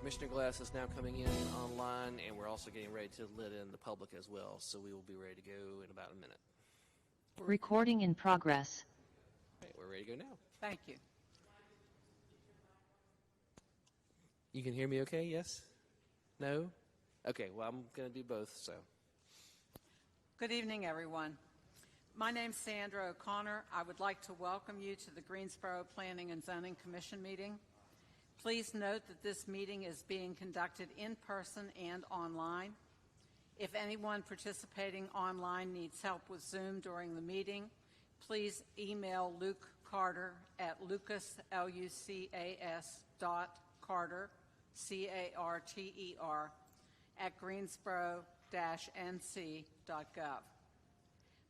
Commissioner Glass is now coming in online, and we're also getting ready to let in the public as well, so we will be ready to go in about a minute. Recording in progress. All right, we're ready to go now. Thank you. You can hear me okay? Yes? No? Okay, well, I'm going to do both, so. Good evening, everyone. My name's Sandra O'Connor. I would like to welcome you to the Greensboro Planning and Zoning Commission meeting. Please note that this meeting is being conducted in person and online. If anyone participating online needs help with Zoom during the meeting, please email Luke Carter at lucas, L-U-C-A-S .Carter, C-A-R-T-E-R, at greensboro-nc.gov.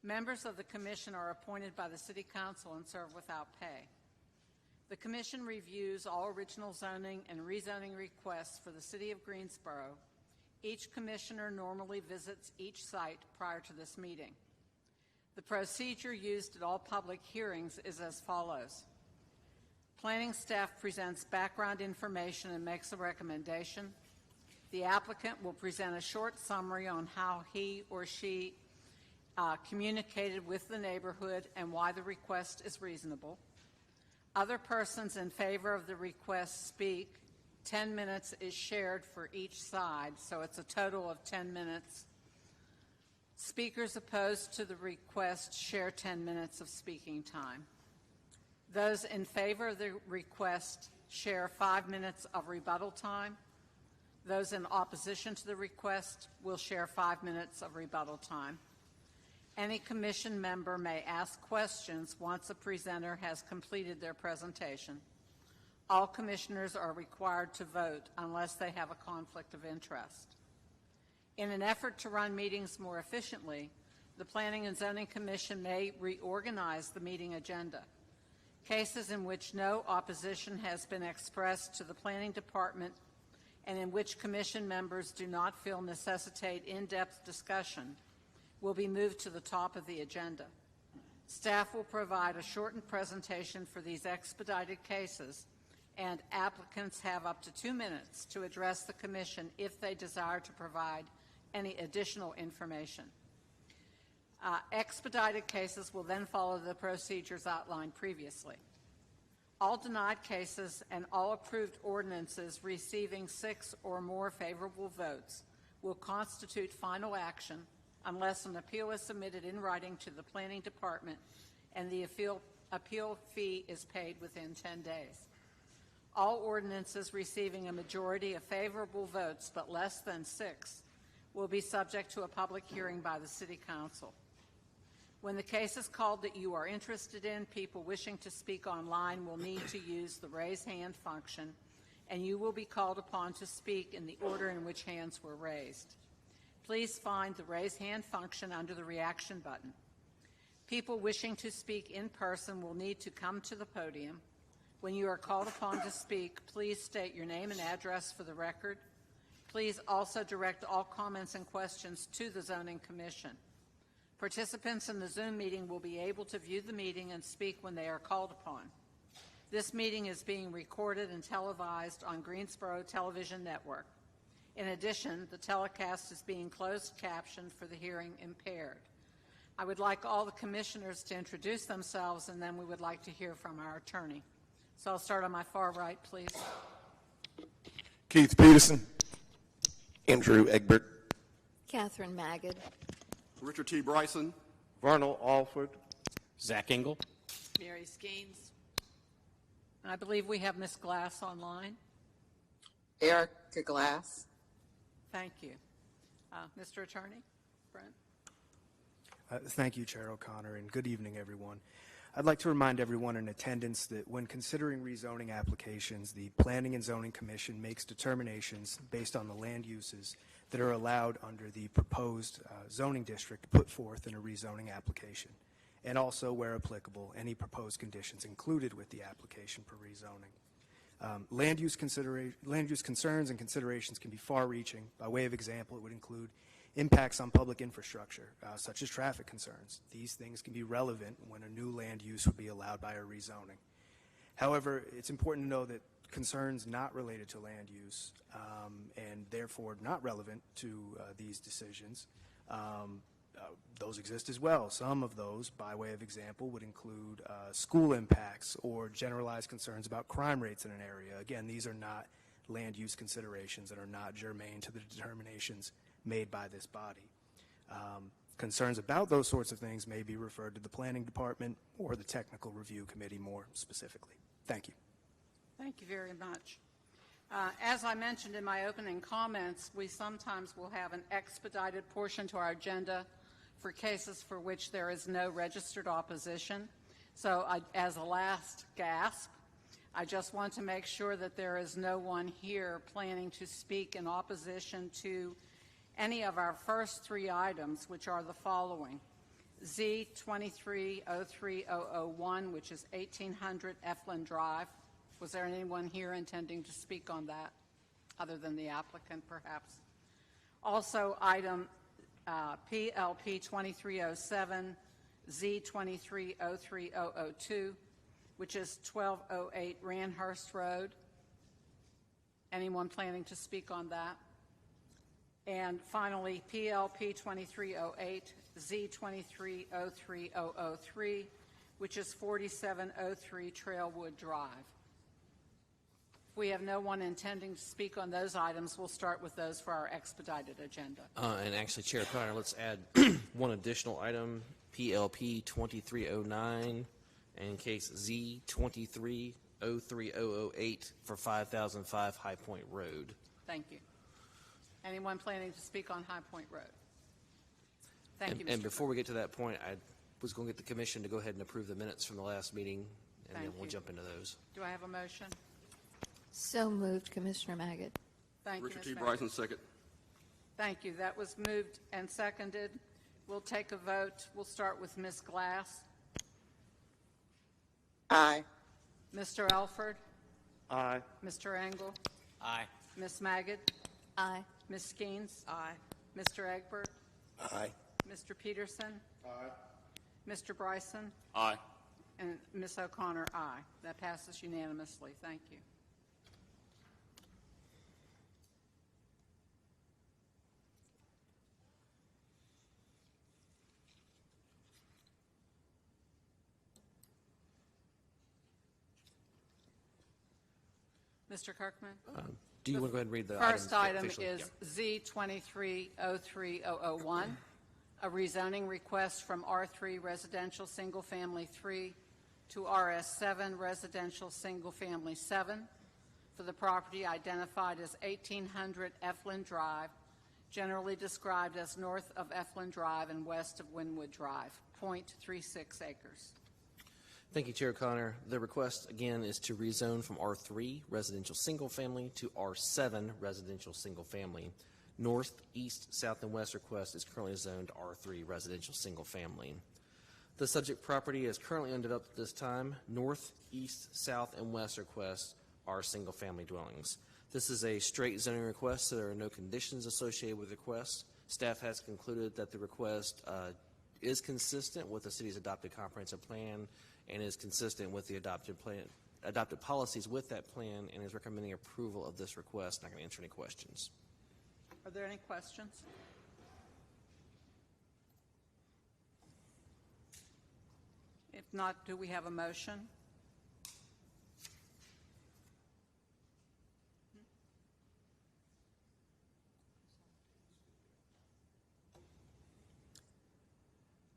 Members of the Commission are appointed by the City Council and serve without pay. The Commission reviews all original zoning and rezoning requests for the City of Greensboro. Each Commissioner normally visits each site prior to this meeting. The procedure used at all public hearings is as follows. Planning staff presents background information and makes a recommendation. The applicant will present a short summary on how he or she communicated with the neighborhood and why the request is reasonable. Other persons in favor of the request speak. 10 minutes is shared for each side, so it's a total of 10 minutes. Speakers opposed to the request share 10 minutes of speaking time. Those in favor of the request share 5 minutes of rebuttal time. Those in opposition to the request will share 5 minutes of rebuttal time. Any commission member may ask questions once a presenter has completed their presentation. All commissioners are required to vote unless they have a conflict of interest. In an effort to run meetings more efficiently, the Planning and Zoning Commission may reorganize the meeting agenda. Cases in which no opposition has been expressed to the Planning Department and in which commission members do not feel necessitate in-depth discussion will be moved to the top of the agenda. Staff will provide a shortened presentation for these expedited cases, and applicants have up to 2 minutes to address the Commission if they desire to provide any additional information. Expedited cases will then follow the procedures outlined previously. All denied cases and all approved ordinances receiving 6 or more favorable votes will constitute final action unless an appeal is submitted in writing to the Planning Department and the appeal fee is paid within 10 days. All ordinances receiving a majority of favorable votes but less than 6 will be subject to a public hearing by the City Council. When the case is called that you are interested in, people wishing to speak online will need to use the raise hand function, and you will be called upon to speak in the order in which hands were raised. Please find the raise hand function under the reaction button. People wishing to speak in person will need to come to the podium. When you are called upon to speak, please state your name and address for the record. Please also direct all comments and questions to the Zoning Commission. Participants in the Zoom meeting will be able to view the meeting and speak when they are called upon. This meeting is being recorded and televised on Greensboro Television Network. In addition, the telecast is being closed captioned for the hearing impaired. I would like all the commissioners to introduce themselves, and then we would like to hear from our attorney. So I'll start on my far right, please. Keith Peterson. Andrew Egbert. Catherine Magid. Richard T. Bryson. Vernal Alford. Zach Engel. Mary Skeens. And I believe we have Ms. Glass online. Erica Glass. Thank you. Mr. Attorney, Brent. Thank you, Chair O'Connor, and good evening, everyone. I'd like to remind everyone in attendance that when considering rezoning applications, the Planning and Zoning Commission makes determinations based on the land uses that are allowed under the proposed zoning district put forth in a rezoning application, and also, where applicable, any proposed conditions included with the application for rezoning. Land use concerns and considerations can be far-reaching. By way of example, it would include impacts on public infrastructure, such as traffic concerns. These things can be relevant when a new land use would be allowed by a rezoning. However, it's important to know that concerns not related to land use and therefore not relevant to these decisions, those exist as well. Some of those, by way of example, would include school impacts or generalized concerns about crime rates in an area. Again, these are not land use considerations and are not germane to the determinations made by this body. Concerns about those sorts of things may be referred to the Planning Department or the Technical Review Committee more specifically. Thank you. Thank you very much. As I mentioned in my opening comments, we sometimes will have an expedited portion to our agenda for cases for which there is no registered opposition. So as a last gasp, I just want to make sure that there is no one here planning to speak in opposition to any of our first three items, which are the following. Z-23-03001, which is 1800 Eflin Drive. Was there anyone here intending to speak on that, other than the applicant, perhaps? Also, item PLP 2307, Z-23-03002, which is 1208 Randhurst Road. Anyone planning to speak on that? And finally, PLP 2308, Z-23-03003, which is 4703 Trailwood Drive. If we have no one intending to speak on those items, we'll start with those for our expedited agenda. And actually, Chair Connor, let's add one additional item, PLP 2309, and case Z-23-03008 for 5005 High Point Road. Thank you. Anyone planning to speak on High Point Road? Thank you, Mr. And before we get to that point, I was going to get the commission to go ahead and approve the minutes from the last meeting, and then we'll jump into those. Do I have a motion? So moved, Commissioner Maggot. Thank Richard you, T. Ms. Bryson, second. Thank you. That was moved and seconded. We'll take a vote. We'll start with Ms. Glass. Aye. Mr. Elford? Aye. Mr. Engel? Aye. Ms. Maggot? Aye. Ms. Skeens? Aye. Mr. Egbert? Aye. Mr. Peterson? Aye. Mr. Bryson? Aye. And Ms. O'Connor, aye. That passes unanimously. Thank you. Mr. Kirkman? Do you want to go ahead and read the First item officially? is Z-23-03001, a rezoning request from R3 Residential Single Family 3 to RS7 Residential Single Family 7 for the property identified as 1800 Eflin Drive, generally described as north of Eflin Drive and west of Wynwood Drive, 0.36 acres. Thank you, Chair Connor. The request, again, is to rezone from R3 Residential Single Family to R7 Residential Single Family. North, east, south, and west request is currently zoned R3 Residential Single Family. The subject property is currently undeveloped at this time. North, east, south, and west requests are single-family dwellings. This is a straight zoning request, so there are no conditions associated with the request. Staff has concluded that the request is consistent with the city's adopted comprehensive plan and is consistent with the adopted policies with that plan, and is recommending approval of this request. Not going to answer any questions. Are there any questions? If not, do we have a motion?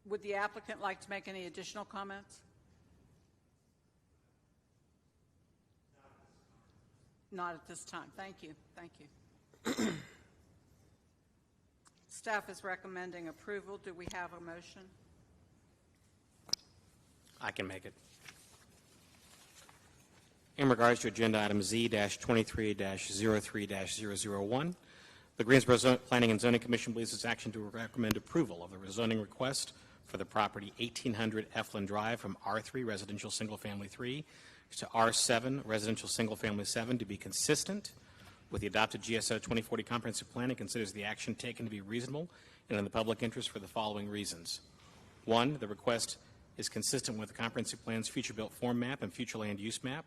Would the applicant like to make any additional comments? Not at this time. Thank you. Thank you. Staff is recommending approval. Do we have a motion? I can make it. In regards to agenda item Z-23-03-001, the Greensboro Planning and Zoning Commission believes its action to recommend approval of the rezoning request for the property 1800 Eflin Drive from R3 Residential Single Family 3 to R7 Residential Single Family 7 to be consistent with the adopted GSO 2040 Comprehensive Plan, and considers the action taken to be reasonable and in the public interest for the following reasons. One, the request is consistent with the Comprehensive Plan's future built form map and future land use map.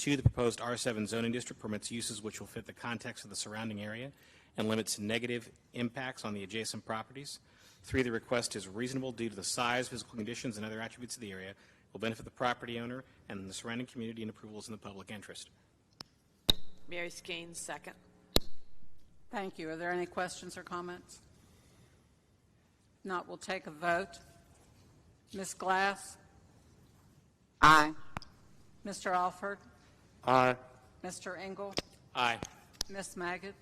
2, the proposed R7 zoning district permits uses which will fit the context of the surrounding area and limits negative impacts on the adjacent properties. 3, the request is reasonable due to the size, physical conditions, and other attributes of the area, will benefit the property owner and the surrounding community, and approval is in the public interest. Mary Skeens, second. Thank you. Are there any questions or comments? If not, we'll take a vote. Ms. Glass? Aye. Mr. Alford? Aye. Mr. Engel? Aye. Ms. Magid?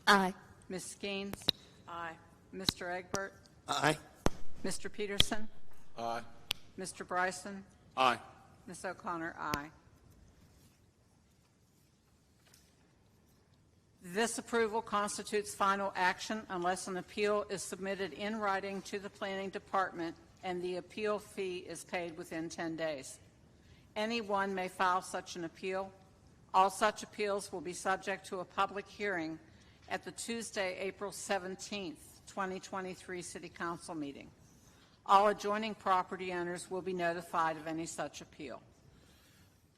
Aye. Ms. Skeens? Aye. Mr. Egbert? Aye. Mr. Peterson? Aye. Mr. Bryson? Aye. Ms. O'Connor, aye. This approval constitutes final action unless an appeal is submitted in writing to the Planning Department and the appeal fee is paid within 10 days. Anyone may file such an appeal. All such appeals will be subject to a public hearing at the Tuesday, April 17th, 2023 City Council meeting. All adjoining property owners will be notified of any such appeal.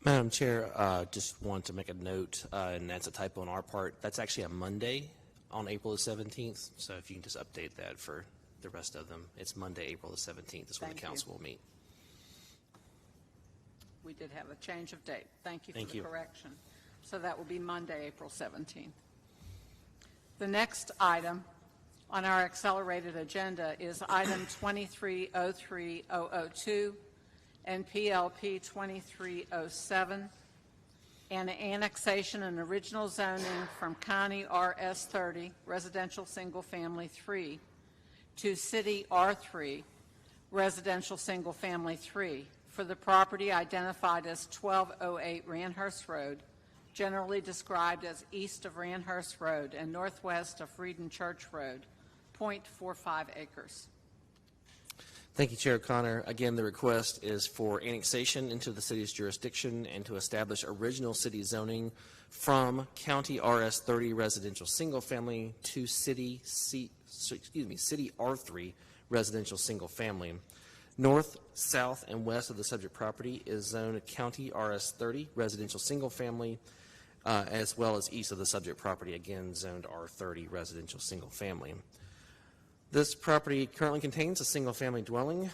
Madam Chair, just want to make a note, and that's a typo on our part. That's actually a Monday on April the 17th, so if you can just update that for the rest of them. It's Monday, April the 17th is when the Thank you. council will meet. We did have a change of date. Thank you for Thank the you. correction. So that will be Monday, April 17th. The next item on our accelerated agenda is item 2303002 and PLP 2307, an annexation and original zoning from County RS 30, Residential Single Family 3, to City R3, Residential Single Family 3, for the property identified as 1208 Ranhurst Road, generally described as east of Ranhurst Road and northwest of Frieden Church Road, 0.45 acres. Thank you, Chair O'Connor. Again, the request is for annexation into the city's jurisdiction and to establish original city zoning from County RS 30 Residential Single Family to City R3 Residential Single Family. North, south, and west of the subject property is zoned County RS 30 Residential Single Family, as well as east of the subject property, again zoned R30 Residential Single Family. This property currently contains a single-family dwelling.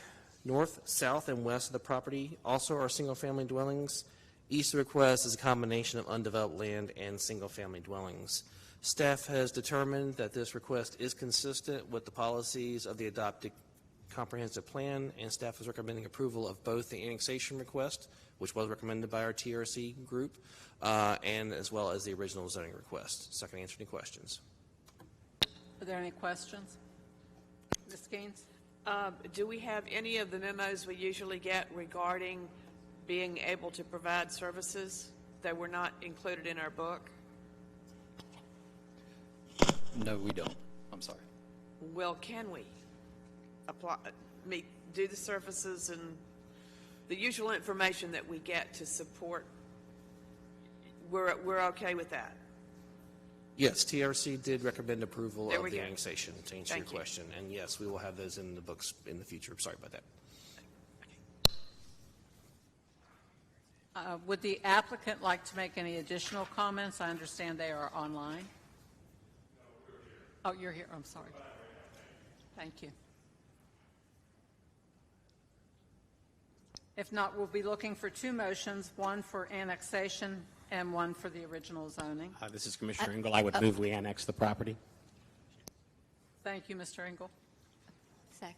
North, south, and west of the property also are single-family dwellings. East of the request is a combination of undeveloped land and single-family dwellings. Staff has determined that this request is consistent with the policies of the adopted comprehensive plan, and staff is recommending approval of both the annexation request, which was recommended by our TRC group, and as well as the original zoning request. So I can answer any questions. Are there any questions? Ms. Gaines? Do we have any of the memos we usually get regarding being able to provide services that were not included in our book? No, we don't. I'm sorry. Well, can we apply, do the services and the usual information that we get to support? We're okay with that? Yes, TRC did recommend approval There of we the go. annexation to answer Thank your you. question. And yes, we will have those in the books in the future. Sorry about that. Would the applicant like to make any additional comments? I understand they are online. Oh, you're here. I'm sorry. Thank you. If not, we'll be looking for two motions, one for annexation and one for the original zoning. This is Commissioner Engel. I would move we annex the property. Thank you, Mr. Engel. Second.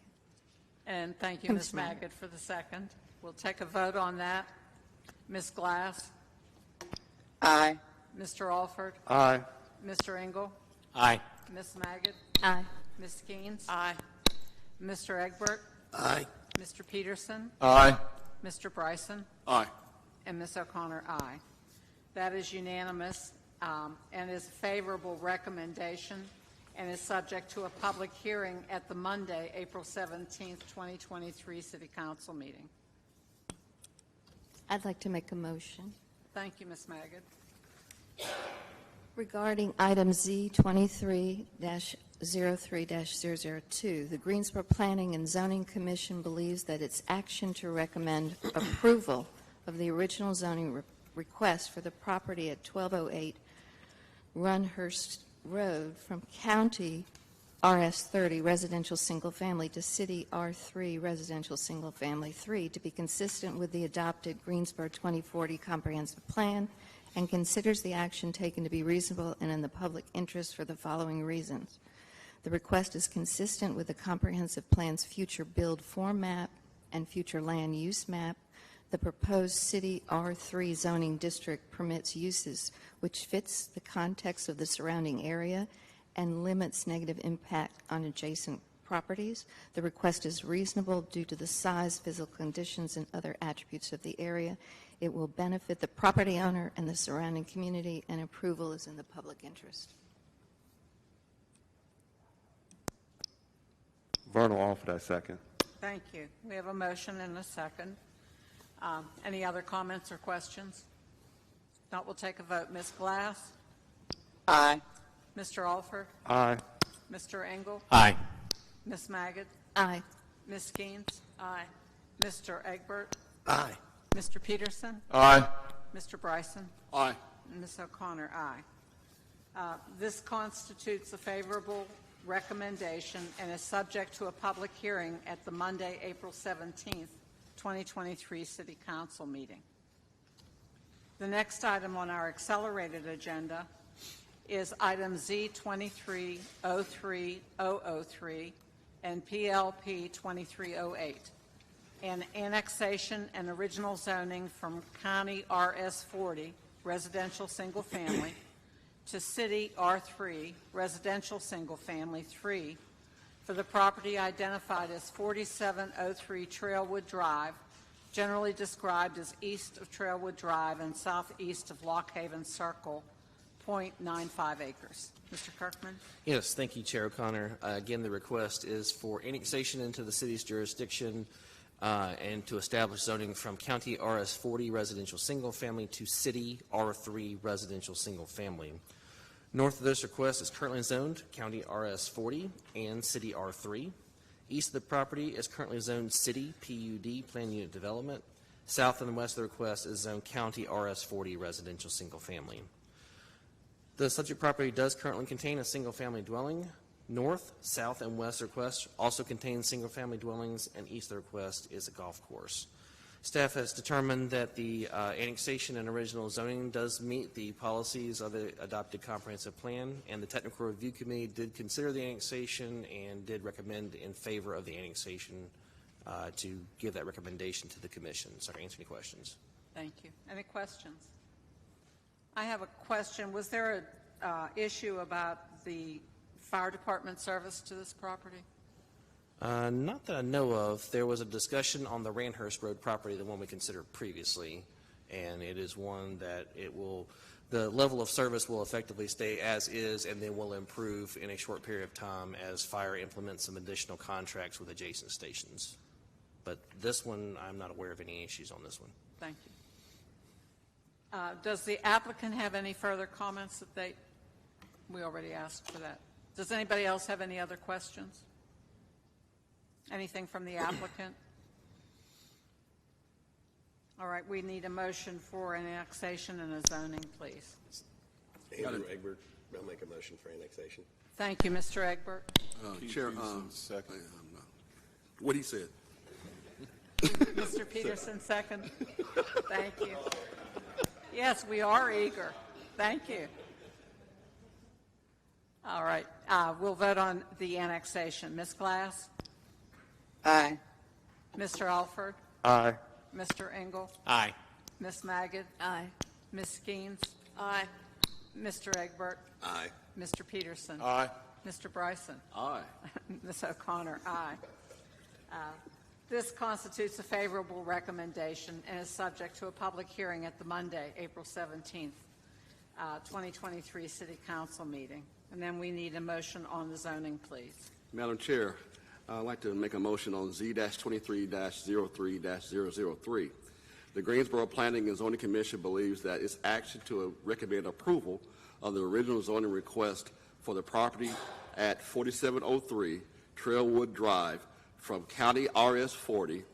And thank you, Ms. Ms. Magid, for the second. We'll take a vote on that. Ms. Glass? Aye. Mr. Alford? Aye. Mr. Engel? Aye. Ms. Magid? Aye. Ms. Skeens? Aye. Mr. Egbert? Aye. Mr. Peterson? Aye. Mr. Bryson? Aye. And Ms. O'Connor, aye. That is unanimous and is a favorable recommendation and is subject to a public hearing at the Monday, April 17th, 2023 City Council meeting. I'd like to make a motion. Thank you, Ms. Magid. Regarding item Z 23-03-002, the Greensboro Planning and Zoning Commission believes that its action to recommend approval of the original zoning request for the property at 1208 Runhurst Road from County RS30 Residential Single Family to City R3 Residential Single Family 3 to be consistent with the adopted Greensboro 2040 Comprehensive Plan, and considers the action taken to be reasonable and in the public interest for the following reasons. The request is consistent with the Comprehensive Plan's future build form map and future land use map. The proposed City R3 zoning district permits uses which fits the context of the surrounding area and limits negative impact on adjacent properties. The request is reasonable due to the size, physical conditions, and other attributes of the area. It will benefit the property owner and the surrounding community, and approval is in the public interest. Vernal Alford, I second. Thank you. We have a motion and a second. Any other comments or questions? If not, we'll take a vote. Ms. Glass? Aye. Mr. Alford? Aye. Mr. Engel? Aye. Ms. Magid? Aye. Ms. Skeens? Aye. Mr. Egbert? Aye. Mr. Peterson? Aye. Mr. Bryson? Aye. And Ms. O'Connor, aye. This constitutes a favorable recommendation and is subject to a public hearing at the Monday, April 17th, 2023 City Council meeting. The next item on our accelerated agenda is item Z2303003 and PLP 2308, an annexation and original zoning from County RS40 residential single family to City R3 residential single family 3 for the property identified as 4703 Trailwood Drive, generally described as east of Trailwood Drive and southeast of Lock Haven Circle, 0.95 acres. Mr. Kirkman? Yes, thank you, Chair O'Connor. Again, the request is for annexation into the city's jurisdiction and to establish zoning from County RS40 residential single family to City R3 residential single family. North of this request is currently zoned County RS40 and City R3. East of the property is currently zoned City PUD Plan Unit Development. South and west of the request is zoned County RS40 residential single family. The subject property does currently contain a single-family dwelling. North, south, and west of the request also contain single-family dwellings, and east of the request is a golf course. Staff has determined that the annexation and original zoning does meet the policies of the adopted comprehensive plan, and the Technical Review Committee did consider the annexation and did recommend in favor of the annexation to give that recommendation to the Commission. So I can answer any questions. Thank you. Any questions? I have a question. Was there an issue about the fire department service to this property? Not that I know of. There was a discussion on the Randhurst Road property, the one we considered previously, and it is one that the level of service will effectively stay as is and then will improve in a short period of time as fire implements some additional contracts with adjacent stations. But this one, I'm not aware of any issues on this one. Thank you. Does the applicant have any further comments that we already asked for that? Does anybody else have any other questions? Anything from the applicant? All right, we need a motion for an annexation and a zoning, please. Andrew Egbert, I'll make a motion for annexation. Thank you, Mr. Egbert. Chair, second. What he said. Mr. Peterson, second. Thank you. Yes, we are eager. Thank you. All right, we'll vote on the annexation. Ms. Glass? Aye. Mr. Alford? Aye. Mr. Engel? Aye. Ms. Magid? Aye. Ms. Skeens? Aye. Mr. Egbert? Aye. Mr. Peterson? Aye. Mr. Bryson? Aye. Ms. O'Connor, aye. This constitutes a favorable recommendation and is subject to a public hearing at the Monday, April 17th, 2023 City Council meeting. And then we need a motion on the zoning, please. Madam Chair, I'd like to make a motion on Z-23-03-003. The Greensboro Planning and Zoning Commission believes that its action to recommend approval of the original zoning request for the property at 4703 Trailwood Drive from County RS40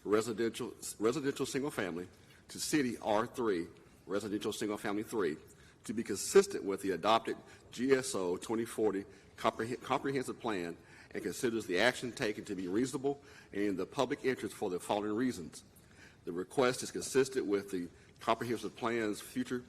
residential single family to City R3 Residential Single Family 3, to be consistent with the adopted GSO 2040 comprehensive plan and considers the action taken to be reasonable and in the public interest for the following reasons. The request is consistent with the comprehensive plan's future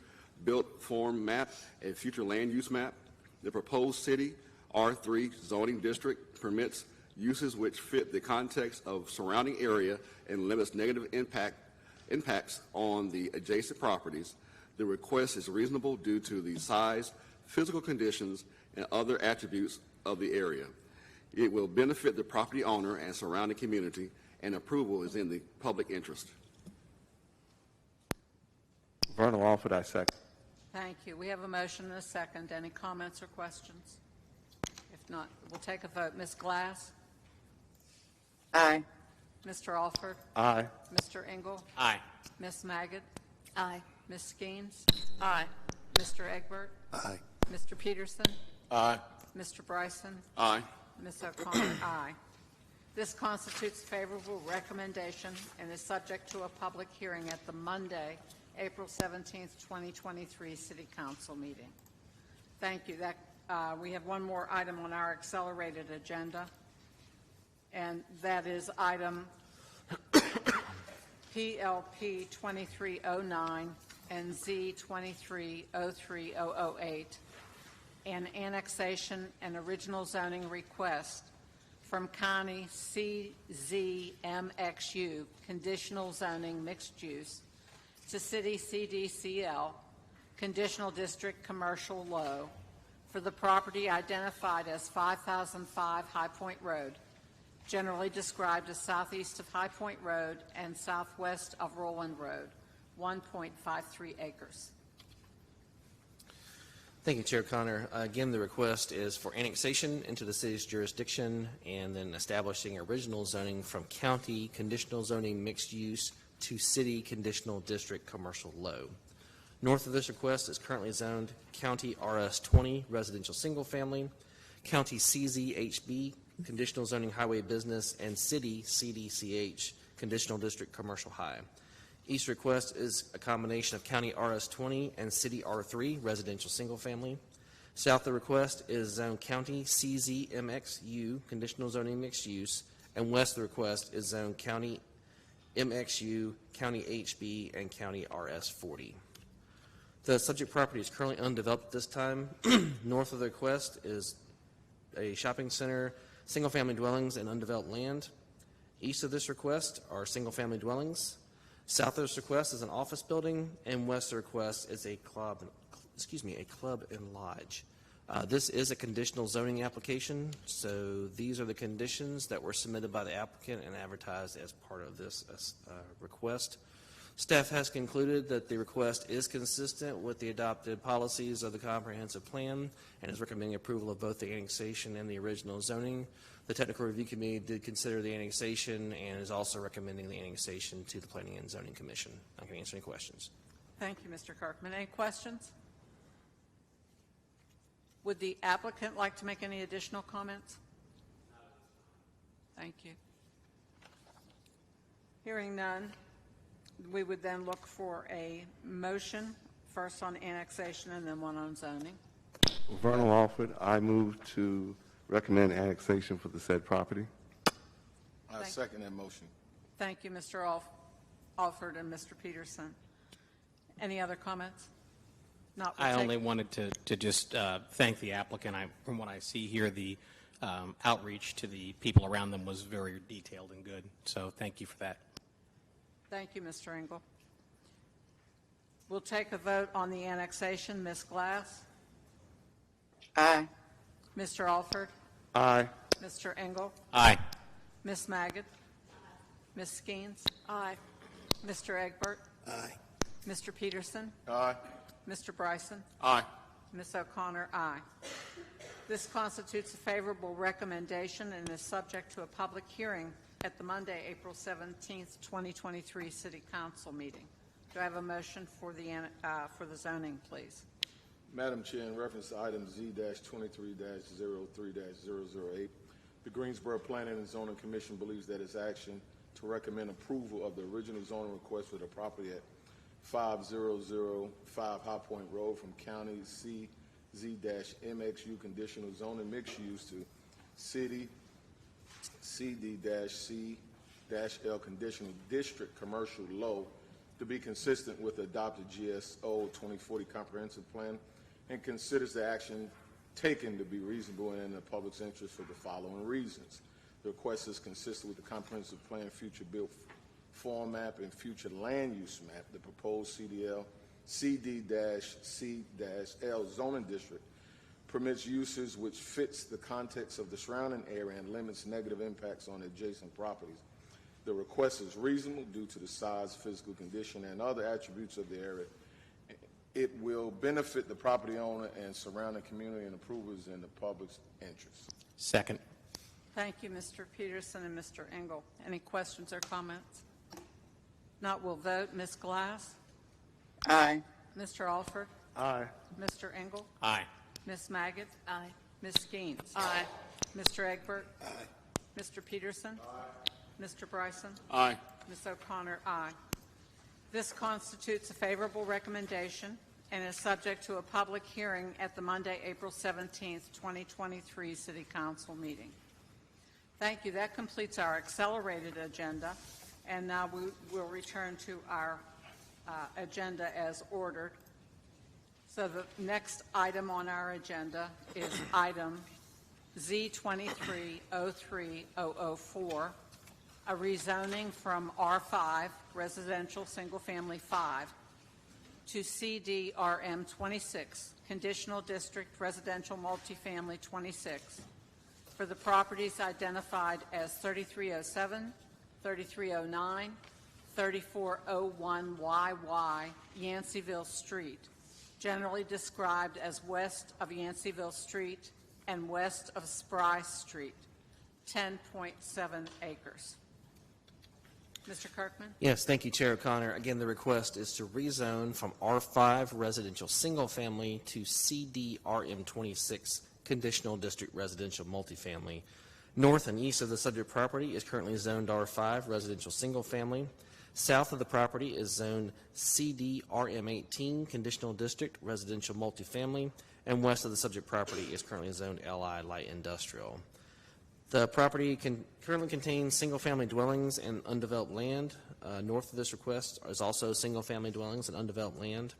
built form map and future land use map. The proposed city R3 zoning district permits uses which fit the context of surrounding area and limits negative impacts on the adjacent properties. The request is reasonable due to the size, physical conditions, and other attributes of the area. It will benefit the property owner and surrounding community, and approval is in the public interest. Vernal Alford, I second. Thank you. We have a motion and a second. Any comments or questions? If not, we'll take a vote. Ms. Glass? Aye. Mr. Alford? Aye. Mr. Engel? Aye. Ms. Magid? Aye. Ms. Skeens? Aye. Mr. Egbert? Aye. Mr. Peterson? Aye. Mr. Bryson? Aye. Ms. O'Connor? Aye. This constitutes favorable recommendation and is subject to a public hearing at the Monday, April 17th, 2023 City Council meeting. Thank you. We have one more item on our accelerated agenda, and that is item PLP 2309 and Z 2303008, an annexation and original zoning request from County CZMXU, conditional zoning mixed use, to City CDCL, conditional district commercial low, for the property identified as 5005 High Point Road, generally described as southeast of High Point Road and southwest of Roland Road, 1.53 acres. Thank you, Chair Connor. Again, the request is for annexation into the city's jurisdiction and then establishing original zoning from county conditional zoning mixed use to city conditional district commercial low. North of this request is currently zoned County RS20 residential single family, County CZHB conditional zoning highway business, and City CDCH conditional district commercial high. Each request is a combination of County RS20 and City R3 residential single family. South of the request is zone County CZMXU conditional zoning mixed use, and west of the request is zone County MXU, County HB, and County RS40. The subject property is currently undeveloped at this time. North of the request is a shopping center, single-family dwellings, and undeveloped land. East of this request are single-family dwellings. South of this request is an office building, and west of the request is a club and lodge. This is a conditional zoning application, so these are the conditions that were submitted by the applicant and advertised as part of this request. Staff has concluded that the request is consistent with the adopted policies of the comprehensive plan and is recommending approval of both the annexation and the original zoning. The Technical Review Committee did consider the annexation and is also recommending the annexation to the Planning and Zoning Commission. I can answer any questions. Thank you, Mr. Kirkman. Any questions? Would the applicant like to make any additional comments? Thank you. Hearing none, we would then look for a motion, first on annexation and then one on zoning. Vernal Alford, I move to recommend annexation for the said property. I second that motion. Thank you, Mr. Alford and Mr. Peterson. Any other comments? Not. I only wanted to just thank the applicant. From what I see here, the outreach to the people around them was very detailed and good. So thank you for that. Thank you, Mr. Engel. We'll take a vote on the annexation. Ms. Glass? Aye. Mr. Alford? Aye. Mr. Engel? Aye. Ms. Magid? Ms. Skeens? Aye. Mr. Egbert? Aye. Mr. Peterson? Aye. Mr. Bryson? Aye. Ms. O'Connor? Aye. This constitutes a favorable recommendation and is subject to a public hearing at the Monday, April 17th, 2023 City Council meeting. Do I have a motion for the zoning, please? Madam Chair, in reference to item Z-23-03-008, the Greensboro Planning and Zoning Commission believes that its action to recommend approval of the original zoning request for the property at 5005 High Point Road from County CZ-MXU conditional zoning mixed use to City CD-C-L conditional district commercial low to be consistent with the adopted GSO 2040 comprehensive plan, and considers the action taken to be reasonable and in the public's interest for the following reasons. The request is consistent with the comprehensive plan, future built form map, and future land use map. The proposed CD-C-L zoning district permits uses which fits the context of the surrounding area and limits negative impacts on adjacent properties. The request is reasonable due to the size, physical condition, and other attributes of the area. It will benefit the property owner and surrounding community, and approval is in the public's interest. Second. Thank you, Mr. Peterson and Mr. Engel. Any questions or comments? Not, we'll vote. Ms. Glass? Aye. Mr. Alford? Aye. Mr. Engel? Aye. Ms. Magid? Aye. Ms. Skeens? Aye. Mr. Egbert? Aye. Mr. Peterson? Aye. Mr. Bryson? Aye. Ms. O'Connor? Aye. This constitutes a favorable recommendation and is subject to a public hearing at the Monday, April 17th, 2023 City Council meeting. Thank you. That completes our accelerated agenda, and now we will return to our agenda as ordered. So the next item on our agenda is item Z23-03004, a rezoning from R5, residential single-family 5, to CDRM 26, conditional district residential multifamily 26, for the properties identified as 3307, 3309, 3401YY Yanceyville Street, generally described as west of Yanceyville Street and west of Spry Street, 10.7 acres. Mr. Kirkman? Yes, thank you, Chair O'Connor. Again, the request is to rezone from R5 residential single family to CDRM 26 conditional district residential multifamily. North and east of the subject property is currently zoned R5 residential single family. South of the property is zoned CDRM 18 conditional district residential multifamily, and west of the subject property is currently zoned LI light industrial. The property currently contains single-family dwellings and undeveloped land. North of this request is also single-family dwellings and undeveloped land.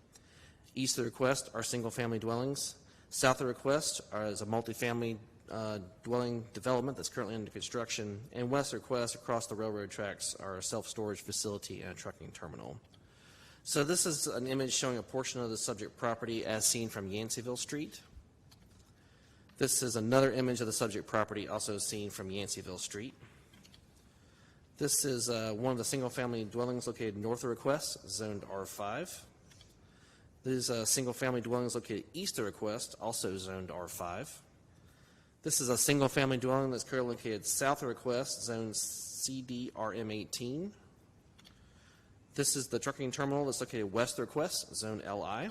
East of the request are single-family dwellings. South of the request is a multifamily dwelling development that's currently under construction. And west of the request, across the railroad tracks, are a self-storage facility and a trucking terminal. So this is an image showing a portion of the subject property as seen from Yanceyville Street. This is another image of the subject property also seen from Yanceyville Street. This is one of the single-family dwellings located north of request, zoned R5. This is single-family dwellings located east of request, also zoned R5. This is a single-family dwelling that's currently located south of request, zoned CDRM 18. This is the trucking terminal that's located west of request, zoned LI.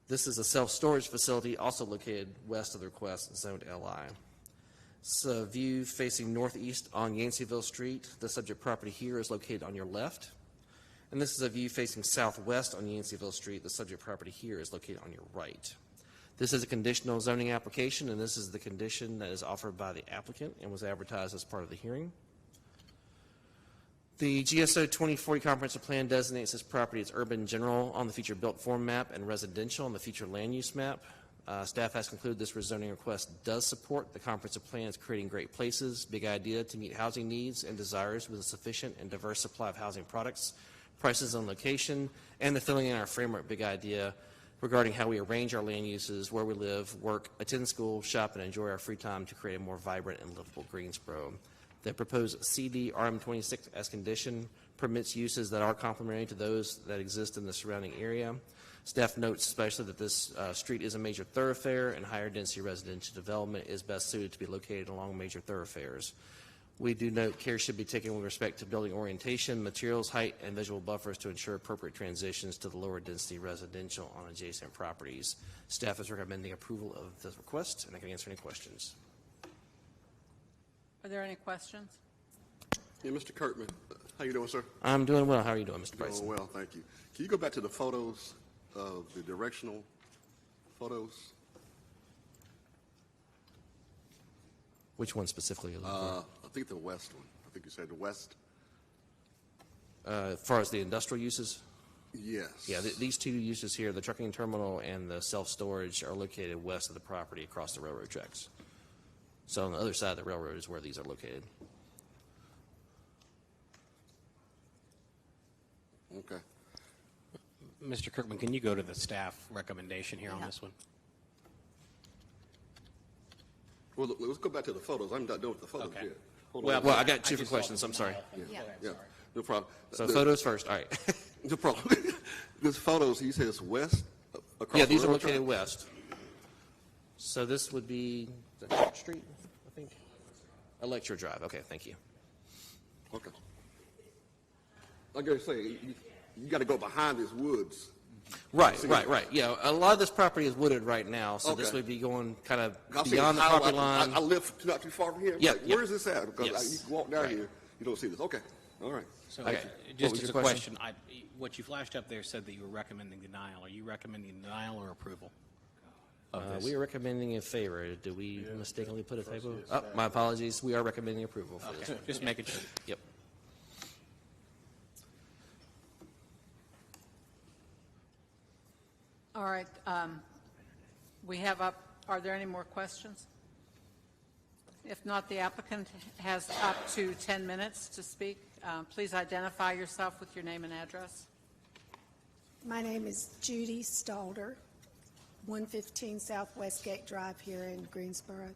This is a self-storage facility also located west of the request, zoned LI. It's a view facing northeast on Yanceyville Street. The subject property here is located on your left. And this is a view facing southwest on Yanceyville Street. The subject property here is located on your right. This is a conditional zoning application, and this is the condition that is offered by the applicant and was advertised as part of the hearing. The GSO 2040 comprehensive plan designates this property as urban general on the future built form map and residential on the future land use map. Staff has concluded this rezoning request does support the comprehensive plan as creating great places, big idea to meet housing needs and desires with a sufficient and diverse supply of housing products, prices and location, and the filling in our framework big idea regarding how we arrange our land uses, where we live, work, attend school, shop, and enjoy our free time to create a more vibrant and livable Greensboro. The proposed CDRM 26 as condition permits uses that are complementary to those that exist in the surrounding area. Staff notes especially that this street is a major thoroughfare and higher density residential development is best suited to be located along major thoroughfares. We do note care should be taken with respect to building orientation, materials, height, and visual buffers to ensure appropriate transitions to the lower density residential on adjacent properties. Staff is recommending approval of this request, and I can answer any questions. Are there any questions? Yeah, Mr. Kirkman, How you doing, sir? I'm doing well. How are you doing, Mr. Bryson? Doing well, thank you. Can you go back to the photos of the directional photos? Which one specifically? Are you looking for? I think the west one. I think you said the west. As far as the industrial uses? Yes. Yeah, these two uses here, the trucking terminal and the self-storage, are located west of the property across the railroad tracks. So on the other side of the railroad is where these are located. Okay. Mr. Kirkman, can you go to the staff recommendation here on this one? Well, let's go back to the photos. I'm not done with the photos Okay. yet. Hold Well, on. I got two different questions. I'm sorry. Yeah, no problem. So photos first. All right. No problem. This photos, he says west across. Yeah, the these are railroad located track? west. So this would be the Church Street, I think. Lecture Drive. Okay, thank you. Okay. I gotta say, you got to go behind these woods. Right. Yeah, a lot of this property is wooded right now, so this Okay. would be going kind of I'll say beyond the how property line. I live not too far from here. Yeah, Like, yeah. Where is this at? Because Yes. you can walk down Right. here, you don't see this. Okay. All right. So, Okay. What just was as a your question? question, what you flashed up there said that you were recommending denial. Are you recommending denial or approval of this? We are recommending in favor. Did we mistakenly put a typo? Oh, my apologies. We are recommending approval for this. Okay, just making sure. Yep. All right, we have up, are there any more questions? If not, the applicant has up to 10 minutes to speak. Please identify yourself with your name and address. My name is Judy Stalder, 115 South Westgate Drive here in Greensboro.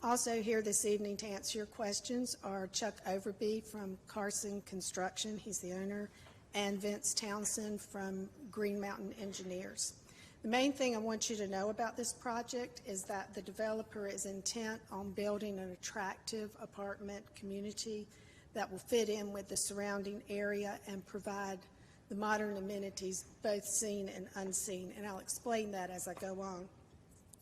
Also here this evening to answer your questions are Chuck Overby from Carson Construction, he's the owner, and Vince Townsend from Green Mountain Engineers. The main thing I want you to know about this project is that the developer is intent on building an attractive apartment community that will fit in with the surrounding area and provide the modern amenities, both seen and unseen, and I'll explain that as I go on.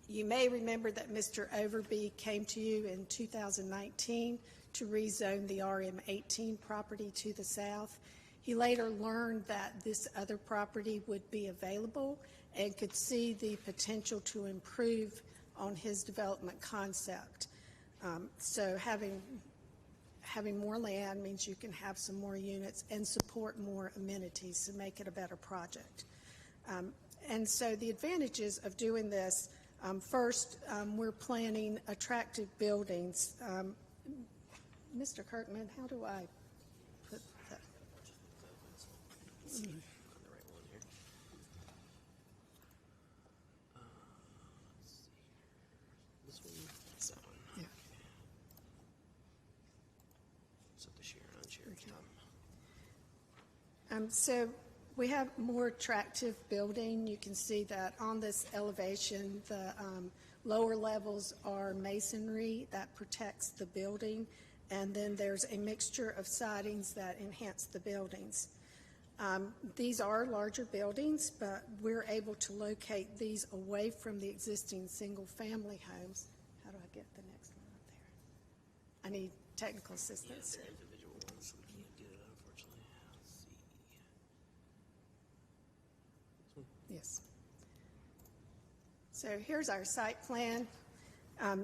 You may remember that Mr. Overby came to you in 2019 to rezone the RM18 property to the south. He later learned that this other property would be available and could see the potential to improve on his development concept. So having more land means you can have some more units and support more amenities to make it a better project. And so the advantages of doing this, first, we're planning attractive buildings. Mr. Kirkman, how do I put that? So we have more attractive building. You can see that on this elevation, the lower levels are masonry that protects the building, and then there's a mixture of sidings that enhance the buildings. These are larger buildings, but we're able to locate these away from the existing single-family homes. How do I get the next one up there? I need technical assistance. Yes. So here's our site plan.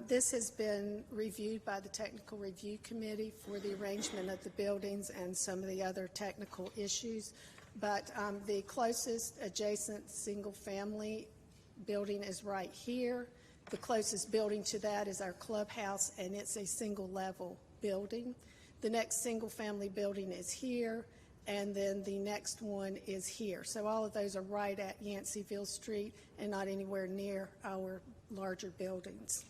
This has been reviewed by the Technical Review Committee for the arrangement of the buildings and some of the other technical issues. But the closest adjacent single-family building is right here. The closest building to that is our clubhouse, and it's a single-level building. The next single-family building is here, and then the next one is here. So all of those are right at Yanceyville Street and not anywhere near our larger buildings.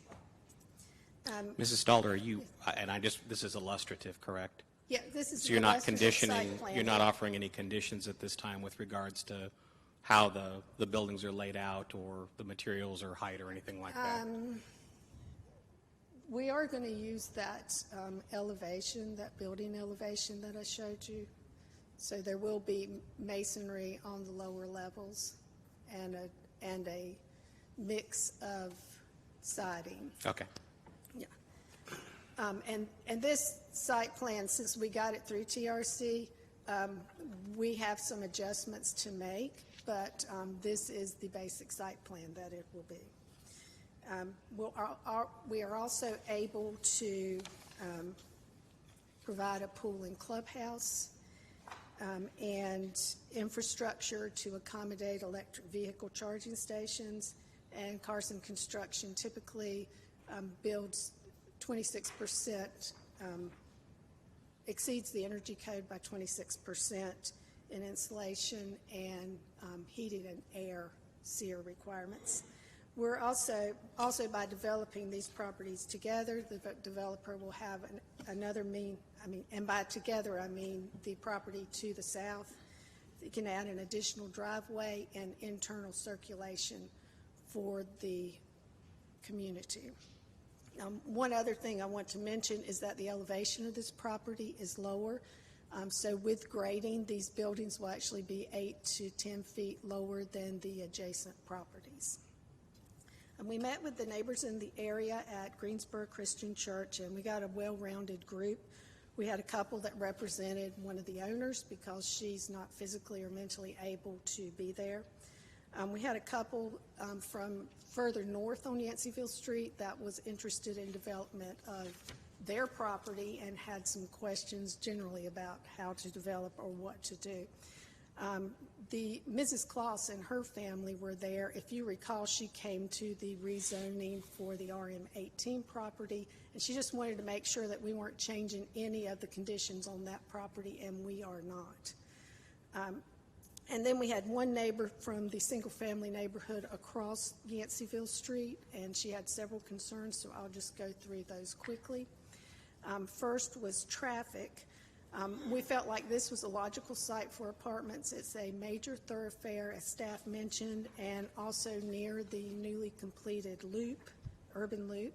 Mrs. Stalder, are you, and this is illustrative, correct? Yeah, this is So you're not illustrative site conditioning, plan. you're not offering any conditions at this time with regards to how the buildings are laid out or the materials or height or anything like that? We are going to use that elevation, that building elevation that I showed you. So there will be masonry on the lower levels and a mix of siding. Okay. Yeah. And this site plan, since we got it through TRC, we have some adjustments to make, but this is the basic site plan that it will be. We are also able to provide a pool and clubhouse and infrastructure to accommodate electric vehicle charging stations. And Carson Construction typically builds 26%, exceeds the energy code by 26% in insulation and heating and air SEER requirements. We're also by developing these properties together, the developer will have and by together I mean the property to the south. It can add an additional driveway and internal circulation for the community. One other thing I want to mention is that the elevation of this property is lower. So with grading, these buildings will actually be 8 to 10 feet lower than the adjacent properties. And we met with the neighbors in the area at Greensboro Christian Church, and we got a well-rounded group. We had a couple that represented one of the owners because she's not physically or mentally able to be there. We had a couple from further north on Yanceyville Street that was interested in development of their property and had some questions generally about how to develop or what to do. The Mrs. Kloss and her family were there. If you recall, she came to the rezoning for the RM18 property, and she just wanted to make sure that we weren't changing any of the conditions on that property, and we are not. And then we had one neighbor from the single-family neighborhood across Yanceyville Street, and she had several concerns, so I'll just go through those quickly. First was traffic. We felt like this was a logical site for apartments. It's a major thoroughfare, as staff mentioned, and also near the newly completed loop, urban loop.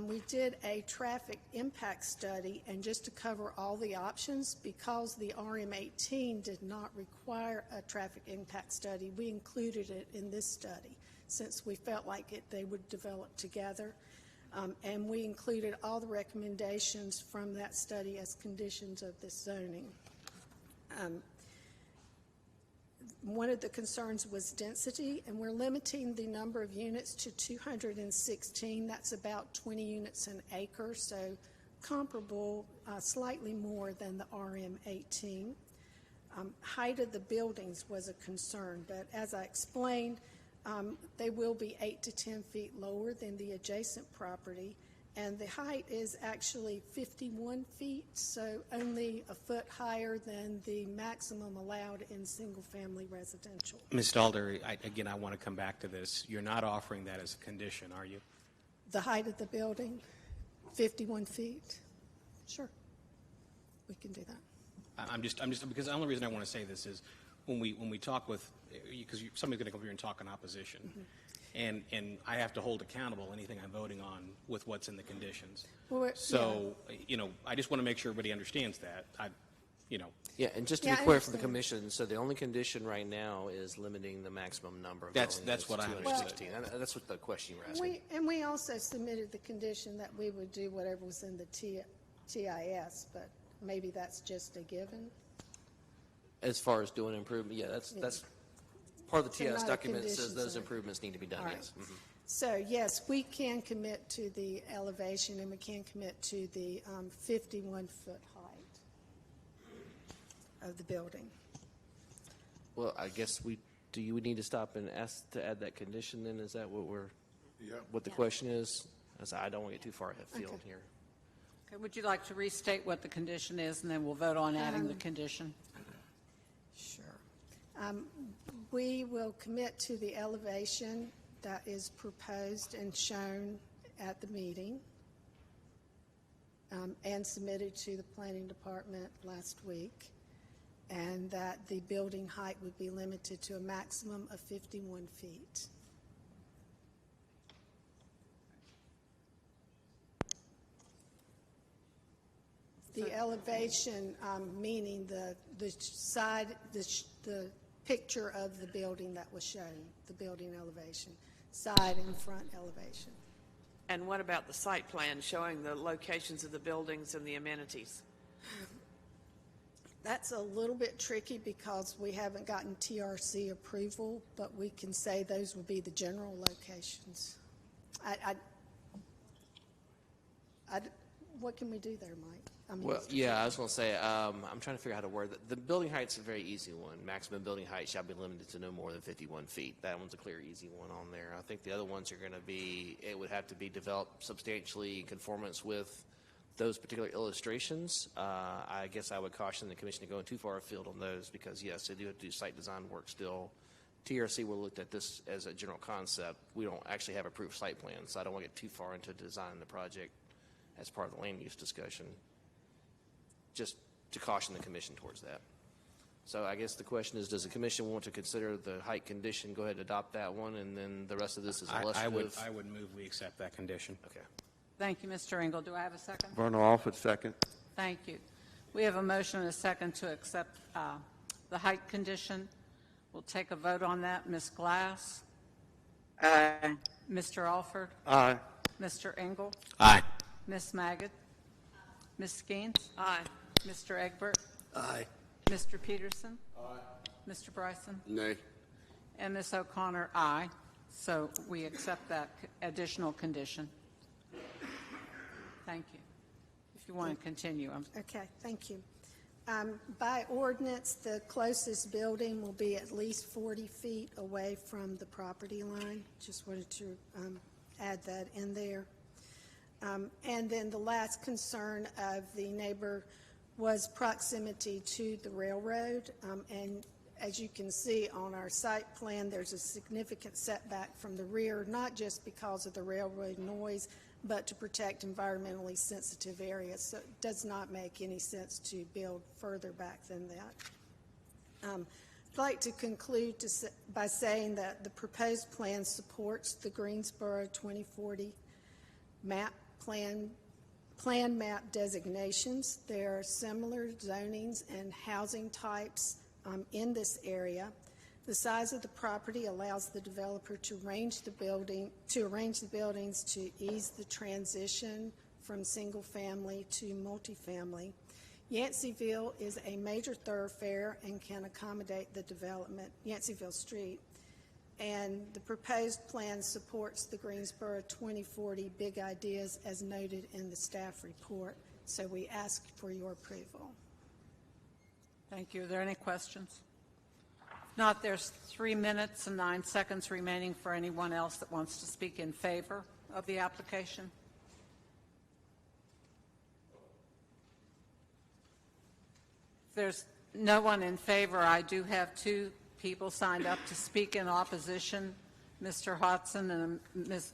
We did a traffic impact study, and just to cover all the options, because the RM18 did not require a traffic impact study, we included it in this study since we felt like they would develop together. And we included all the recommendations from that study as conditions of this zoning. One of the concerns was density, and we're limiting the number of units to 216. That's about 20 units an acre, so comparable, slightly more than the RM18. Height of the buildings was a concern, but as I explained, they will be 8 to 10 feet lower than the adjacent property, and the height is actually 51 feet, so only a foot higher than the maximum allowed in single-family residential. Ms. Stalder, again, I want to come back to this. You're not offering that as a condition, are you? The height of the building, 51 feet. Sure, we can do that. I'm just because the only reason I want to say this is when we talk with, because somebody's going to come here and talk in opposition, and I have to hold accountable anything I'm voting on with what's in the conditions. Well, so, I just want to make sure everybody understands that. Yeah, and just to be clear for the commission, so the only condition right now is limiting the maximum number of That's buildings what I to understood. 216. And that's what the question you were asking. We also submitted the condition that we would do whatever was in the TIS, but maybe that's just a given. As far as doing improvement, yeah, that's part of the So TS not a document that says condition, those so- improvements need to be done, All right. yes. Mhm. So, yes, we can commit to the elevation, and we can commit to the 51-foot height of the building. Well, I guess do you need to stop and ask to add that condition then? Is that what the question is? I don't want to get too far afield Okay. here. Okay, would you like to restate what the condition is, and then we'll vote on adding the condition? Sure. We will commit to the elevation that is proposed and shown at the meeting and submitted to the planning department last week, and that the building height would be limited to a maximum of 51 feet. The elevation, meaning the side, the picture of the building that was shown, the building elevation, side and front elevation. And what about the site plan showing the locations of the buildings and the amenities? That's a little bit tricky because we haven't gotten TRC approval, but we can say those would be the general locations. What can we do there, Mike? I mean, Well, yeah, I was going to say, I'm trying to figure out how to word that. The building height's a very easy one. Maximum building height shall be limited to no more than 51 feet. That one's a clear, easy one on there. I think the other ones are going to be, it would have to be developed substantially in conformance with those particular illustrations. I guess I would caution the commission to go too far afield on those because, yes, they do have to do site design work still. TRC will look at this as a general concept. We don't actually have approved site plans, so I don't want to get too far into designing the project as part of the land use discussion, just to caution the commission towards that. So I guess the question is, does the commission want to consider the height condition, go ahead and adopt that one, and then the rest of this is illustrative? I would move we accept that condition. Okay. Thank you, Mr. Engel. Do I have a second? Vernon Alford, second. Thank you. We have a motion and a second to accept the height condition. We'll take a vote on that. Ms. Glass? Aye. Mr. Alford? Aye. Mr. Engel? Aye. Ms. Magid? Ms. Skeens? Aye. Mr. Egbert? Aye. Mr. Peterson? Aye. Mr. Bryson? Nay. And Ms. O'Connor, aye. So we accept that additional condition. Thank you. If you want to continue. Okay, thank you. By ordinance, the closest building will be at least 40 feet away from the property line. Just wanted to add that in there. And then the last concern of the neighbor was proximity to the railroad. And as you can see on our site plan, there's a significant setback from the rear, not just because of the railroad noise, but to protect environmentally sensitive areas. So it does not make any sense to build further back than that. I'd like to conclude by saying that the proposed plan supports the Greensboro 2040 map plan map designations. There are similar zonings and housing types in this area. The size of the property allows the developer to arrange the buildings to ease the transition from single family to multifamily. Yanceyville is a major thoroughfare and can accommodate the development, Yanceyville Street, and the proposed plan supports the Greensboro 2040 big ideas as noted in the staff report. So we ask for your approval. Thank you. Are there any questions? If not, there's 3 minutes and 9 seconds remaining for anyone else that wants to speak in favor of the application. If there's no one in favor, I do have 2 people signed up to speak in opposition, Mr. Hodson and Ms.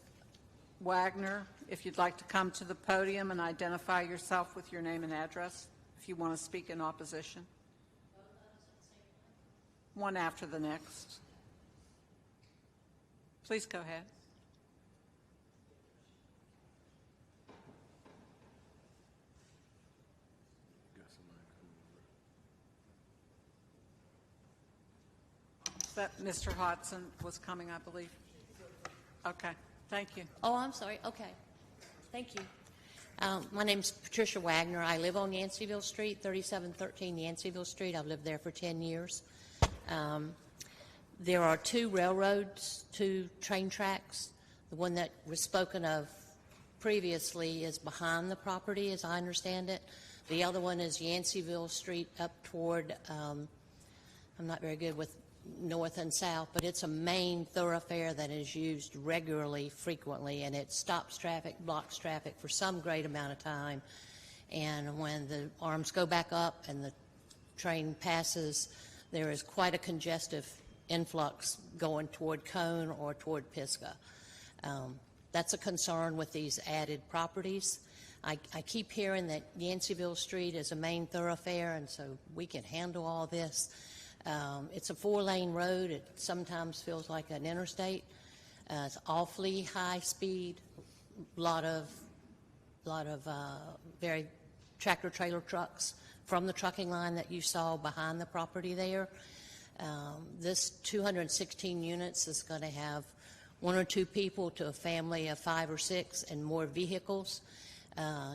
Wagner. If you'd like to come to the podium and identify yourself with your name and address, if you want to speak in opposition. One after the next. Please go ahead. That Mr. Hodson was coming, I believe. Okay, thank you. Oh, I'm sorry. Okay. Thank you. My name's Patricia Wagner. I live on Yanceyville Street, 3713 Yanceyville Street. I've lived there for 10 years. There are 2 railroads, 2 train tracks. The one that was spoken of previously is behind the property, as I understand it. The other one is Yanceyville Street up toward, I'm not very good with north and south, but it's a main thoroughfare that is used regularly, frequently, and it stops traffic, blocks traffic for some great amount of time. And when the arms go back up and the train passes, there is quite a congestive influx going toward Cone or toward Pisgah. That's a concern with these added properties. I keep hearing that Yanceyville Street is a main thoroughfare, and so we can handle all this. It's a 4-lane road. It sometimes feels like an interstate. It's awfully high speed, lot of very tractor-trailer trucks from the trucking line that you saw behind the property there. This 216 units is going to have one or two people to a family of 5 or 6 and more vehicles.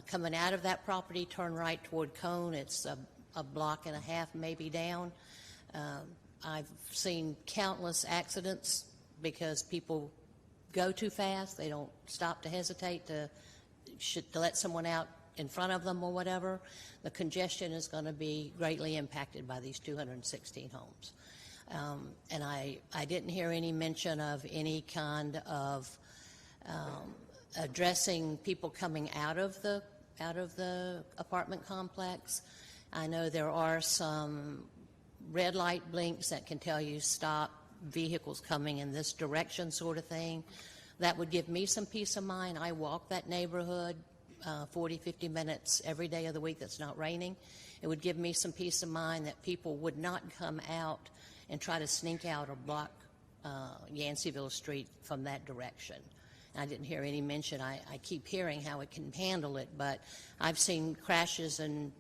Coming out of that property, turn right toward Cone. It's a block and a half maybe down. I've seen countless accidents because people go too fast. They don't stop to hesitate to let someone out in front of them or whatever. The congestion is going to be greatly impacted by these 216 homes. And I didn't hear any mention of any kind of addressing people coming out of the apartment complex. I know there are some red light blinks that can tell you stop, vehicles coming in this direction sort of thing. That would give me some peace of mind. I walk that neighborhood 40, 50 minutes every day of the week that's not raining. It would give me some peace of mind that people would not come out and try to sneak out or block Yanceyville Street from that direction. I didn't hear any mention. I keep hearing how it can handle it, but I've seen crashes and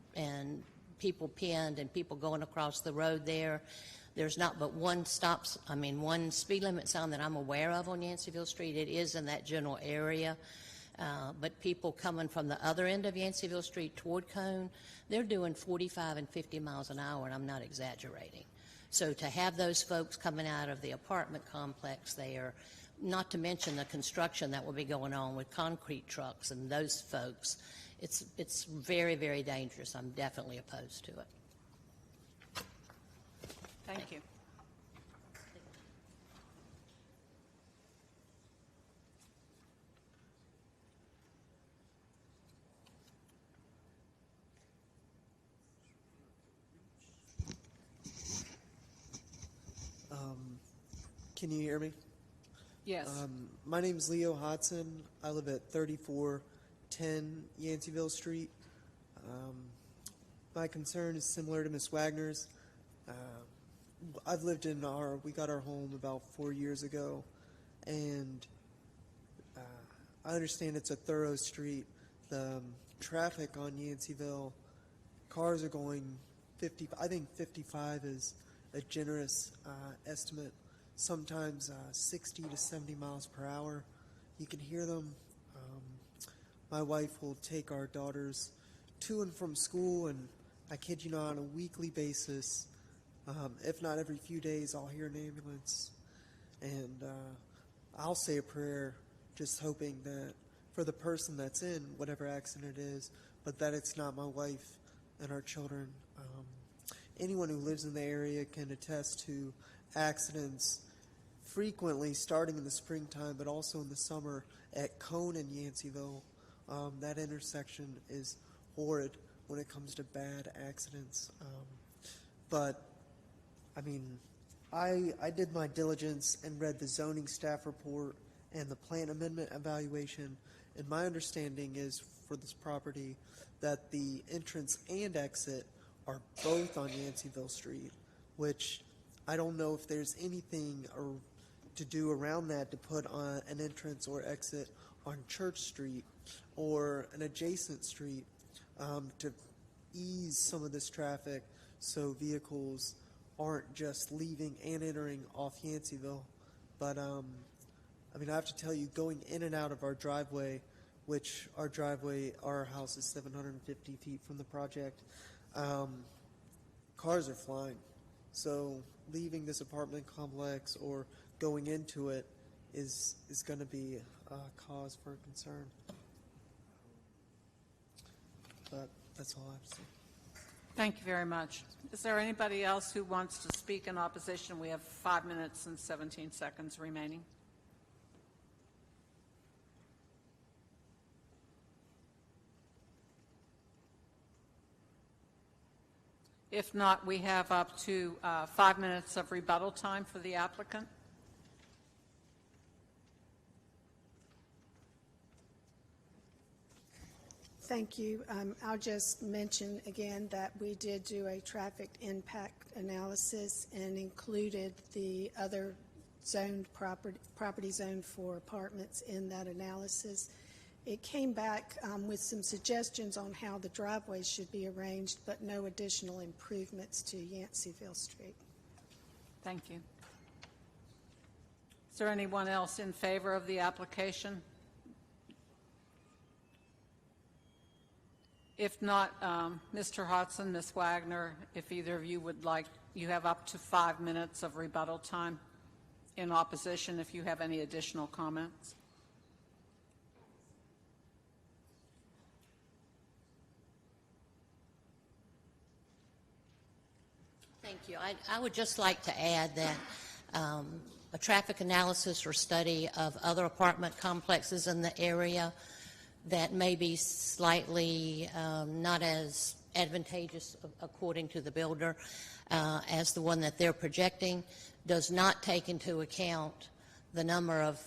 people pinned and people going across the road there. There's not but one speed limit sign that I'm aware of on Yanceyville Street. It is in that general area. But people coming from the other end of Yanceyville Street toward Cone, they're doing 45 and 50 miles an hour, and I'm not exaggerating. So to have those folks coming out of the apartment complex there, not to mention the construction that will be going on with concrete trucks and those folks, it's very, very dangerous. I'm definitely opposed to it. Thank you. Can you hear me? Yes. My name is Leo Hodson. I live at 3410 Yanceyville Street. My concern is similar to Ms. Wagner's. I've lived we got our home about 4 years ago, and I understand it's a thorough street. The traffic on Yanceyville, cars are going 50, I think 55 is a generous estimate. Sometimes 60 to 70 miles per hour. You can hear them. My wife will take our daughters to and from school, and I kid you not, on a weekly basis, if not every few days, I'll hear an ambulance. And I'll say a prayer just hoping that for the person that's in whatever accident it is, but that it's not my wife and our children. Anyone who lives in the area can attest to accidents frequently starting in the springtime, but also in the summer at Cone and Yanceyville. That intersection is horrid when it comes to bad accidents. But, I mean, I did my diligence and read the zoning staff report and the plan amendment evaluation, and my understanding is for this property that the entrance and exit are both on Yanceyville Street, which I don't know if there's anything to do around that to put on an entrance or exit on Church Street or an adjacent street to ease some of this traffic so vehicles aren't just leaving and entering off Yanceyville. But I mean, I have to tell you, going in and out of our driveway, which our house is 750 feet from the project, cars are flying. So leaving this apartment complex or going into it is going to be a cause for concern. But that's all I have to say. Thank you very much. Is there anybody else who wants to speak in opposition? We have 5 minutes and 17 seconds remaining. If not, we have up to 5 minutes of rebuttal time for the applicant. Thank you. I'll just mention again that we did do a traffic impact analysis and included the other zoned property zoned for apartments in that analysis. It came back with some suggestions on how the driveways should be arranged, but no additional improvements to Yanceyville Street. Thank you. Is there anyone else in favor of the application? If not, Mr. Hodson, Ms. Wagner, if either of you would like, you have up to 5 minutes of rebuttal time in opposition if you have any additional comments. Thank you. I would just like to add that a traffic analysis or study of other apartment complexes in the area that may be slightly not as advantageous, according to the builder, as the one that they're projecting, does not take into account the number of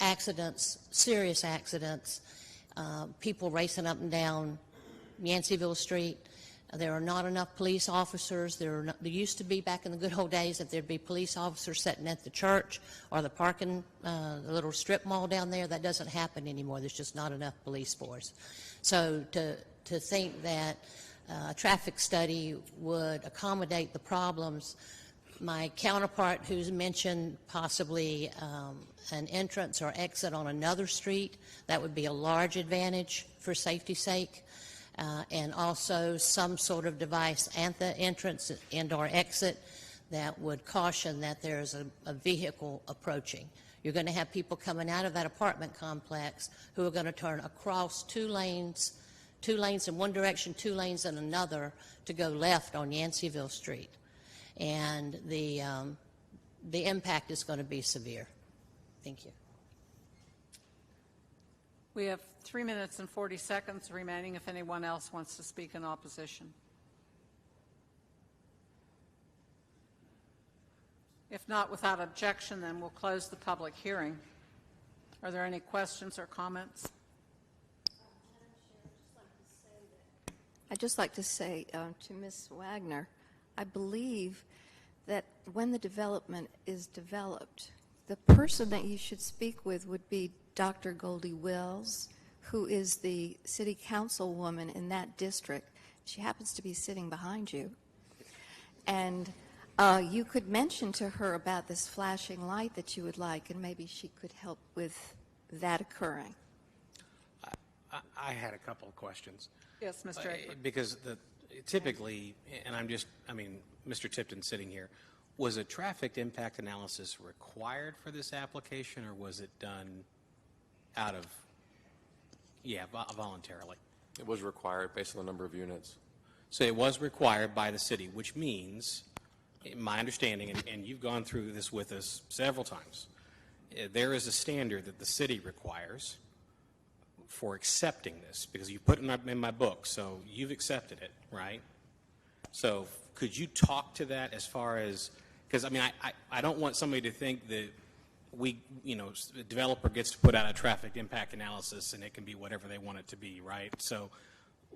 accidents, serious accidents, people racing up and down Yanceyville Street. There are not enough police officers. There used to be, back in the good old days, that there'd be police officers sitting at the church or the parking, the little strip mall down there. That doesn't happen anymore. There's just not enough police force. So to think that a traffic study would accommodate the problems, my counterpart who's mentioned possibly an entrance or exit on another street, that would be a large advantage for safety's sake. And also some sort of device at the entrance and or exit that would caution that there's a vehicle approaching. You're going to have people coming out of that apartment complex who are going to turn across two lanes in one direction, 2 lanes in another to go left on Yanceyville Street. And the impact is going to be severe. Thank you. We have 3 minutes and 40 seconds remaining if anyone else wants to speak in opposition. If not, without objection, then we'll close the public hearing. Are there any questions or comments? I'd just like to say to Ms. Wagner, I believe that when the development is developed, the person that you should speak with would be Dr. Goldie Wills, who is the city councilwoman in that district. She happens to be sitting behind you. And you could mention to her about this flashing light that you would like, and maybe she could help with that occurring. I had a couple of questions. Yes, Mr. Egbert. Because typically, and Mr. Tipton's sitting here, was a traffic impact analysis required for this application, or was it done out of, voluntarily? It was required based on the number of units. So it was required by the city, which means, in my understanding, and you've gone through this with us several times, there is a standard that the city requires for accepting this, because you put it in my book, so you've accepted it, right? So could you talk to that as far as, because I don't want somebody to think that the developer gets to put out a traffic impact analysis and it can be whatever they want it to be, right? So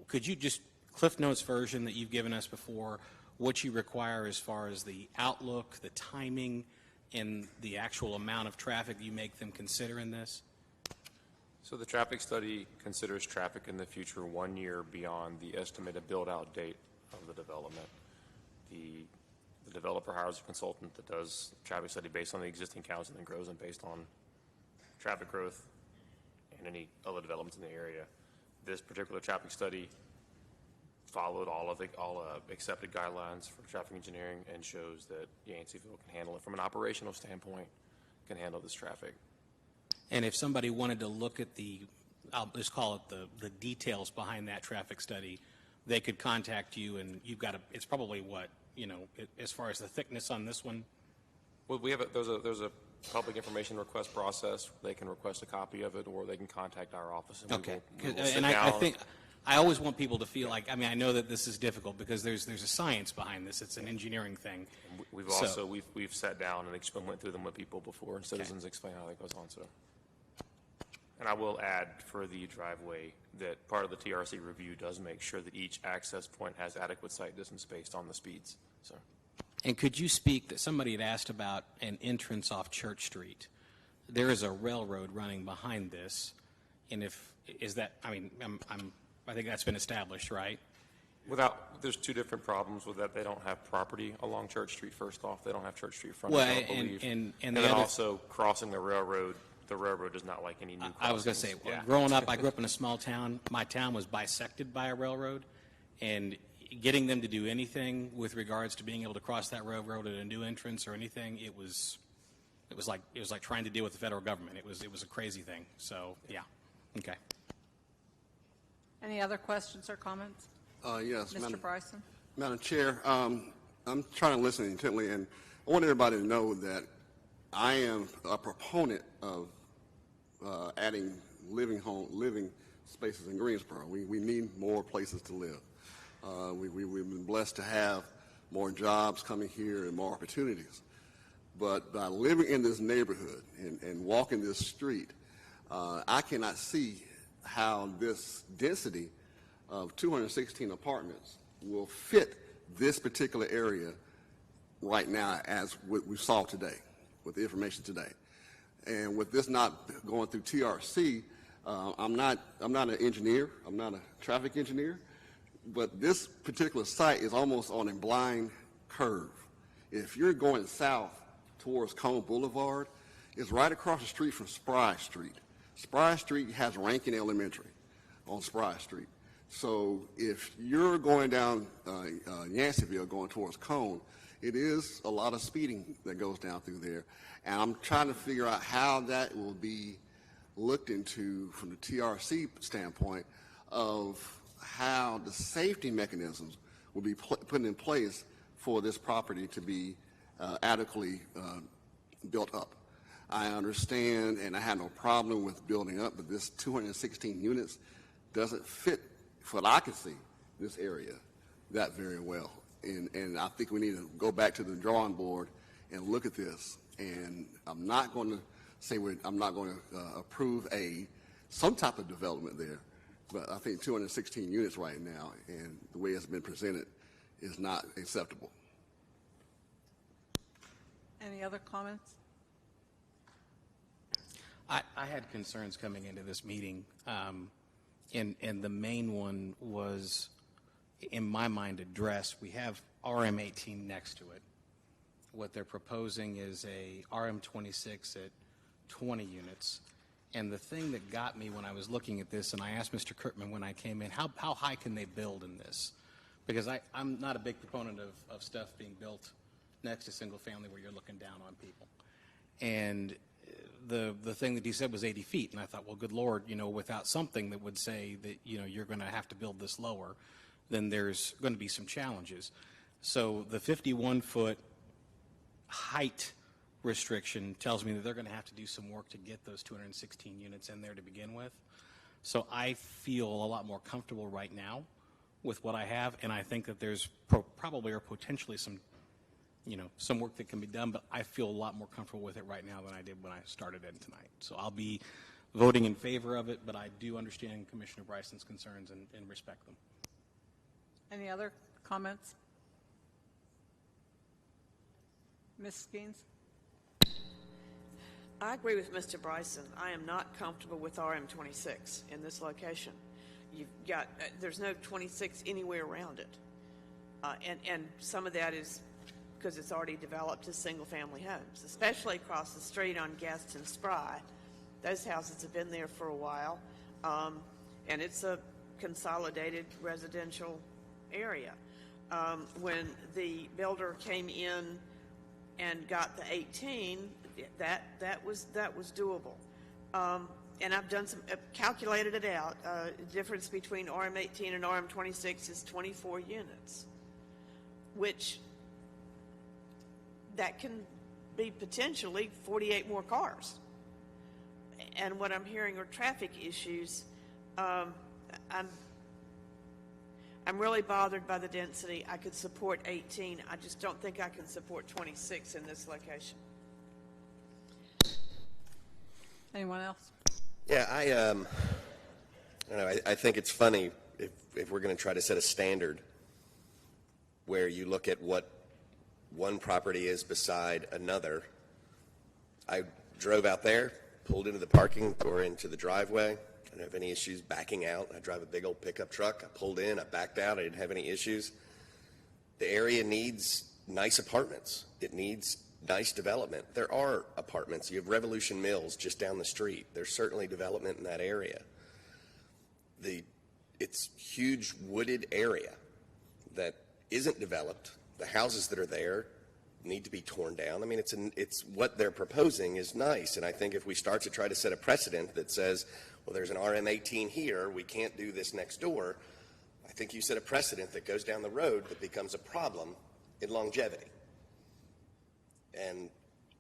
could you just, Cliff Notes version that you've given us before, what you require as far as the outlook, the timing, and the actual amount of traffic you make them consider in this? So the traffic study considers traffic in the future 1 year beyond the estimated build-out date of the development. The developer hires a consultant that does traffic study based on the existing counts and then grows them based on traffic growth and any other developments in the area. This particular traffic study followed all accepted guidelines for traffic engineering and shows that Yanceyville can handle it from an operational standpoint, can handle this traffic. And if somebody wanted to look at I'll just call it the details behind that traffic study, they could contact you, and you've got it's probably what, as far as the thickness on this one? Well, there's a public information request process. They can request a copy of it, or they can contact our office. And okay. We will sit and down. I think I always want people to feel like, I know that this is difficult because there's a science behind this. It's an engineering thing. We've sat down and went through them with people before, and citizens explain how that goes on. So. And I will add for the driveway that part of the TRC review does make sure that each access point has adequate sight distance based on the speeds. So. And could you speak that somebody had asked about an entrance off Church Street? There is a railroad running behind this, and I think that's been established, right? There's two different problems with that. They don't have property along Church Street, first off. They don't have Church Street frontage, I don't believe. and And the then other- also crossing the railroad does not like any new crossings. I was going to say, Yeah. growing up, I grew up in a small town. My town was bisected by a railroad, and getting them to do anything with regards to being able to cross that railroad at a new entrance or anything, it was like trying to deal with the federal government. It was a crazy thing. So yeah, okay. Any other questions or comments? Yes. Mr. Bryson? Madam Chair, I'm trying to listen intently, and I want everybody to know that I am a proponent of adding living spaces in Greensboro. We need more places to live. We've been blessed to have more jobs coming here and more opportunities. But by living in this neighborhood and walking this street, I cannot see how this density of 216 apartments will fit this particular area right now as what we saw today, with the information today. And with this not going through TRC, I'm not an engineer, I'm not a traffic engineer, but this particular site is almost on a blind curve. If you're going south towards Cone Boulevard, it's right across the street from Spry Street. Spry Street has Rankin Elementary on Spry Street. So if you're going down Yanceyville going towards Cone, it is a lot of speeding that goes down through there. And I'm trying to figure out how that will be looked into from the TRC standpoint of how the safety mechanisms will be put in place for this property to be adequately built up. I understand, and I have no problem with building up, but this 216 units doesn't fit, for what I can see, this area that very well. And I think we need to go back to the drawing board and look at this. And I'm not going to say I'm not going to approve some type of development there, but I think 216 units right now and the way it's been presented is not acceptable. Any other comments? I had concerns coming into this meeting, and the main one was, in my mind, addressed. We have RM18 next to it. What they're proposing is a RM26 at 20 units. And the thing that got me when I was looking at this, and I asked Mr. Kurtman when I came in, how high can they build in this? Because I'm not a big proponent of stuff being built next to single family where you're looking down on people. And the thing that he said was 80 feet. And I thought, well, good Lord, without something that would say that, you're going to have to build this lower, then there's going to be some challenges. So the 51-foot height restriction tells me that they're going to have to do some work to get those 216 units in there to begin with. So I feel a lot more comfortable right now with what I have, and I think that there's probably or potentially some work that can be done, but I feel a lot more comfortable with it right now than I did when I started it tonight. So I'll be voting in favor of it, but I do understand Commissioner Bryson's concerns and respect them. Any other comments? Ms. Skeens? I agree with Mr. Bryson. I am not comfortable with RM26 in this location. You've got, there's no 26 anywhere around it. And some of that is because it's already developed as single-family homes, especially across the street on Gaston Spry. Those houses have been there for a while, and it's a consolidated residential area. When the builder came in and got the 18, that was doable. And I've done some calculated it out. The difference between RM18 and RM26 is 24 units, which that can be potentially 48 more cars. And what I'm hearing are traffic issues. I'm really bothered by the density. I could support 18. I just don't think I can support 26 in this location. Anyone else? Yeah, I don't know. I think it's funny if we're going to try to set a standard where you look at what one property is beside another. I drove out there, pulled into the parking or into the driveway. didn't have any issues backing out. I drive a big old pickup truck. I pulled in, I backed out, I didn't have any issues. The area needs nice apartments. It needs nice development. There are apartments. You have Revolution Mills just down the street. There's certainly development in that area. It's huge wooded area that isn't developed. The houses that are there need to be torn down. I mean, it's what they're proposing is nice, and I think if we start to try to set a precedent that says, well, there's an RM18 here, we can't do this next door, I think you set a precedent that goes down the road that becomes a problem in longevity. And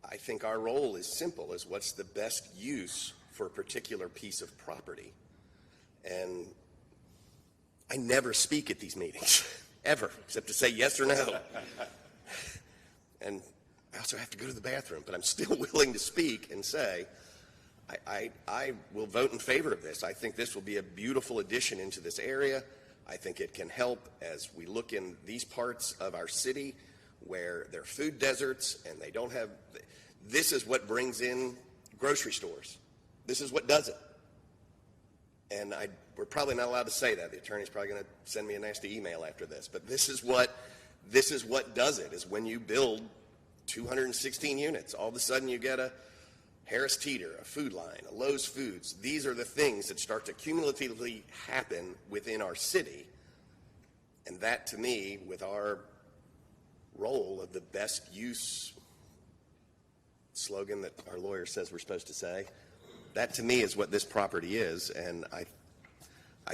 I think our role is simple, is what's the best use for a particular piece of property. And I never speak at these meetings, ever, except to say yes or no. And I also have to go to the bathroom, but I'm still willing to speak and say, I will vote in favor of this. I think this will be a beautiful addition into this area. I think it can help as we look in these parts of our city where they're food deserts and they don't have, this is what brings in grocery stores. This is what does it. And we're probably not allowed to say that. The attorney's probably going to send me a nasty email after this. But this is what does it, is when you build 216 units. All of a sudden you get a Harris Teeter, a Food Line, a Lowe's Foods. These are the things that start to cumulatively happen within our city. And that, to me, with our role of the best use slogan that our lawyer says we're supposed to say, that to me is what this property is, and I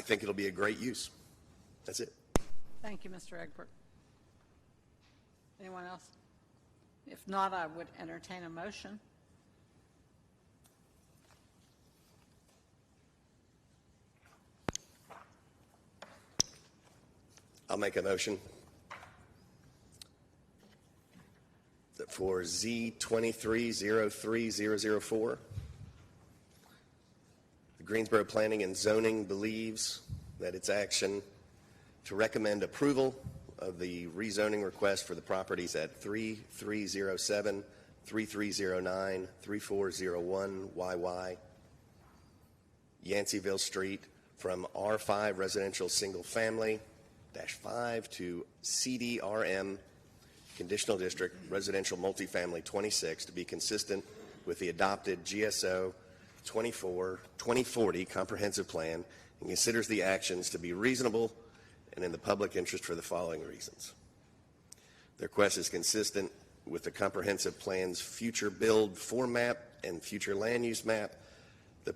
think it'll be a great use. That's it. Thank you, Mr. Egbert. Anyone else? If not, I would entertain a motion. I'll make a motion that for Z2303004, the Greensboro Planning and Zoning believes that its action to recommend approval of the rezoning request for the properties at 3307, 3309, 3401 YY, Yanceyville Street, from R5 residential single family -5 to CDRM conditional district residential multifamily 26 to be consistent with the adopted GSO 2040 comprehensive plan, and considers the actions to be reasonable and in the public interest for the following reasons. The request is consistent with the comprehensive plan's future build format and future land use map. The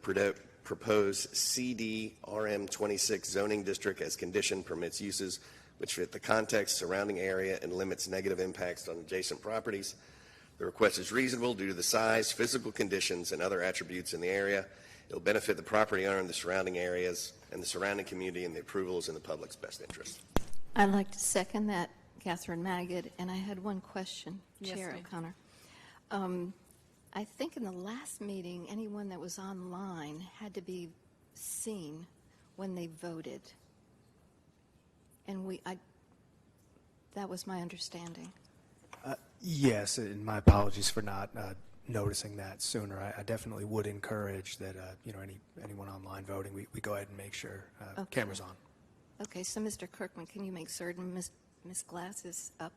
proposed CDRM 26 zoning district as condition permits uses which fit the context, surrounding area, and limits negative impacts on adjacent properties. The request is reasonable due to the size, physical conditions, and other attributes in the area. It will benefit the property owner and the surrounding areas and the surrounding community, and the approval is in the public's best interest. I'd like to second that, Catherine Magid, and I had one question, Yes, Chair ma'am. O'Connor. I think in the last meeting, anyone that was online had to be seen when they voted. And that was my understanding. Yes, and my apologies for not noticing that sooner. I definitely would encourage that, anyone online voting, we go ahead and make sure Okay. cameras on. Okay, so Mr. Kirkman, can you make certain Ms. Glass is up?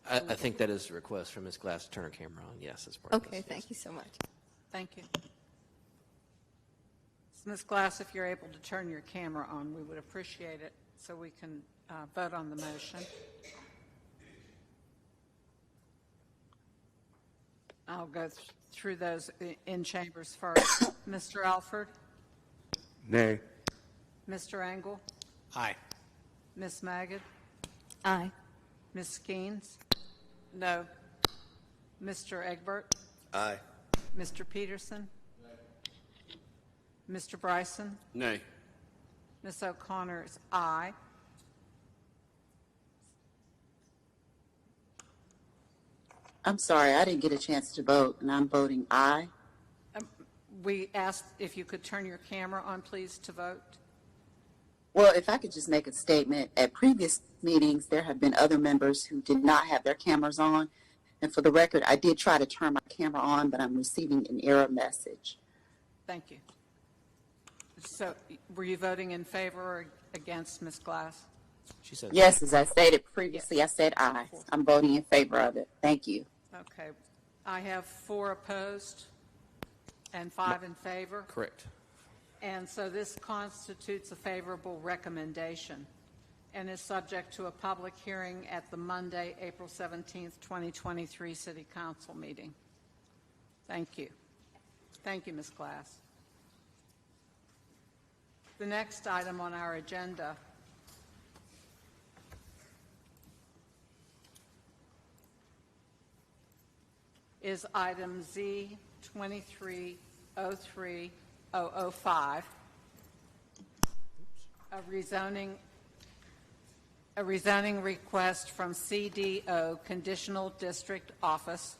I think that is a request from Ms. Glass to turn her camera on. Yes, that's part of this. Okay, Yes. thank you so much. Thank you. So, Ms. Glass, if you're able to turn your camera on, we would appreciate it so we can vote on the motion. I'll go through those in chambers first. Mr. Alford? Nay. Mr. Engel? Aye. Ms. Magid? Aye. Ms. Skeens? No. Mr. Egbert? Aye. Mr. Peterson? Mr. Bryson? Nay. Ms. O'Connor is aye. I'm sorry, I didn't get a chance to vote, and I'm voting aye. We asked if you could turn your camera on, please, to vote. Well, if I could just make a statement, at previous meetings, there have been other members who did not have their cameras on. And for the record, I did try to turn my camera on, but I'm receiving an error message. Thank you. So were you voting in favor or against, Ms. Glass? She said Yes, as I stated previously, I said aye. I'm voting in favor of it. Thank you. Okay. I have 4 opposed and 5 in favor. correct. And so this constitutes a favorable recommendation and is subject to a public hearing at the Monday, April 17th, 2023 City Council meeting. Thank you. Thank you, Ms. Glass. The next item on our agenda is item Z 2303005, a rezoning request from CDO Conditional District Office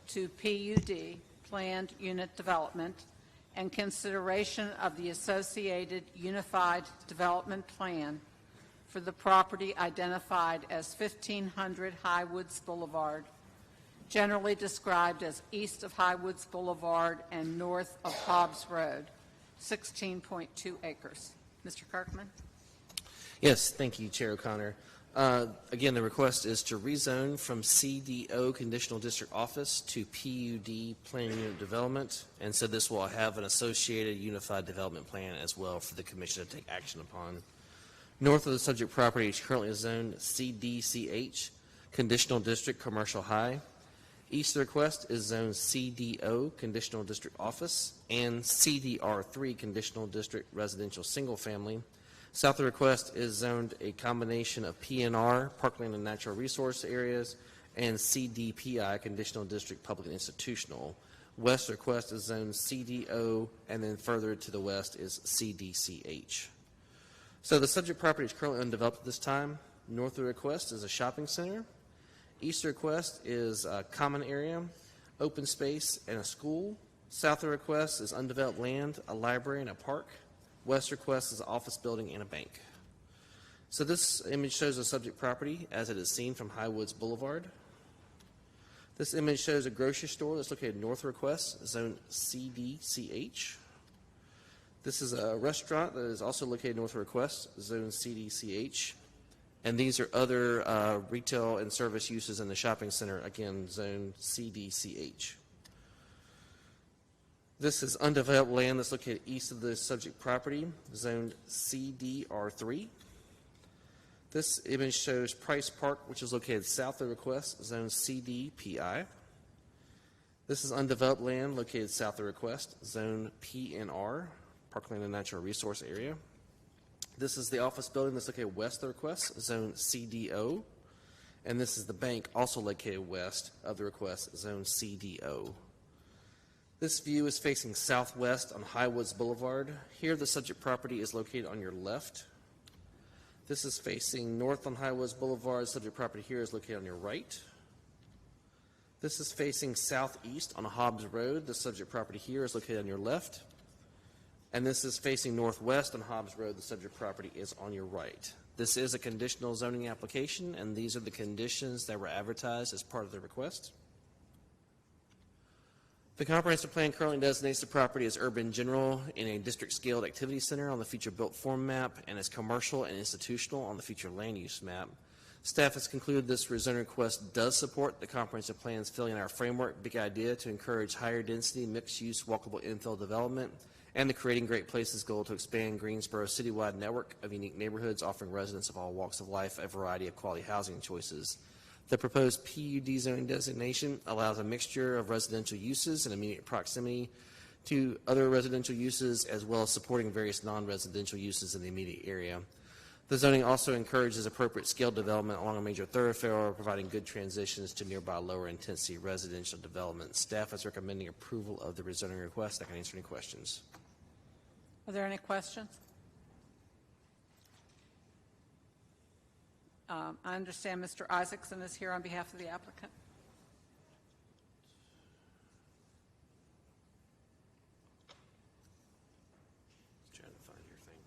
to PUD Planned Unit Development and consideration of the associated Unified Development Plan for the property identified as 1500 Highwoods Boulevard, generally described as east of Highwoods Boulevard and north of Hobbs Road, 16.2 acres. Mr. Kirkman? Yes, thank you, Chair O'Connor. Again, the request is to rezone from CDO Conditional District Office to PUD Planning Unit Development, and so this will have an associated Unified Development Plan as well for the Commission to take action upon. North of the subject property is currently zoned CDCH, Conditional District Commercial High. East of the request is zoned CDO, Conditional District Office, and CDR3, Conditional District Residential Single Family. South of the request is zoned a combination of PNR, Parkland and Natural Resource Areas, and CDPI, Conditional District Public and Institutional. West of the request is zoned CDO, and then further to the west is CDCH. So the subject property is currently undeveloped at this time. North of the request is a shopping center. East of the request is a common area, open space, and a school. South of the request is undeveloped land, a library, and a park. West request is an office building and a bank. So this image shows the subject property as it is seen from Highwoods Boulevard. This image shows a grocery store that's located north of request, zone CDCH. This is a restaurant that is also located north of request, zone CDCH. And these are other retail and service uses in the shopping center, again, zone CDCH. This is undeveloped land that's located east of the subject property, zoned CDR3. This image shows Price Park, which is located south of the request, zone CDPI. This is undeveloped land located south of the request, zone PNR, Parkland and Natural Resource Area. This is the office building that's located west of the request, zone CDO. And this is the bank also located west of the request, zone CDO. This view is facing southwest on Highwoods Boulevard. Here the subject property is located on your left. This is facing north on Highwoods Boulevard. The subject property here is located on your right. This is facing southeast on Hobbs Road. The subject property here is located on your left. And this is facing northwest on Hobbs Road. The subject property is on your right. This is a conditional zoning application, and these are the conditions that were advertised as part of the request. The comprehensive plan currently designates the property as urban general in a district-scaled activity center on the future built form map and as commercial and institutional on the future land use map. Staff has concluded this rezoning request does support the comprehensive plan's filling in our framework big idea to encourage higher density, mixed-use, walkable infill development, and the Creating Great Places goal to expand Greensboro's citywide network of unique neighborhoods offering residents of all walks of life a variety of quality housing choices. The proposed PUD zoning designation allows a mixture of residential uses in immediate proximity to other residential uses, as well as supporting various non-residential uses in the immediate area. The zoning also encourages appropriate scale development along a major thoroughfare, providing good transitions to nearby lower intensity residential development. Staff is recommending approval of the rezoning request. I can answer any questions. Are there any questions? I understand Mr. Isaacson is here on behalf of the applicant. Trying to find your thing.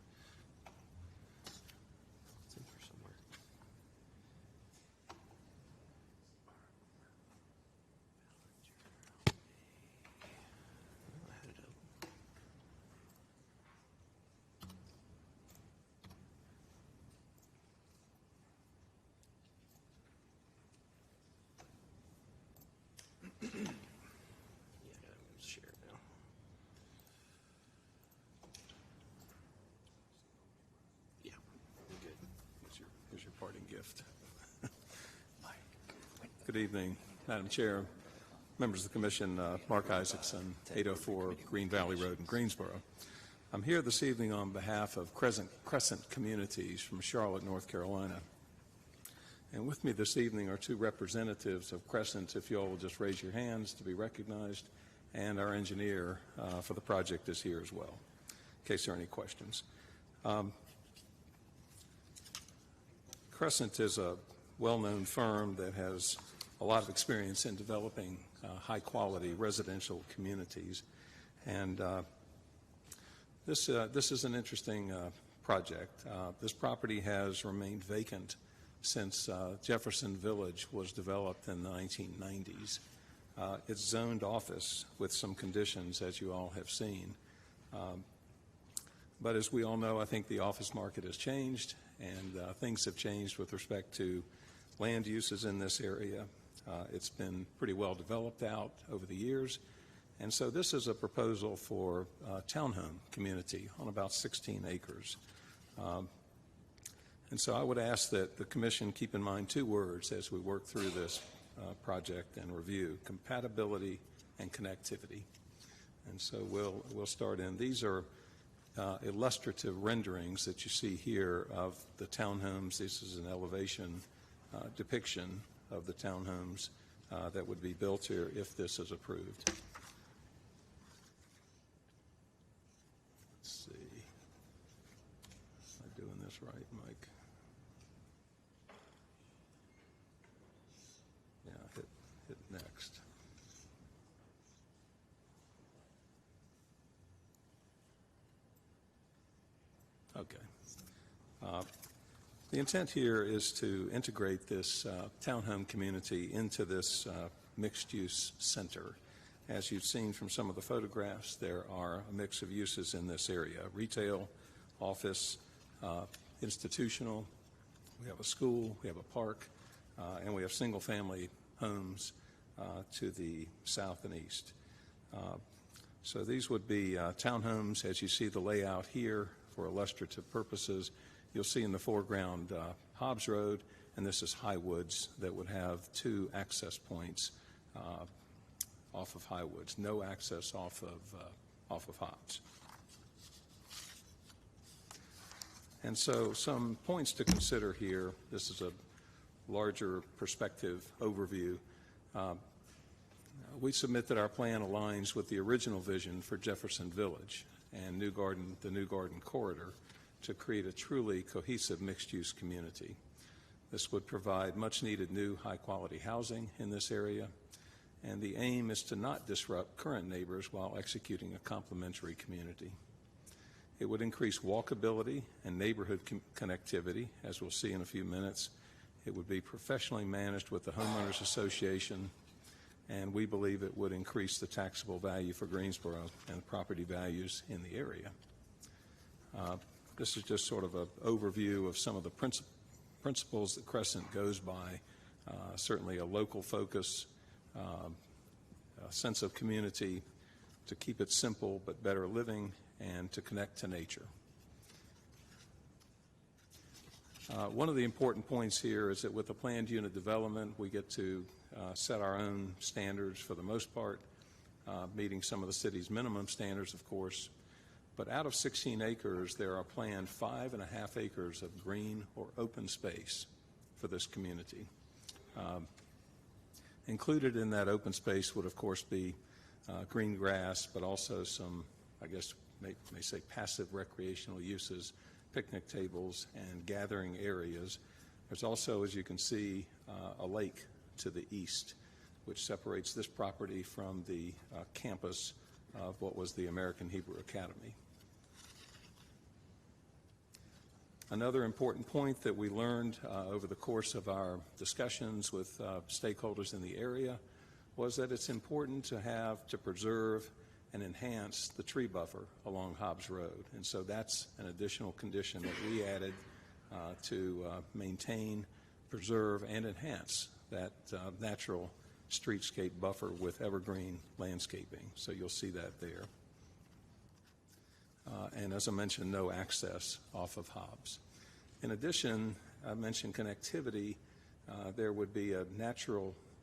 It's in here somewhere. I had it up. gift. Good evening, Madam Chair, members of the Commission, Mark Isaacson, 804 Green Valley Road in Greensboro. I'm here this evening on behalf of Crescent Communities from Charlotte, North Carolina. And with me this evening are two representatives of Crescent, if you all will just raise your hands to be recognized, and our engineer for the project is here as well, in case there are any questions. Crescent is a well-known firm that has a lot of experience in developing high-quality residential communities, and this is an interesting project. This property has remained vacant since Jefferson Village was developed in the 1990s. It's zoned office with some conditions, as you all have seen. But as we all know, I think the office market has changed, and things have changed with respect to land uses in this area. It's been pretty well developed out over the years, and so this is a proposal for a townhome community on about 16 acres. And so I would ask that the Commission keep in mind two words as we work through this project and review: compatibility and connectivity. And so we'll start in. These are illustrative renderings that you see here of the townhomes. This is an elevation depiction of the townhomes that would be built here if this is approved. Let's see. Am I doing this right, Mike? Yeah, hit next. Okay. The intent here is to integrate this townhome community into this mixed-use center. As you've seen from some of the photographs, there are a mix of uses in this area: retail, office, institutional. We have a school, we have a park, and we have single-family homes to the south and east. So these would be townhomes, as you see the layout here, for illustrative purposes. You'll see in the foreground Hobbs Road, and this is Highwoods that would have two access points off of Highwoods, no access off of Hobbs. And so some points to consider here. This is a larger perspective overview. We submit that our plan aligns with the original vision for Jefferson Village and the New Garden Corridor to create a truly cohesive mixed-use community. This would provide much-needed new high-quality housing in this area, and the aim is to not disrupt current neighbors while executing a complementary community. It would increase walkability and neighborhood connectivity, as we'll see in a few minutes. It would be professionally managed with the Homeowners Association, and we believe it would increase the taxable value for Greensboro and property values in the area. This is just sort of an overview of some of the principles that Crescent goes by. Certainly a local focus, a sense of community, to keep it simple but better living, and to connect to nature. One of the important points here is that with the planned unit development, we get to set our own standards for the most part, meeting some of the city's minimum standards, of course. But out of 16 acres, there are planned 5.5 acres of green or open space for this community. Included in that open space would, of course, be green grass, but also some, I guess, may say passive recreational uses, picnic tables, and gathering areas. There's also, as you can see, a lake to the east, which separates this property from the campus of what was the American Hebrew Academy. Another important point that we learned over the course of our discussions with stakeholders in the area was that it's important to preserve and enhance the tree buffer along Hobbs Road. And so that's an additional condition that we added to maintain, preserve, and enhance that natural streetscape buffer with evergreen landscaping. So you'll see that there. And as I mentioned, no access off of Hobbs. In addition, I mentioned connectivity, there would be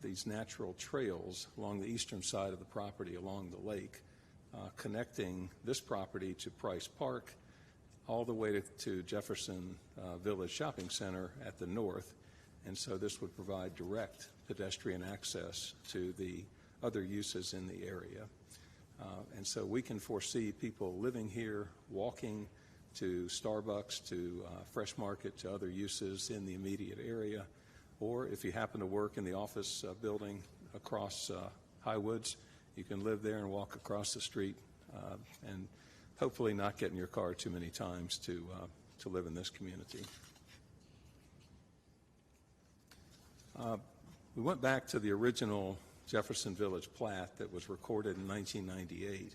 these natural trails along the eastern side of the property along the lake, connecting this property to Price Park all the way to Jefferson Village Shopping Center at the north. And so this would provide direct pedestrian access to the other uses in the area. And so we can foresee people living here, walking to Starbucks, to Fresh Market, to other uses in the immediate area. Or if you happen to work in the office building across Highwoods, you can live there and walk across the street and hopefully not get in your car too many times to live in this community. We went back to the original Jefferson Village plat that was recorded in 1998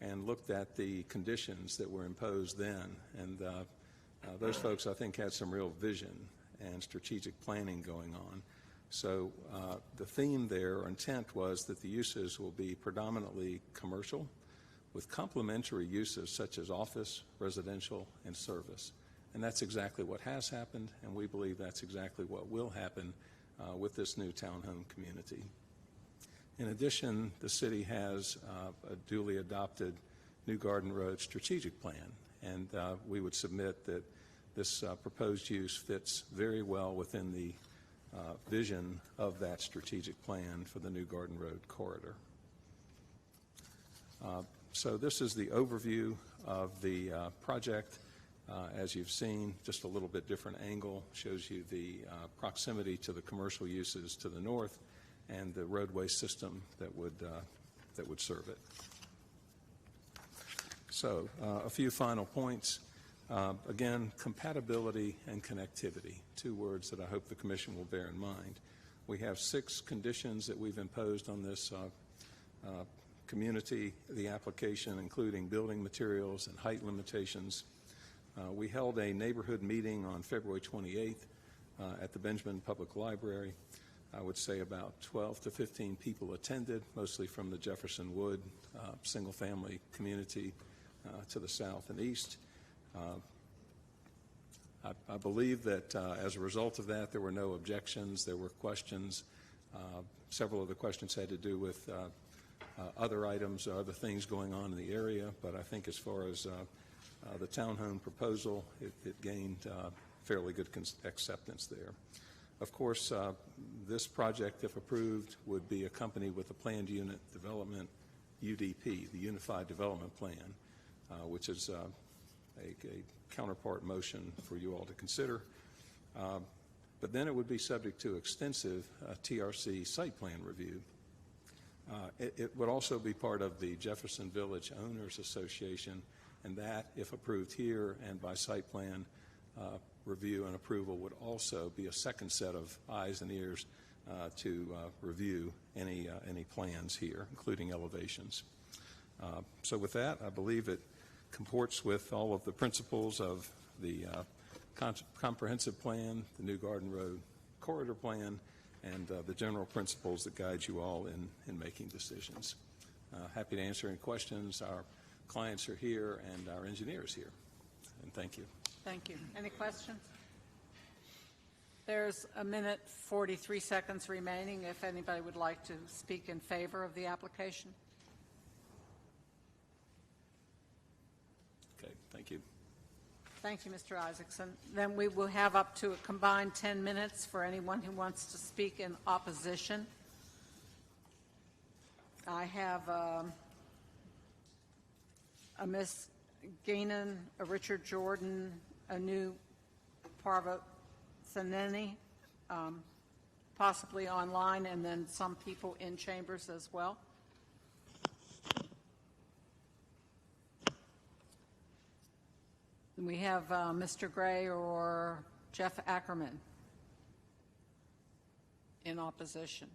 and looked at the conditions that were imposed then. And those folks, I think, had some real vision and strategic planning going on. So the theme there, or intent, was that the uses will be predominantly commercial with complementary uses such as office, residential, and service. And that's exactly what has happened, and we believe that's exactly what will happen with this new townhome community. In addition, the city has a duly adopted New Garden Road strategic plan, and we would submit that this proposed use fits very well within the vision of that strategic plan for the New Garden Road corridor. So this is the overview of the project. As you've seen, just a little bit different angle, shows you the proximity to the commercial uses to the north and the roadway system that would serve it. So a few final points. Again, compatibility and connectivity, two words that I hope the Commission will bear in mind. We have 6 conditions that we've imposed on this community, the application, including building materials and height limitations. We held a neighborhood meeting on February 28th at the Benjamin Public Library. I would say about 12 to 15 people attended, mostly from the Jefferson Wood single-family community to the south and east. I believe that as a result of that, there were no objections. There were questions. Several of the questions had to do with other items, other things going on in the area, but I think as far as the townhome proposal, it gained fairly good acceptance there. Of course, this project, if approved, would be accompanied with a planned unit development, UDP, the Unified Development Plan, which is a counterpart motion for you all to consider. But then it would be subject to extensive TRC site plan review. It would also be part of the Jefferson Village Owners Association, and that, if approved here and by site plan review and approval, would also be a second set of eyes and ears to review any plans here, including elevations. So with that, I believe it comports with all of the principles of the comprehensive plan, the New Garden Road corridor plan, and the general principles that guide you all in making decisions. Happy to answer any questions. Our clients are here and our engineers here. And thank you. Thank you. Any questions? There's a minute, 43 seconds remaining if anybody would like to speak in favor of the application. Okay, thank you. Thank you, Mr. Isaacson. Then we will have up to a combined 10 minutes for anyone who wants to speak in opposition. I have a Ms. Gainan, a Richard Jordan, a new Parvathaneni, possibly online, and then some people in chambers as well. We have Mr. Gray or Jeff Ackerman in opposition.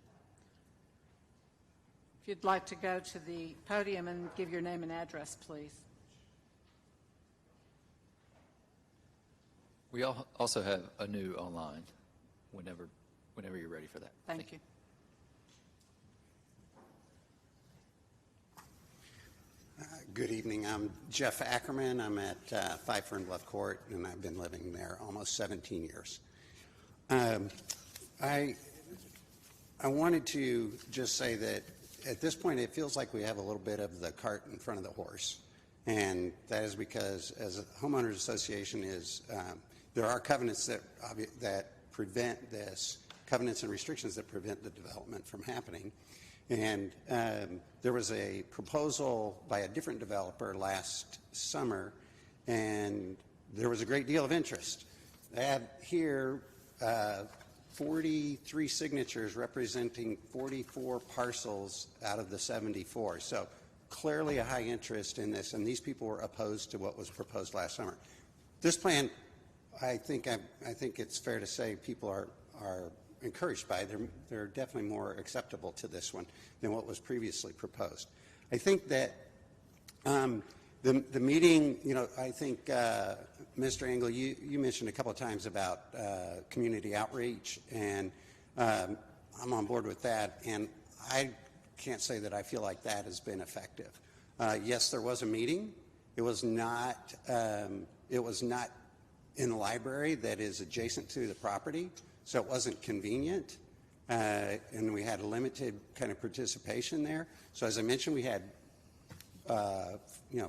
If you'd like to go to the podium and give your name and address, please. We also have a new online whenever you're ready for that. Thank you. Good evening. I'm Jeff Ackerman. I'm at 5 Fern Bluff Court, and I've been living there almost 17 years. I wanted to just say that at this point it feels like we have a little bit of the cart in front of the horse, and that is because as a homeowners association there are covenants that prevent this, covenants and restrictions that prevent the development from happening. And there was a proposal by a different developer last summer, and there was a great deal of interest. I have here 43 signatures representing 44 parcels out of the 74. So clearly a high interest in this, and these people were opposed to what was proposed last summer. This plan, I think it's fair to say people are encouraged by. They're definitely more acceptable to this one than what was previously proposed. I think that the meeting, I think Mr. Engel, you mentioned a couple of times about community outreach, and I'm on board with that, and I can't say that I feel like that has been effective. Yes, there was a meeting. It was not in the library that is adjacent to the property, so it wasn't convenient, and we had a limited kind of participation there. So as I mentioned, we had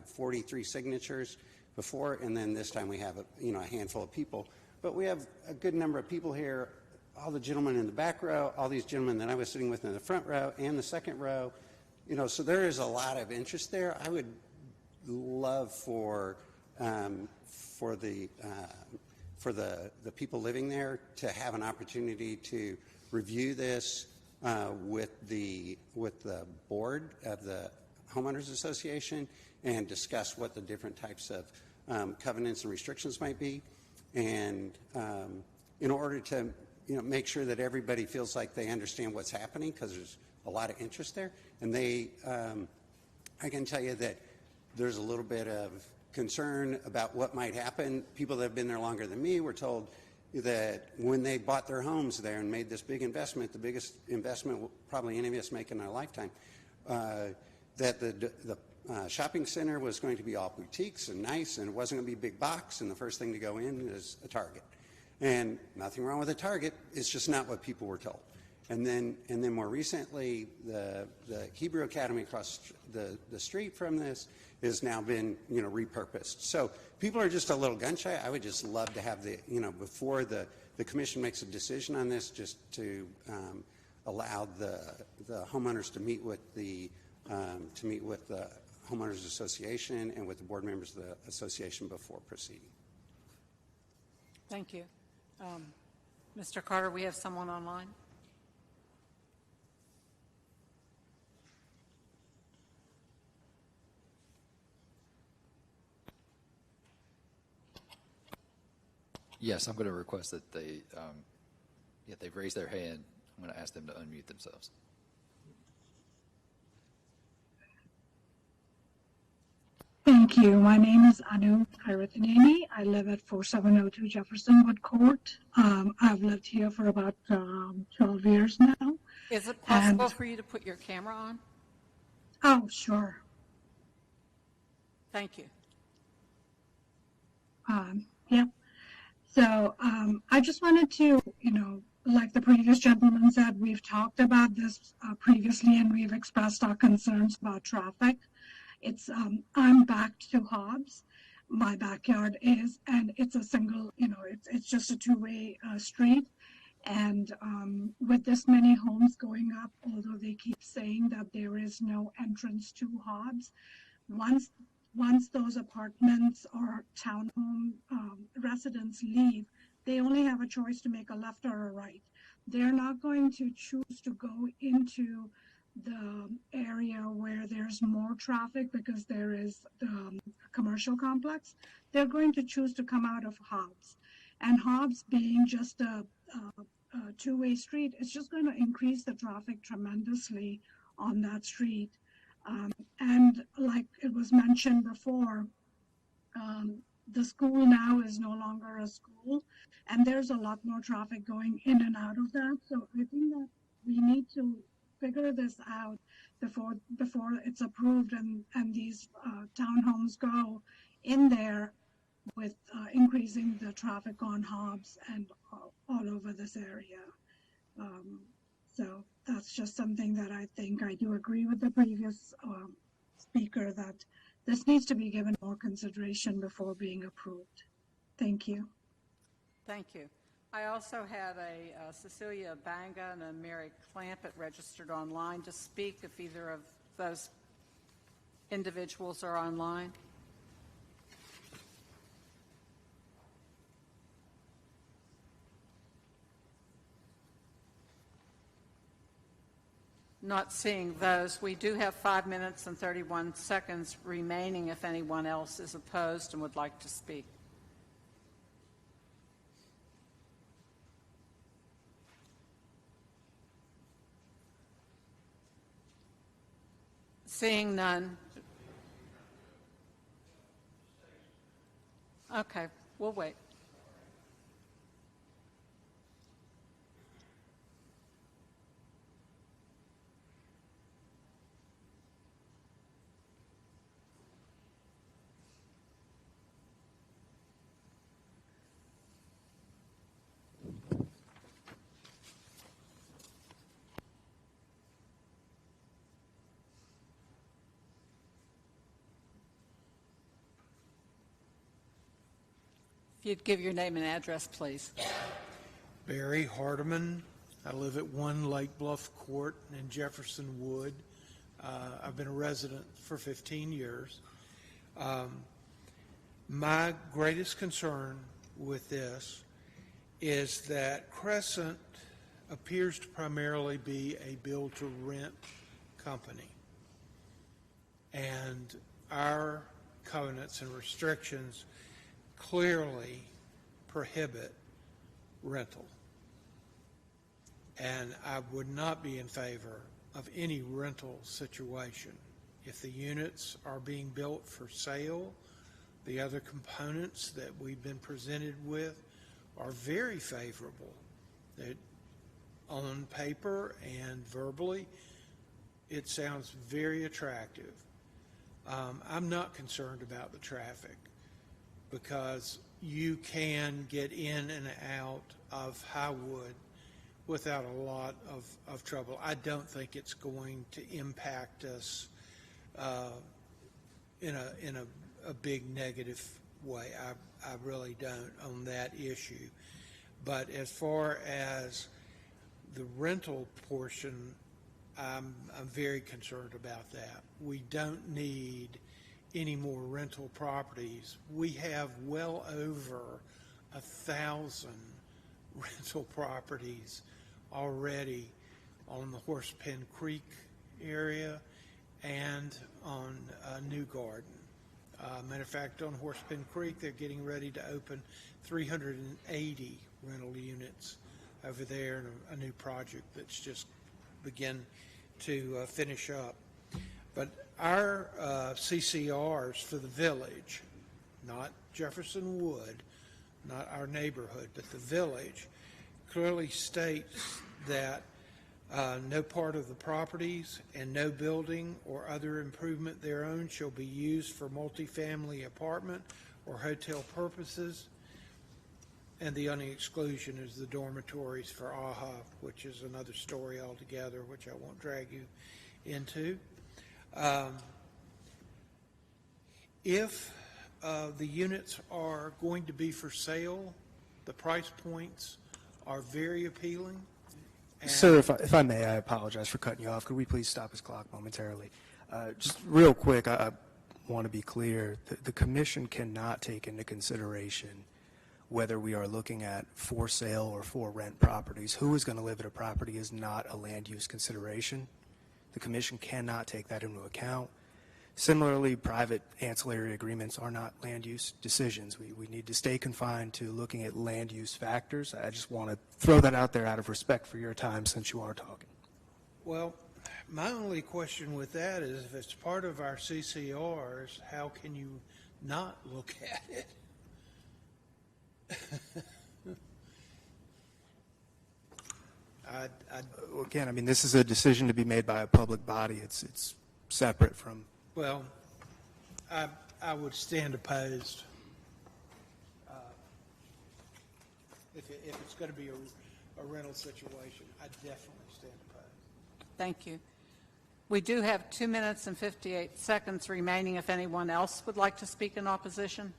43 signatures before, and then this time we have a handful of people. But we have a good number of people here, all the gentlemen in the back row, all these gentlemen that I was sitting with in the front row and the second row. So there is a lot of interest there. I would love for the people living there to have an opportunity to review this with the board of the homeowners association and discuss what the different types of covenants and restrictions might be, and in order to make sure that everybody feels like they understand what's happening, because there's a lot of interest there. And I can tell you that there's a little bit of concern about what might happen. People that have been there longer than me were told that when they bought their homes there and made this big investment, the biggest investment probably any of us make in our lifetime, that the shopping center was going to be all boutiques and nice, and it wasn't going to be a big box, and the first thing to go in is a Target. And nothing wrong with a Target, it's just not what people were told. And then more recently, the Hebrew Academy across the street from this has now been repurposed. So people are just a little gun shy. I would just love to have before the commission makes a decision on this, just to allow the homeowners to meet with the homeowners association and with the board members of the association before proceeding. Thank you. Mr. Carter, we have someone online. Yes, I'm going to request that they've raised their hand. I'm going to ask them to unmute themselves. Thank you. My name is Anu Kairathaneni. I live at 4702 Jefferson Wood Court. I've lived here for about 12 years now. Is it possible for you to put your camera on? Oh, sure. Thank you. Yeah. So I just wanted to, like the previous gentleman said, we've talked about this previously, and we've expressed our concerns about traffic. I'm back to Hobbs. My backyard is, and it's a single, it's just a two-way street. And with this many homes going up, although they keep saying that there is no entrance to Hobbs, once those apartments or townhome residents leave, they only have a choice to make a left or a right. They're not going to choose to go into the area where there's more traffic because there is the commercial complex. They're going to choose to come out of Hobbs. And Hobbs being just a two-way street, it's just going to increase the traffic tremendously on that street. And like it was mentioned before, the school now is no longer a school, and there's a lot more traffic going in and out of that. So I think that we need to figure this out before it's approved and these townhomes go in there with increasing the traffic on Hobbs and all over this area. So that's just something that I think I do agree with the previous speaker that this needs to be given more consideration before being approved. Thank you. Thank you. I also had a Cecilia Banga and a Mary Clampett registered online to speak if either of those individuals are online. Not seeing those. We do have 5 minutes and 31 seconds remaining if anyone else is opposed and would like to speak. Seeing none. Okay, we'll wait. If you'd give your name and address, please. Barry Hardiman. I live at 1 Lake Bluff Court in Jefferson Wood. I've been a resident for 15 years. My greatest concern with this is that Crescent appears to primarily be a build-to-rent company. And our covenants and restrictions clearly prohibit rental. And I would not be in favor of any rental situation. If the units are being built for sale, the other components that we've been presented with are very favorable. That on paper and verbally, it sounds very attractive. I'm not concerned about the traffic, because you can get in and out of Highwood without a lot of trouble. I don't think it's going to impact us in a big negative way. I really don't on that issue. But as far as the rental portion, I'm very concerned about that. We don't need any more rental properties. We have well over 1,000 rental properties already on the Horsepen Creek area and on New Garden. Matter of fact, on Horsepen Creek, they're getting ready to open 380 rental units over there in a new project that's just begin to finish up. But our CCRs for the village, not Jefferson Wood, not our neighborhood, but the village, clearly states that no part of the properties and no building or other improvement thereon shall be used for multifamily apartment or hotel purposes. And the only exclusion is the dormitories for AHA, which is another story altogether, which I won't drag you into. If the units are going to be for sale, the price points are very appealing. Sir, if I may, I apologize for cutting you off. Could we please stop his clock momentarily? Just real quick, I want to be clear. The commission cannot take into consideration whether we are looking at for sale or for rent properties. Who is going to live at a property is not a land use consideration. The commission cannot take that into account. Similarly, private ancillary agreements are not land use decisions. We need to stay confined to looking at land use factors. I just want to throw that out there out of respect for your time since you are talking. Well, my only question with that is if it's part of our CCRs, how can you not look at it? Again, I mean, this is a decision to be made by a public body. It's separate from. Well, I would stand opposed. if it's going to be a rental situation, I definitely stand opposed. Thank you. We do have 2 minutes and 58 seconds remaining if anyone else would like to speak in opposition.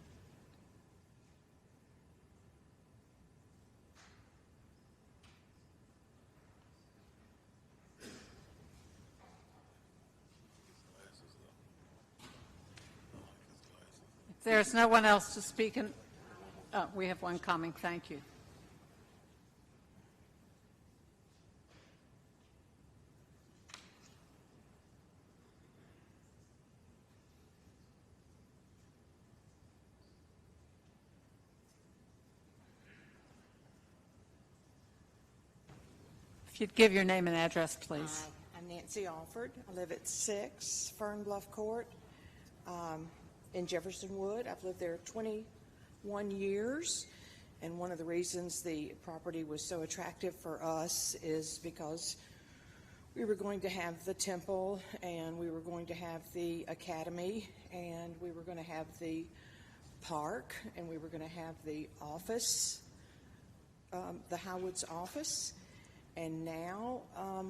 If there's no one else to speak in, oh, we have one coming. Thank you. If you'd give your name and address, please. Hi, I'm Nancy Alford. I live at 6 Fern Bluff Court in Jefferson Wood. I've lived there 21 years, and one of the reasons the property was so attractive for us is because we were going to have the temple, and we were going to have the academy, and we were going to have the park, and we were going to have the office, the Howard's office. And now I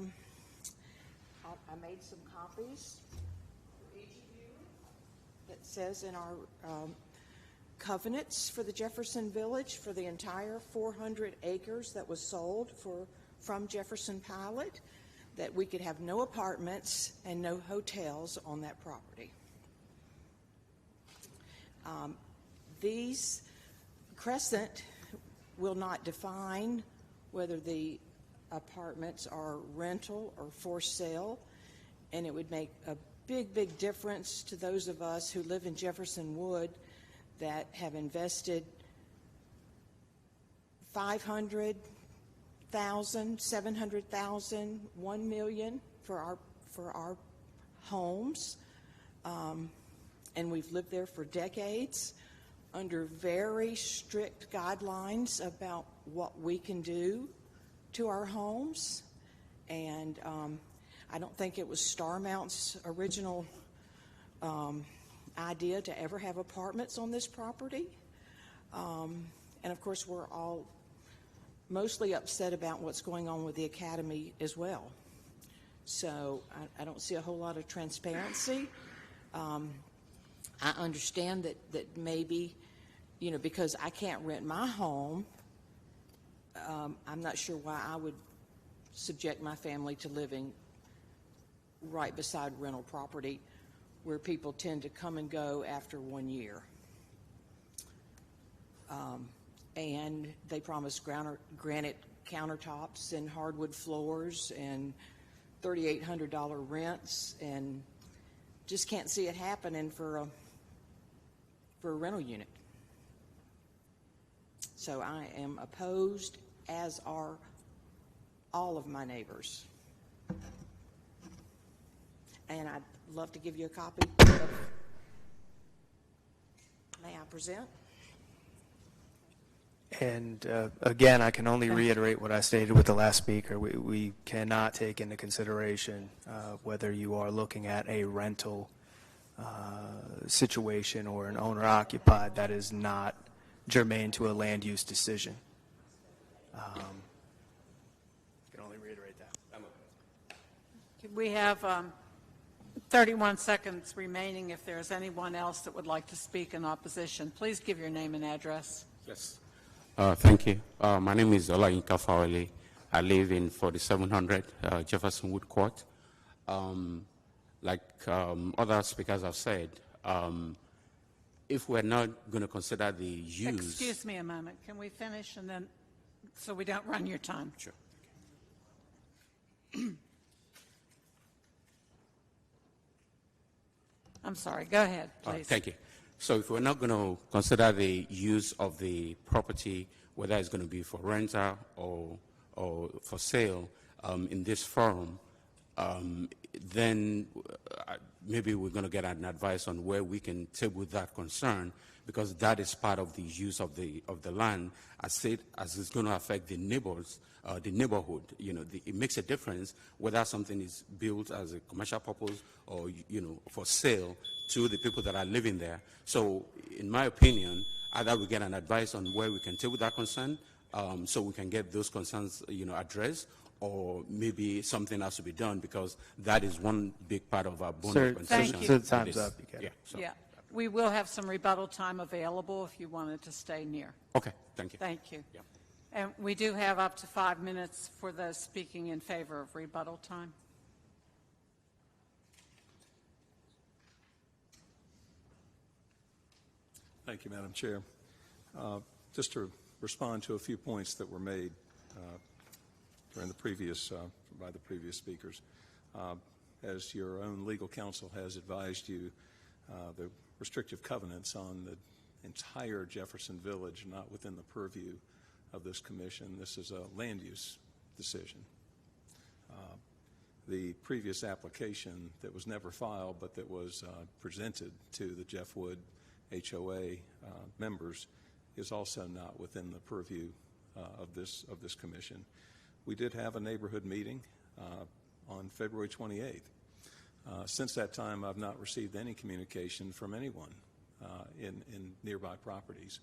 made some copies for each of you that says in our covenants for the Jefferson Village for the entire 400 acres that was sold from Jefferson Pilot, that we could have no apartments and no hotels on that property. These Crescent will not define whether the apartments are rental or for sale, and it would make a big difference to those of us who live in Jefferson Wood that have invested $500,000, $700,000, $1 million for our homes, and we've lived there for decades under very strict guidelines about what we can do to our homes. And I don't think it was Starmount's original idea to ever have apartments on this property. And of course, we're all mostly upset about what's going on with the academy as well. So I don't see a whole lot of transparency. I understand that maybe, because I can't rent my home, I'm not sure why I would subject my family to living right beside rental property where people tend to come and go after 1 year. And they promise granite countertops and hardwood floors and $3,800 rents, and just can't see it happening for a rental unit. So I am opposed, as are all of my neighbors. And I'd love to give you a copy of, may I present? And again, I can only reiterate what I stated with the last speaker. We cannot take into consideration whether you are looking at a rental situation or an owner-occupied. That is not germane to a land use decision. I can only reiterate that. We have 31 seconds remaining if there's anyone else that would like to speak in opposition. Please give your name and address. Yes. Thank you. My name is Olayinka Fawele. I live in 4700 Jefferson Wood Court. Like other speakers have said, if we're not going to consider the use... Excuse me a moment. Can we finish and then, so we don't run your time? Sure. I'm sorry. Go ahead, please. Thank you. So if we're not going to consider the use of the property, whether it's going to be for rental or for sale in this forum, then maybe we're going to get an advice on where we can table that concern, because that is part of the use of the land, as it's going to affect the neighbors, the neighborhood. It makes a difference whether something is built as a commercial purpose or for sale to the people that are living there. So, in my opinion, either we get an advice on where we can table that concern, so we can get those concerns, addressed, or maybe something has to be done, because that is one big part of our bone of contention. Thank you. So time's up. You can. Yeah. So, Yeah. We will have some rebuttal time available if you wanted to stay near. Okay. Thank you. Thank you. Yeah. And we do have up to 5 minutes for those speaking in favor of rebuttal time. Thank you, Madam Chair. Just to respond to a few points that were made during the previous, by the previous speakers. As your own legal counsel has advised you, the restrictive covenants on the entire Jefferson Village are not within the purview of this commission. This is a land use decision. The previous application that was never filed but that was presented to the Jeff Wood HOA members is also not within the purview of this commission. We did have a neighborhood meeting on February 28th. Since that time, I've not received any communication from anyone in nearby properties.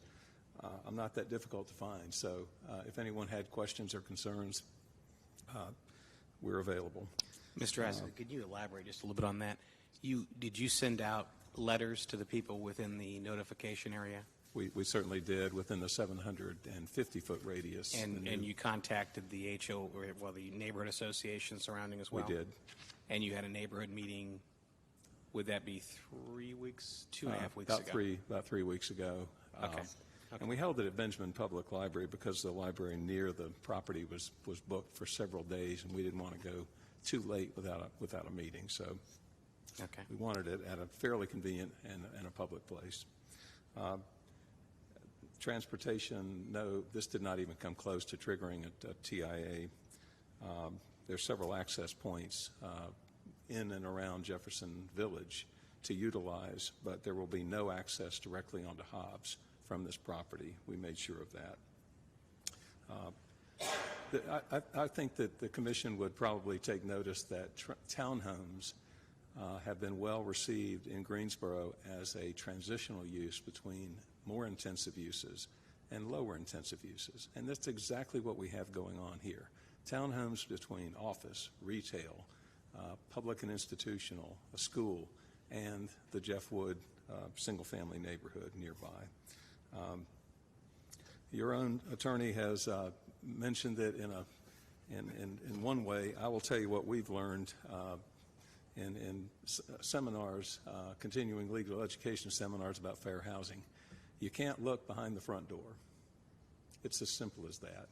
I'm not that difficult to find, so if anyone had questions or concerns, we're available. Mr. Isaac, could you elaborate just a little bit on that? Did you send out letters to the people within the notification area? We certainly did, within the 750-foot radius. And you contacted the the neighborhood association surrounding as well? We did. And you had a neighborhood meeting, would that be 3 weeks, 2.5 weeks ago? About 3 weeks ago. Okay. And we held it at Benjamin Public Library because the library near the property was booked for several days, and we didn't want to go too late without a meeting. So okay. We wanted it at a fairly convenient and a public place. Transportation, no, this did not even come close to triggering a TIA. There are several access points in and around Jefferson Village to utilize, but there will be no access directly onto Hobbs from this property. We made sure of that. I think that the commission would probably take notice that townhomes have been well received in Greensboro as a transitional use between more intensive uses and lower intensive uses. And that's exactly what we have going on here. Townhomes between office, retail, public and institutional, a school, and the Jeff Wood single-family neighborhood nearby. Your own attorney has mentioned it in one way. I will tell you what we've learned in seminars, continuing legal education seminars about fair housing. You can't look behind the front door. It's as simple as that.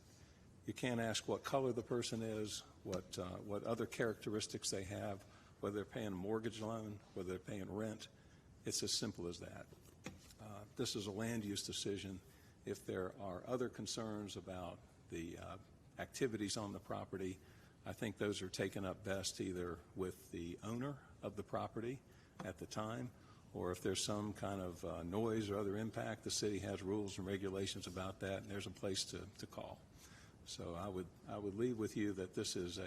You can't ask what color the person is, what other characteristics they have, whether they're paying a mortgage loan, whether they're paying rent. It's as simple as that. This is a land use decision. If there are other concerns about the activities on the property, I think those are taken up best either with the owner of the property at the time, or if there's some kind of noise or other impact, the city has rules and regulations about that, and there's a place to call. So I would leave with you that this is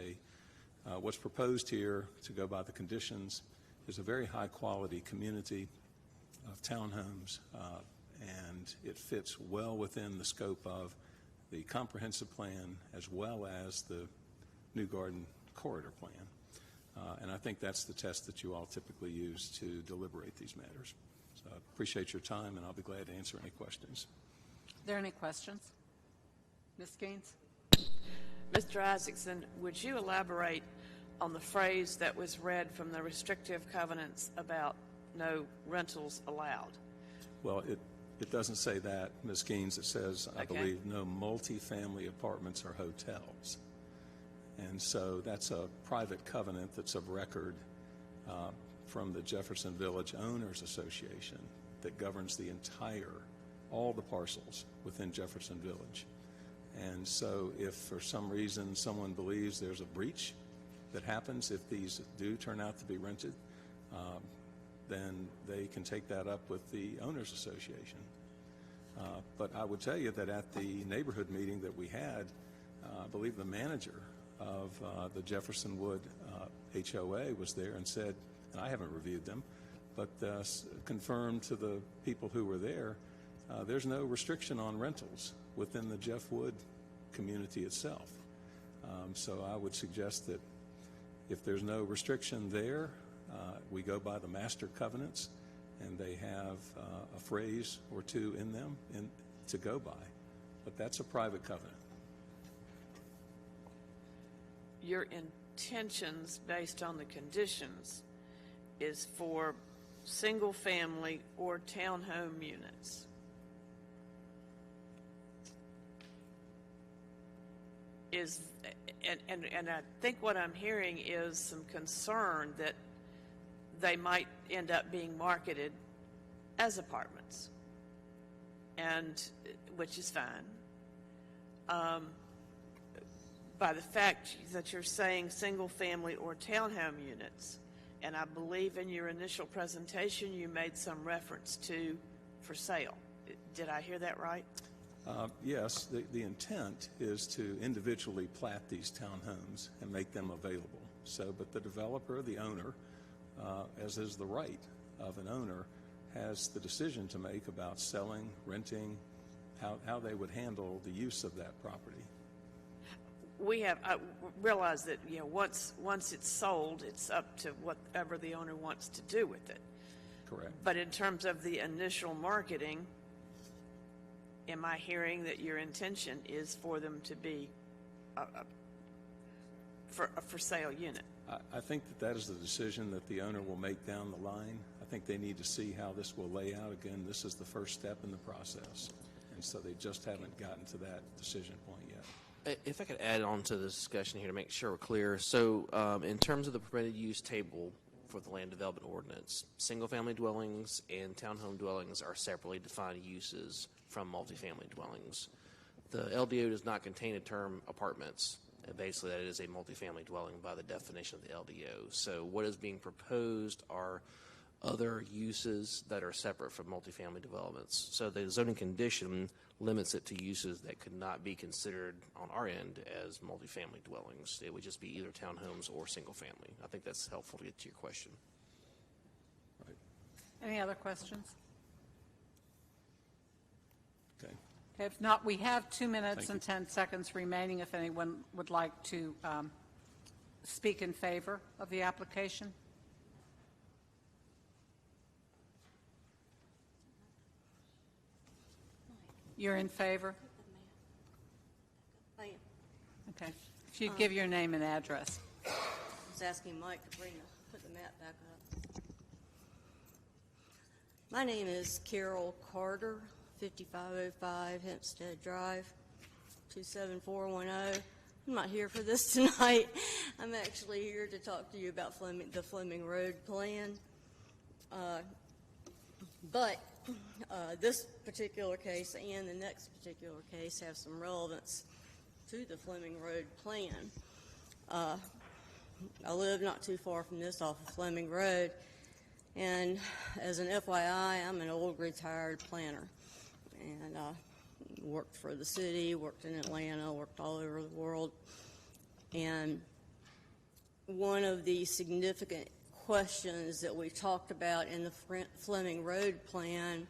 what's proposed here, to go by the conditions, is a very high quality community of townhomes, and it fits well within the scope of the comprehensive plan as well as the New Garden Corridor Plan. And I think that's the test that you all typically use to deliberate these matters. So I appreciate your time, and I'll be glad to answer any questions. Are there any questions? Ms. Gaines? Mr. Isaacson, would you elaborate on the phrase that was read from the restrictive covenants about no rentals allowed? Well, it doesn't say that, Ms. Gaines. It says, I believe, no multifamily apartments or hotels. And so that's a private covenant that's of record from the Jefferson Village Owners Association that governs all the parcels within Jefferson Village. And so if for some reason someone believes there's a breach that happens, if these do turn out to be rented, then they can take that up with the Owners Association. But I would tell you that at the neighborhood meeting that we had, I believe the manager of the Jefferson Wood HOA was there and said, and I haven't reviewed them, but confirmed to the people who were there, there's no restriction on rentals within the Jeff Wood community itself. So I would suggest that if there's no restriction there, we go by the master covenants, and they have a phrase or two in them to go by. But that's a private covenant. Your intentions based on the conditions is for single-family or townhome units. And I think what I'm hearing is some concern that they might end up being marketed as apartments, and which is fine. By the fact that you're saying single-family or townhome units, and I believe in your initial presentation you made some reference to for sale. Did I hear that right? Yes, the intent is to individually plat these townhomes and make them available. So, but the developer, the owner, as is the right of an owner, has the decision to make about selling, renting, how they would handle the use of that property. We have realized that once it's sold, it's up to whatever the owner wants to do with it. Correct. But in terms of the initial marketing, am I hearing that your intention is for them to be a for sale unit? I think that is the decision that the owner will make down the line. I think they need to see how this will lay out. Again, this is the first step in the process, and so they just haven't gotten to that decision point yet. If I could add on to the discussion here to make sure we're clear. So in terms of the permitted use table for the land development ordinance, single-family dwellings and townhome dwellings are separately defined uses from multifamily dwellings. The LDO does not contain a term apartments. Basically, that is a multifamily dwelling by the definition of the LDO. So what is being proposed are other uses that are separate from multifamily developments. So the zoning condition limits it to uses that could not be considered on our end as multifamily dwellings. It would just be either townhomes or single family. I think that's helpful to get to your question. Right. Any other questions? Okay. Okay, if not, we have 2 minutes and 10 seconds remaining if anyone would like to speak in favor of the application. You're in favor? I am. Okay. If you'd give your name and address. I was asking Mike to put the map back up. My name is Carol Carter, 5505 Hempstead Drive, 27410. I'm not here for this tonight. I'm actually here to talk to you about the Fleming Road plan. But this particular case and the next particular case have some relevance to the Fleming Road plan. I live not too far from this off of Fleming Road, and as an FYI, I'm an old retired planner, and worked for the city, worked in Atlanta, worked all over the world. And one of the significant questions that we talked about in the Fleming Road plan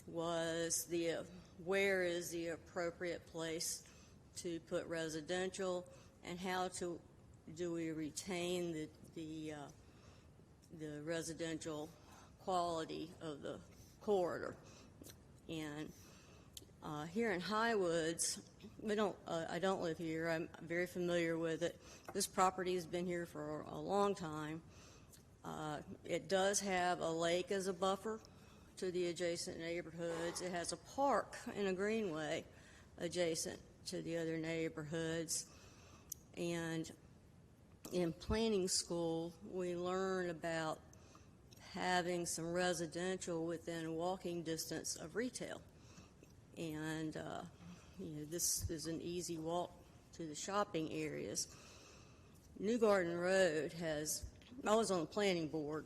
was where is the appropriate place to put residential, and how do we retain the residential quality of the corridor. And here in Highwoods, I don't live here. I'm very familiar with it. This property has been here for a long time. It does have a lake as a buffer to the adjacent neighborhoods. It has a park and a greenway adjacent to the other neighborhoods. And in planning school, we learn about having some residential within walking distance of retail. And this is an easy walk to the shopping areas. New Garden Road I was on the planning board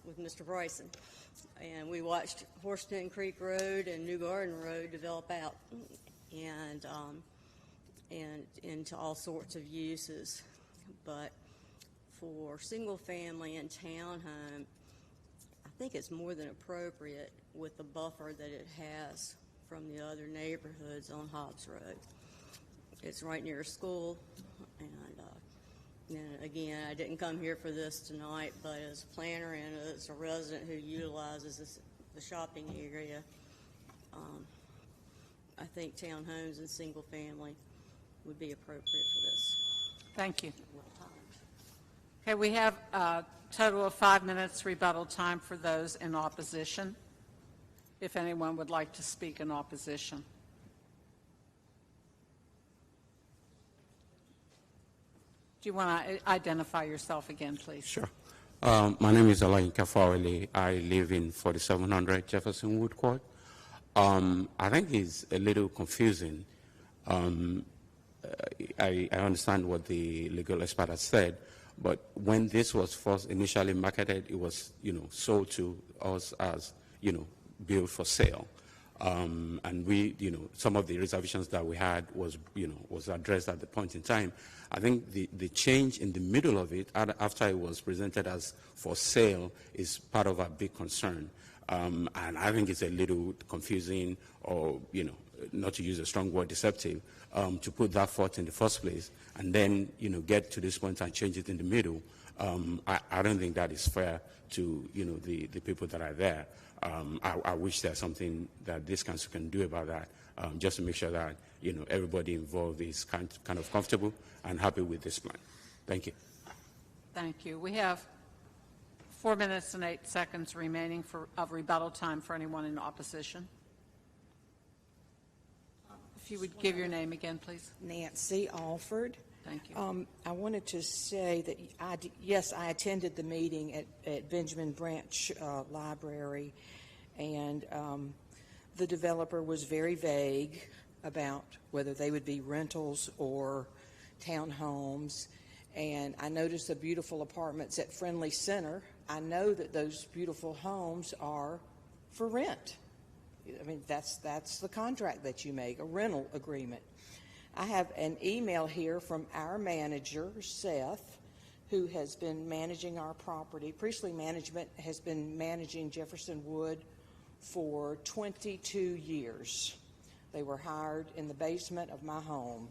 with Mr. Bryson, and we watched Horseton Creek Road and New Garden Road develop out and into all sorts of uses. But for single family and townhome, I think it's more than appropriate with the buffer that it has from the other neighborhoods on Hobbs Road. It's right near a school, and again, I didn't come here for this tonight, but as a planner and as a resident who utilizes the shopping area, I think townhomes and single family would be appropriate for this. Thank you. Okay, we have a total of 5 minutes rebuttal time for those in opposition, if anyone would like to speak in opposition. Do you want to identify yourself again, please? Sure. My name is Alain Kafaoli. I live in 4700 Jefferson Wood Court. I think it's a little confusing. I understand what the legal expert has said, but when this was first initially marketed, it was, sold to us as, built for sale. And we, some of the reservations that we had was, was addressed at the point in time. I think the change in the middle of it, after it was presented as for sale, is part of our big concern. And I think it's a little confusing, or, not to use a strong word, deceptive, to put that forth in the first place, and then, get to this point and change it in the middle. I don't think that is fair to, the people that are there. I wish there's something that this council can do about that, just to make sure that, everybody involved is kind of comfortable and happy with this plan. Thank you. Thank you. We have 4 minutes and 8 seconds remaining of rebuttal time for anyone in opposition. If you would give your name again, please. Nancy Alford. Thank you. I wanted to say that, yes, I attended the meeting at Benjamin Branch Library, and the developer was very vague about whether they would be rentals or townhomes. And I noticed the beautiful apartments at Friendly Center. I know that those beautiful homes are for rent. I mean, that's the contract that you make, a rental agreement. I have an email here from our manager, Seth, who has been managing our property. Priestley Management has been managing Jefferson Wood for 22 years. They were hired in the basement of my home.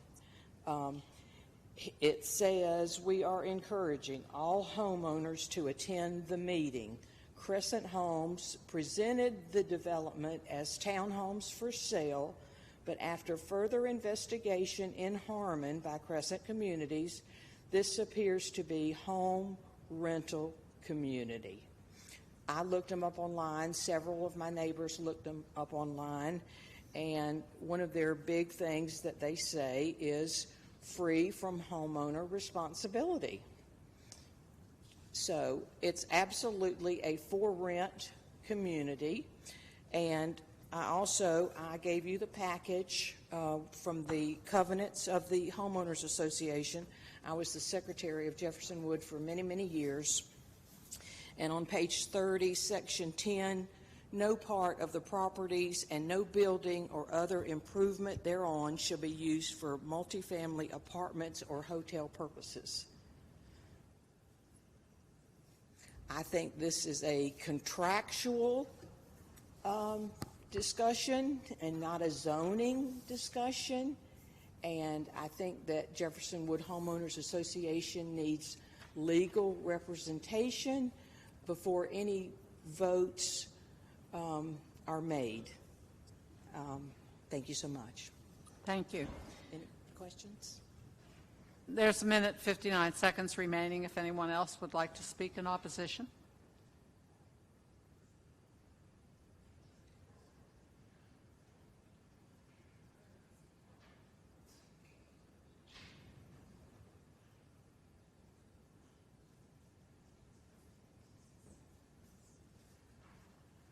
It says, we are encouraging all homeowners to attend the meeting. Crescent Homes presented the development as townhomes for sale, but after further investigation in Harmon by Crescent Communities, this appears to be home rental community. I looked them up online. Several of my neighbors looked them up online, and one of their big things that they say is free from homeowner responsibility. So it's absolutely a for-rent community. And I gave you the package from the covenants of the Homeowners Association. I was the secretary of Jefferson Wood for many, many years. And on page 30, section 10, no part of the properties and no building or other improvement thereon shall be used for multifamily apartments or hotel purposes. I think this is a contractual discussion and not a zoning discussion. And I think that Jefferson Wood Homeowners Association needs legal representation before any votes are made. Thank you so much. Thank you. Any questions? There's a minute, 59 seconds remaining if anyone else would like to speak in opposition.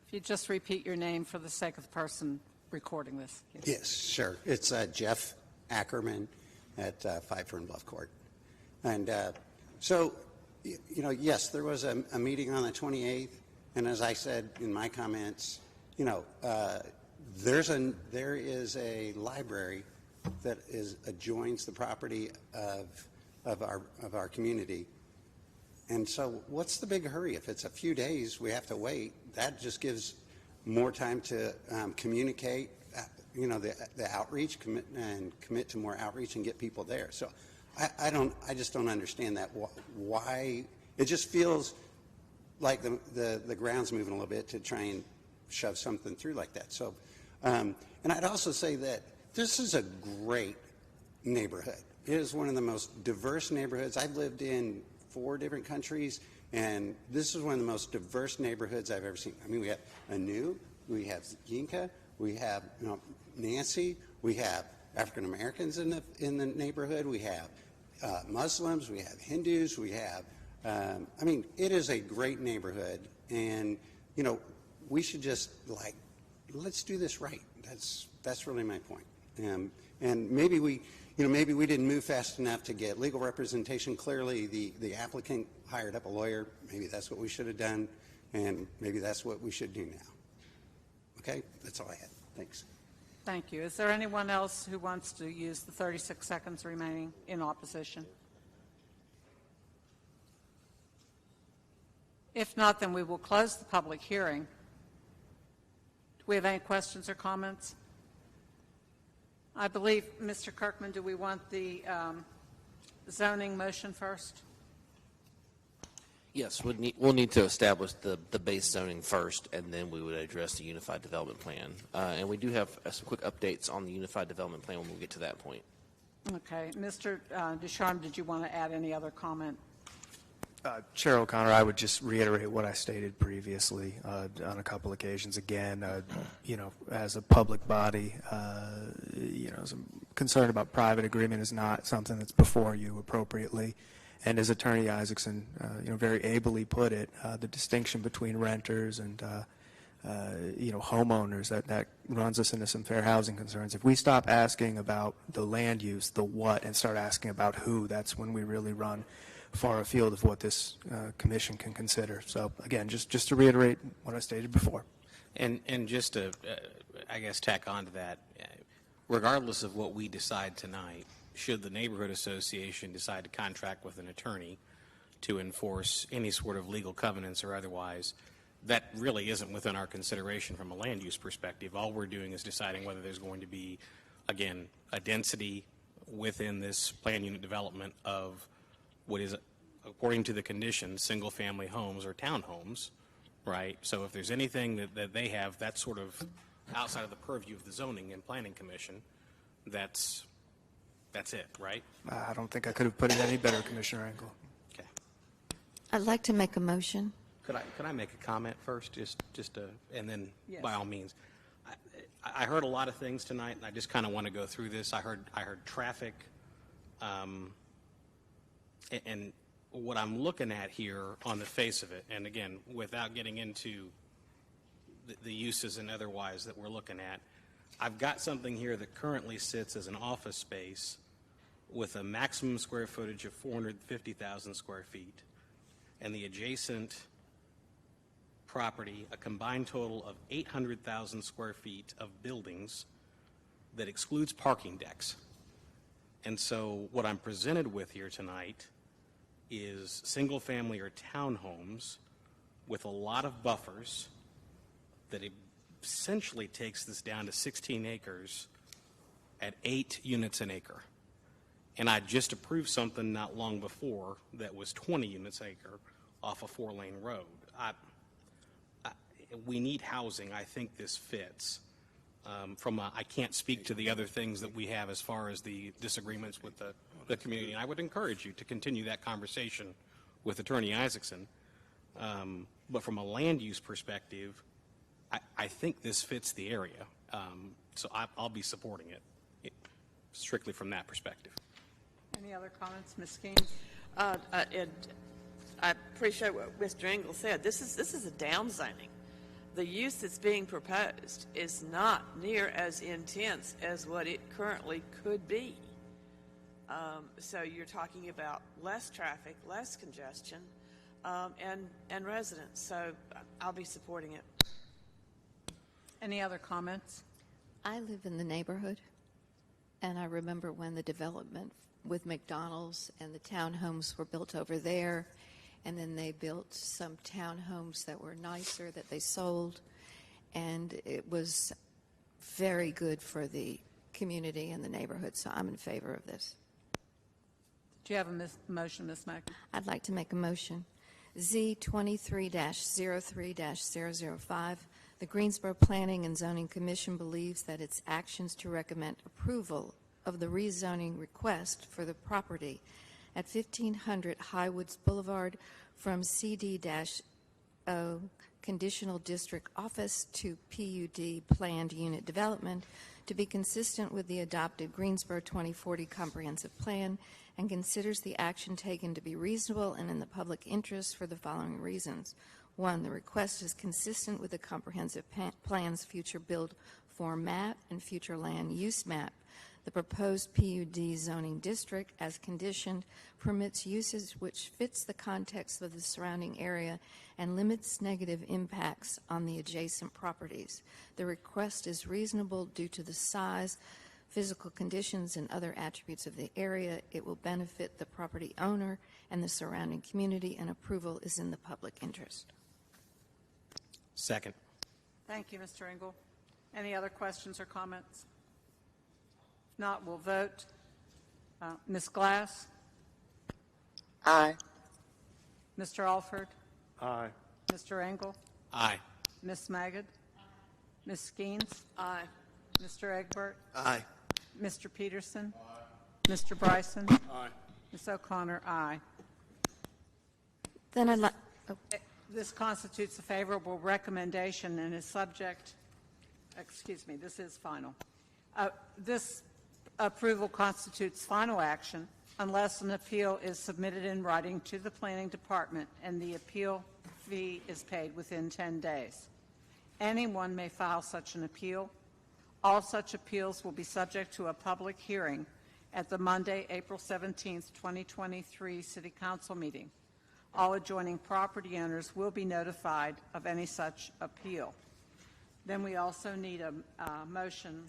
If you just repeat your name for the sake of the person recording this. Yes, sure. It's Jeff Ackerman at 5 Fern Bluff Court. And so, yes, there was a meeting on the 28th, and as I said in my comments, there is a library that adjoins the property of our community. And so what's the big hurry? If it's a few days, we have to wait. That just gives more time to communicate. the outreach, commit to more outreach and get people there. So I just don't understand that. Why? It just feels like the ground's moving a little bit to try and shove something through like that. So, and I'd also say that this is a great neighborhood. It is one of the most diverse neighborhoods. I've lived in 4 different countries, and this is one of the most diverse neighborhoods I've ever seen. I mean, we have Anu, we have Yinka, we have Nancy, we have African Americans in the neighborhood, we have Muslims, we have Hindus, we have, I mean, it is a great neighborhood, and, we should just, let's do this right. That's really my point. And maybe we didn't move fast enough to get legal representation. Clearly, the applicant hired up a lawyer. Maybe that's what we should have done, and maybe that's what we should do now. Okay? That's all I had. Thanks. Thank you. Is there anyone else who wants to use the 36 seconds remaining in opposition? If not, then we will close the public hearing. Do we have any questions or comments? I believe, Mr. Kirkman, do we want the zoning motion first? Yes, we'll need to establish the base zoning first, and then we would address the Unified Development Plan. And we do have some quick updates on the Unified Development Plan when we get to that point. Okay. Mr. Ducharme, did you want to add any other comment? Chair O'Connor, I would just reiterate what I stated previously on a couple occasions. Again, as a public body, some concern about private agreement is not something that's before you appropriately. And as Attorney Isaacson, very ably put it, the distinction between renters and, homeowners, that runs us into some fair housing concerns. If we stop asking about the land use, the what, and start asking about who, that's when we really run far afield of what this commission can consider. So again, just to reiterate what I stated before. And just to, I guess, tack on to that, regardless of what we decide tonight, should the neighborhood association decide to contract with an attorney to enforce any sort of legal covenants or otherwise, that really isn't within our consideration from a land use perspective. All we're doing is deciding whether there's going to be, again, a density within this plan unit development of what is, according to the conditions, single-family homes or townhomes, right? So if there's anything that they have that's sort of outside of the purview of the zoning and planning commission, that's it, right? I don't think I could have put it any better, Commissioner Engel. Okay. I'd like to make a motion. Could I make a comment first, just to, and then Yes. by all means, I heard a lot of things tonight, and I just kind of want to go through this. I heard traffic, and what I'm looking at here on the face of it, and again, without getting into the uses and otherwise that we're looking at, I've got something here that currently sits as an office space with a maximum square footage of 450,000 square feet, and the adjacent property, a combined total of 800,000 square feet of buildings that excludes parking decks. And so what I'm presented with here tonight is single-family or townhomes with a lot of buffers that essentially takes this down to 16 acres at 8 units an acre. And I just approved something not long before that was 20 units an acre off a 4-lane road. We need housing. I think this fits. I can't speak to the other things that we have as far as the disagreements with the community. And I would encourage you to continue that conversation with Attorney Isaacson. But from a land use perspective, I think this fits the area. So I'll be supporting it strictly from that perspective. Any other comments, Ms. Skeens? I appreciate what Mr. Engel said. This is a downzoning. The use that's being proposed is not near as intense as what it currently could be. So you're talking about less traffic, less congestion, and residents. So I'll be supporting it. Any other comments? I live in the neighborhood, and I remember when the development with McDonald's and the townhomes were built over there, and then they built some townhomes that were nicer that they sold, and it was very good for the community and the neighborhood, so I'm in favor of this. Do you have a motion, Ms. Mack? I'd like to make a motion. Z 23-03-005, the Greensboro Planning and Zoning Commission believes that its actions to recommend approval of the rezoning request for the property at 1500 Highwoods Boulevard from CD-O Conditional District Office to PUD Planned Unit Development to be consistent with the adopted Greensboro 2040 Comprehensive Plan, and considers the action taken to be reasonable and in the public interest for the following reasons. 1, the request is consistent with the comprehensive plan's future build form map and future land use map. The proposed PUD zoning district, as conditioned, permits uses which fits the context of the surrounding area and limits negative impacts on the adjacent properties. The request is reasonable due to the size, physical conditions, and other attributes of the area. It will benefit the property owner and the surrounding community, and approval is in the public interest. Second. Thank you, Mr. Engel. Any other questions or comments? If not, we'll vote. Ms. Glass? Aye. Mr. Alford? Aye. Mr. Engel? Aye. Ms. Magid? Ms. Skeens? Aye. Mr. Egbert? Aye. Mr. Peterson? Mr. Bryson? Aye. Ms. O'Connor? Aye. Then I'd like, This constitutes a favorable recommendation and is subject, excuse me, this is final. This approval constitutes final action unless an appeal is submitted in writing to the Planning Department and the appeal fee is paid within 10 days. Anyone may file such an appeal. All such appeals will be subject to a public hearing at the Monday, April 17th, 2023 City Council meeting. All adjoining property owners will be notified of any such appeal. Then we also need a motion.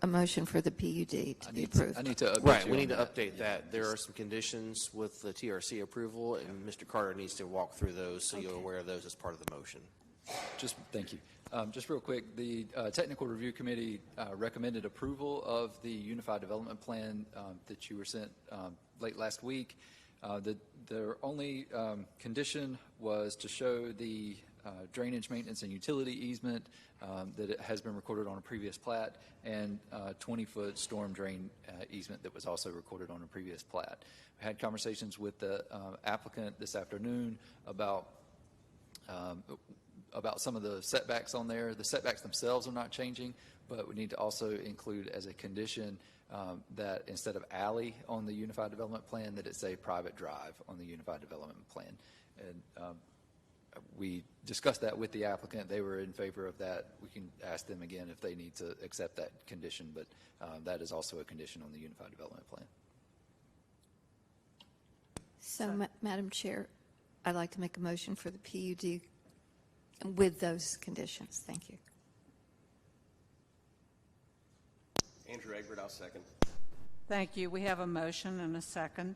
a motion for the PUD to be approved. I need to update Right, you we on need to that. update that. There are some conditions with the TRC approval, and Mr. Carter needs to walk through those, so you're aware of those as part of the motion. Thank you. Just real quick, the Technical Review Committee recommended approval of the Unified Development Plan that you were sent late last week. Their only condition was to show the drainage maintenance and utility easement that it has been recorded on a previous plat, and 20-foot storm drain easement that was also recorded on a previous plat. We had conversations with the applicant this afternoon about some of the setbacks on there. The setbacks themselves are not changing, but we need to also include as a condition that instead of alley on the Unified Development Plan, that it's a private drive on the Unified Development Plan. And we discussed that with the applicant. They were in favor of that. We can ask them again if they need to accept that condition, but that is also a condition on the Unified Development Plan. So, Madam Chair, I'd like to make a motion for the PUD with those conditions. Thank you. Andrew Egbert, I'll second. Thank you. We have a motion and a second.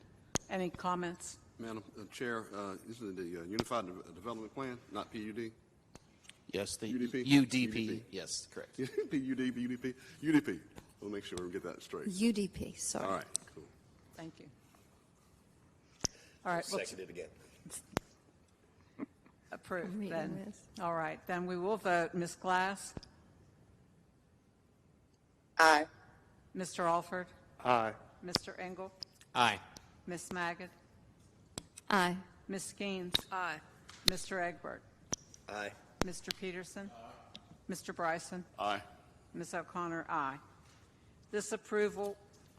Any comments? Madam Chair, this is the Unified Development Plan, not PUD? Yes, the UDP? UDP. Yes, correct. PUD, UDP, UDP. We'll make sure we get that straight. UDP, sorry. All right, cool. Thank you. All right. Second it again. Approved reading then. this. All right. Then we will vote. Ms. Glass? Aye. Mr. Alford? Aye. Mr. Engel? Aye. Ms. Magid? Aye. Ms. Skeens? Aye. Mr. Egbert? Aye. Mr. Peterson? Mr. Bryson? Aye. Ms. O'Connor, aye. This approval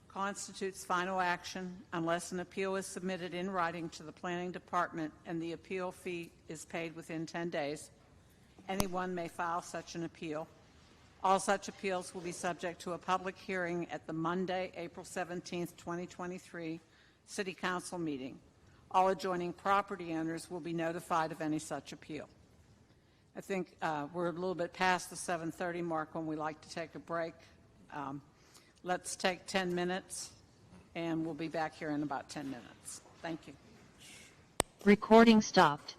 constitutes final action unless an appeal is submitted in writing to the Planning Department and the appeal fee is paid within 10 days. Anyone may file such an appeal. All such appeals will be subject to a public hearing at the Monday, April 17th, 2023 City Council meeting. All adjoining property owners will be notified of any such appeal. I think we're a little bit past the 7:30 mark when we like to take a break. Let's take 10 minutes, and we'll be back here in about 10 minutes. Thank you. Recording stopped.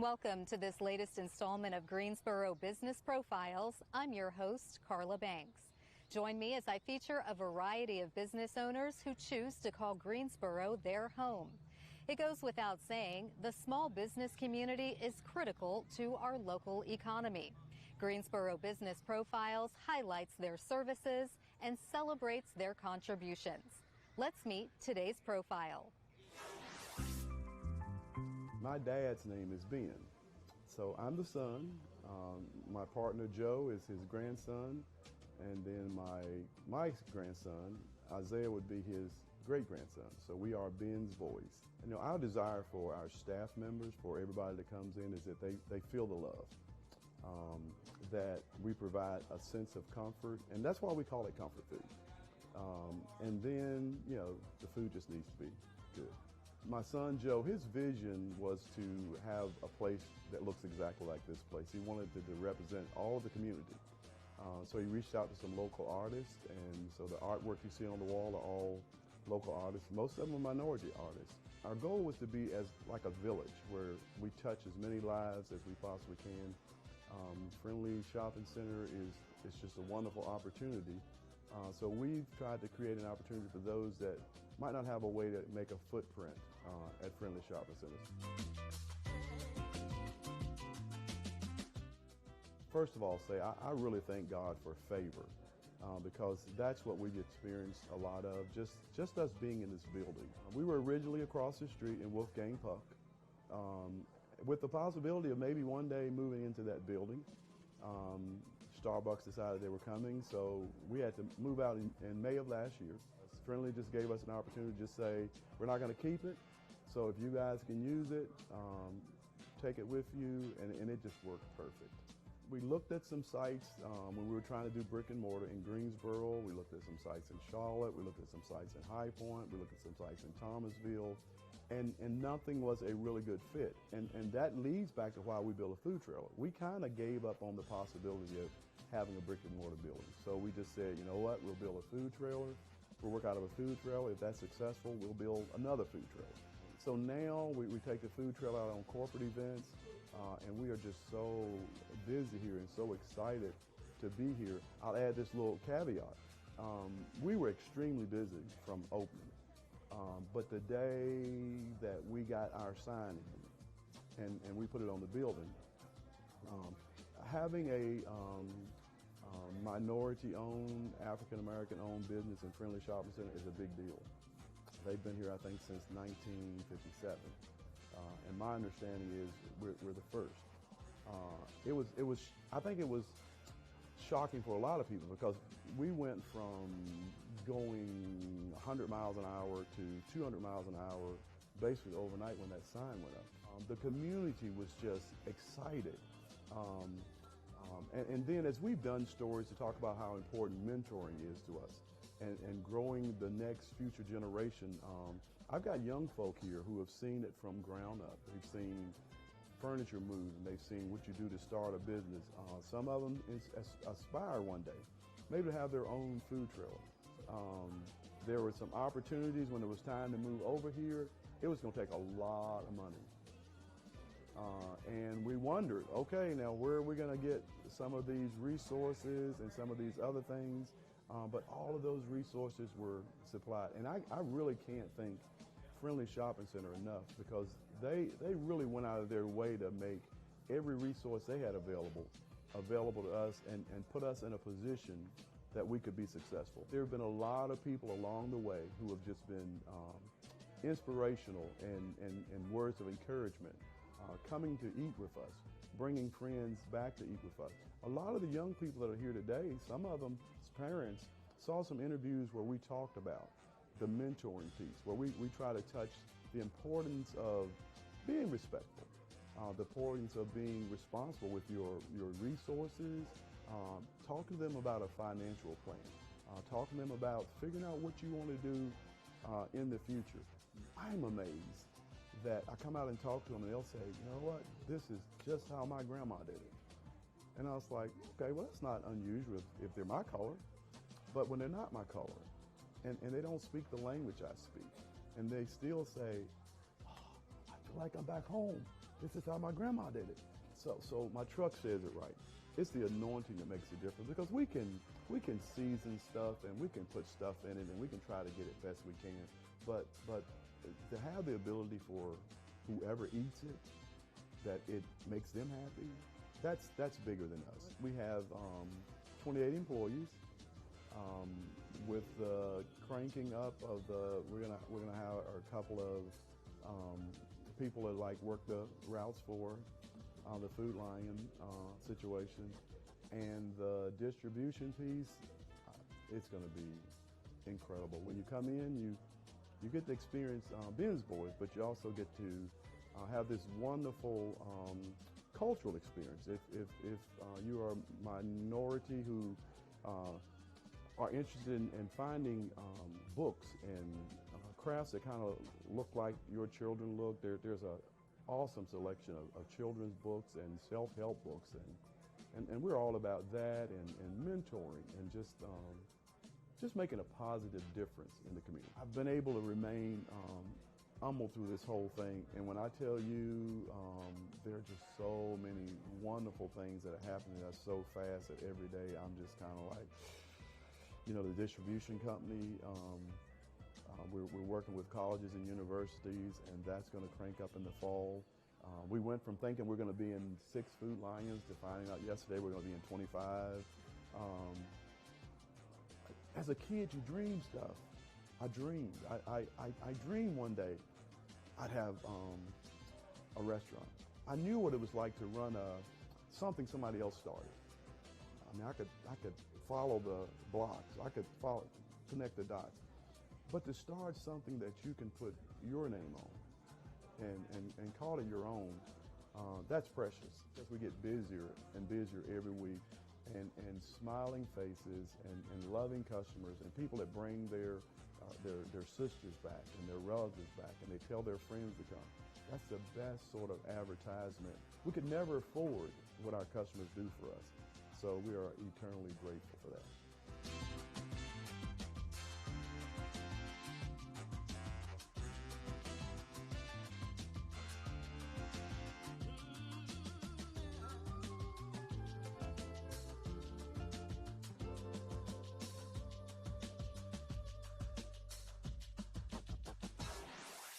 Welcome to this latest installment of Greensboro Business Profiles. I'm your host, Carla Banks. Join me as I feature a variety of business owners who choose to call Greensboro their home. It goes without saying, the small business community is critical to our local economy. Greensboro Business Profiles highlights their services and celebrates their contributions. Let's meet today's profile. My dad's name is Ben, so I'm the son. My partner Joe is his grandson, and then my grandson Isaiah would be his great-grandson. So we are Ben's boys. You know, our desire for our staff members, for everybody that comes in, is that they feel the love, that we provide a sense of comfort, and that's why we call it comfort food. And then, you know, the food just needs to be good. My son Joe, his vision was to have a place that looks exactly like this place. He wanted to represent all of the community. So he reached out to some local artists, and so the artwork you see on the wall are all local artists. Most of them are minority artists. Our goal was to be as like a village where we touch as many lives as we possibly can. Friendly Shopping Center is just a wonderful opportunity. So we've tried to create an opportunity for those that might not have a way to make a footprint at Friendly Shopping Centers. First of all, I really thank God for favor, because that's what we've experienced a lot of, just us being in this building. We were originally across the street in Wolfgang Puck, with the possibility of maybe one day moving into that building. Starbucks decided they were coming, so we had to move out in May of last year. Friendly just gave us an opportunity to just say, we're not going to keep it, so if you guys can use it, take it with you, and it just worked perfect. We looked at some sites when we were trying to do brick and mortar in Greensboro. We looked at some sites in Charlotte. We looked at some sites in High Point. We looked at some sites in Thomasville. And nothing was a really good fit. And that leads back to why we built a food trailer. We kind of gave up on the possibility of having a brick and mortar building. So we just said, you know what, we'll build a food trailer. We'll work out of a food trailer. If that's successful, we'll build another food trailer. So now we take the food trailer out on corporate events, and we are just so busy here and so excited to be here. I'll add this little caveat. We were extremely busy from opening. But the day that we got our sign in and we put it on the building, having a minority-owned, African-American-owned business in Friendly Shopping Center is a big deal. They've been here, I think, since 1957. And my understanding is we're the first. I think it was shocking for a lot of people because we went from going 100 miles an hour to 200 miles an hour basically overnight when that sign went up. The community was just excited. And then as we've done stories to talk about how important mentoring is to us and growing the next future generation, I've got young folk here who have seen it from ground up. They've seen furniture move, and they've seen what you do to start a business. Some of them aspire one day, maybe to have their own food trailer. There were some opportunities when it was time to move over here. It was going to take a lot of money. And we wondered, okay, now where are we going to get some of these resources and some of these other things? But all of those resources were supplied. And I really can't thank Friendly Shopping Center enough because they really went out of their way to make every resource they had available to us and put us in a position that we could be successful. There have been a lot of people along the way who have just been inspirational and words of encouragement, coming to eat with us, bringing friends back to eat with us. A lot of the young people that are here today, some of them as parents, saw some interviews where we talked about the mentoring piece, where we try to touch the importance of being respectful, the importance of being responsible with your resources, talk to them about a financial plan, talk to them about figuring out what you want to do in the future. I'm amazed that I come out and talk to them and they'll say, you know what, this is just how my grandma did it. And I was like, okay, well, that's not unusual if they're my color, but when they're not my color, and they don't speak the language I speak, and they still say, oh, I feel like I'm back home. this is how my grandma did it. So my truck says it right. It's the anointing that makes a difference, because we can season stuff and we can put stuff in it and we can try to get it best we can. But to have the ability for whoever eats it, that it makes them happy, that's bigger than us. We have 28 employees. With the cranking up of we're gonna have a couple of people that like work the routes for the Food Lion situation, and the distribution piece. It's going to be incredible. When you come in, you get to experience Ben's Boys, but you also get to have this wonderful cultural experience. If you are a minority who are interested in finding books and crafts that kind of look like your children look, there's an awesome selection of children's books and self-help books, and we're all about that, and mentoring, and just making a positive difference in the community. I've been able to remain humble through this whole thing, and when I tell you there are just so many wonderful things that are happening to us so fast that every day I'm just kind of like, the distribution company, we're working with colleges and universities, and that's going to crank up in the fall. We went from thinking we're going to be in 6 Food Lions to finding out yesterday we're going to be in 25. As a kid, you dream stuff. I dreamed. I dreamed one day I'd have a restaurant. I knew what it was like to run something somebody else started. I mean, I could follow the blocks. I could connect the dots. But to start something that you can put your name on and call it your own, that's precious. As we get busier and busier every week, and smiling faces and loving customers and people that bring their sisters back and their relatives back, and they tell their friends to come. That's the best sort of advertisement. We could never afford what our customers do for us. So we are eternally grateful for that.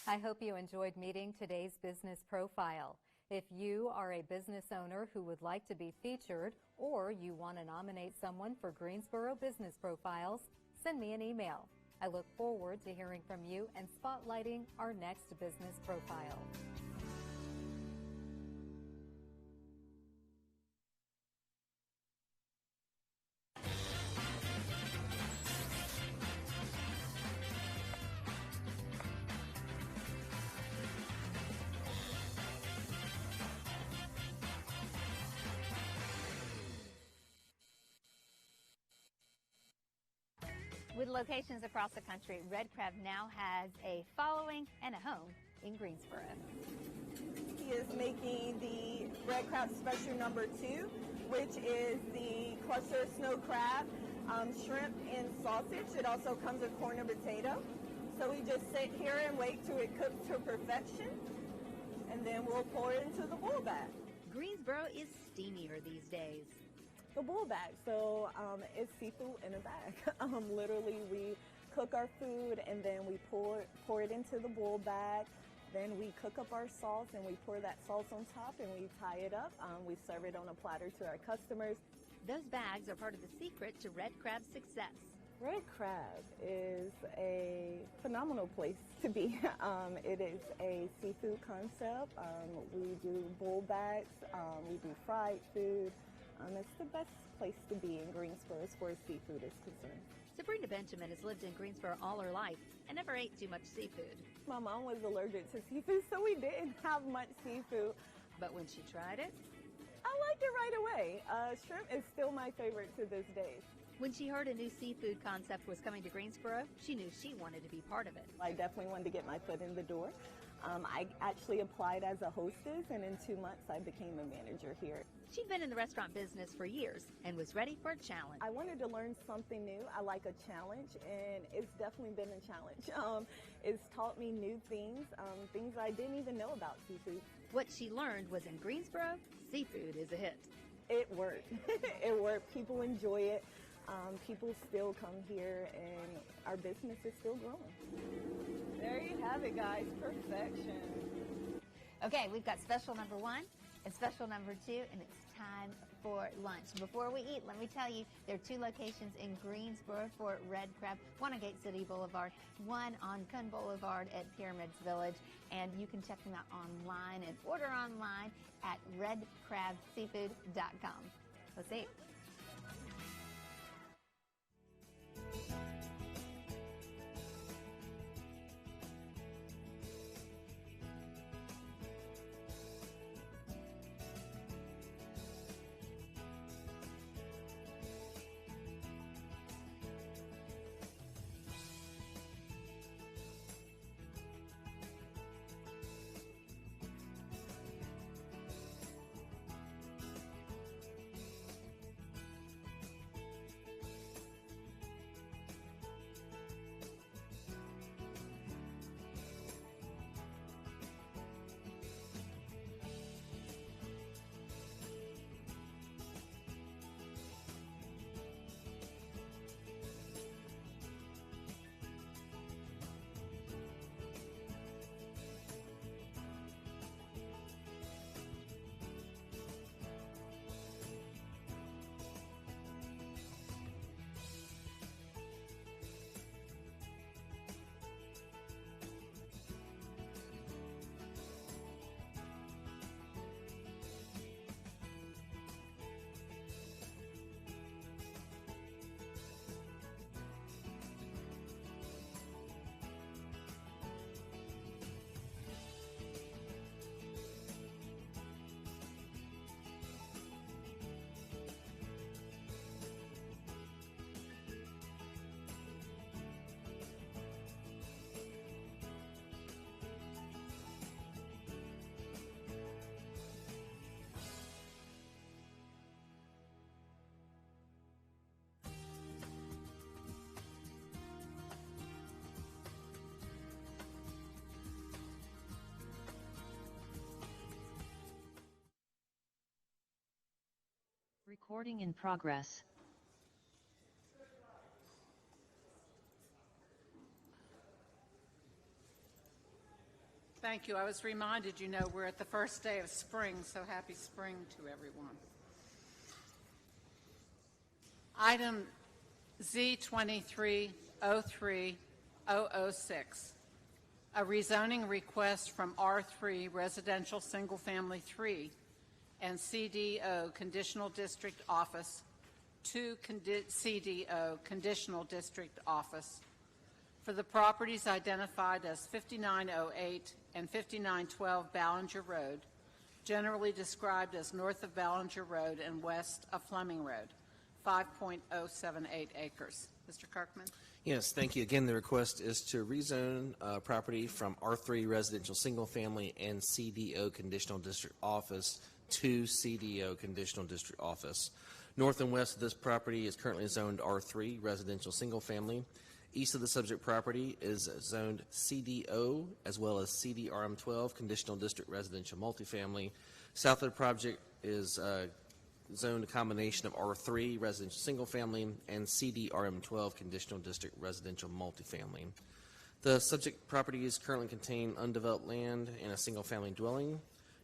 I hope you enjoyed meeting today's business profile. If you are a business owner who would like to be featured, or you want to nominate someone for Greensboro Business Profiles, send me an email. I look forward to hearing from you and spotlighting our next business profile. With locations across the country, Red Crab now has a following and a home in Greensboro. He is making the Red Crab Special number 2, which is the cluster snow crab, shrimp, and sausage. It also comes with corn and potato. So we just sit here and wait till it cooks to perfection, and then we'll pour it into the bowl bag. Greensboro is steamier these days. The bowl bag, so it's seafood in a bag. Literally, we cook our food and then we pour it into the bowl bag. Then we cook up our sauce and we pour that sauce on top and we tie it up. We serve it on a platter to our customers. Those bags are part of the secret to Red Crab's success. Red Crab is a phenomenal place to be. It is a seafood concept. We do bowl bags. We do fried food. It's the best place to be in Greensboro as far as seafood is concerned. Sabrina Benjamin has lived in Greensboro all her life and never ate too much seafood. My mom was allergic to seafood, so we didn't have much seafood. But when she tried it, I liked it right away. Shrimp is still my favorite to this day. When she heard a new seafood concept was coming to Greensboro, she knew she wanted to be part of it. I definitely wanted to get my foot in the door. I actually applied as a hostess, and in 2 months I became a manager here. She'd been in the restaurant business for years and was ready for a challenge. I wanted to learn something new. I like a challenge, and it's definitely been a challenge. It's taught me new things, things I didn't even know about seafood. What she learned was in Greensboro, seafood is a hit. It worked. It worked. People enjoy it. People still come here, and our business is still growing. There you have it, guys. Perfection. Okay, we've got special number 1 and special number 2, and it's time for lunch. Before we eat, let me tell you, there are 2 locations in Greensboro for Red Crab, one on Gate City Boulevard, one on Kun Boulevard at Pyramids Village, and you can check them out online and order online at redcrabseafood.com. Let's eat. Recording in progress. Thank you. I was reminded, we're at the first day of spring, so happy spring to everyone. Item Z2303-006, a rezoning request from R3 Residential Single Family 3 and CDO Conditional District Office to CDO Conditional District Office for the properties identified as 5908 and 5912 Ballinger Road, generally described as north of Ballinger Road and west of Fleming Road, 5.078 acres. Mr. Kirkman? Yes, thank you. Again, the request is to rezone property from R3 Residential Single Family and CDO Conditional District Office to CDO Conditional District Office. North and west of this property is currently zoned R3 Residential Single Family. East of the subject property is zoned CDO as well as CDRM12 Conditional District Residential Multifamily. South of the project is zoned a combination of R3 Residential Single Family and CDRM12 Conditional District Residential Multifamily. The subject properties currently contain undeveloped land and a single-family dwelling.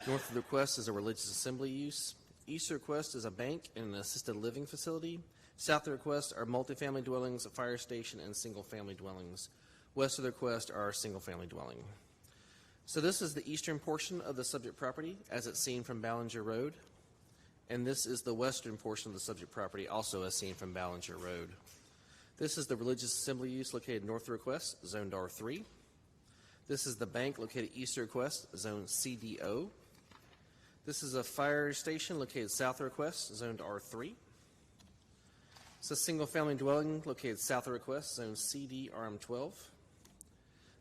North of the request is a religious assembly use. East of the request is a bank and an assisted living facility. South of the request are multifamily dwellings, a fire station, and single-family dwellings. West of the request are a single-family dwelling. So this is the eastern portion of the subject property as it's seen from Ballinger Road. And this is the western portion of the subject property also as seen from Ballinger Road. This is the religious assembly use located north of the request, zoned R3. This is the bank located east of the request, zoned CDO. This is a fire station located south of the request, zoned R3. It's a single-family dwelling located south of the request, zoned CDRM12.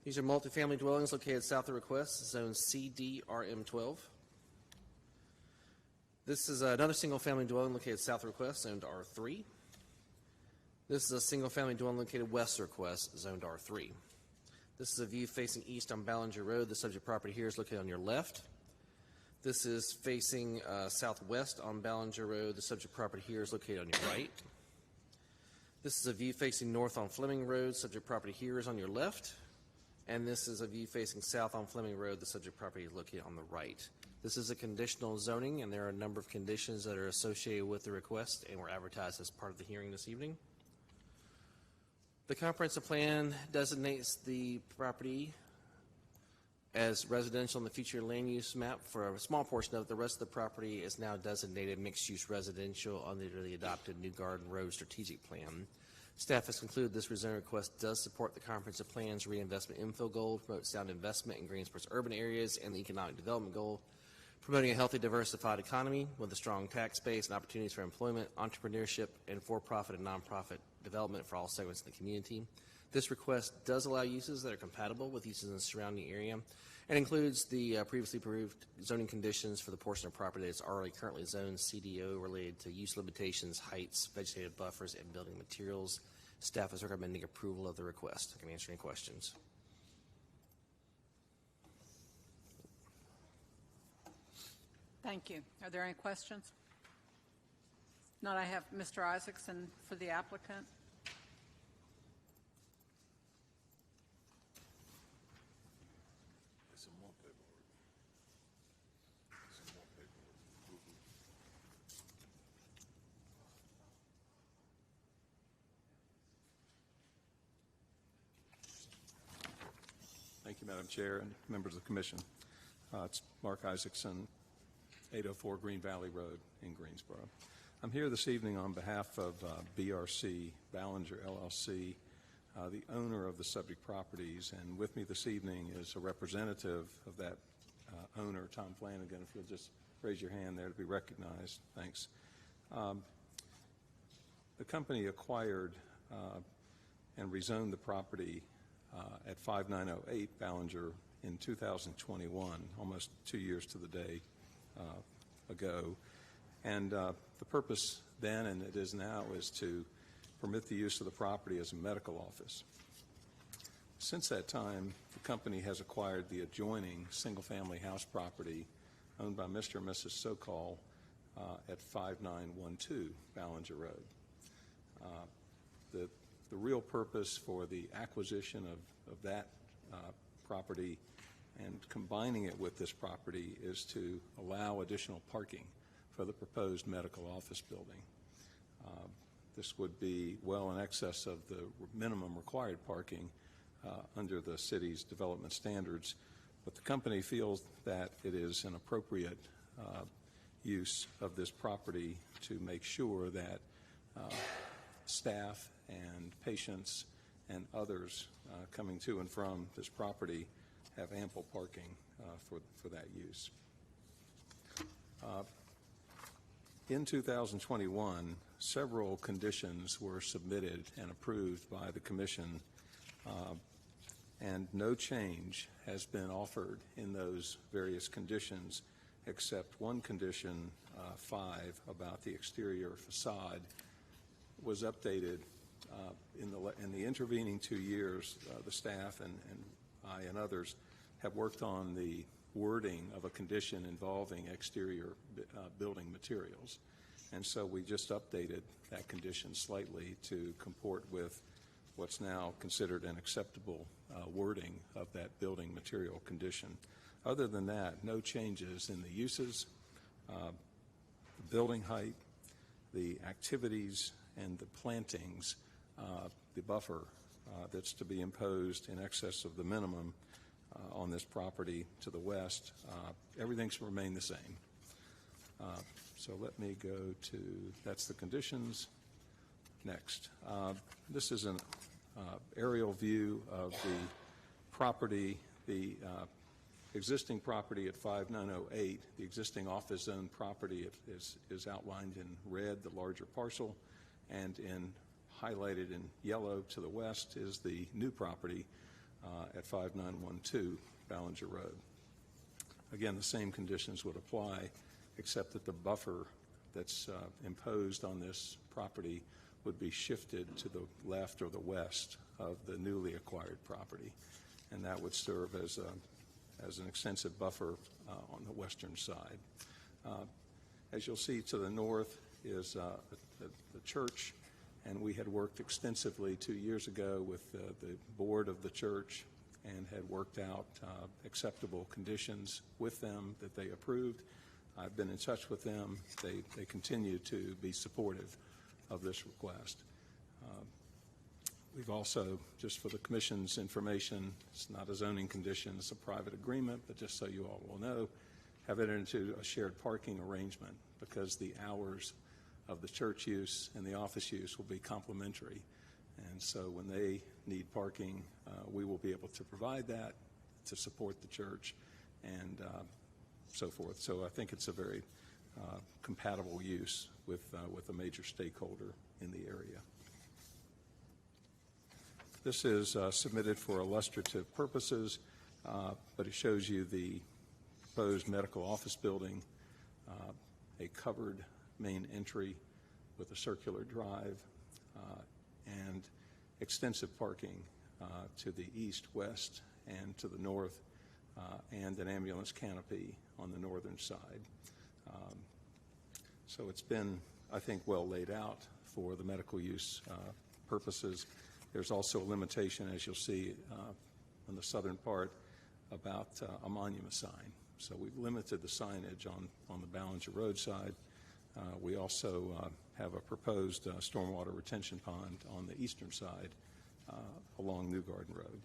These are multifamily dwellings located south of the request, zoned CDRM12. This is another single-family dwelling located south of request, zoned R3. This is a single-family dwelling located west of request, zoned R3. This is a view facing east on Ballinger Road. The subject property here is located on your left. This is facing southwest on Ballinger Road. The subject property here is located on your right. This is a view facing north on Fleming Road. Subject property here is on your left. And this is a view facing south on Fleming Road. The subject property is located on the right. This is a conditional zoning, and there are a number of conditions that are associated with the request and were advertised as part of the hearing this evening. The comprehensive plan designates the property as residential in the future land use map. For a small portion of it, the rest of the property is now designated mixed-use residential under the adopted New Garden Road strategic plan. Staff has concluded this rezone request does support the comprehensive plan's reinvestment infill goal, promote sound investment in Greensboro's urban areas, and the economic development goal, promoting a healthy, diversified economy with a strong tax base and opportunities for employment, entrepreneurship, and for-profit and nonprofit development for all segments of the community. This request does allow uses that are compatible with uses in the surrounding area and includes the previously approved zoning conditions for the portion of property that is already currently zoned CDO related to use limitations, heights, vegetative buffers, and building materials. Staff is recommending approval of the request. I can answer any questions. Thank you. Are there any questions? If not, I have Mr. Isaacson for the applicant. Thank you, Madam Chair and members of the Commission. It's Mark Isaacson, 804 Green Valley Road in Greensboro. I'm here this evening on behalf of BRC Ballinger LLC, the owner of the subject properties, and with me this evening is a representative of that owner, Tom Flanagan. If you'll just raise your hand there to be recognized. Thanks. The company acquired and rezoned the property at 5908 Ballinger in 2021, almost 2 years to the day ago. And the purpose then, and it is now, is to permit the use of the property as a medical office. Since that time, the company has acquired the adjoining single-family house property owned by Mr. and Mrs. Sokol at 5912 Ballinger Road. The real purpose for the acquisition of that property and combining it with this property is to allow additional parking for the proposed medical office building. This would be well in excess of the minimum required parking under the city's development standards, but the company feels that it is an appropriate use of this property to make sure that staff and patients and others coming to and from this property have ample parking for that use. In 2021, several conditions were submitted and approved by the Commission, and no change has been offered in those various conditions except one condition, 5, about the exterior facade, was updated in the intervening 2 years. The staff and I and others have worked on the wording of a condition involving exterior building materials. And so we just updated that condition slightly to comport with what's now considered an acceptable wording of that building material condition. Other than that, no changes in the uses, the building height, the activities, and the plantings, the buffer that's to be imposed in excess of the minimum on this property to the west. Everything's remained the same. So let me go to, that's the conditions. Next. This is an aerial view of the property, the existing property at 5908. The existing office zone property is outlined in red, the larger parcel, and highlighted in yellow to the west is the new property at 5912 Ballinger Road. Again, the same conditions would apply, except that the buffer that's imposed on this property would be shifted to the left or the west of the newly acquired property, and that would serve as as an extensive buffer on the western side. As you'll see to the north is the church, and we had worked extensively 2 years ago with the board of the church and had worked out acceptable conditions with them that they approved. I've been in touch with them. They continue to be supportive of this request. We've also, just for the Commission's information, it's not a zoning condition, it's a private agreement, but just so you all will know, have entered into a shared parking arrangement because the hours of the church use and the office use will be complementary. And so when they need parking, we will be able to provide that to support the church and so forth. So I think it's a very compatible use with a major stakeholder in the area. This is submitted for illustrative purposes, but it shows you the proposed medical office building, a covered main entry with a circular drive, and extensive parking to the east, west, and to the north, and an ambulance canopy on the northern side. So it's been, I think, well laid out for the medical use purposes. There's also a limitation, as you'll see on the southern part, about a monument sign. So we've limited the signage on the Ballinger Road side. We also have a proposed stormwater retention pond on the eastern side along New Garden Road.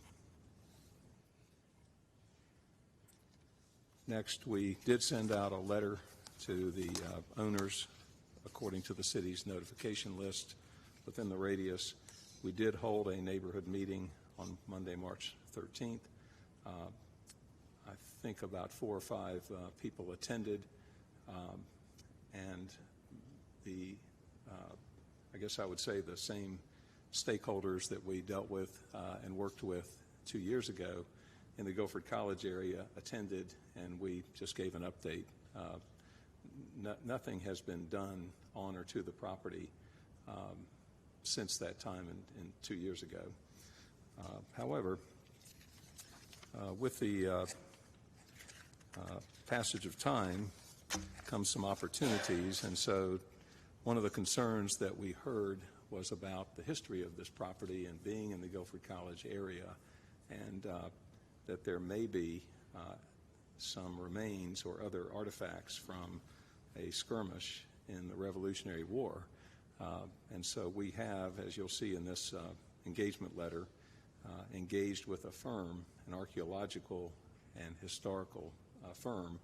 Next, we did send out a letter to the owners according to the city's notification list within the radius. We did hold a neighborhood meeting on Monday, March 13th. I think about 4 or 5 people attended, and I guess I would say the same stakeholders that we dealt with and worked with 2 years ago in the Guilford College area attended, and we just gave an update. Nothing has been done on or to the property since that time in 2 years ago. However, with the passage of time comes some opportunities, and so one of the concerns that we heard was about the history of this property and being in the Guilford College area, and that there may be some remains or other artifacts from a skirmish in the Revolutionary War. And so we have, as you'll see in this engagement letter, engaged with a firm, an archaeological and historical firm,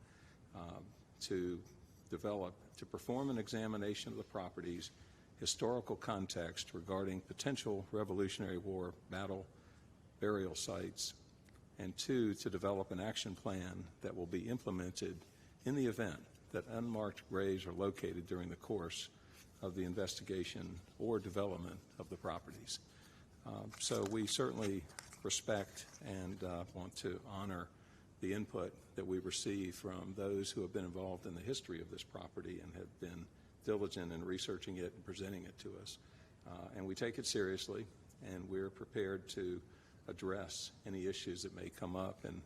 to perform an examination of the property's historical context regarding potential Revolutionary War battle burial sites, and 2, to develop an action plan that will be implemented in the event that unmarked graves are located during the course of the investigation or development of the properties. So we certainly respect and want to honor the input that we receive from those who have been involved in the history of this property and have been diligent in researching it and presenting it to us. And we take it seriously, and we're prepared to address any issues that may come up, and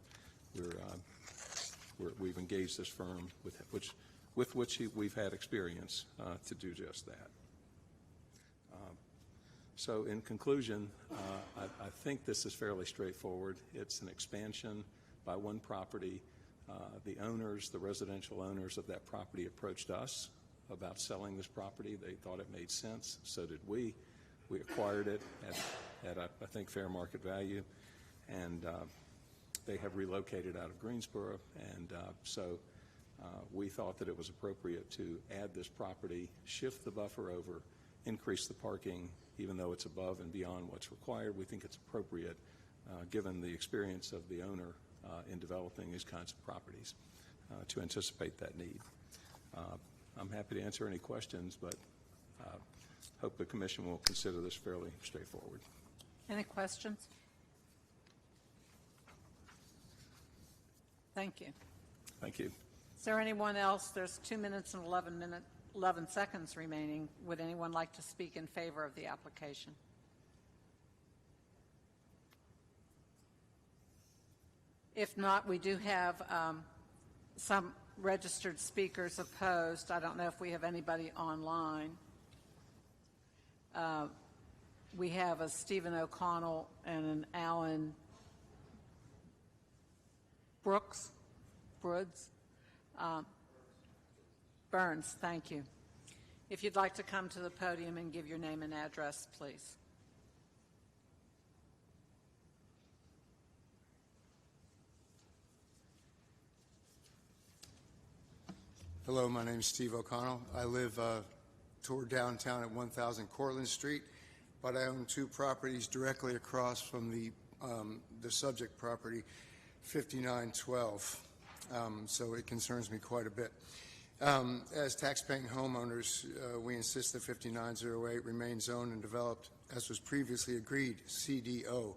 we've engaged this firm with which we've had experience to do just that. So in conclusion, I think this is fairly straightforward. It's an expansion by one property. The owners, the residential owners of that property, approached us about selling this property. They thought it made sense. So did we. We acquired it at I think, fair market value, and they have relocated out of Greensboro, and so we thought that it was appropriate to add this property, shift the buffer over, increase the parking, even though it's above and beyond what's required. We think it's appropriate given the experience of the owner in developing these kinds of properties to anticipate that need. I'm happy to answer any questions, but hope the Commission will consider this fairly straightforward. Any questions? Thank you. Thank you. Is there anyone else? There's 2 minutes and 11 seconds remaining. Would anyone like to speak in favor of the application? If not, we do have some registered speakers opposed. I don't know if we have anybody online. We have a Stephen O'Connell and an Alan Burns. Thank you. If you'd like to come to the podium and give your name and address, please. Hello, my name is Steve O'Connell. I live toward downtown at 1000 Cortlandt Street, but I own two properties directly across from the subject property, 5912. So it concerns me quite a bit. As tax-paying homeowners, we insist that 5908 remain zoned and developed as was previously agreed, CDO.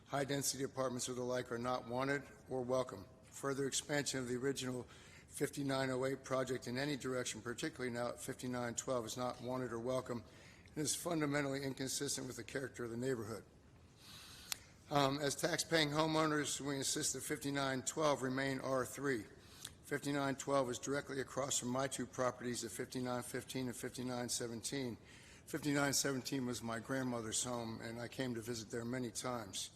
High-density apartments or the like are not wanted or welcome. Further expansion of the original 5908 project in any direction, particularly now at 5912, is not wanted or welcome and is fundamentally inconsistent with the character of the neighborhood. As tax-paying homeowners, we insist that 5912 remain R3. 5912 is directly across from my two properties at 5915 and 5917. 5917 was my grandmother's home, and I came to visit there many times.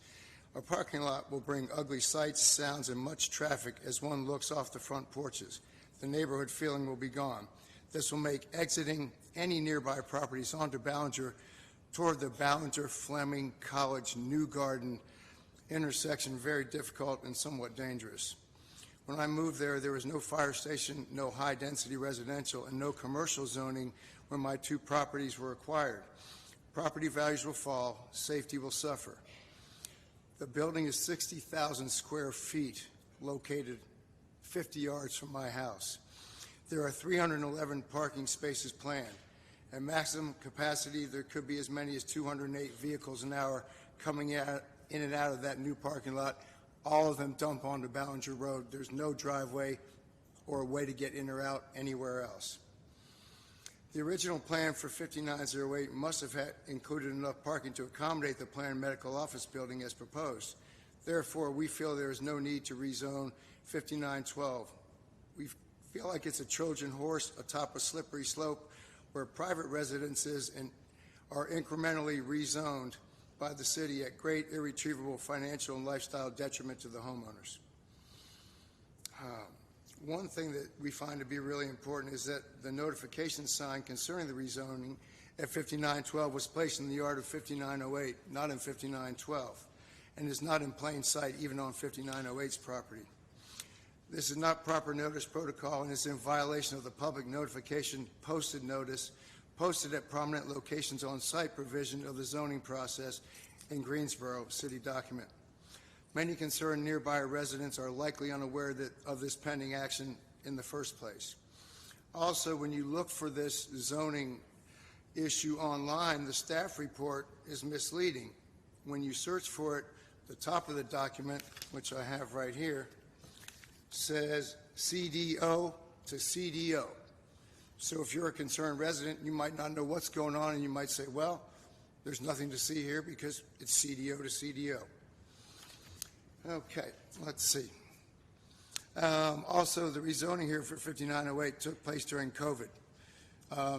Our parking lot will bring ugly sights, sounds, and much traffic as one looks off the front porches. The neighborhood feeling will be gone. This will make exiting any nearby properties onto Ballinger toward the Ballinger-Fleming College New Garden intersection very difficult and somewhat dangerous. When I moved there, there was no fire station, no high-density residential, and no commercial zoning when my two properties were acquired. Property values will fall, safety will suffer. The building is 60,000 square feet, located 50 yards from my house. There are 311 parking spaces planned. At maximum capacity, there could be as many as 208 vehicles an hour coming in and out of that new parking lot. All of them dump onto Ballinger Road. There's no driveway or a way to get in or out anywhere else. The original plan for 5908 must have included enough parking to accommodate the planned medical office building as proposed. Therefore, we feel there is no need to rezone 5912. We feel like it's a Trojan horse atop a slippery slope where private residences are incrementally rezoned by the city at great irretrievable financial and lifestyle detriment to the homeowners. One thing that we find to be really important is that the notification sign concerning the rezoning at 5912 was placed in the yard of 5908, not in 5912, and is not in plain sight even on 5908's property. This is not proper notice protocol and is in violation of the public notification posted notice posted at prominent locations on site provision of the zoning process in Greensboro city document. Many concerned nearby residents are likely unaware of this pending action in the first place. Also, when you look for this zoning issue online, the staff report is misleading. When you search for it, the top of the document, which I have right here, says CDO to CDO. So if you're a concerned resident, you might not know what's going on, and you might say, well, there's nothing to see here because it's CDO to CDO. Okay, let's see. Also, the rezoning here for 5908 took place during COVID.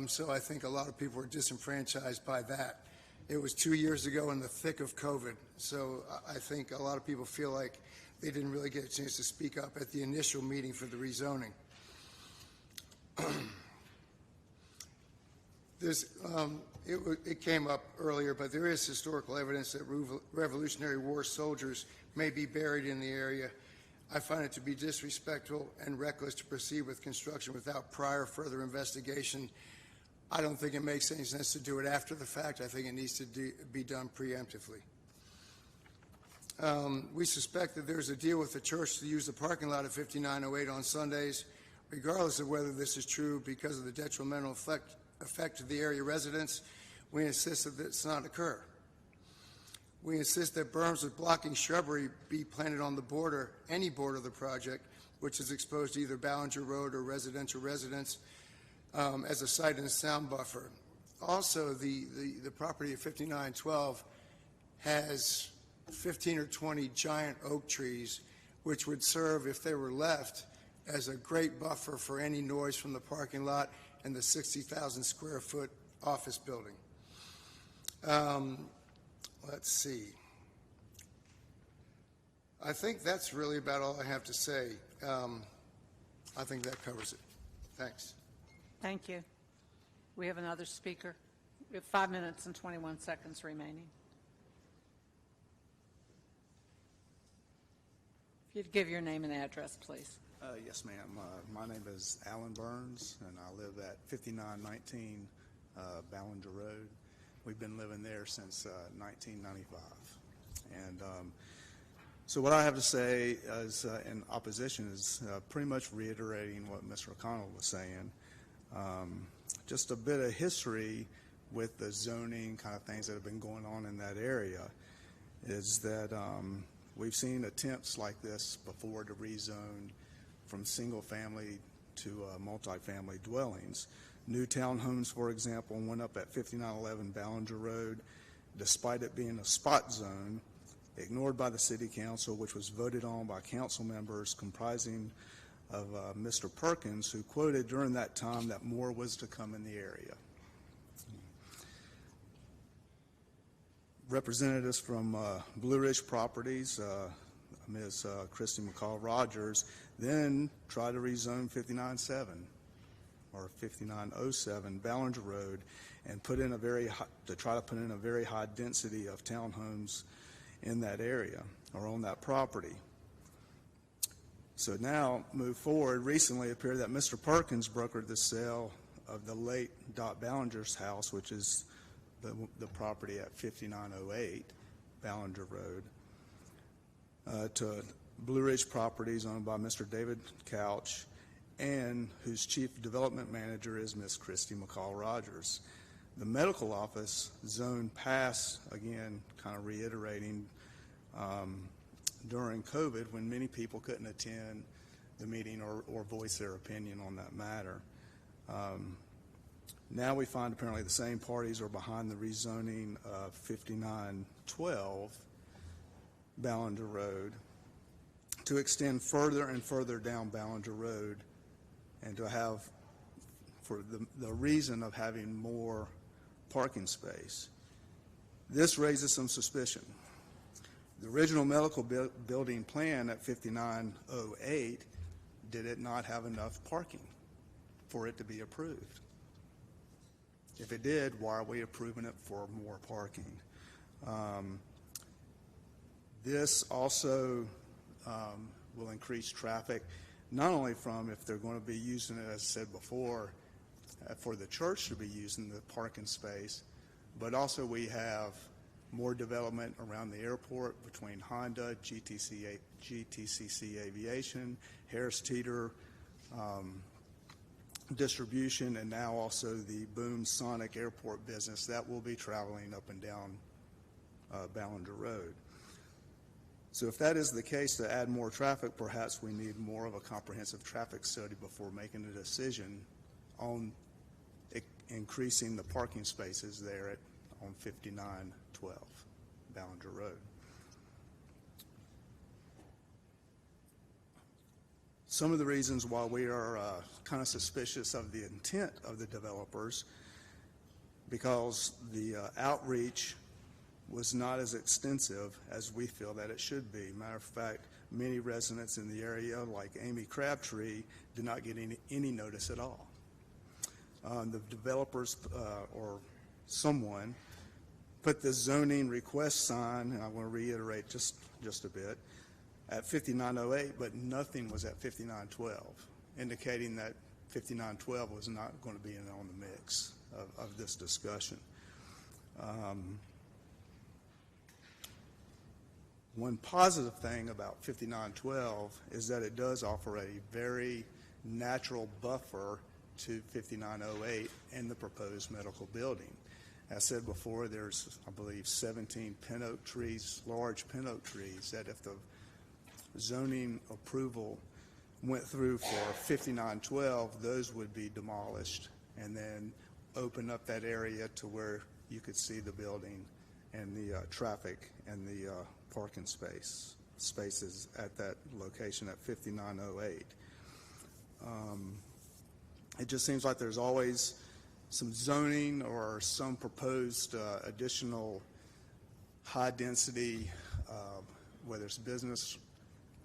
So I think a lot of people were disenfranchised by that. It was 2 years ago in the thick of COVID. So I think a lot of people feel like they didn't really get a chance to speak up at the initial meeting for the rezoning. It came up earlier, but there is historical evidence that Revolutionary War soldiers may be buried in the area. I find it to be disrespectful and reckless to proceed with construction without prior further investigation. I don't think it makes any sense to do it after the fact. I think it needs to be done preemptively. We suspect that there's a deal with the church to use the parking lot of 5908 on Sundays, regardless of whether this is true because of the detrimental effect to the area residents. We insist that this not occur. We insist that berms with blocking shrubbery be planted on the border, any border of the project, which is exposed to either Ballinger Road or residential residents as a sight and sound buffer. Also, the property of 5912 has 15 or 20 giant oak trees which would serve, if they were left, as a great buffer for any noise from the parking lot and the 60,000 square foot office building. Let's see. I think that's really about all I have to say. I think that covers it. Thanks. Thank you. We have another speaker. We have 5 minutes and 21 seconds remaining. If you'd give your name and address, please. Yes, ma'am. My name is Alan Burns, and I live at 5919 Ballinger Road. We've been living there since 1995. And so what I have to say is, in opposition is pretty much reiterating what Mr. O'Connell was saying. Just a bit of history with the zoning kind of things that have been going on in that area is that we've seen attempts like this before to rezone from single-family to multifamily dwellings. New townhomes, for example, went up at 5911 Ballinger Road, despite it being a spot zone, ignored by the City Council, which was voted on by council members comprising of Mr. Perkins, who quoted during that time that more was to come in the area. Representatives from Blue Ridge Properties, Ms. Christy McCall Rogers, then tried to rezone 5907 or 5907 Ballinger Road and put in a very high, to try to put in a very high density of townhomes in that area or on that property. So now, move forward, recently it appeared that Mr. Perkins brokered the sale of the late Dot Ballinger's house, which is the property at 5908 Ballinger Road, to Blue Ridge Properties owned by Mr. David Couch, and whose chief development manager is Ms. Christy McCall Rogers. The medical office zone passed, again, kind of reiterating, during COVID when many people couldn't attend the meeting or voice their opinion on that matter. Now we find apparently the same parties are behind the rezoning of 5912 Ballinger Road to extend further and further down Ballinger Road and to have, for the reason of having more parking space. This raises some suspicion. The original medical building plan at 5908, did it not have enough parking for it to be approved? If it did, why are we approving it for more parking? This also will increase traffic, not only from if they're going to be using it, as I said before, for the church to be using the parking space, but also we have more development around the airport between Honda, GTCC Aviation, Harris Teeter Distribution, and now also the Boom Sonic Airport business that will be traveling up and down Ballinger Road. So if that is the case, to add more traffic, perhaps we need more of a comprehensive traffic study before making a decision on increasing the parking spaces there on 5912 Ballinger Road. Some of the reasons why we are kind of suspicious of the intent of the developers, because the outreach was not as extensive as we feel that it should be. Matter of fact, many residents in the area, like Amy Crabtree, did not get any notice at all. The developers or someone put the zoning request sign, and I want to reiterate just a bit, at 5908, but nothing was at 5912, indicating that 5912 was not going to be on the mix of this discussion. One positive thing about 5912 is that it does offer a very natural buffer to 5908 and the proposed medical building. As said before, there's, I believe, 17 pin oak trees, large pin oak trees, that if the zoning approval went through for 5912, those would be demolished and then open up that area to where you could see the building and the traffic and the parking space spaces at that location at 5908. It just seems like there's always some zoning or some proposed additional high-density, whether it's business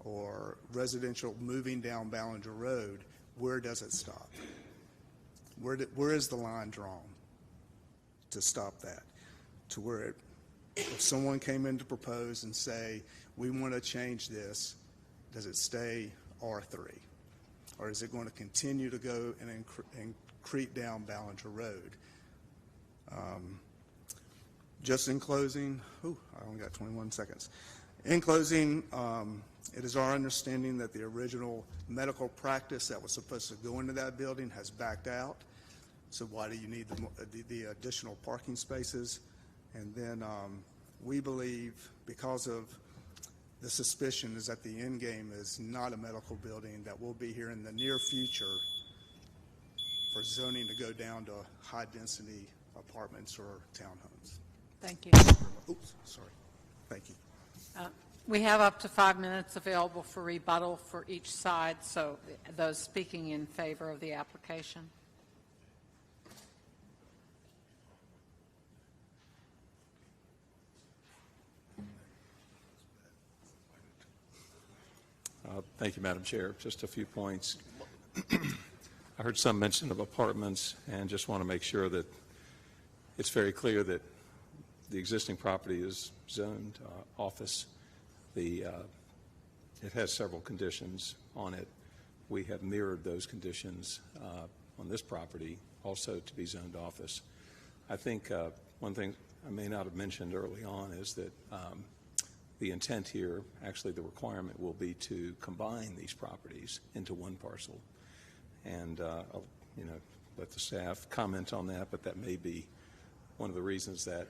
or residential, moving down Ballinger Road. Where does it stop? Where is the line drawn to stop that? To where if someone came in to propose and say, we want to change this, does it stay R3? Or is it going to continue to go and creep down Ballinger Road? Just in closing, I only got 21 seconds. In closing, it is our understanding that the original medical practice that was supposed to go into that building has backed out. So why do you need the additional parking spaces? And then we believe, because of the suspicion is that the end game is not a medical building, that will be here in the near future for zoning to go down to high-density apartments or townhomes. Thank you. Oops, sorry. Thank you. We have up to 5 minutes available for rebuttal for each side, so those speaking in favor of the application. Thank you, Madam Chair. Just a few points. I heard some mention of apartments, and just want to make sure that it's very clear that the existing property is zoned office. It has several conditions on it. We have mirrored those conditions on this property also to be zoned office. I think one thing I may not have mentioned early on is that the intent here, actually the requirement, will be to combine these properties into one parcel. And I'll, let the staff comment on that, but that may be one of the reasons that,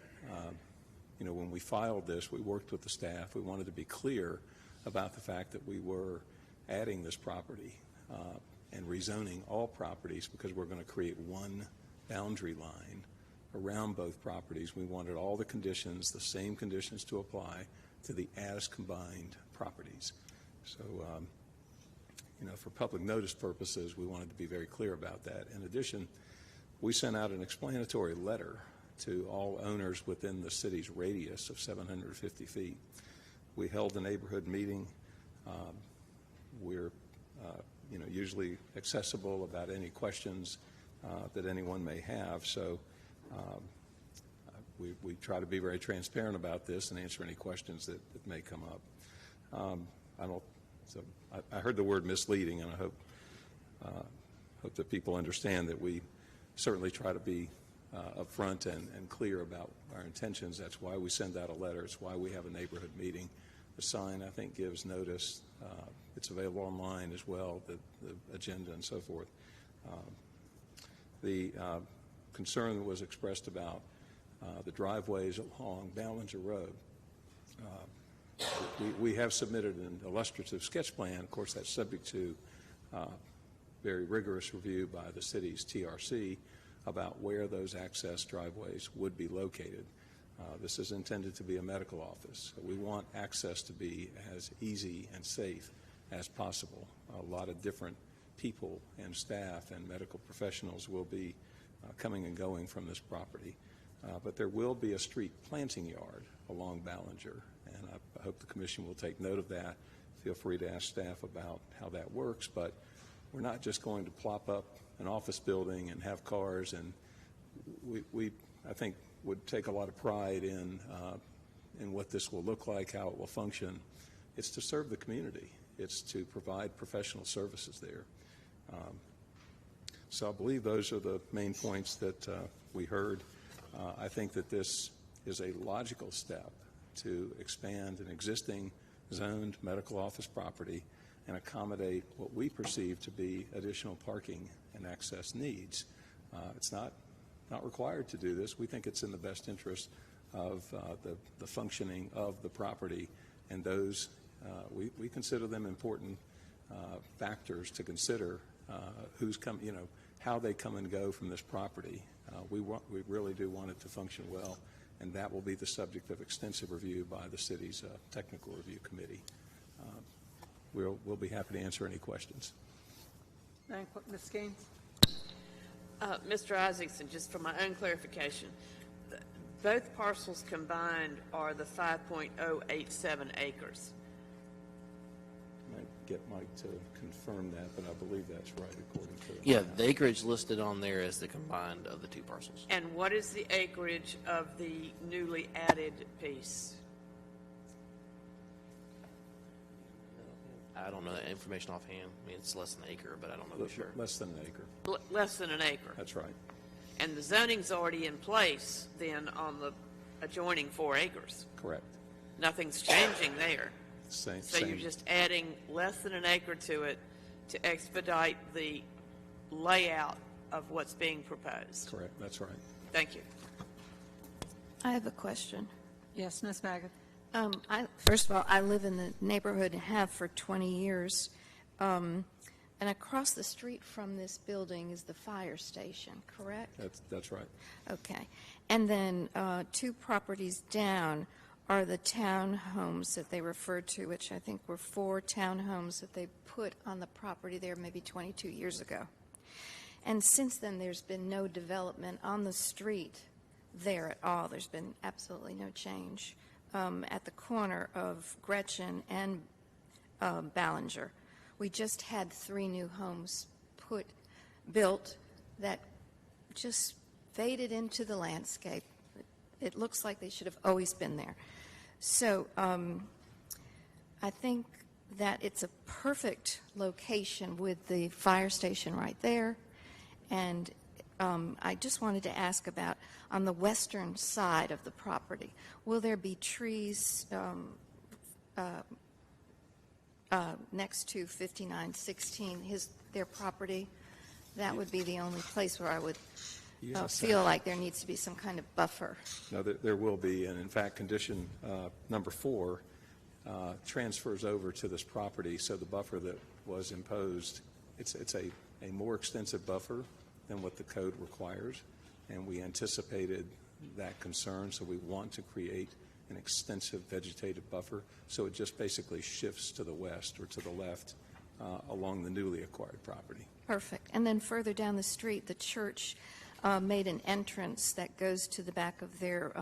when we filed this, we worked with the staff. We wanted to be clear about the fact that we were adding this property and rezoning all properties because we're going to create one boundary line around both properties. We wanted all the conditions, the same conditions to apply to the as combined properties. So, for public notice purposes, we wanted to be very clear about that. In addition, we sent out an explanatory letter to all owners within the city's radius of 750 feet. We held a neighborhood meeting. We're usually accessible about any questions that anyone may have. So we try to be very transparent about this and answer any questions that may come up. I heard the word misleading, and I hope that people understand that we certainly try to be upfront and clear about our intentions. That's why we send out a letter. It's why we have a neighborhood meeting. The sign, I think, gives notice. It's available online as well, the agenda and so forth. The concern that was expressed about the driveways along Ballinger Road. We have submitted an illustrative sketch plan. Of course, that's subject to very rigorous review by the city's TRC about where those access driveways would be located. This is intended to be a medical office. We want access to be as easy and safe as possible. A lot of different people and staff and medical professionals will be coming and going from this property. But there will be a street planting yard along Ballinger, and I hope the Commission will take note of that. Feel free to ask staff about how that works, but we're not just going to plop up an office building and have cars, and we I think, would take a lot of pride in what this will look like, how it will function. It's to serve the community. It's to provide professional services there. So I believe those are the main points that we heard. I think that this is a logical step to expand an existing zoned medical office property and accommodate what we perceive to be additional parking and access needs. It's not required to do this. We think it's in the best interest of the functioning of the property, and those we consider them important factors to consider who's come, how they come and go from this property. We really do want it to function well, and that will be the subject of extensive review by the city's technical review committee. we'll be happy to answer any questions. Ms. Gaines? Mr. Isaacson, just for my own clarification, both parcels combined are the 5.087 acres. I might get Mike to confirm that, but I believe that's right according to. Yeah, the acreage listed on there is the combined of the two parcels. And what is the acreage of the newly added piece? I don't know that information offhand. I mean, it's less than an acre, but I don't know for sure. Less than an acre. Less than an acre. That's right. And the zoning's already in place then on the adjoining 4 acres. Correct. Nothing's changing there. Same. So you're just adding less than an acre to it to expedite the layout of what's being proposed. Correct. That's right. Thank you. I have a question. Yes, Ms. Maggott? First of all, I live in the neighborhood and have for 20 years. And across the street from this building is the fire station, correct? That's right. Okay. And then 2 properties down are the townhomes that they referred to, which I think were 4 townhomes that they put on the property there maybe 22 years ago. And since then, there's been no development on the street there at all. There's been absolutely no change at the corner of Gretchen and Ballinger. We just had 3 new homes built that just faded into the landscape. It looks like they should have always been there. So I think that it's a perfect location with the fire station right there. And I just wanted to ask about on the western side of the property, will there be trees next to 5916, their property? That would be the only place where I would feel like there needs to be some kind of buffer. No, there will be, and in fact, condition number 4 transfers over to this property, so the buffer that was imposed, it's a more extensive buffer than what the code requires, and we anticipated that concern, so we want to create an extensive vegetative buffer, so it just basically shifts to the west or to the left along the newly acquired property. Perfect. And then further down the street, the church made an entrance that goes to the back of their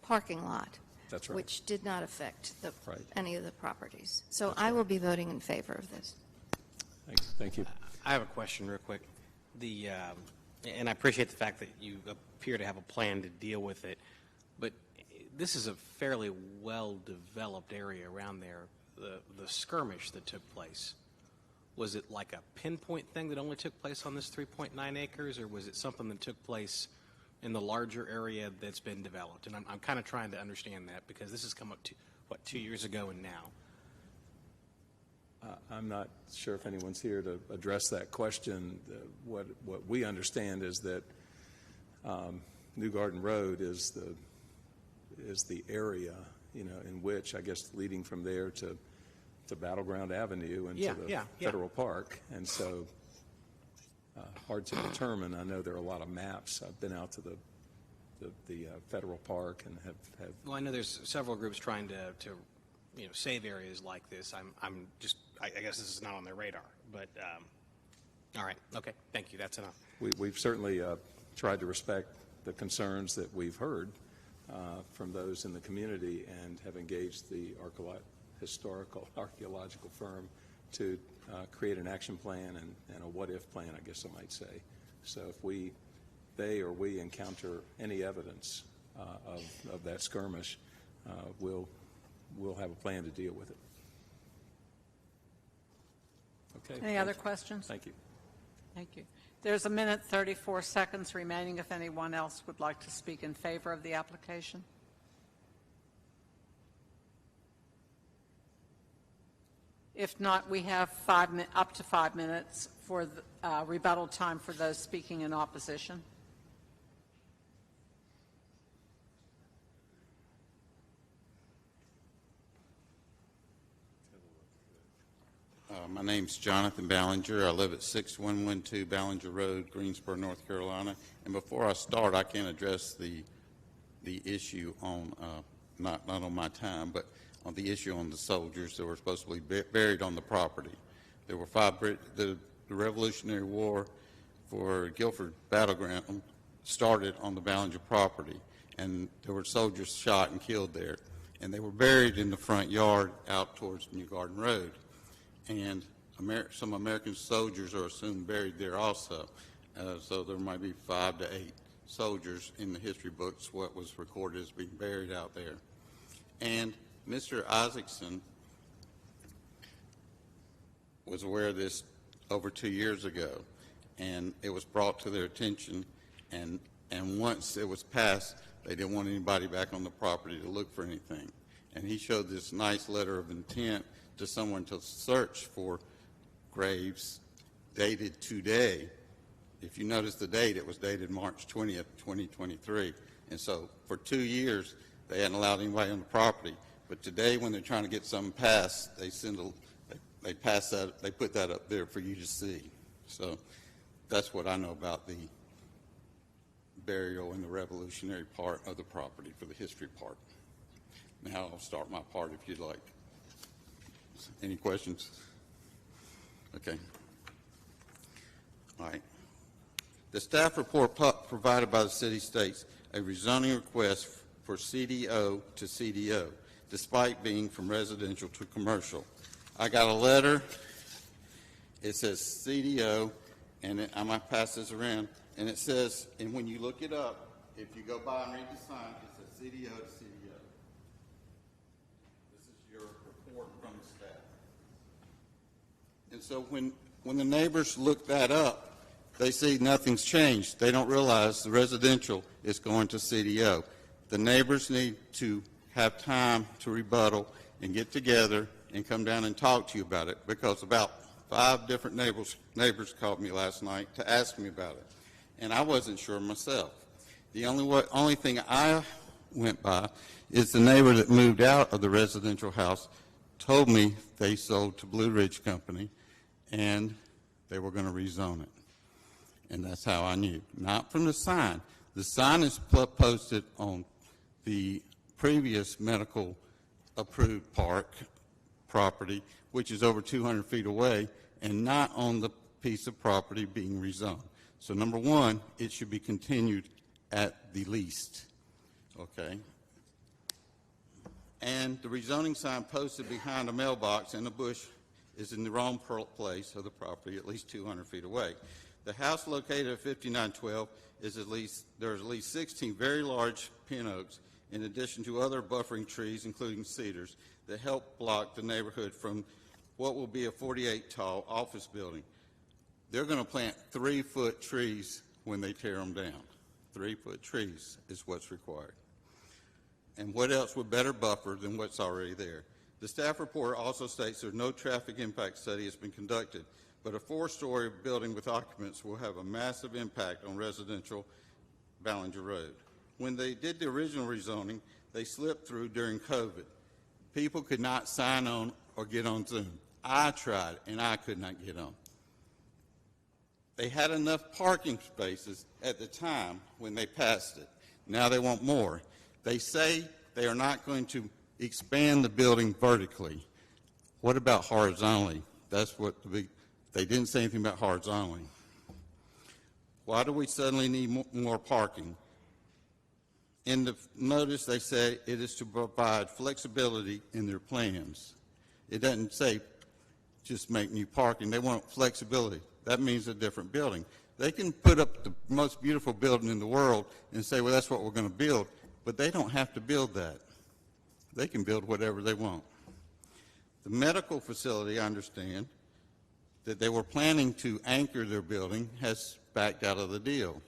parking lot. That's right. Which did not affect Right. any of the properties. So I will be voting in favor of this. Thank you. I have a question real quick. And I appreciate the fact that you appear to have a plan to deal with it, but this is a fairly well-developed area around there. The skirmish that took place, was it like a pinpoint thing that only took place on this 3.9 acres, or was it something that took place in the larger area that's been developed? And I'm kind of trying to understand that because this has come up to, 2 years ago and now. I'm not sure if anyone's here to address that question. What we understand is that New Garden Road is the area, in which, I guess, leading from there to Battleground Avenue and to the Federal Park, and so hard to determine. I know there are a lot of maps. I've been out to the Federal Park and have. Well, I know there's several groups trying to save areas like this. I guess this is not on their radar, but all right, okay, thank you, that's enough. We've certainly tried to respect the concerns that we've heard from those in the community and have engaged the archaeological firm to create an action plan and a what-if plan, I guess I might say. So if they or we encounter any evidence of that skirmish, we'll have a plan to deal with it. Okay. Any other questions? Thank you. Thank you. There's a minute 34 seconds remaining if anyone else would like to speak in favor of the application. If not, we have up to 5 minutes for the, rebuttal time for those speaking in opposition. My name's Jonathan Ballinger. I live at 6112 Ballinger Road, Greensboro, North Carolina. And before I start, I can address the issue on not on my time, but on the issue on the soldiers that were supposed to be buried on the property. There were the Revolutionary War for Guilford Battleground started on the Ballinger property, and there were soldiers shot and killed there, and they were buried in the front yard out towards New Garden Road. And some American soldiers are assumed buried there also. So there might be 5 to 8 soldiers in the history books, what was recorded as being buried out there. And Mr. Isaacson was aware of this over 2 years ago, and it was brought to their attention, and once it was passed, they didn't want anybody back on the property to look for anything. And he showed this nice letter of intent to someone to search for graves dated today. If you notice the date, it was dated March 20th, 2023. And so for 2 years, they hadn't allowed anybody on the property. But today, when they're trying to get something passed, they put that up there for you to see. So that's what I know about the burial and the revolutionary part of the property for the history part. Now I'll start my part if you'd like. Any questions? Okay. All right. The staff report provided by the city states a rezoning request for CDO to CDO, despite being from residential to commercial. I got a letter. It says CDO, and I might pass this around, and it says, and when you look it up, if you go by and read the sign, it says CDO to CDO. This is your report from the staff. And so when the neighbors look that up, they see nothing's changed. They don't realize the residential is going to CDO. The neighbors need to have time to rebuttal and get together and come down and talk to you about it, because about 5 different neighbors called me last night to ask me about it, and I wasn't sure myself. The only thing I went by is the neighbor that moved out of the residential house told me they sold to Blue Ridge Company and they were going to rezone it. And that's how I knew. Not from the sign. The sign is posted on the previous medical approved park property, which is over 200 feet away, and not on the piece of property being rezoned. So number one, it should be continued at the least. Okay? And the rezoning sign posted behind a mailbox in a bush is in the wrong place of the property, at least 200 feet away. The house located at 5912 there's at least 16 very large pin oaks, in addition to other buffering trees, including cedars, that help block the neighborhood from what will be a 48-tall office building. They're going to plant 3-foot trees when they tear them down. 3-foot trees is what's required. And what else would better buffer than what's already there? The staff report also states there's no traffic impact study has been conducted, but a 4-story building with occupants will have a massive impact on residential Ballinger Road. When they did the original rezoning, they slipped through during COVID. People could not sign on or get on Zoom. I tried, and I could not get on. They had enough parking spaces at the time when they passed it. Now they want more. They say they are not going to expand the building vertically. What about horizontally? That's what they didn't say anything about horizontally. Why do we suddenly need more parking? In the notice, they say it is to provide flexibility in their plans. It doesn't say just make new parking. They want flexibility. That means a different building. They can put up the most beautiful building in the world and say, well, that's what we're going to build, but they don't have to build that. They can build whatever they want. The medical facility, I understand, that they were planning to anchor their building has backed out of the deal.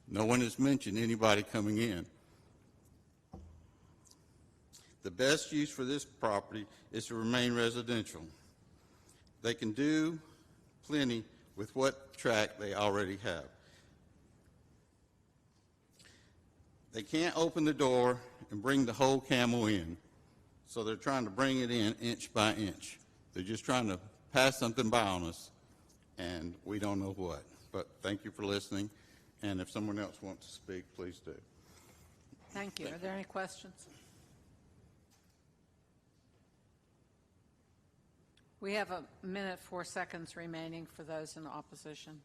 No one has mentioned anybody coming in. The best use for this property is to remain residential. They can do plenty with what tract they already have. They can't open the door and bring the whole camel in, so they're trying to bring it in inch by inch. They're just trying to pass something by on us, and we don't know what. But thank you for listening, and if someone else wants to speak, please do. Thank you. Are there any questions? We have a minute, 4 seconds remaining for those in opposition.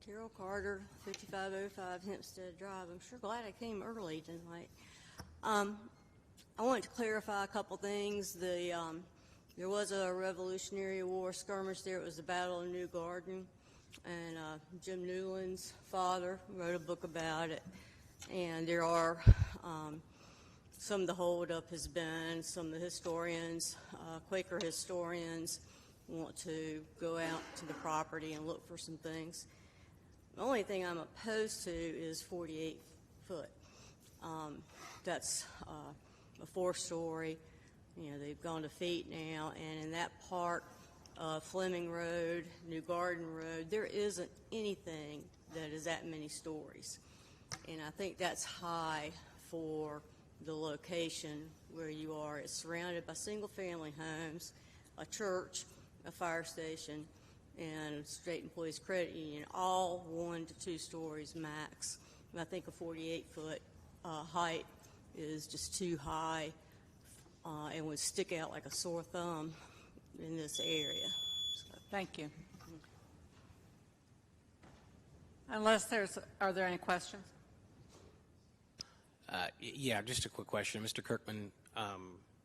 Carol Carter, 5505 Hempstead Drive. I'm sure glad I came early tonight. I want to clarify a couple things. There was a Revolutionary War skirmish there. It was the Battle of New Garden, and Jim Newland's father wrote a book about it. And there are some of the holdup has been some of the historians, Quaker historians, want to go out to the property and look for some things. The only thing I'm opposed to is 48 foot. That's a 4-story. You know, they've gone to feet now, and in that part of Fleming Road, New Garden Road, there isn't anything that is that many stories. And I think that's high for the location where you are. It's surrounded by single-family homes, a church, a fire station, and State Employees Credit Union, all 1 to 2 stories max. And I think a 48-foot height is just too high and would stick out like a sore thumb in this area. So, thank you. Unless are there any questions? Yeah, just a quick question. Mr. Kirkman,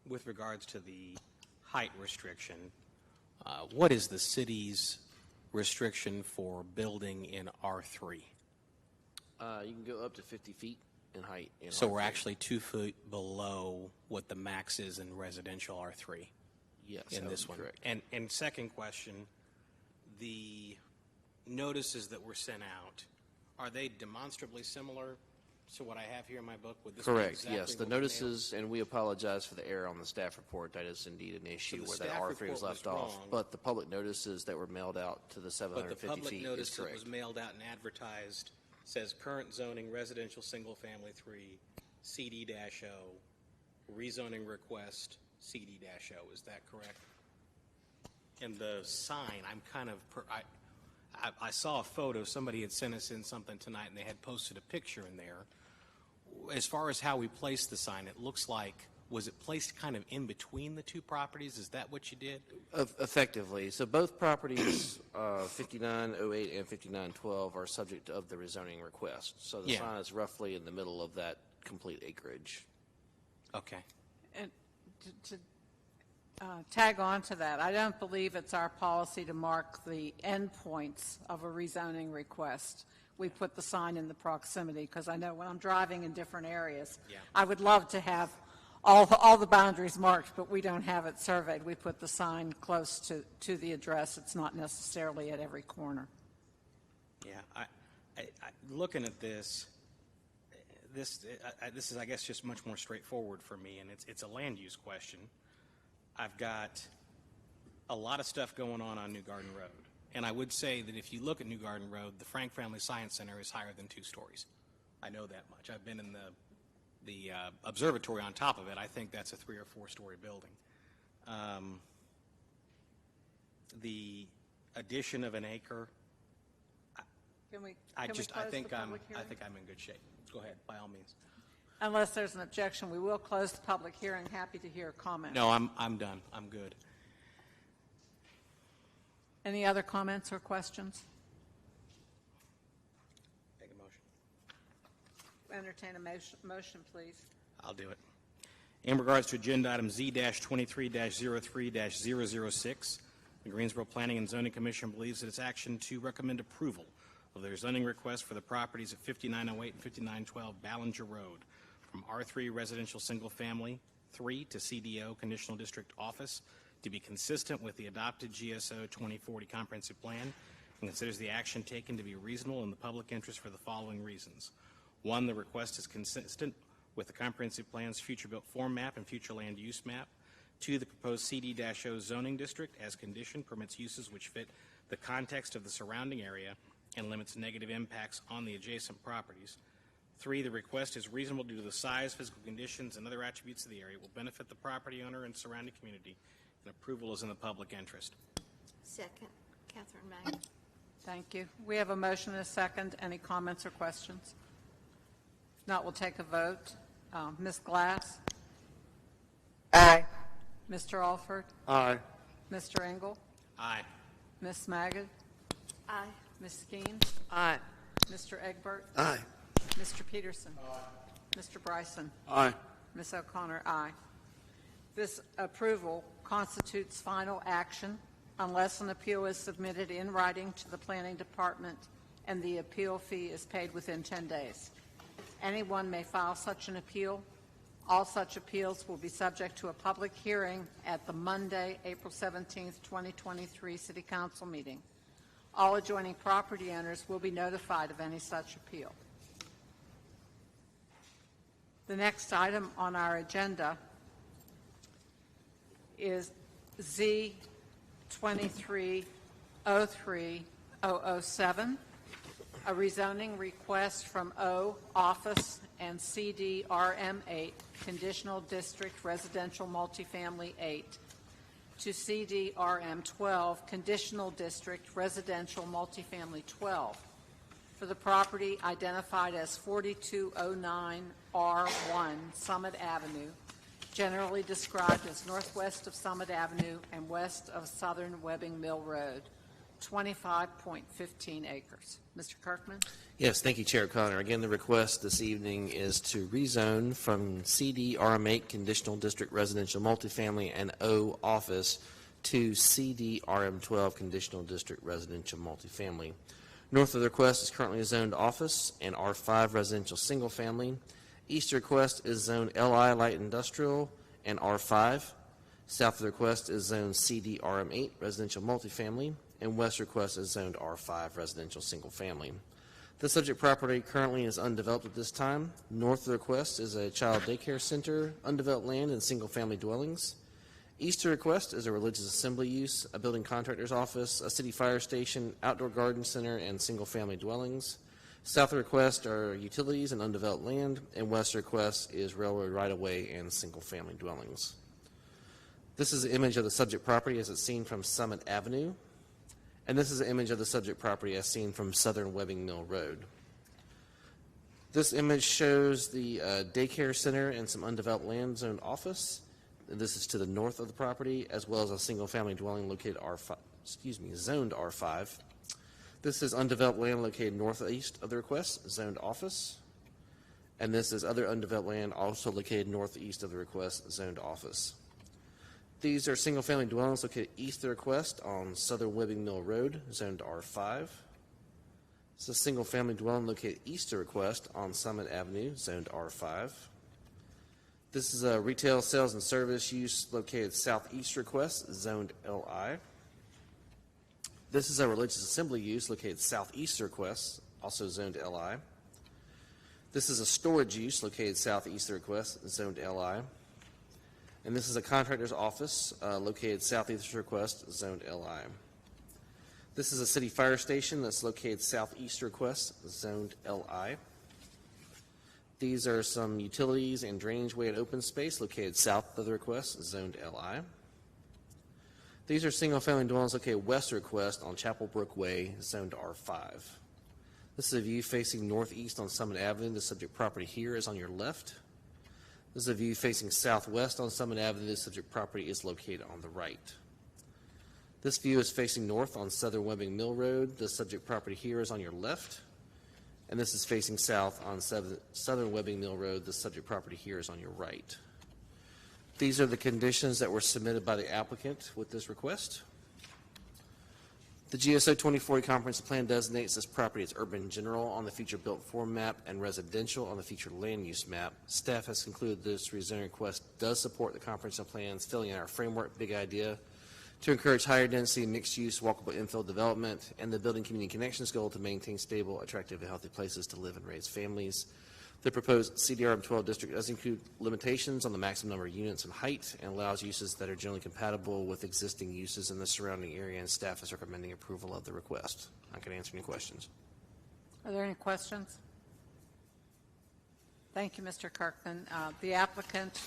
with regards to the height restriction, what is the city's restriction for building in R3? You can go up to 50 feet in height. So we're actually 2 feet below what the max is in residential R3? Yes, in this one. Correct. And second question, the notices that were sent out, are they demonstrably similar to what I have here in my book? Would this be Correct, exactly yes. The what we notices, and we apologize for the error on the staff report. That is indeed an issue the where that staff R3 report was left was off. wrong. But the public notices that were mailed out to the But 750 the public feet notice is that correct. was mailed out and advertised says current zoning residential single family 3 CD-0 rezoning request CD-0. Is that correct? And the sign, I'm kind of I saw a photo. Somebody had sent us in something tonight, and they had posted a picture in there. As far as how we placed the sign, it looks like, was it placed kind of in between the two properties? Is that what you did? Effectively. So both properties, 5908 and 5912, are subject of the rezoning request. So the sign is roughly in the middle of that complete acreage. Okay. And to tag on to that, I don't believe it's our policy to mark the endpoints of a rezoning request. We put the sign in the proximity, because I know when I'm driving in different areas, I would love to have all the boundaries marked, but we don't have it surveyed. We put the sign close to the address. It's not necessarily at every corner. Yeah, I looking at this is, I guess, just much more straightforward for me, and it's a land use question. I've got a lot of stuff going on New Garden Road. And I would say that if you look at New Garden Road, the Frank Family Science Center is higher than 2 stories. I know that much. I've been in the observatory on top of it. I think that's a 3 or 4 story building. The addition of an acre, I think I'm in good shape. Go ahead, by all means. Unless there's an objection, we will close the public hearing. Happy to hear a comment. No, I'm done. I'm good. Any other comments or questions? Make a motion. Entertain a motion, please. I'll do it. In regards to agenda item Z-23-03-006, the Greensboro Planning and Zoning Commission believes that its action to recommend approval of their zoning request for the properties at 5908 and 5912 Ballinger Road from R3 Residential Single Family 3 to CDO Conditional District Office to be consistent with the adopted GSO 2040 Comprehensive Plan, and considers the action taken to be reasonable in the public interest for the following reasons. 1, the request is consistent with the Comprehensive Plan's future built form map and future land use map. 2, the proposed CD-0 zoning district as conditioned permits uses which fit the context of the surrounding area and limits negative impacts on the adjacent properties. 3, the request is reasonable due to the size, physical conditions, and other attributes of the area, will benefit the property owner and surrounding community, and approval is in the public interest. Second, Catherine May. Thank you. We have a motion and a second. Any comments or questions? If not, we'll take a vote. Ms. Glass? Aye. Mr. Alford? Aye. Mr. Engel? Aye. Ms. Magid? Aye. Ms. Skeen? Aye. Mr. Egbert? Aye. Mr. Peterson? Mr. Bryson? Aye. Ms. O'Connor, aye. This approval constitutes final action unless an appeal is submitted in writing to the Planning Department and the appeal fee is paid within 10 days. Anyone may file such an appeal. All such appeals will be subject to a public hearing at the Monday, April 17th, 2023 City Council meeting. All adjoining property owners will be notified of any such appeal. The next item on our agenda is Z2303-007, a rezoning request from O Office and CDRM 8, Conditional District Residential Multifamily 8, to CDRM 12, Conditional District Residential Multifamily 12, for the property identified as 4209 R1 Summit Avenue, generally described as northwest of Summit Avenue and west of Southern Webbing Mill Road, 25.15 acres. Mr. Kirkman? Yes, thank you, Chair O'Connor. Again, the request this evening is to rezone from CD RM8 Conditional District Residential Multifamily and O Office to CD RM12 Conditional District Residential Multifamily. North of the request is currently a zoned office and R5 Residential Single Family. East of the request is zoned LI Light Industrial and R5. South of the request is zoned CD RM8 Residential Multifamily, and west request is zoned R5 Residential Single Family. The subject property currently is undeveloped at this time. North of the request is a child daycare center, undeveloped land, and single-family dwellings. East of the request is a religious assembly use, a building contractor's office, a city fire station, outdoor garden center, and single-family dwellings. South of the request are utilities and undeveloped land, and west of the request is railroad right-of-way and single-family dwellings. This is an image of the subject property as it's seen from Summit Avenue, and this is an image of the subject property as seen from Southern Webbing Mill Road. This image shows the daycare center and some undeveloped land zoned office. This is to the north of the property, as well as a single-family dwelling located zoned R5. This is undeveloped land located northeast of the request, zoned office. And this is other undeveloped land also located northeast of the request, zoned office. These are single-family dwellings located east of the request on Southern Webbing Mill Road, zoned R5. This is a single-family dwelling located east of the request on Summit Avenue, zoned R5. This is a retail sales and service use located southeast request, zoned LI. This is a religious assembly use located southeast request, also zoned LI. This is a storage use located southeast request, zoned LI. And this is a contractor's office located southeast request, zoned LI. This is a city fire station that's located southeast request, zoned LI. These are some utilities and drainage way and open space located south of the request, zoned LI. These are single-family dwellings located west of request on Chapel Brook Way, zoned R5. This is a view facing northeast on Summit Avenue. The subject property here is on your left. This is a view facing southwest on Summit Avenue. The subject property is located on the right. This view is facing north on Southern Webbing Mill Road. The subject property here is on your left. And this is facing south on Southern Webbing Mill Road. The subject property here is on your right. These are the conditions that were submitted by the applicant with this request. The GSO 2040 Comprehensive Plan designates this property as urban general on the future built form map and residential on the future land use map. Staff has concluded this rezoning request does support the comprehensive plans, filling in our framework, big idea, to encourage higher density, mixed use, walkable infill development, and the building community connections goal to maintain stable, attractive, and healthy places to live and raise families. The proposed CDRM 12 district does include limitations on the maximum number of units and height and allows uses that are generally compatible with existing uses in the surrounding area, and staff is recommending approval of the request. I can answer any questions. Are there any questions? Thank you, Mr. Kirkman. The applicant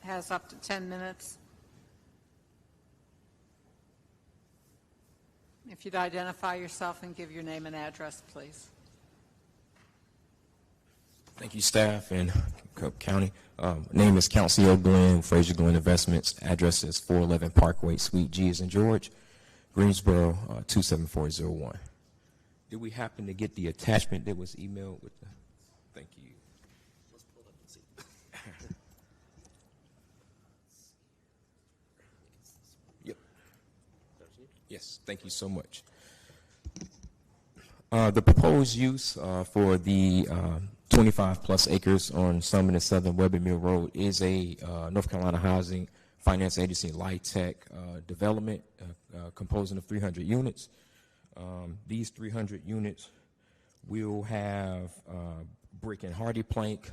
has up to 10 minutes. If you'd identify yourself and give your name and address, please. Thank you, staff, and Cook County. Name is Council Glenn, Fraser Glenn Investments. Address is 411 Parkway, Suite G as in George, Greensboro, 27401. Did we happen to get the attachment that was emailed with the? Thank you. Let's pull it up and see. Yep. Yes, thank you so much. The proposed use for the 25 plus acres on Summit and Southern Webbing Mill Road is a North Carolina Housing Finance Agency LIHTC development composing of 300 units. These 300 units will have brick and hardy plank.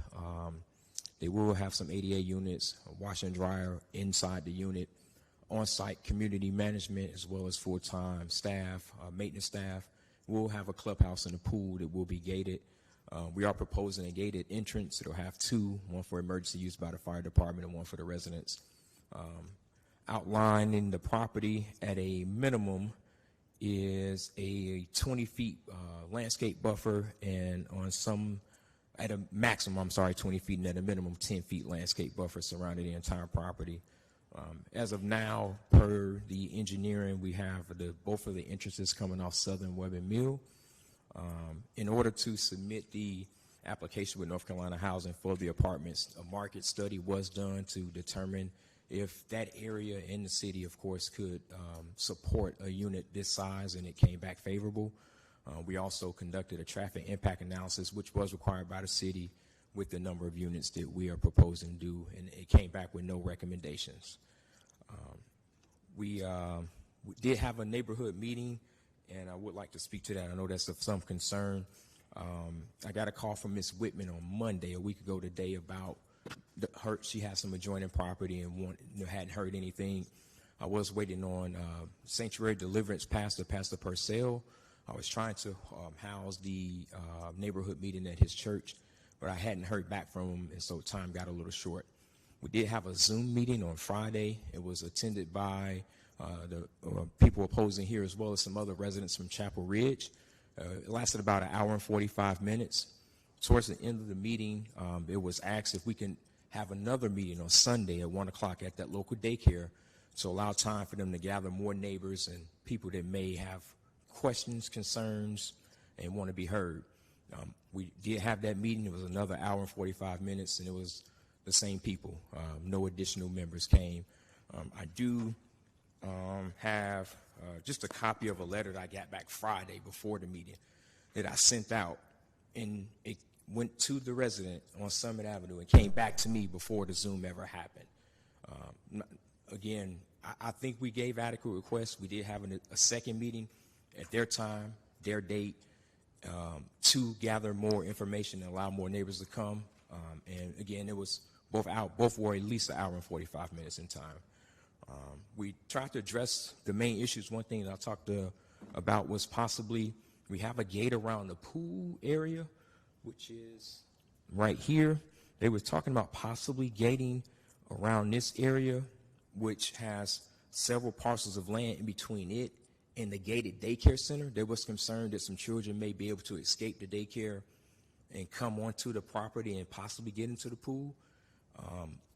They will have some ADA units, a washer and dryer inside the unit, on-site community management as well as full-time staff, maintenance staff. We'll have a clubhouse and a pool that will be gated. We are proposing a gated entrance. It'll have two, one for emergency use by the fire department and one for the residents. Outlining the property at a minimum is a 20 feet landscape buffer, and on some, at a maximum, 20 feet, and at a minimum 10 feet landscape buffer surrounding the entire property. As of now, per the engineering, we have both of the entrances coming off Southern Webbing Mill. In order to submit the application with North Carolina Housing for the apartments, a market study was done to determine if that area in the city, of course, could support a unit this size, and it came back favorable. We also conducted a traffic impact analysis, which was required by the city with the number of units that we are proposing to do, and it came back with no recommendations. We did have a neighborhood meeting, and I would like to speak to that. I know that's of some concern. I got a call from Ms. Whitman on Monday, a week ago today, about she has some adjoining property and hadn't heard anything. I was waiting on Sanctuary Deliverance Pastor Purcell. I was trying to house the neighborhood meeting at his church, but I hadn't heard back from him, and so time got a little short. We did have a Zoom meeting on Friday. It was attended by the people opposing here, as well as some other residents from Chapel Ridge. It lasted about an hour and 45 minutes. Towards the end of the meeting, it was asked if we can have another meeting on Sunday at 1 o'clock at that local daycare to allow time for them to gather more neighbors and people that may have questions, concerns, and want to be heard. We did have that meeting. It was another hour and 45 minutes, and it was the same people. No additional members came. I do have just a copy of a letter that I got back Friday before the meeting that I sent out, and it went to the resident on Summit Avenue and came back to me before the Zoom ever happened. Again, I think we gave adequate requests. We did have a second meeting at their time, their date, to gather more information and allow more neighbors to come. And again, it was both were at least an hour and 45 minutes in time. We tried to address the main issues. One thing that I talked about was possibly we have a gate around the pool area, which is right here. They were talking about possibly gating around this area, which has several parcels of land in between it and the gated daycare center. There was concern that some children may be able to escape the daycare and come onto the property and possibly get into the pool.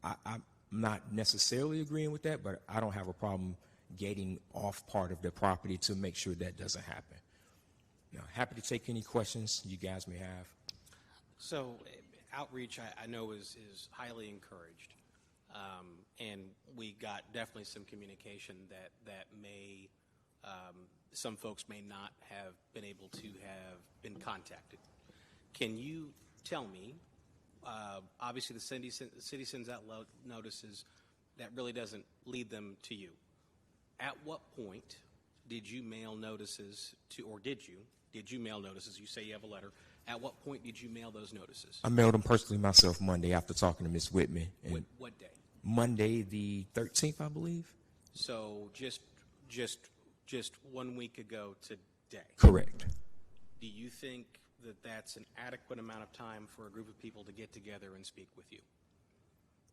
I'm not necessarily agreeing with that, but I don't have a problem gating off part of the property to make sure that doesn't happen. Now, happy to take any questions you guys may have. So outreach, I know, is highly encouraged, and we got definitely some communication that may, some folks may not have been able to have been contacted. Can you tell me, obviously the city sends out notices, that really doesn't lead them to you. At what point did you mail notices to, or did you mail notices? You say you have a letter. At what point did you mail those notices? I mailed them personally myself Monday after talking to Ms. Whitman. What day? Monday the 13th, I believe. So just 1 week ago today. Correct. Do you think that that's an adequate amount of time for a group of people to get together and speak with you?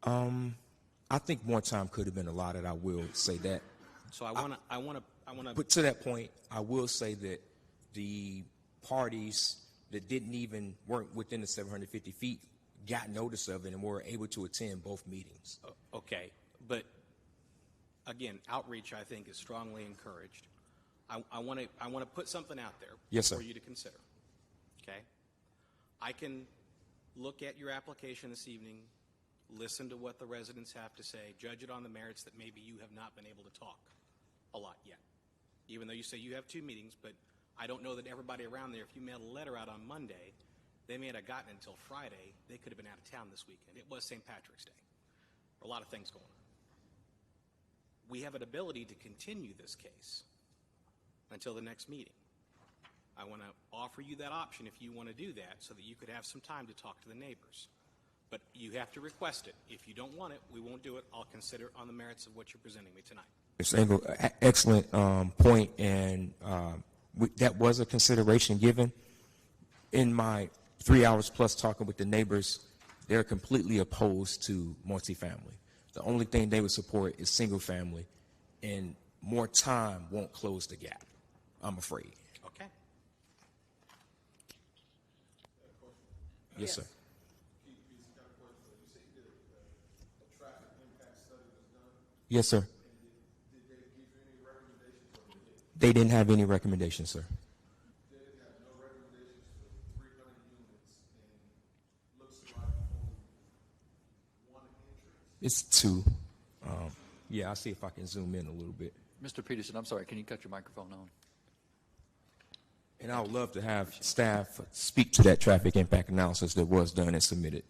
I think more time could have been allotted. I will say that. So I want to. But to that point, I will say that the parties that weren't within the 750 feet got notice of it and were able to attend both meetings. Okay, but again, outreach, I think, is strongly encouraged. I want to put something out there Yes, sir. for you to consider. Okay? I can look at your application this evening, listen to what the residents have to say, judge it on the merits that maybe you have not been able to talk a lot yet. Even though you say you have 2 meetings, but I don't know that everybody around there, if you mailed a letter out on Monday, they may not have gotten it until Friday. They could have been out of town this weekend. It was St. Patrick's Day. A lot of things going on. We have an ability to continue this case until the next meeting. I want to offer you that option if you want to do that so that you could have some time to talk to the neighbors. But you have to request it. If you don't want it, we won't do it. I'll consider it on the merits of what you're presenting me tonight. Mr. Engel, excellent point, and that was a consideration given. In my 3 hours plus talking with the neighbors, they're completely opposed to multifamily. The only thing they would support is single family, and more time won't close the gap, I'm afraid. Okay. Yes, sir. Yes, sir. They didn't have any recommendations, sir. It's 2. Yeah, I'll see if I can zoom in a little bit. Mr. Peterson, I'm sorry, can you cut your microphone on? And I would love to have staff speak to that traffic impact analysis that was done and submitted.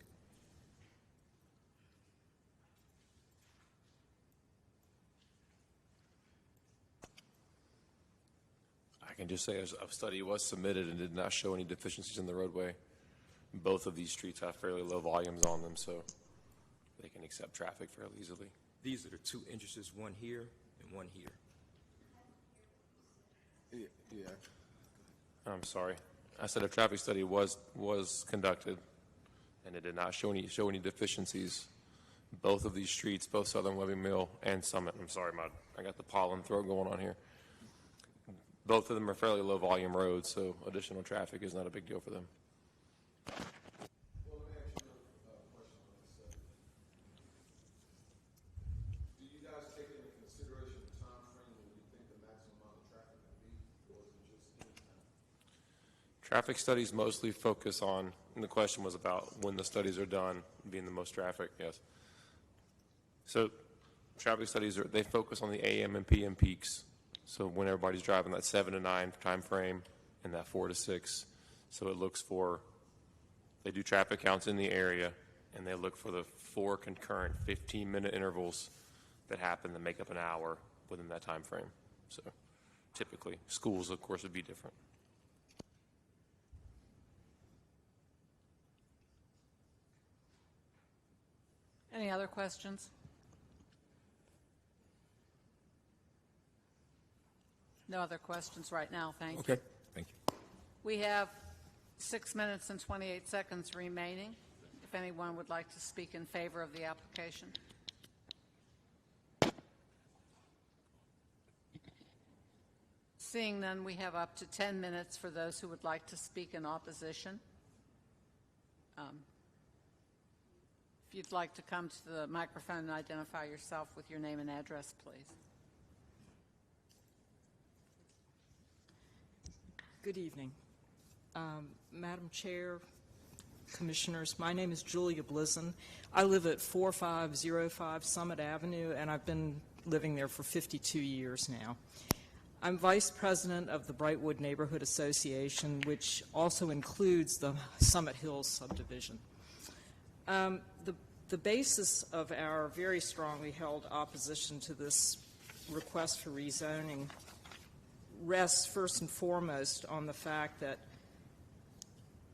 I can just say a study was submitted and did not show any deficiencies in the roadway. Both of these streets have fairly low volumes on them, so they can accept traffic fairly easily. These are the 2 entrances, one here and one here. Yeah. I'm sorry. I said a traffic study was conducted, and it did not show any deficiencies. Both of these streets, both Southern Webbing Mill and Summit. I'm sorry, I got the pollen throat going on here. Both of them are fairly low volume roads, so additional traffic is not a big deal for them. Traffic studies mostly focus on, and the question was about when the studies are done, being the most traffic, yes. So traffic studies, they focus on the AM and PM peaks. So when everybody's driving that 7 to 9 time frame and that 4 to 6. So it looks for, they do traffic counts in the area, and they look for the 4 concurrent 15-minute intervals that happen that make up an hour within that time frame. So typically, schools, of course, would be different. Any other questions? No other questions right now, thank you. Okay, thank you. We have 6 minutes and 28 seconds remaining. If anyone would like to speak in favor of the application. Seeing none, we have up to 10 minutes for those who would like to speak in opposition. If you'd like to come to the microphone and identify yourself with your name and address, please. Good evening. Madam Chair, Commissioners, my name is Julia Blizzon. I live at 4505 Summit Avenue, and I've been living there for 52 years now. I'm Vice President of the Brightwood Neighborhood Association, which also includes the Summit Hills subdivision. The basis of our very strongly held opposition to this request for rezoning rests first and foremost on the fact that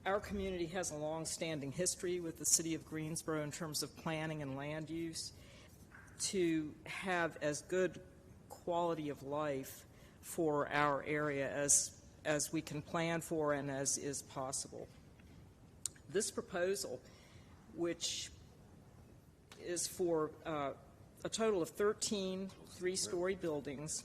our community has a long-standing history with the city of Greensboro in terms of planning and land use to have as good quality of life for our area as we can plan for and as is possible. This proposal, which is for a total of 13 three-story buildings,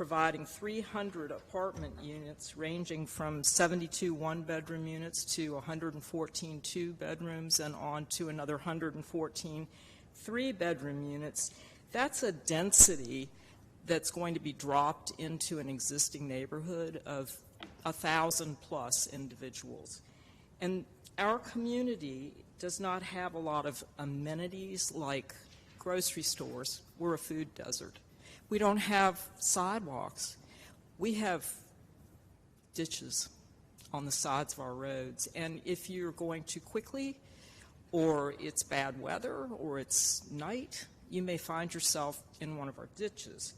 providing 300 apartment units ranging from 72 one-bedroom units to 114 two-bedrooms and on to another 114 three-bedroom units. That's a density that's going to be dropped into an existing neighborhood of 1,000+ individuals. And our community does not have a lot of amenities like grocery stores. We're a food desert. We don't have sidewalks. We have ditches on the sides of our roads. And if you're going too quickly, or it's bad weather, or it's night, you may find yourself in one of our ditches.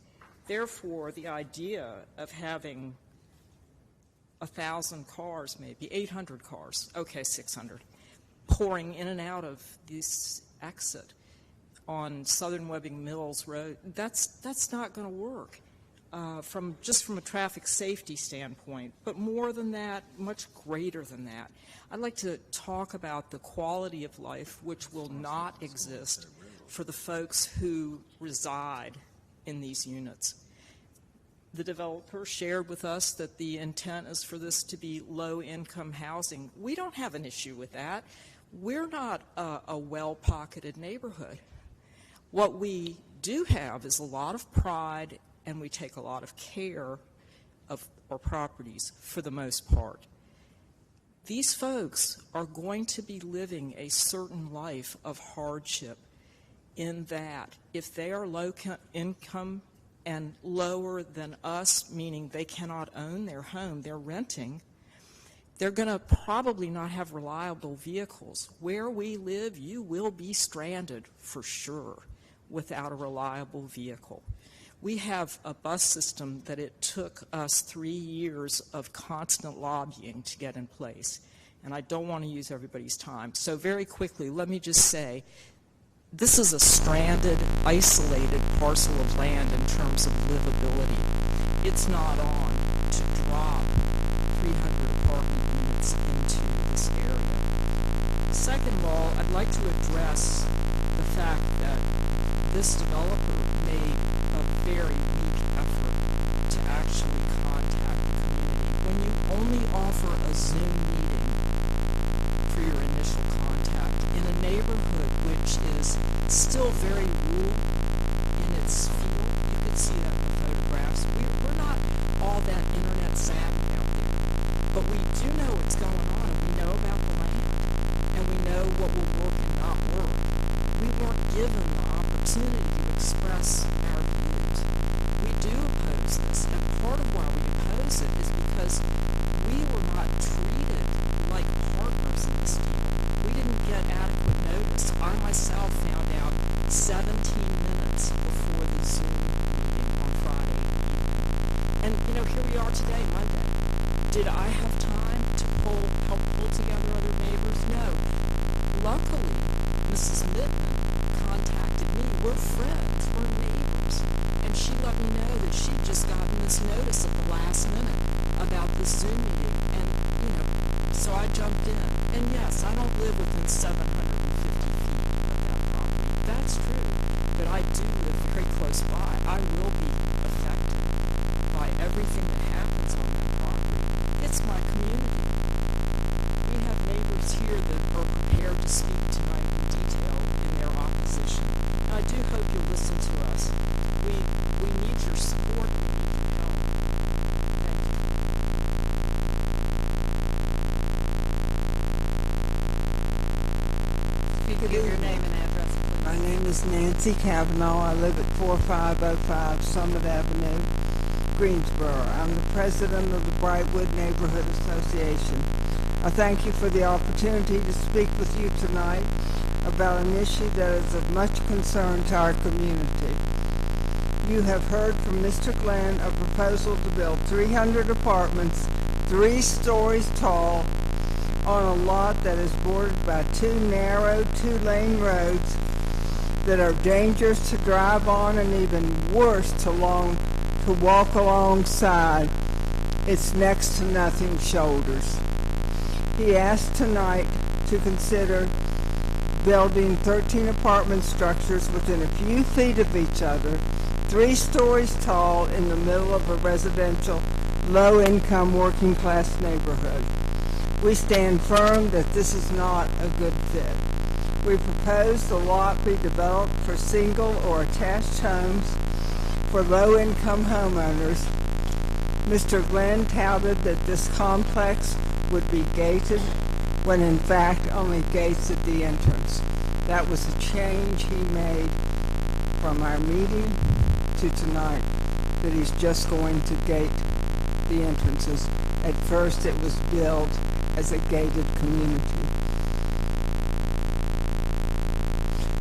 Therefore, the idea of having 1,000 cars, maybe 800 cars, okay, 600, pouring in and out of this exit on Southern Webbing Mills Road, that's not going to work from a traffic safety standpoint. But more than that, much greater than that, I'd like to talk about the quality of life which will not exist for the folks who reside in these units. The developer shared with us that the intent is for this to be low-income housing. We don't have an issue with that. We're not a well-pocketed neighborhood. What we do have is a lot of pride, and we take a lot of care of our properties for the most part. These folks are going to be living a certain life of hardship in that if they are low income and lower than us, meaning they cannot own their home, they're renting, they're going to probably not have reliable vehicles. Where we live, you will be stranded for sure without a reliable vehicle. We have a bus system that it took us 3 years of constant lobbying to get in place, and I don't want to use everybody's time. So very quickly, let me just say, this is a stranded, isolated parcel of land in terms of livability. It's not on to drop 300 apartment units into this area. Second of all, I'd like to address the fact that this developer made a very weak effort to actually contact the community. When you only offer a Zoom meeting for your initial contact in a neighborhood which is still very rural in its feel, you could see that in the photographs. We're not all that internet savvy out there, but we do know what's going on, and we know about the land, and we know what will work and not work. We weren't given the opportunity to express our views. We do oppose this, and part of why we oppose it is because we were not treated like partners in this deal. We didn't get adequate notice. I myself found out 17 minutes before the Zoom meeting on Friday evening. And, here we are today, Monday. Did I have time to help pull together other neighbors? No. Luckily, Mrs. Mittman contacted me. We're friends. We're neighbors. And she let me know that she'd just gotten this notice at the last minute about this Zoom meeting. And, so I jumped in. And yes, I don't live within 750 feet of that property. That's true. But I do live very close by. I will be affected by everything that happens on that property. It's my community. We have neighbors here that are prepared to speak tonight in detail in their opposition. And I do hope you'll listen to us. We need your support. We need your help. Thank you. If you could give your name and address, please. My name is Nancy Cavanaugh. I live at 4505 Summit Avenue, Greensboro. I'm the president of the Brightwood Neighborhood Association. I thank you for the opportunity to speak with you tonight about an issue that is of much concern to our community. You have heard from Mr. Glenn a proposal to build 300 apartments, 3 stories tall, on a lot that is bordered by 2 narrow 2-lane roads that are dangerous to drive on and even worse to walk alongside its next to nothing shoulders. He asked tonight to consider building 13 apartment structures within a few feet of each other, 3 stories tall in the middle of a residential, low-income, working-class neighborhood. We stand firm that this is not a good fit. We propose the lot be developed for single or attached homes for low-income homeowners. Mr. Glenn touted that this complex would be gated when in fact only gates at the entrance. That was a change he made from our meeting to tonight, that he's just going to gate the entrances. At first it was billed as a gated community.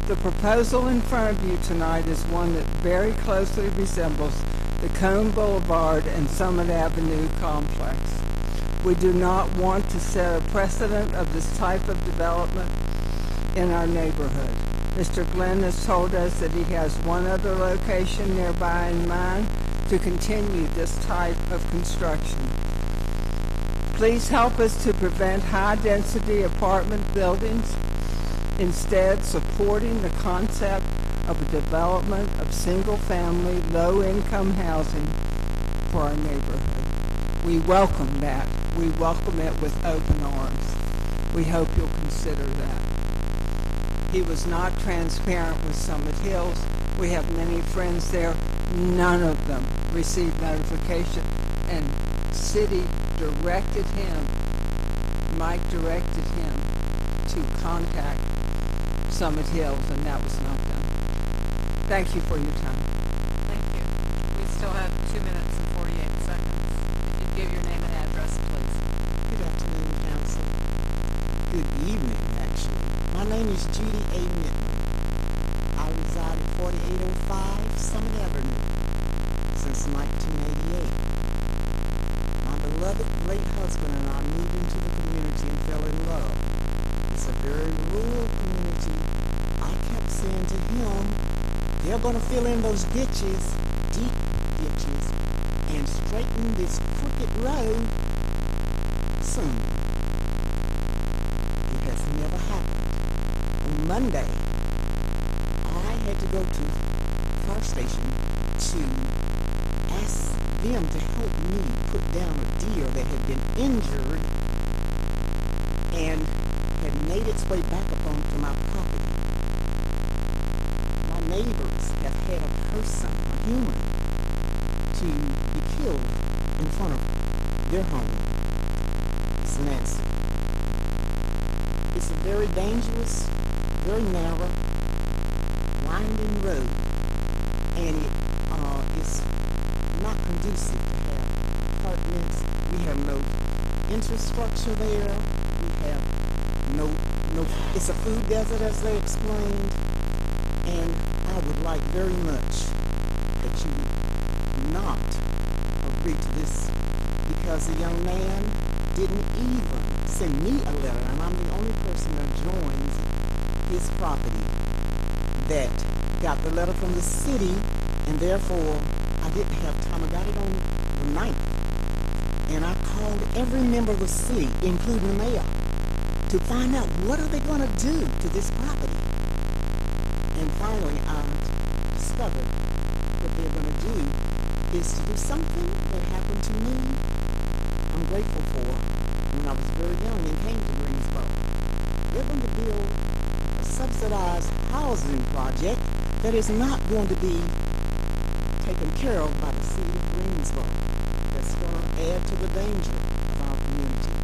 The proposal in front of you tonight is one that very closely resembles the Cone Boulevard and Summit Avenue complex. We do not want to set a precedent of this type of development in our neighborhood. Mr. Glenn has told us that he has one other location nearby in mind to continue this type of construction. Please help us to prevent high-density apartment buildings, instead supporting the concept of a development of single-family, low-income housing for our neighborhood. We welcome that. We welcome it with open arms. We hope you'll consider that. He was not transparent with Summit Hills. We have many friends there. None of them received notification, and city directed him, Mike directed him to contact Summit Hills, and that was not done. Thank you for your time. Thank you. We still have 2 minutes and 48 seconds. If you'd give your name and address, please. Good afternoon, Council. Good evening, actually. My name is Judy A. Mitten. I reside at 4805 Summit Avenue since 1988. My beloved great husband and I moved into the community and fell in love. It's a very rural community. I kept saying to him, they're going to fill in those ditches, deep ditches, and straighten this crooked road soon. It has never happened. On Monday, I had to go to the fire station to ask them to help me put down a deer that had been injured and had made its way back up onto my property. My neighbors have had a person, a human, to be killed in front of their home. It's Nancy. It's a very dangerous, very narrow, winding road, and it is not conducive to have apartments. We have no infrastructure there. We have no, it's a food desert, as they explained, and I would like very much that you not agree to this, because the young man didn't even send me a letter, and I'm the only person that joins his property that got the letter from the city, and therefore I didn't have time. I got it on the 9th, and I called every member of the city, including the mayor, to find out what are they going to do to this property. And finally, I discovered what they're going to do is to do something that happened to me I'm grateful for when I was very young and came to Greensboro. They're going to build a subsidized housing project that is not going to be taken care of by the city of Greensboro. That's going to add to the danger of our community.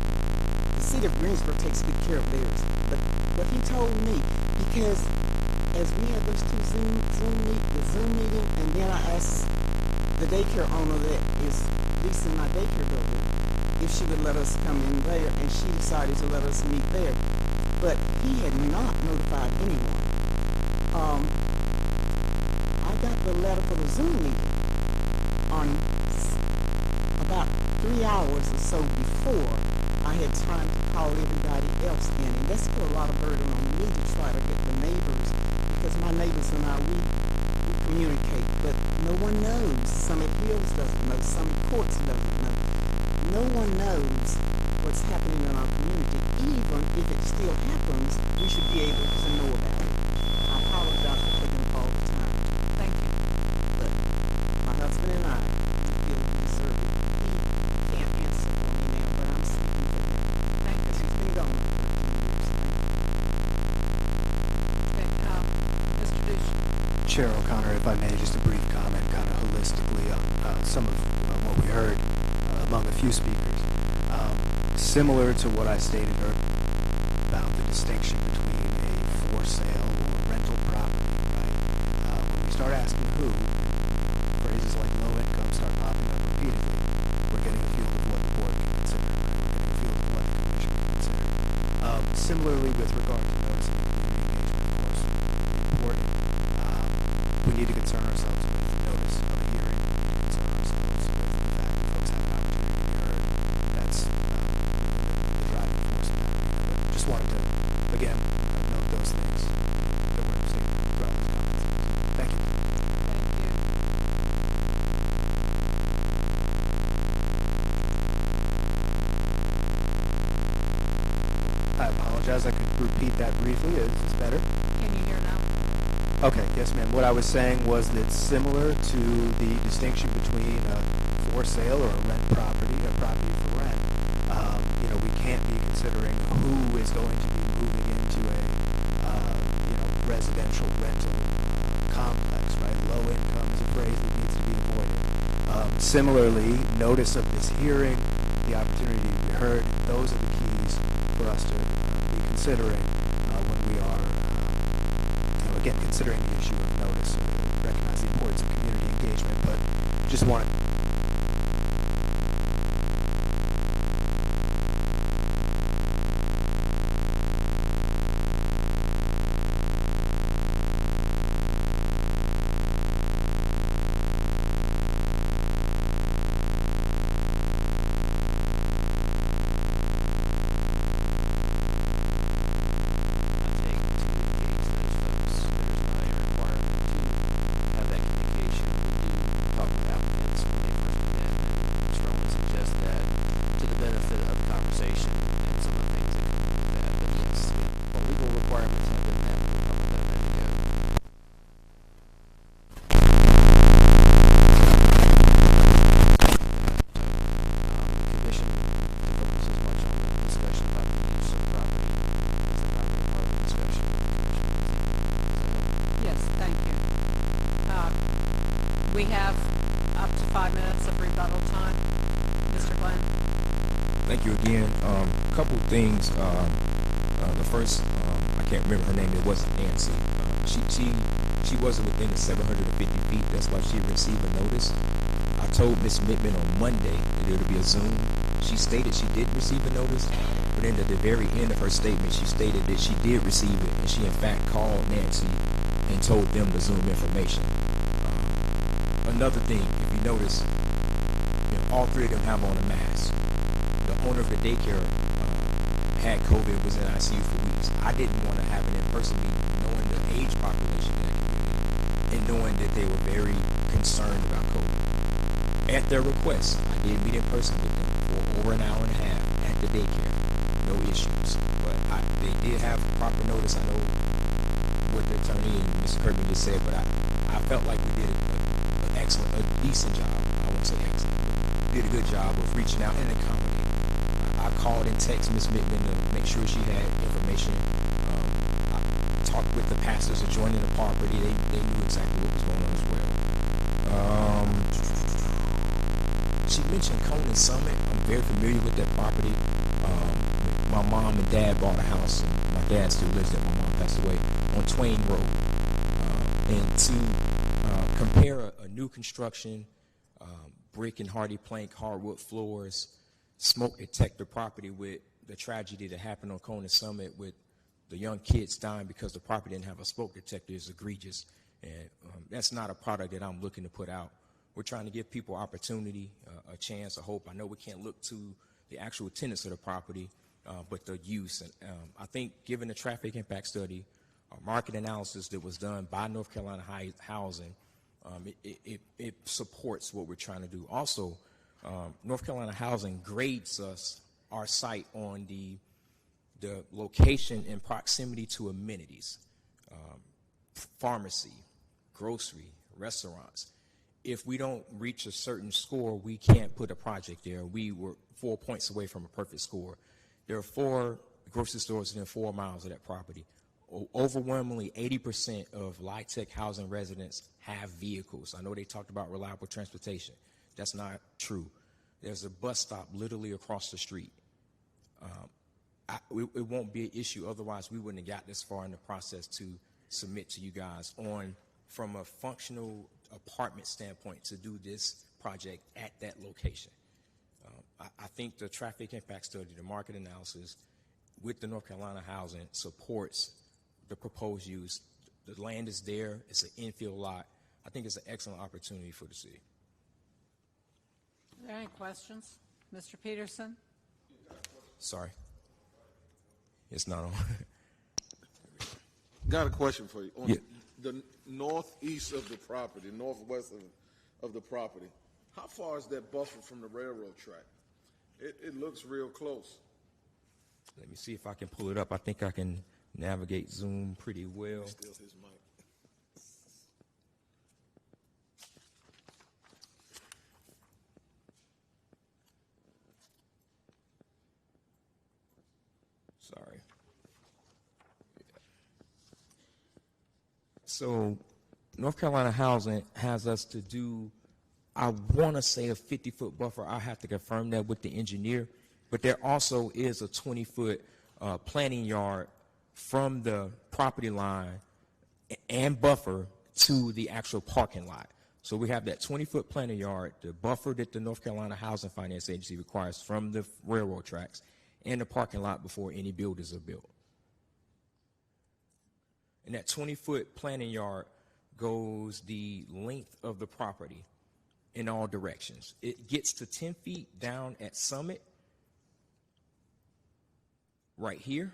The city of Greensboro takes good care of theirs. But what he told me, because as we had those two Zoom meeting, and then I asked the daycare owner that is leasing my daycare building if she would let us come in there, and she decided to let us meet there. But he had not notified anyone. I got the letter for the Zoom meeting on about 3 hours or so before I had time to call everybody else in, and that's put a lot of burden on me to try to get the neighbors, because my neighbors and I, we communicate, but no one knows. Summit Hills doesn't know. Summit Courts doesn't know. No one knows what's happening in our community. Even if it still happens, we should be able to know about it. I apologize for taking up all the time. Thank you. But Chair O'Connor, if I may, just a brief comment, kind of holistically on some of what we heard among a few speakers. Similar to what I stated earlier about the distinction between a for sale or rental property, right? When we start asking who, phrases like low income start popping up repeatedly. We're getting a feel of what the board can consider, right? We're getting a feel of what the commission can consider. Similarly, with regard to notice and community engagement, of course, important. We need to concern ourselves with notice of a hearing. We need to concern ourselves with the fact that folks have an opportunity to be heard. That's the driving force in that arena. But just wanted to, again, note those things that were stated throughout those comments. Thank you. Thank you. I apologize. I could repeat that briefly. Is this better? Can you hear now? Okay, yes, ma'am. What I was saying was that similar to the distinction between a for sale or a rent property, a property for rent, we can't be considering who is going to be moving into a, residential rental complex, right? Low income is a phrase that needs to be avoided. Similarly, notice of this hearing, the opportunity to be heard, those are the keys for us to be considering when we are again, considering the issue of notice, recognize the importance of community engagement, but just want to We have up to 5 minutes of rebuttal time. Mr. Glenn? Thank you again. A couple things. The first, I can't remember her name. It wasn't Nancy. She wasn't within the 750 feet. That's why she received a notice. I told Ms. Mittman on Monday that it would be a Zoom. She stated she did receive a notice, but then at the very end of her statement, she stated that she did receive it, and she in fact called Nancy and told them the Zoom information. Another thing, if you notice, all three of them have on a mask. The owner of the daycare had COVID, was in ICU for weeks. I didn't want to have an in-person meeting, knowing the age population in that community, and knowing that they were very concerned about COVID. At their request, I did meet in person with them for over an hour and a half at the daycare. No issues. But they did have proper notice. I know what the attorney and Mr. Kirby just said, but I felt like we did a decent job. I won't say excellent, but did a good job of reaching out and accommodating. I called and texted Ms. Mittman to make sure she had information. I talked with the pastors adjoining the property. They knew exactly what was going on as well. She mentioned Conan Summit. I'm very familiar with that property. My mom and dad bought a house, and my dad still lives there. My mom passed away on Twain Road. And to compare a new construction, brick and hardy plank, hardwood floors, smoke detector property with the tragedy that happened on Conan Summit with the young kids dying because the property didn't have a smoke detector is egregious. And that's not a product that I'm looking to put out. We're trying to give people opportunity, a chance, a hope. I know we can't look to the actual tenants of the property, but the use. And I think given the traffic impact study, market analysis that was done by North Carolina Housing, it supports what we're trying to do. Also, North Carolina Housing grades us, our site, on the location and proximity to amenities, pharmacy, grocery, restaurants. If we don't reach a certain score, we can't put a project there. We were 4 points away from a perfect score. There are 4 grocery stores within 4 miles of that property. overwhelmingly 80% of LIHTC housing residents have vehicles. I know they talked about reliable transportation. That's not true. There's a bus stop literally across the street. It won't be an issue. Otherwise, we wouldn't have got this far in the process to submit to you guys from a functional apartment standpoint to do this project at that location. I think the traffic impact study, the market analysis with the North Carolina housing supports the proposed use. The land is there. It's an infill lot. I think it's an excellent opportunity for the city. Are there any questions? Mr. Peterson? Sorry. It's not on. Got a question for you. On Yeah. the northeast of the property, northwest of the property, how far is that buffer from the railroad track? It looks real close. Let me see if I can pull it up. I think I can navigate Zoom pretty well. Still his mic. Sorry. So North Carolina Housing has us to do, I want to say, a 50-foot buffer. I have to confirm that with the engineer. But there also is a 20-foot planting yard from the property line and buffer to the actual parking lot. So we have that 20-foot planting yard, the buffer that the North Carolina Housing Finance Agency requires from the railroad tracks, and the parking lot before any buildings are built. And that 20-foot planting yard goes the length of the property in all directions. It gets to 10 feet down at Summit, right here,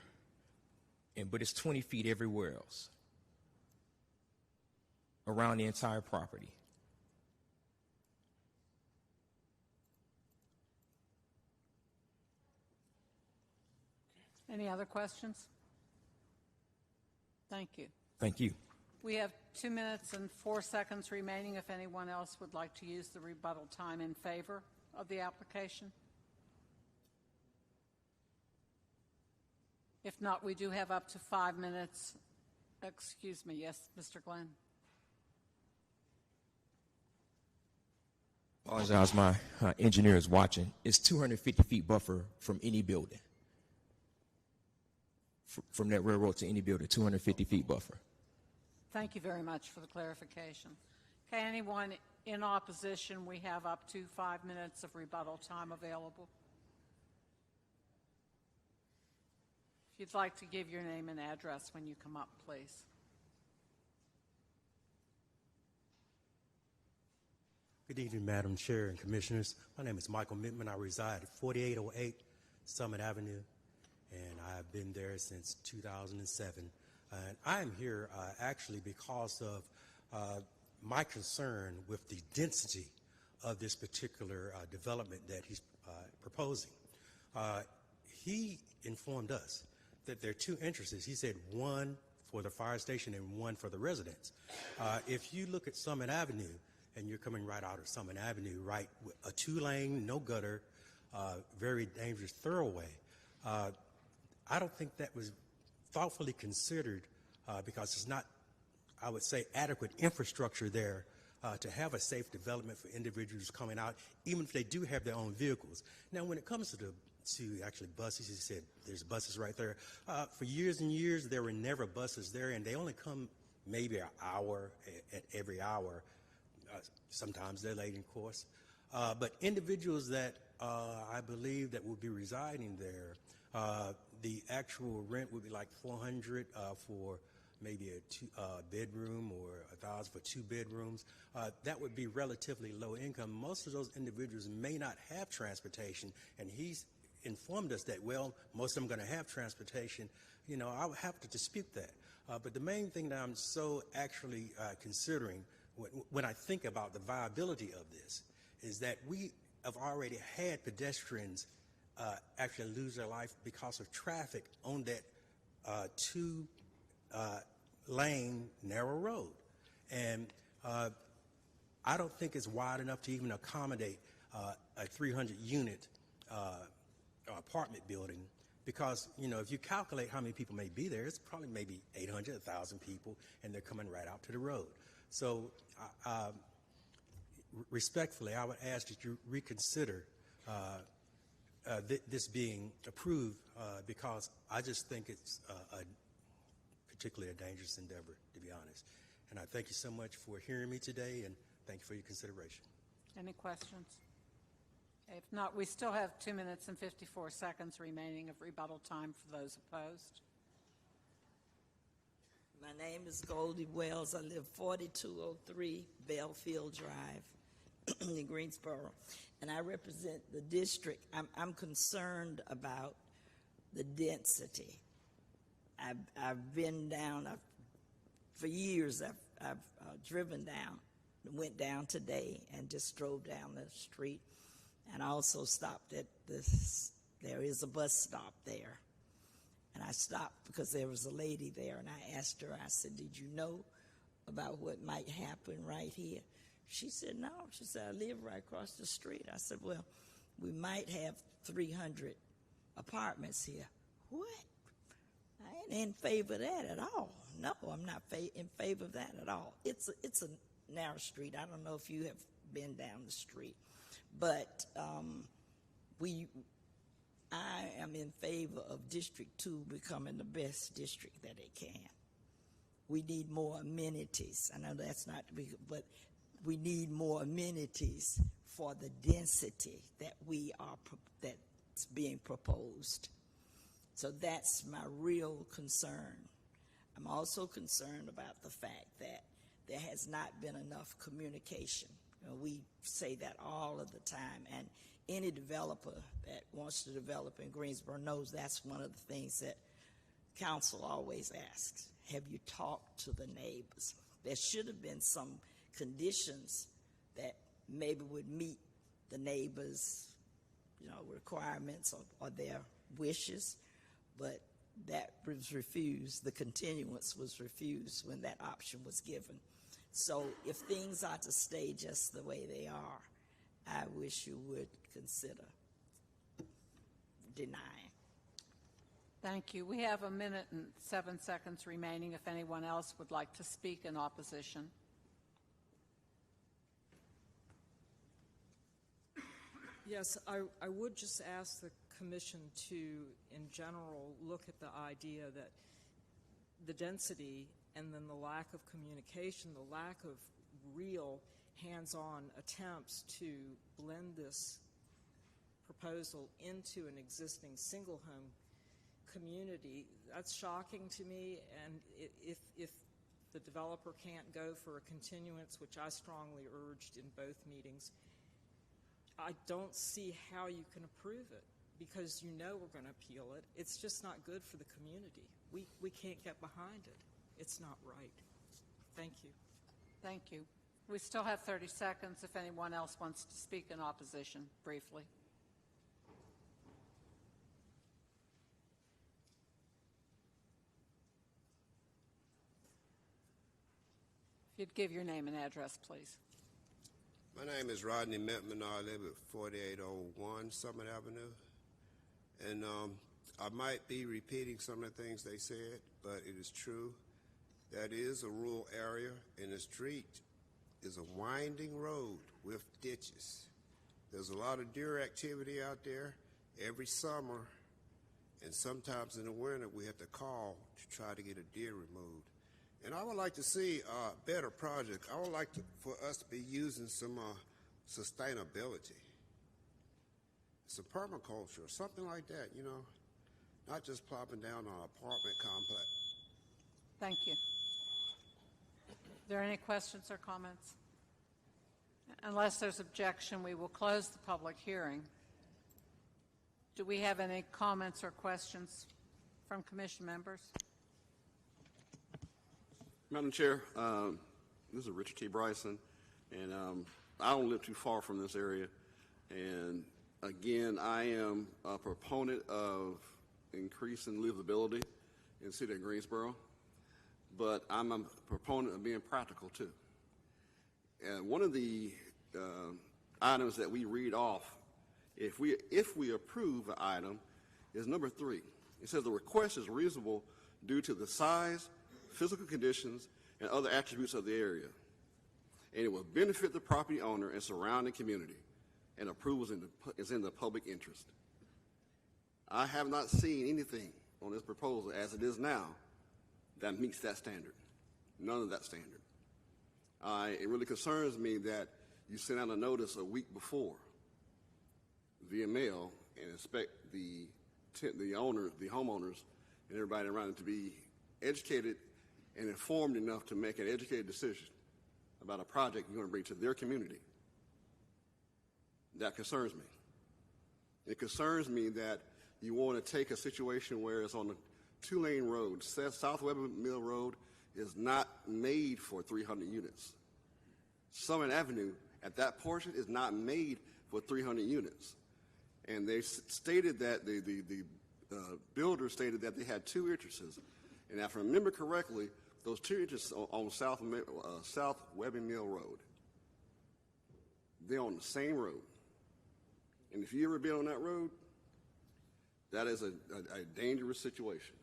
but it's 20 feet everywhere else around the entire property. Any other questions? Thank you. Thank you. We have 2 minutes and 4 seconds remaining if anyone else would like to use the rebuttal time in favor of the application. If not, we do have up to 5 minutes. Excuse me. Yes, Mr. Glenn. Apologize, my engineer is watching. It's 250 feet buffer from any building. From that railroad to any building, 250 feet buffer. Thank you very much for the clarification. Okay, anyone in opposition, we have up to 5 minutes of rebuttal time available. If you'd like to give your name and address when you come up, please. Good evening, Madam Chair and Commissioners. My name is Michael Mittman. I reside at 4808 Summit Avenue, and I've been there since 2007. And I am here actually because of my concern with the density of this particular development that he's proposing. He informed us that there are two entrances. He said one for the fire station and one for the residents. If you look at Summit Avenue, and you're coming right out of Summit Avenue, right, with a 2-lane, no gutter, very dangerous thoroughway, I don't think that was thoughtfully considered because it's not, I would say, adequate infrastructure there to have a safe development for individuals coming out, even if they do have their own vehicles. Now, when it comes to actually buses, he said there's buses right there. For years and years, there were never buses there, and they only come maybe an hour at every hour. Sometimes they're late, of course. But individuals that I believe that will be residing there, the actual rent would be like $400 for maybe a bedroom or $1,000 for 2 bedrooms. That would be relatively low income. Most of those individuals may not have transportation, and he's informed us that, well, most of them are going to have transportation. You know, I would have to dispute that. But the main thing that I'm so actually considering when I think about the viability of this is that we have already had pedestrians actually lose their life because of traffic on that 2-lane narrow road. And I don't think it's wide enough to even accommodate a 300-unit apartment building because, you know, if you calculate how many people may be there, it's probably maybe 800, 1,000 people, and they're coming right out to the road. So respectfully, I would ask that you reconsider this being approved because I just think it's particularly a dangerous endeavor, to be honest. And I thank you so much for hearing me today, and thank you for your consideration. Any questions? If not, we still have 2 minutes and 54 seconds remaining of rebuttal time for those opposed. My name is Goldie Wells. I live 4203 Bellefield Drive in Greensboro, and I represent the district. I'm concerned about the density. I've been down, for years I've driven down, went down today and just drove down the street, and I also stopped at there is a bus stop there. And I stopped because there was a lady there, and I asked her, I said, did you know about what might happen right here? She said, no. She said, I live right across the street. I said, well, we might have 300 apartments here. What? I ain't in favor of that at all. No, I'm not in favor of that at all. It's a narrow street. I don't know if you have been down the street, but I am in favor of District 2 becoming the best district that it can. We need more amenities. I know that's not big, but we need more amenities for the density that that's being proposed. So that's my real concern. I'm also concerned about the fact that there has not been enough communication. You know, we say that all of the time, and any developer that wants to develop in Greensboro knows that's one of the things that council always asks. Have you talked to the neighbors? There should have been some conditions that maybe would meet the neighbors, you know, requirements or their wishes, but that was refused. The continuance was refused when that option was given. So if things are to stay just the way they are, I wish you would consider denying. Thank you. We have 1 minute and 7 seconds remaining if anyone else would like to speak in opposition. Yes, I would just ask the Commission to, in general, look at the idea that the density and then the lack of communication, the lack of real hands-on attempts to blend this proposal into an existing single-home community, that's shocking to me. And if the developer can't go for a continuance, which I strongly urged in both meetings, I don't see how you can approve it, because you know we're going to appeal it. It's just not good for the community. We can't get behind it. It's not right. Thank you. Thank you. We still have 30 seconds if anyone else wants to speak in opposition briefly. If you'd give your name and address, please. My name is Rodney Mittman. I live at 4801 Summit Avenue. And I might be repeating some of the things they said, but it is true. That is a rural area, and the street is a winding road with ditches. There's a lot of deer activity out there every summer, and sometimes in the winter we have to call to try to get a deer removed. And I would like to see a better project. I would like for us to be using some sustainability, some permaculture, or something like that, you know, not just plopping down on an apartment complex. Thank you. Are there any questions or comments? Unless there's objection, we will close the public hearing. Do we have any comments or questions from Commission members? Madam Chair, this is Richard T. Bryson, and I don't live too far from this area. And again, I am a proponent of increasing livability in the city of Greensboro, but I'm a proponent of being practical too. And one of the items that we read off, if we approve an item, is number 3. It says the request is reasonable due to the size, physical conditions, and other attributes of the area, and it will benefit the property owner and surrounding community, and approval is in the public interest. I have not seen anything on this proposal as it is now that meets that standard. None of that standard. It really concerns me that you sent out a notice a week before via mail and expect the homeowners, and everybody around it to be educated and informed enough to make an educated decision about a project you're going to bring to their community. That concerns me. It concerns me that you want to take a situation where it's on a 2-lane road. South Weber Mill Road is not made for 300 units. Summit Avenue, at that portion, is not made for 300 units. And they stated that, the builder stated that they had 2 entrances. And if I remember correctly, those 2 entrances on South Webbing Mill Road, they're on the same road. And if you ever been on that road, that is a dangerous situation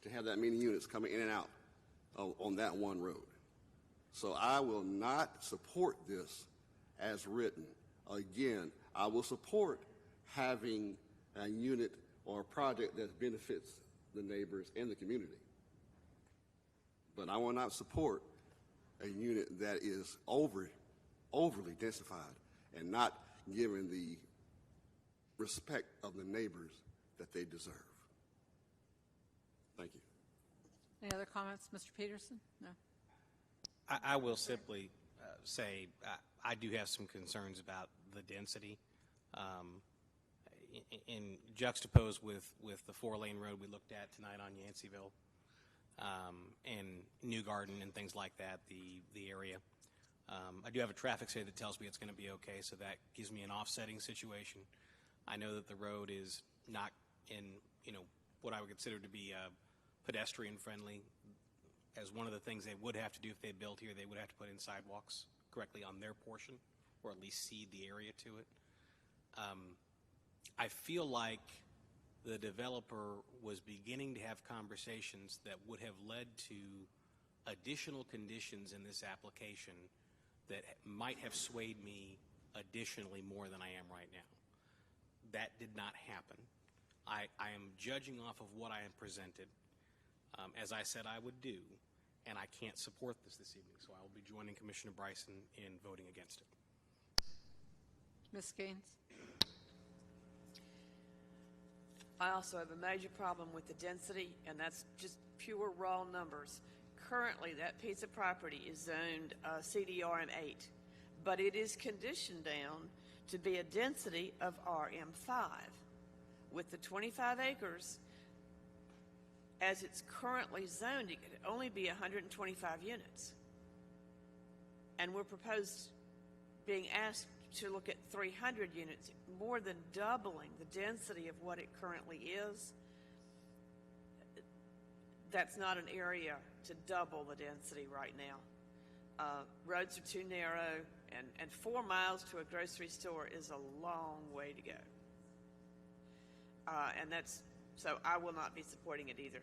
to have that many units coming in and out on that one road. So I will not support this as written. Again, I will support having a unit or a project that benefits the neighbors and the community. But I will not support a unit that is overly densified and not given the respect of the neighbors that they deserve. Thank you. Any other comments, Mr. Peterson? No. I will simply say I do have some concerns about the density. In juxtaposed with the 4-lane road we looked at tonight on Yanceyville and New Garden and things like that, the area. I do have a traffic study that tells me it's going to be okay, so that gives me an offsetting situation. I know that the road is not in, what I would consider to be pedestrian friendly. As one of the things they would have to do if they built here, they would have to put in sidewalks correctly on their portion, or at least seed the area to it. I feel like the developer was beginning to have conversations that would have led to additional conditions in this application that might have swayed me additionally more than I am right now. That did not happen. I am judging off of what I am presented, as I said I would do, and I can't support this evening, so I will be joining Commissioner Bryson in voting against it. Ms. Gaines? I also have a major problem with the density, and that's just pure raw numbers. Currently, that piece of property is zoned CDRM8, but it is conditioned down to be a density of RM5. With the 25 acres, as it's currently zoned, it could only be 125 units. And we're being asked to look at 300 units, more than doubling the density of what it currently is. That's not an area to double the density right now. Roads are too narrow, and 4 miles to a grocery store is a long way to go. So I will not be supporting it either.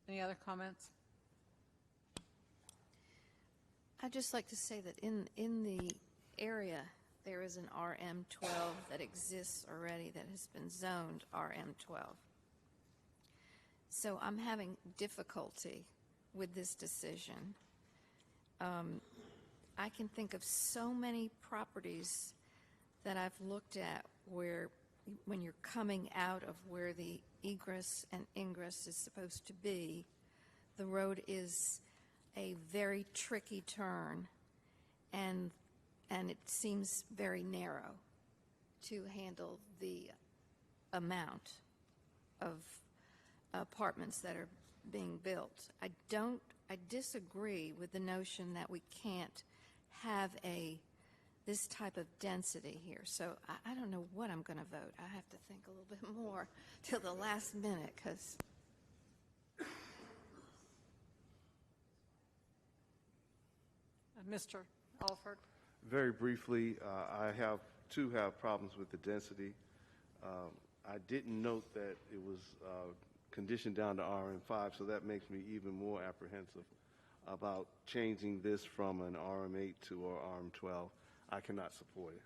Any other comments? I'd just like to say that in the area, there is an RM12 that exists already that has been zoned RM12. So I'm having difficulty with this decision. I can think of so many properties that I've looked at where when you're coming out of where the egress and ingress is supposed to be, the road is a very tricky turn, and it seems very narrow to handle the amount of apartments that are being built. I disagree with the notion that we can't have this type of density here. So I don't know what I'm going to vote. I have to think a little bit more till the last minute, because Mr. Alford? Very briefly, I have problems with the density. I didn't note that it was conditioned down to RM5, so that makes me even more apprehensive about changing this from an RM8 to an RM12. I cannot support it.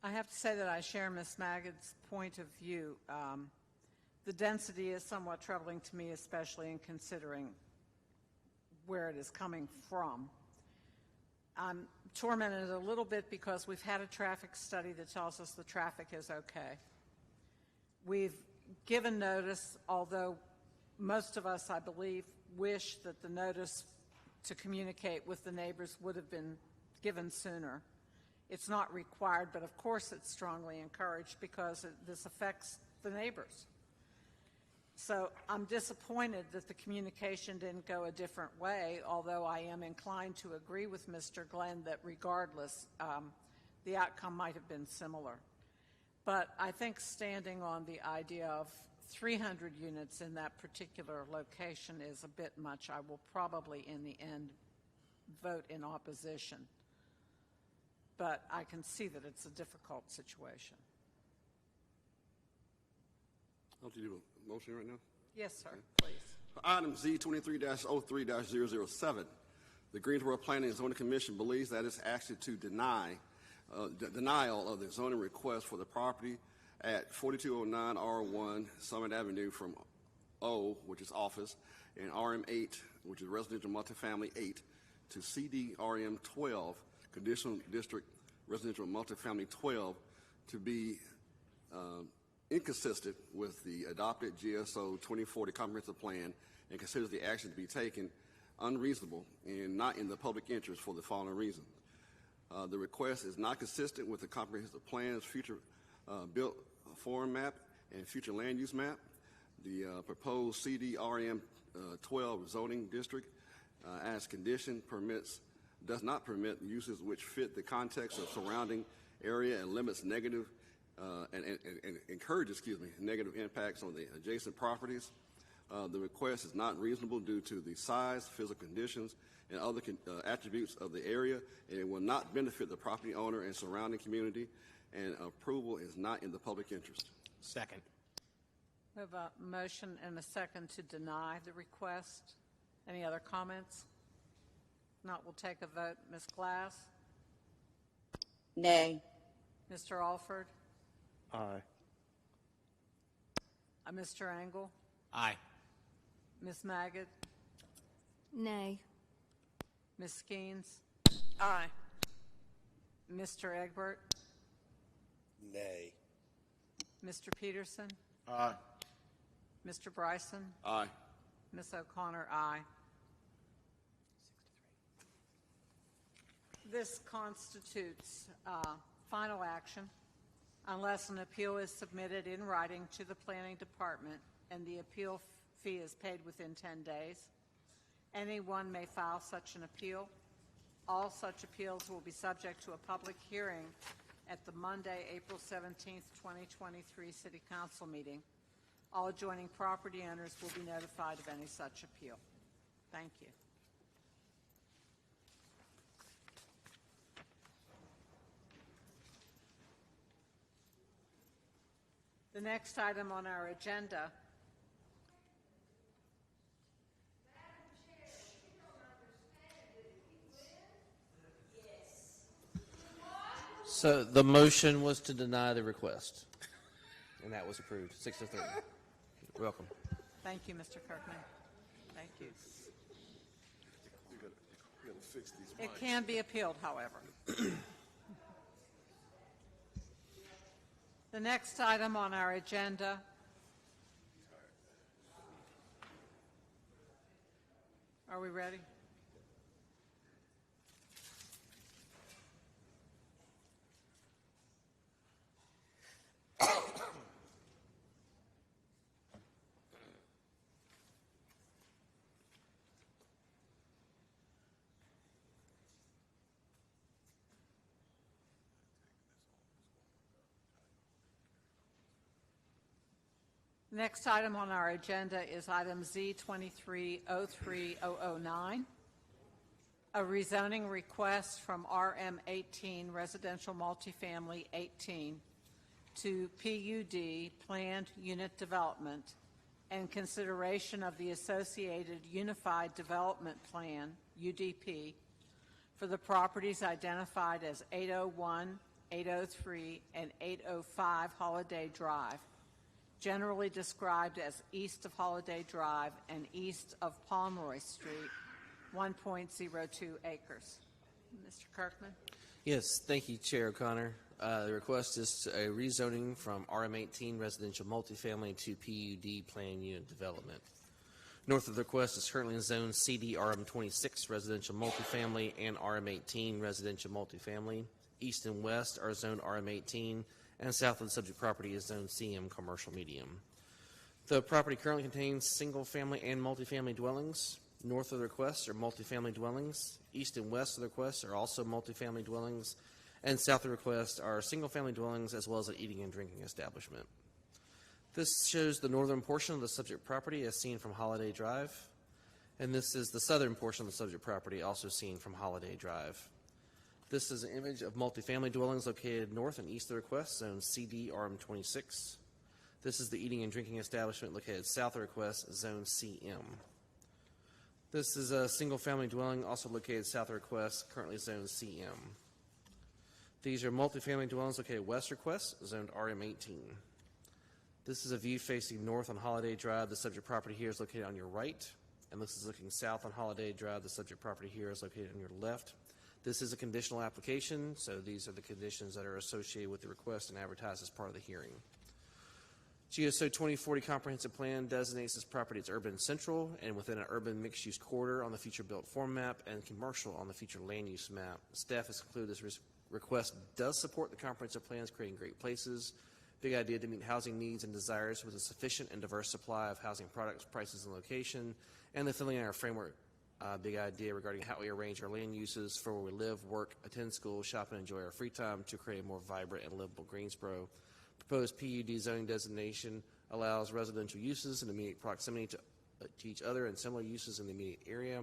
I have to say that I share Ms. Maggid's point of view. The density is somewhat troubling to me, especially in considering where it is coming from. I'm tormented a little bit because we've had a traffic study that tells us the traffic is okay. We've given notice, although most of us, I believe, wish that the notice to communicate with the neighbors would have been given sooner. It's not required, but of course it's strongly encouraged because this affects the neighbors. So I'm disappointed that the communication didn't go a different way, although I am inclined to agree with Mr. Glenn that regardless, the outcome might have been similar. But I think standing on the idea of 300 units in that particular location is a bit much. I will probably, in the end, vote in opposition. But I can see that it's a difficult situation. Don't you do a motion right now? Yes, sir, please. For item Z23-03-007, the Greensboro Planning and Zoning Commission believes that its action to denial of the zoning request for the property at 4209 R1 Summit Avenue from O, which is office, and RM8, which is residential multifamily 8, to CDRM 12, conditional district residential multifamily 12, to be inconsistent with the adopted GSO 2040 comprehensive plan, and considers the action to be taken unreasonable and not in the public interest for the following reasons. The request is not consistent with the comprehensive plan's future built form map and future land use map. The proposed CDRM 12 zoning district as condition does not permit uses which fit the context of surrounding area and limits negative and encourages, negative impacts on the adjacent properties. The request is not reasonable due to the size, physical conditions, and other attributes of the area, and it will not benefit the property owner and surrounding community, and approval is not in the public interest. Second. We have a motion and a second to deny the request. Any other comments? If not, we'll take a vote. Ms. Glass? Nay. Mr. Alford? Aye. Mr. Engel? Aye. Ms. Maggid? Nay. Ms. Skeens? Aye. Mr. Egbert? Nay. Mr. Peterson? Aye. Mr. Bryson? Aye. Ms. O'Connor, aye. This constitutes final action unless an appeal is submitted in writing to the Planning Department and the appeal fee is paid within 10 days. Anyone may file such an appeal. All such appeals will be subject to a public hearing at the Monday, April 17th, 2023 City Council meeting. All adjoining property owners will be notified of any such appeal. Thank you. The next item on our agenda So the motion was to deny the request, and that was approved, 6-3. You're welcome. Thank you, Mr. Kirkman. Thank you. You gotta fix these It mics. can be appealed, however. The next item on our agenda are we ready? Next item on our agenda is item Z23-03009. A rezoning request from RM18 Residential Multifamily 18 to PUD Planned Unit Development and consideration of the associated Unified Development Plan, UDP, for the properties identified as 801, 803, and 805 Holiday Drive, generally described as east of Holiday Drive and east of Pomeroy Street, 1.02 acres. Mr. Kirkman? Yes, thank you, Chair O'Connor. The request is a rezoning from RM18 residential multifamily to PUD planned unit development. North of the request is currently in zone CD RM26 residential multifamily and RM18 residential multifamily. East and west are zone RM18, and south of the subject property is zone CM commercial medium. The property currently contains single-family and multifamily dwellings. North of the request are multifamily dwellings. East and west of the request are also multifamily dwellings. And south of the request are single-family dwellings as well as an eating and drinking establishment. This shows the northern portion of the subject property as seen from Holiday Drive. And this is the southern portion of the subject property also seen from Holiday Drive. This is an image of multifamily dwellings located north and east of the request, zone CD RM26. This is the eating and drinking establishment located south of the request, zone CM. This is a single-family dwelling also located south of the request, currently zone CM. These are multifamily dwellings located west of request, zoned RM18. This is a view facing north on Holiday Drive. The subject property here is located on your right, and this is looking south on Holiday Drive. The subject property here is located on your left. This is a conditional application, so these are the conditions that are associated with the request and advertised as part of the hearing. GSO 2040 Comprehensive Plan designates this property as urban central and within an urban mixed-use corridor on the future built form map and commercial on the future land use map. Staff has concluded this request does support the comprehensive plans creating great places. Big idea to meet housing needs and desires with a sufficient and diverse supply of housing products, prices, and location, and the filling in our framework. Big idea regarding how we arrange our land uses for where we live, work, attend school, shop, and enjoy our free time to create a more vibrant and livable Greensboro. Proposed PUD zoning designation allows residential uses in immediate proximity to each other and similar uses in the immediate area.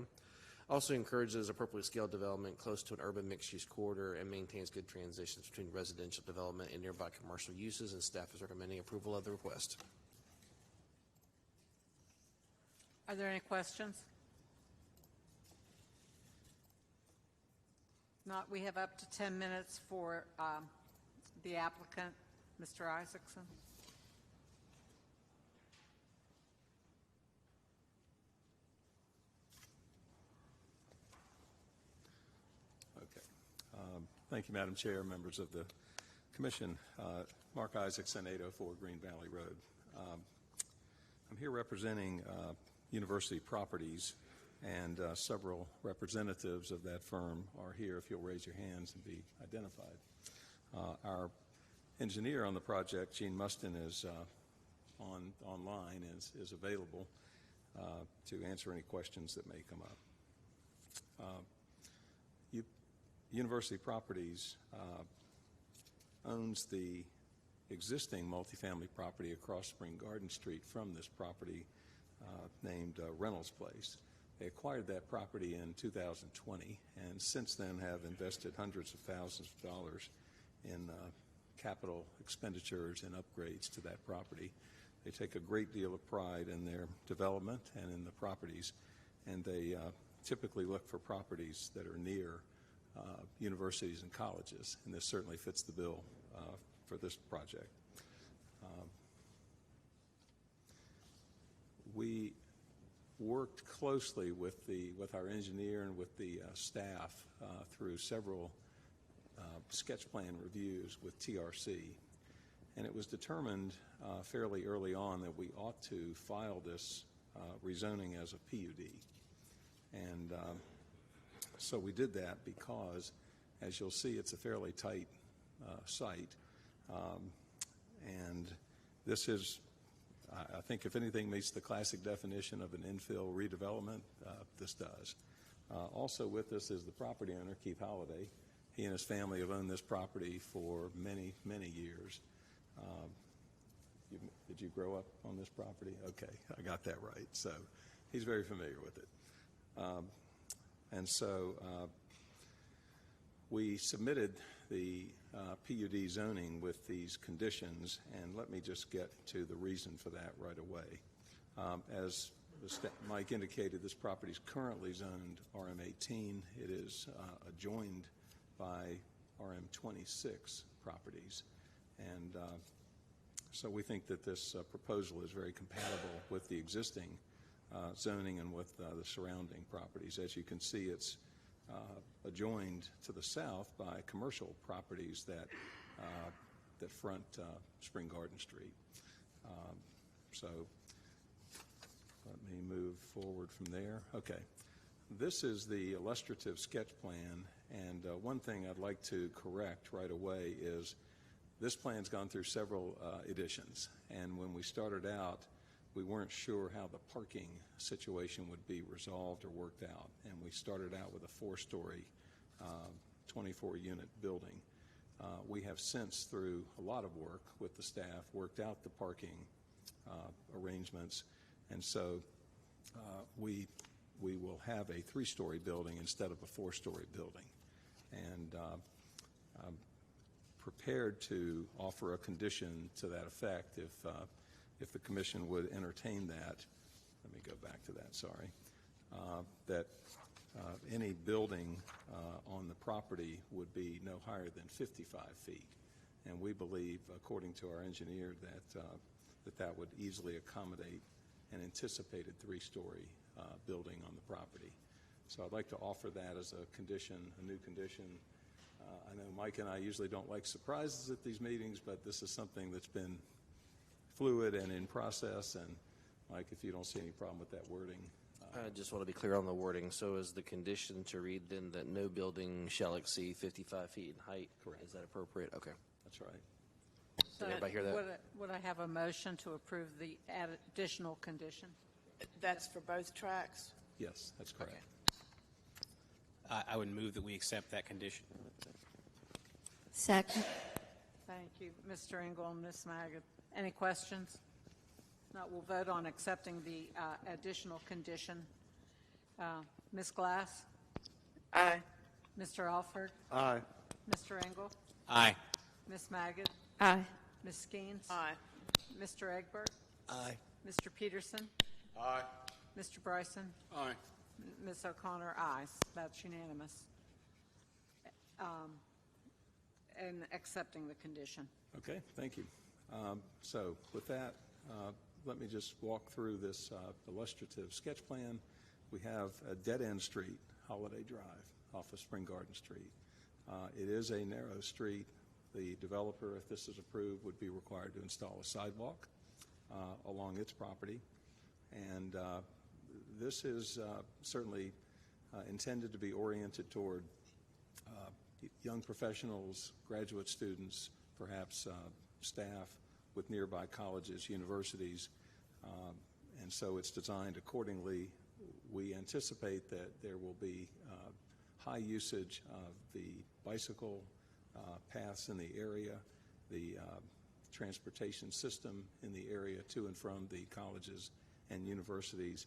Also encourages appropriately scaled development close to an urban mixed-use corridor and maintains good transitions between residential development and nearby commercial uses, and staff is recommending approval of the request. Are there any questions? Not, we have up to 10 minutes for the applicant, Mr. Isaacson. Thank you, Madam Chair, members of the Commission. Mark Isaacson, 804 Green Valley Road. I'm here representing University Properties, and several representatives of that firm are here. If you'll raise your hands and be identified. Our engineer on the project, Gene Mustin, is online, is available to answer any questions that may come up. University Properties owns the existing multifamily property across Spring Garden Street from this property named Reynolds Place. They acquired that property in 2020 and since then have invested hundreds of thousands of dollars in capital expenditures and upgrades to that property. They take a great deal of pride in their development and in the properties, and they typically look for properties that are near universities and colleges, and this certainly fits the bill for this project. We worked closely with our engineer and with the staff through several sketch plan reviews with TRC, and it was determined fairly early on that we ought to file this rezoning as a PUD, and so we did that because, as you'll see, it's a fairly tight site, and this is, I think, if anything, meets the classic definition of an infill redevelopment. This does. Also with us is the property owner, Keith Holliday. He and his family have owned this property for many, many years. Did you grow up on this property? Okay, I got that right. So he's very familiar with it. And so we submitted the PUD zoning with these conditions, and let me just get to the reason for that right away. As Mike indicated, this property is currently zoned RM18. It is adjoined by RM26 properties, and so we think that this proposal is very compatible with the existing zoning and with the surrounding properties. As you can see, it's adjoined to the south by commercial properties that front Spring Garden Street. So let me move forward from there. Okay. This is the illustrative sketch plan, and one thing I'd like to correct right away is this plan's gone through several editions, and when we started out, we weren't sure how the parking situation would be resolved or worked out, and we started out with a 4-story, 24-unit building. We have since, through a lot of work with the staff, worked out the parking arrangements, and so we will have a 3-story building instead of a 4-story building. And I'm prepared to offer a condition to that effect if the commission would entertain that. Let me go back to that, sorry. That any building on the property would be no higher than 55 feet. And we believe, according to our engineer, that would easily accommodate an anticipated 3-story building on the property. So I'd like to offer that as a condition, a new condition. I know Mike and I usually don't like surprises at these meetings, but this is something that's been fluid and in process. And Mike, if you don't see any problem with that wording. I just want to be clear on the wording. So is the condition to read then that no building shall exceed 55 feet in height? Correct. Is that appropriate? Okay. That's right. Did everybody hear that? Would I have a motion to approve the additional condition? That's for both tracks? Yes, that's correct. Okay. I would move that we accept that condition. Second. Thank you, Mr. Engel and Ms. Maggott. Any questions? Not, we'll vote on accepting the additional condition. Ms. Glass? Aye. Mr. Alford? Aye. Mr. Engel? Aye. Ms. Maggott? Aye. Ms. Skeens? Aye. Mr. Egbert? Aye. Mr. Peterson? Aye. Mr. Bryson? Aye. Ms. O'Connor? Aye. That's unanimous. And accepting the condition. Okay, thank you. So with that, let me just walk through this illustrative sketch plan. We have a dead-end street, Holiday Drive, off of Spring Garden Street. It is a narrow street. The developer, if this is approved, would be required to install a sidewalk along its property. And this is certainly intended to be oriented toward young professionals, graduate students, perhaps staff with nearby colleges, universities, and so it's designed accordingly. We anticipate that there will be high usage of the bicycle paths in the area, the transportation system in the area to and from the colleges and universities,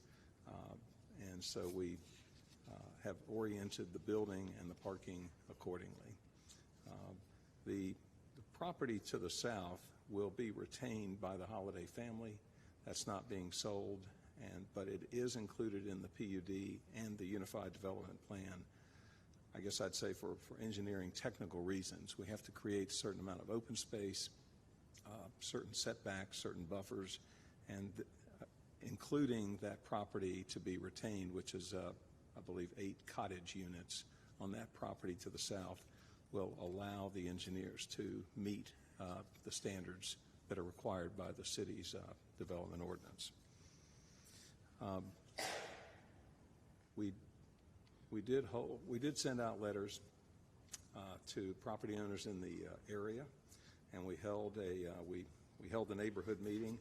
and so we have oriented the building and the parking accordingly. The property to the south will be retained by the Holiday family. That's not being sold, but it is included in the PUD and the Unified Development Plan. I guess I'd say for engineering technical reasons, we have to create a certain amount of open space, certain setbacks, certain buffers, and including that property to be retained, which is, I believe, 8 cottage units on that property to the south, will allow the engineers to meet the standards that are required by the city's development ordinance. We did send out letters to property owners in the area, and we held a neighborhood meeting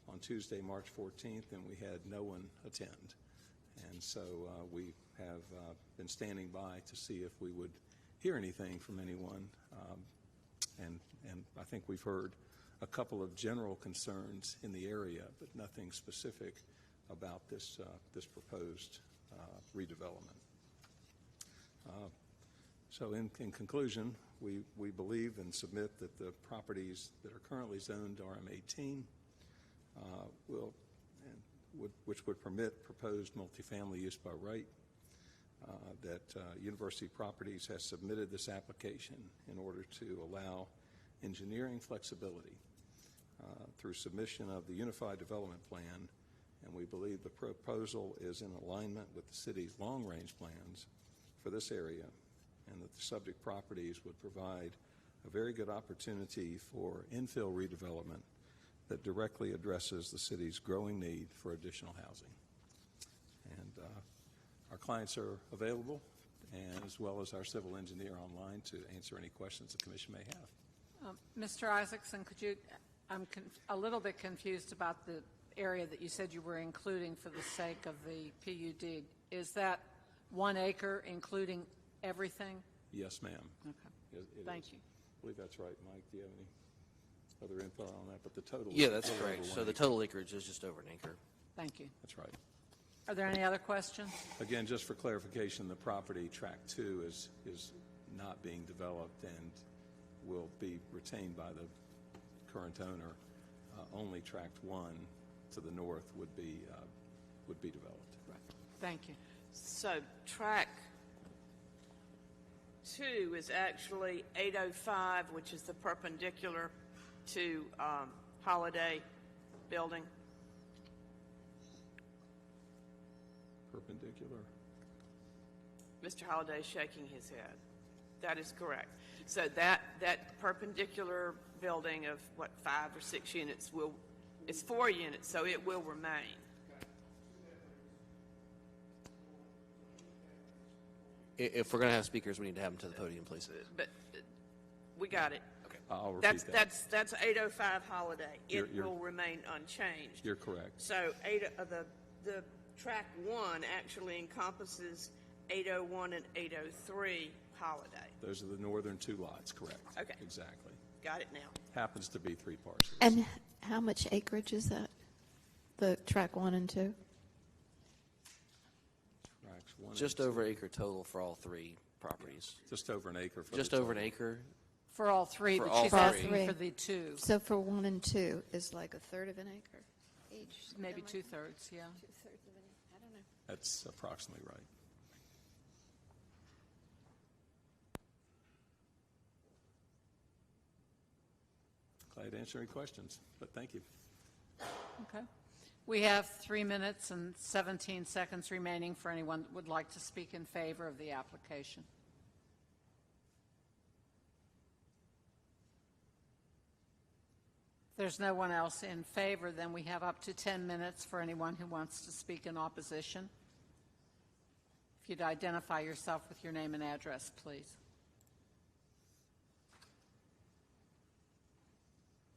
on Tuesday, March 14th, and we had no one attend. And so we have been standing by to see if we would hear anything from anyone. And I think we've heard a couple of general concerns in the area, but nothing specific about this proposed redevelopment. So in conclusion, we believe and submit that the properties that are currently zoned RM18 which would permit proposed multifamily use by right, that University Properties has submitted this application in order to allow engineering flexibility through submission of the Unified Development Plan, and we believe the proposal is in alignment with the city's long-range plans for this area, and that the subject properties would provide a very good opportunity for infill redevelopment that directly addresses the city's growing need for additional housing. And our clients are available, and as well as our civil engineer online to answer any questions the commission may have. Mr. Isaacson, could you, I'm a little bit confused about the area that you said you were including for the sake of the PUD. Is that 1 acre including everything? Yes, ma'am. Okay. Thank you. I believe that's right. Mike, do you have any other info on that? But the total. Yeah, that's correct. So the total acreage is just over an acre. Thank you. That's right. Are there any other questions? Again, just for clarification, the property track 2 is not being developed and will be retained by the current owner. Only tract 1 to the north would be developed. Right. Thank you. So track 2 is actually 805, which is the perpendicular to Holiday Building. Perpendicular? Mr. Holliday is shaking his head. That is correct. So that perpendicular building of, what, 5 or 6 units it's 4 units, so it will remain. If we're going to have speakers, we need to have them to the podium, please. But we got it. Okay. I'll repeat that. That's 805 Holiday. It will remain unchanged. You're correct. So the track 1 actually encompasses 801 and 803 Holiday. Those are the northern 2 lots, correct? Okay. Exactly. Got it now. Happens to be 3 parcels. And how much acreage is that, the track 1 and 2? Tracks 1 Just and over 2. an acre total for all 3 properties. Just over an acre. Just over an acre. For all 3, For but all she's 3. asking for the 2. So for 1 and 2 is like a third of an acre each? Maybe something like 2/3, yeah. that? 2/3 of an acre, I don't know. That's approximately right. Glad to answer any questions, but thank you. Okay. We have 3 minutes and 17 seconds remaining for anyone that would like to speak in favor of the application. If there's no one else in favor, then we have up to 10 minutes for anyone who wants to speak in opposition. If you'd identify yourself with your name and address, please.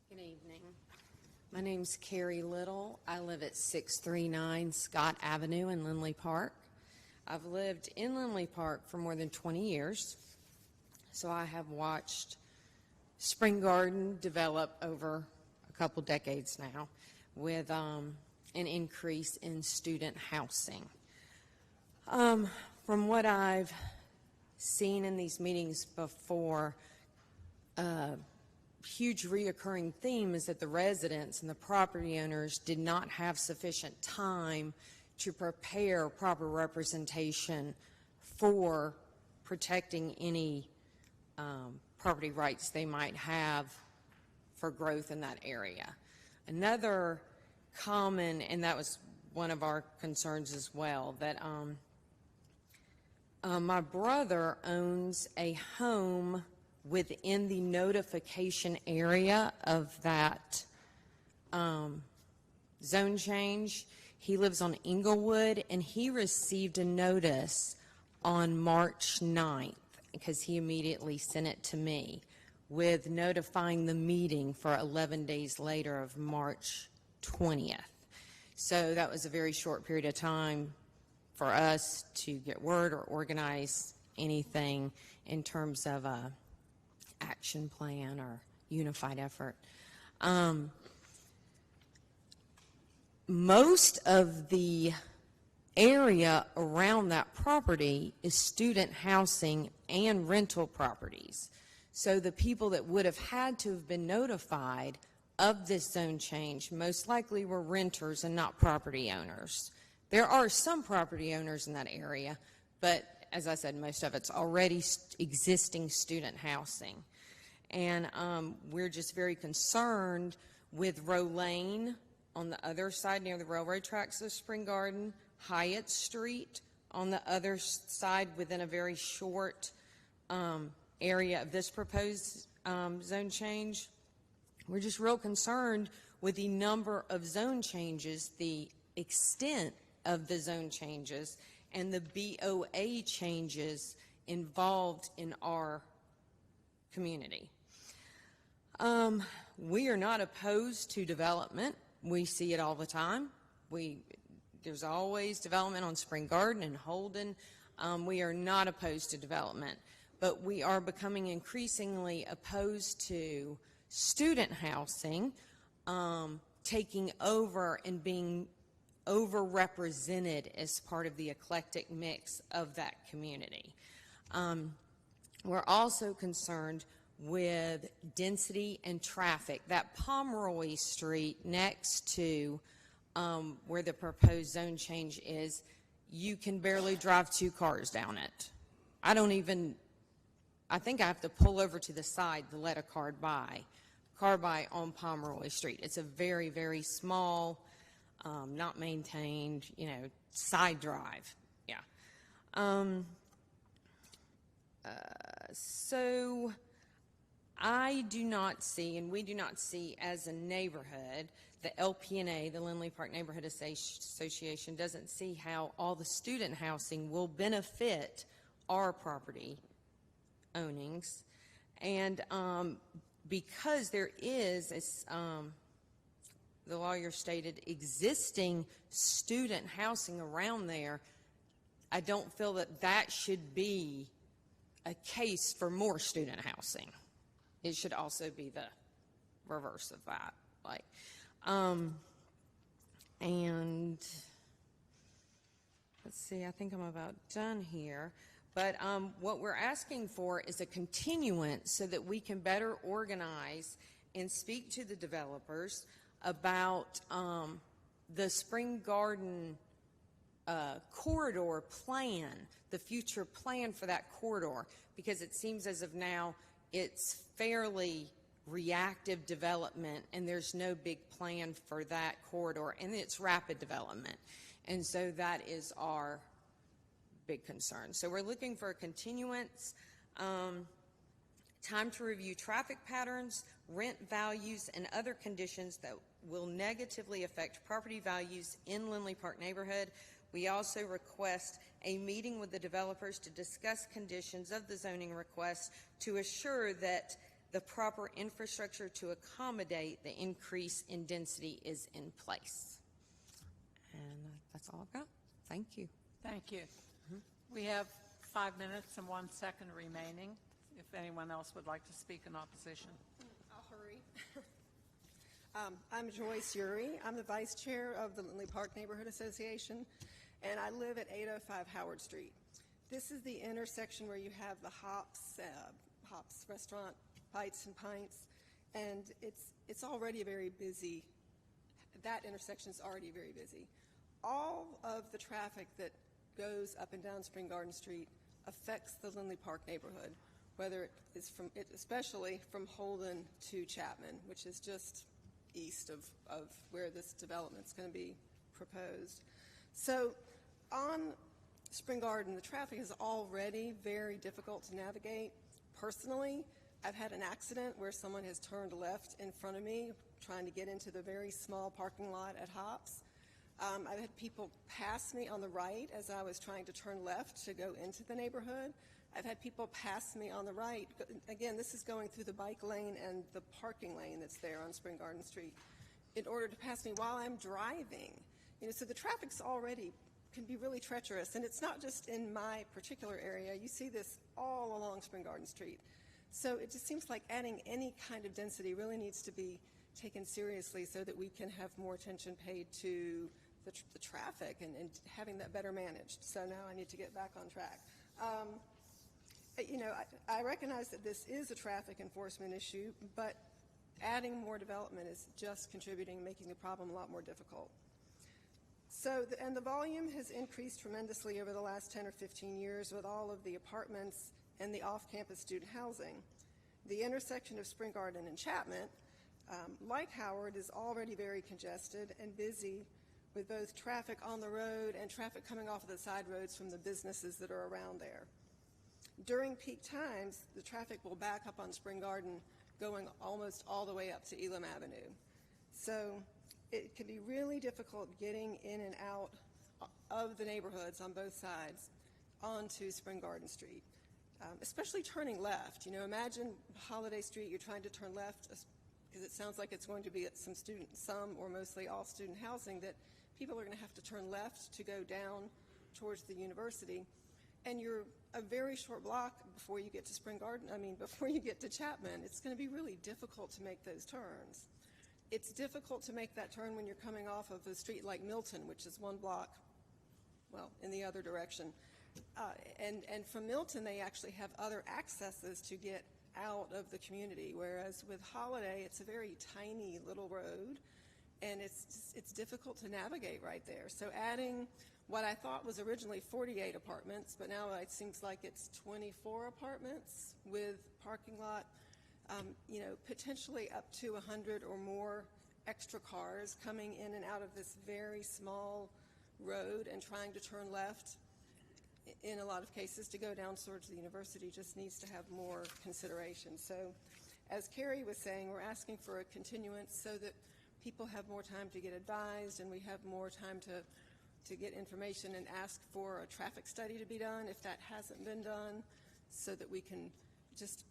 Good evening. My name's Carrie Little. I live at 639 Scott Avenue in Lindley Park. I've lived in Lindley Park for more than 20 years, so I have watched Spring Garden develop over a couple decades now with an increase in student housing. From what I've seen in these meetings before, huge reoccurring theme is that the residents and the property owners did not have sufficient time to prepare proper representation for protecting any property rights they might have for growth in that area. Another common, and that was one of our concerns as well, that my brother owns a home within the notification area of that zone change. He lives on Inglewood, and he received a notice on March 9th because he immediately sent it to me with notifying the meeting for 11 days later of March 20th. So that was a very short period of time for us to get word or organize anything in terms of a action plan or unified effort. Most of the area around that property is student housing and rental properties. So the people that would have had to have been notified of this zone change most likely were renters and not property owners. There are some property owners in that area, but as I said, most of it's already existing student housing. And we're just very concerned with Row Lane on the other side near the railroad tracks of Spring Garden, Hyatt Street on the other side within a very short area of this proposed zone change. We're just real concerned with the number of zone changes, the extent of the zone changes, and the BOA changes involved in our community. We are not opposed to development. We see it all the time. There's always development on Spring Garden and Holden. We are not opposed to development, but we are becoming increasingly opposed to student housing taking over and being overrepresented as part of the eclectic mix of that community. We're also concerned with density and traffic. That Pomeroy Street next to where the proposed zone change is, you can barely drive 2 cars down it. I think I have to pull over to the side to let a car by on Pomeroy Street. It's a very, very small, not maintained, side drive. Yeah. So I do not see, and we do not see as a neighborhood, the LPNA, the Lindley Park Neighborhood Association, doesn't see how all the student housing will benefit our property ownings. And because there is, as the lawyer stated, existing student housing around there, I don't feel that that should be a case for more student housing. It should also be the reverse of that. And let's see, I think I'm about done here. But what we're asking for is a continuance so that we can better organize and speak to the developers about the Spring Garden corridor plan, the future plan for that corridor, because it seems as of now it's fairly reactive development and there's no big plan for that corridor, and it's rapid development. And so that is our big concern. So we're looking for a continuance, time to review traffic patterns, rent values, and other conditions that will negatively affect property values in Lindley Park neighborhood. We also request a meeting with the developers to discuss conditions of the zoning request to assure that the proper infrastructure to accommodate the increase in density is in place. And that's all I've got. Thank you. Thank you. We have 5 minutes and 1 second remaining. If anyone else would like to speak in opposition. I'll hurry. I'm Joyce Urey. I'm the vice chair of the Lindley Park Neighborhood Association, and I live at 805 Howard Street. This is the intersection where you have the Hops restaurant, Bites and Pints, and it's already very busy. That intersection is already very busy. All of the traffic that goes up and down Spring Garden Street affects the Lindley Park neighborhood, whether it is especially from Holden to Chapman, which is just east of where this development's going to be proposed. So on Spring Garden, the traffic is already very difficult to navigate. Personally, I've had an accident where someone has turned left in front of me trying to get into the very small parking lot at Hops. I've had people pass me on the right as I was trying to turn left to go into the neighborhood. I've had people pass me on the right. Again, this is going through the bike lane and the parking lane that's there on Spring Garden Street in order to pass me while I'm driving. So the traffic's already can be really treacherous, and it's not just in my particular area. You see this all along Spring Garden Street. So it just seems like adding any kind of density really needs to be taken seriously so that we can have more attention paid to the traffic and having that better managed. So now I need to get back on track. I recognize that this is a traffic enforcement issue, but adding more development is just contributing, making the problem a lot more difficult. So, and the volume has increased tremendously over the last 10 or 15 years with all of the apartments and the off-campus student housing. The intersection of Spring Garden and Chapman, like Howard, is already very congested and busy with both traffic on the road and traffic coming off of the side roads from the businesses that are around there. During peak times, the traffic will back up on Spring Garden, going almost all the way up to Elam Avenue. So it can be really difficult getting in and out of the neighborhoods on both sides onto Spring Garden Street, especially turning left. Imagine Holiday Street, you're trying to turn left because it sounds like it's going to be at some or mostly all student housing, that people are going to have to turn left to go down towards the university. And you're a very short block before you get to before you get to Chapman. It's going to be really difficult to make those turns. It's difficult to make that turn when you're coming off of a street like Milton, which is one block, well, in the other direction. And from Milton, they actually have other accesses to get out of the community, whereas with Holiday, it's a very tiny little road, and it's difficult to navigate right there. So adding what I thought was originally 48 apartments, but now it seems like it's 24 apartments with parking lot, potentially up to 100 or more extra cars coming in and out of this very small road and trying to turn left, in a lot of cases, to go down towards the university just needs to have more consideration. So as Carrie was saying, we're asking for a continuance so that people have more time to get advised and we have more time to get information, and ask for a traffic study to be done if that hasn't been done, so that we can just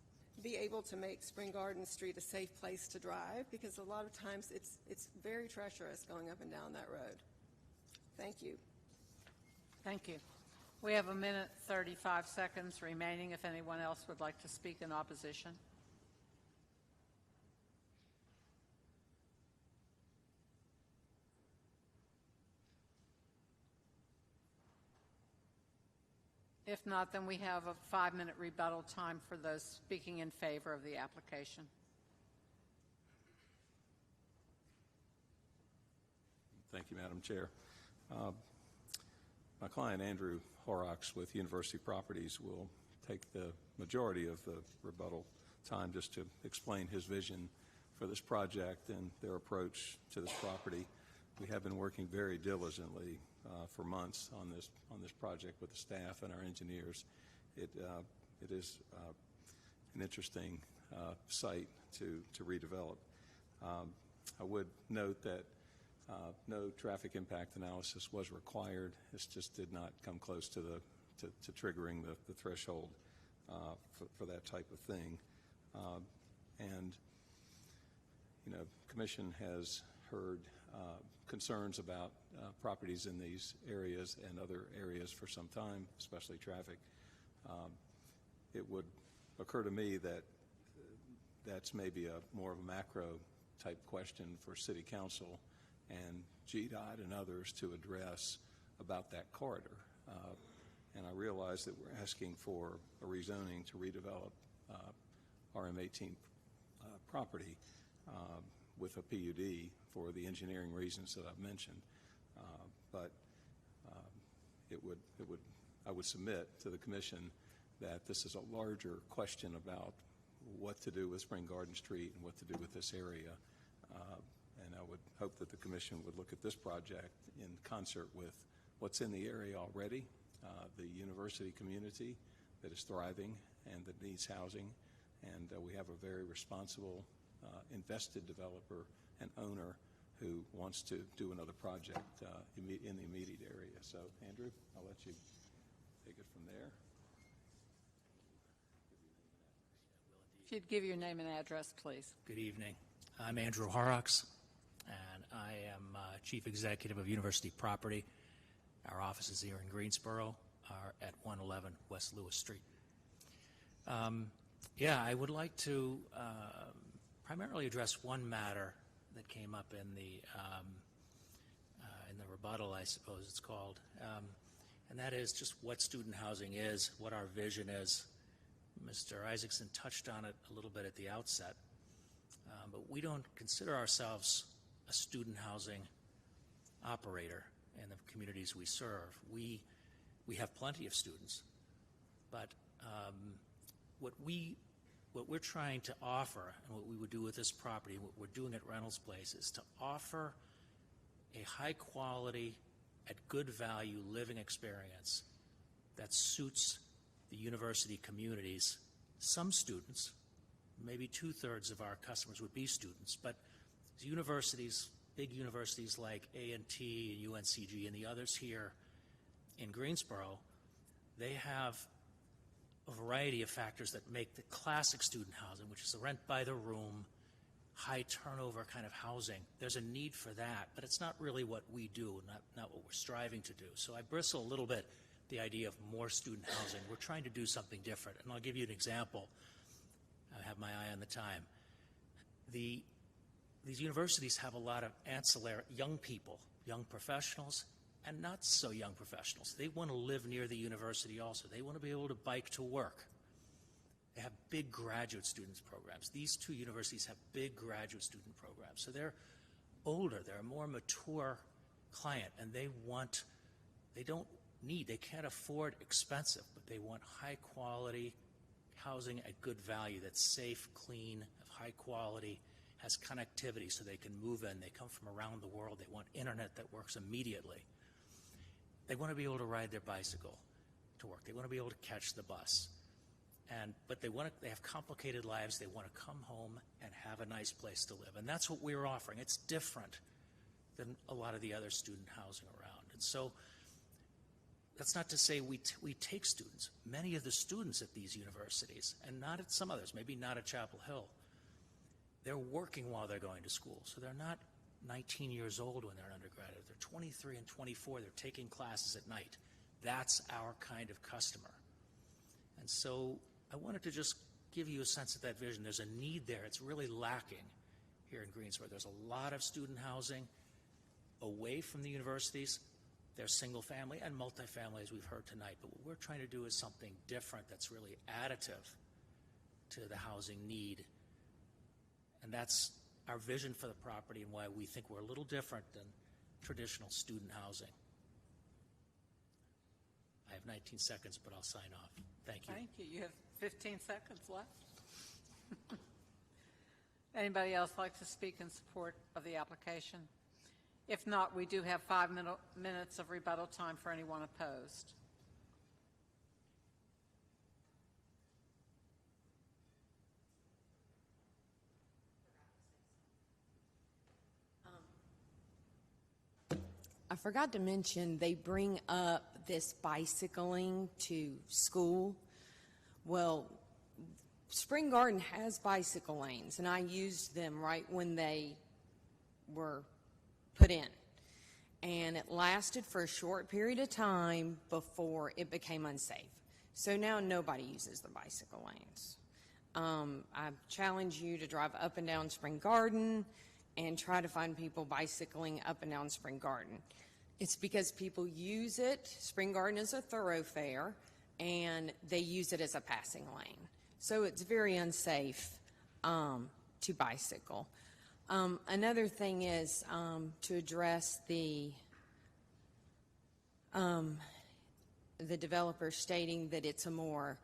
be able to make Spring Garden Street a safe place to drive, because a lot of times it's very treacherous going up and down that road. Thank you. Thank you. We have 1:35 remaining if anyone else would like to speak in opposition. If not, then we have a 5-minute rebuttal time for those speaking in favor of the application. Thank you, Madam Chair. My client, Andrew Horrocks with University Properties, will take the majority of the rebuttal time just to explain his vision for this project and their approach to this property. We have been working very diligently for months on this project with the staff and our engineers. It is an interesting site to redevelop. I would note that no traffic impact analysis was required. This just did not come close to triggering the threshold for that type of thing. And Commission has heard concerns about properties in these areas and other areas for some time, especially traffic. It would occur to me that that's maybe more of a macro type question for City Council and GDOT and others to address about that corridor. And I realize that we're asking for a rezoning to redevelop RM18 property with a PUD for the engineering reasons that I've mentioned. But I would submit to the Commission that this is a larger question about what to do with Spring Garden Street and what to do with this area. And I would hope that the Commission would look at this project in concert with what's in the area already, the university community that is thriving and that needs housing. And we have a very responsible, invested developer and owner who wants to do another project in the immediate area. So, Andrew, I'll let you take it from there. If you'd give your name and address, please. Good evening. I'm Andrew Horrocks, and I am Chief Executive of University Property. Our office is here in Greensboro, at 111 West Lewis Street. I would like to primarily address one matter that came up in the the rebuttal, I suppose it's called, and that is just what student housing is, what our vision is. Mr. Isaacson touched on it a little bit at the outset, but we don't consider ourselves a student housing operator in the communities we serve. We have plenty of students, but what we're trying to offer, and what we would do with this property, what we're doing at Reynolds Place, is to offer a high quality, at good value living experience that suits the university communities. Some students, maybe 2/3 of our customers would be students, but universities, big universities like A&T and UNCG and the others here in Greensboro, they have a variety of factors that make the classic student housing, which is the rent by the room, high turnover kind of housing. There's a need for that, but it's not really what we do, not what we're striving to do. So I bristle a little bit the idea of more student housing. We're trying to do something different, and I'll give you an example. I have my eye on the time. These universities have a lot of ancillary young people, young professionals, and not so young professionals. They want to live near the university also. They want to be able to bike to work. They have big graduate students programs. These two universities have big graduate student programs. So they're older, they're a more mature client, and they can't afford expensive, but they want high quality housing at good value that's safe, clean, of high quality, has connectivity so they can move in. They come from around the world. They want internet that works immediately. They want to be able to ride their bicycle to work. They want to be able to catch the bus. But they have complicated lives. They want to come home and have a nice place to live. And that's what we're offering. It's different than a lot of the other student housing around. And so that's not to say we take students. Many of the students at these universities, and not at some others, maybe not at Chapel Hill, they're working while they're going to school. So they're not 19 years old when they're an undergraduate. They're 23 and 24. They're taking classes at night. That's our kind of customer. And so I wanted to just give you a sense of that vision. There's a need there. It's really lacking here in Greensboro. There's a lot of student housing away from the universities. There's single family and multifamily, as we've heard tonight. But what we're trying to do is something different that's really additive to the housing need. And that's our vision for the property and why we think we're a little different than traditional student housing. I have 19 seconds, but I'll sign off. Thank you. Thank you. You have 15 seconds left. Anybody else like to speak in support of the application? If not, we do have 5 minutes of rebuttal time for anyone opposed. I forgot to mention, they bring up this bicycling to school. Well, Spring Garden has bicycle lanes, and I used them right when they were put in. And it lasted for a short period of time before it became unsafe. So now nobody uses the bicycle lanes. I challenge you to drive up and down Spring Garden and try to find people bicycling up and down Spring Garden. It's because people use it. Spring Garden is a thoroughfare, and they use it as a passing lane. So it's very unsafe to bicycle. Another thing is to address the developer stating that it's a more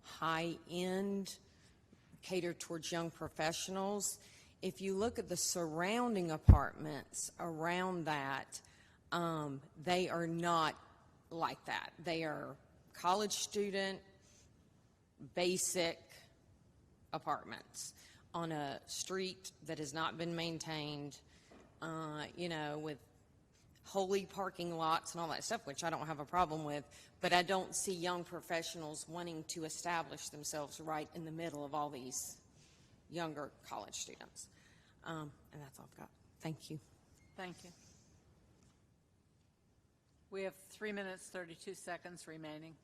high-end, catered towards young professionals. If you look at the surrounding apartments around that, they are not like that. They are college student, basic apartments on a street that has not been maintained, with holy parking lots and all that stuff, which I don't have a problem with, but I don't see young professionals wanting to establish themselves right in the middle of all these younger college students. And that's all I've got. Thank you. Thank you. We have 3 minutes, 32 seconds remaining.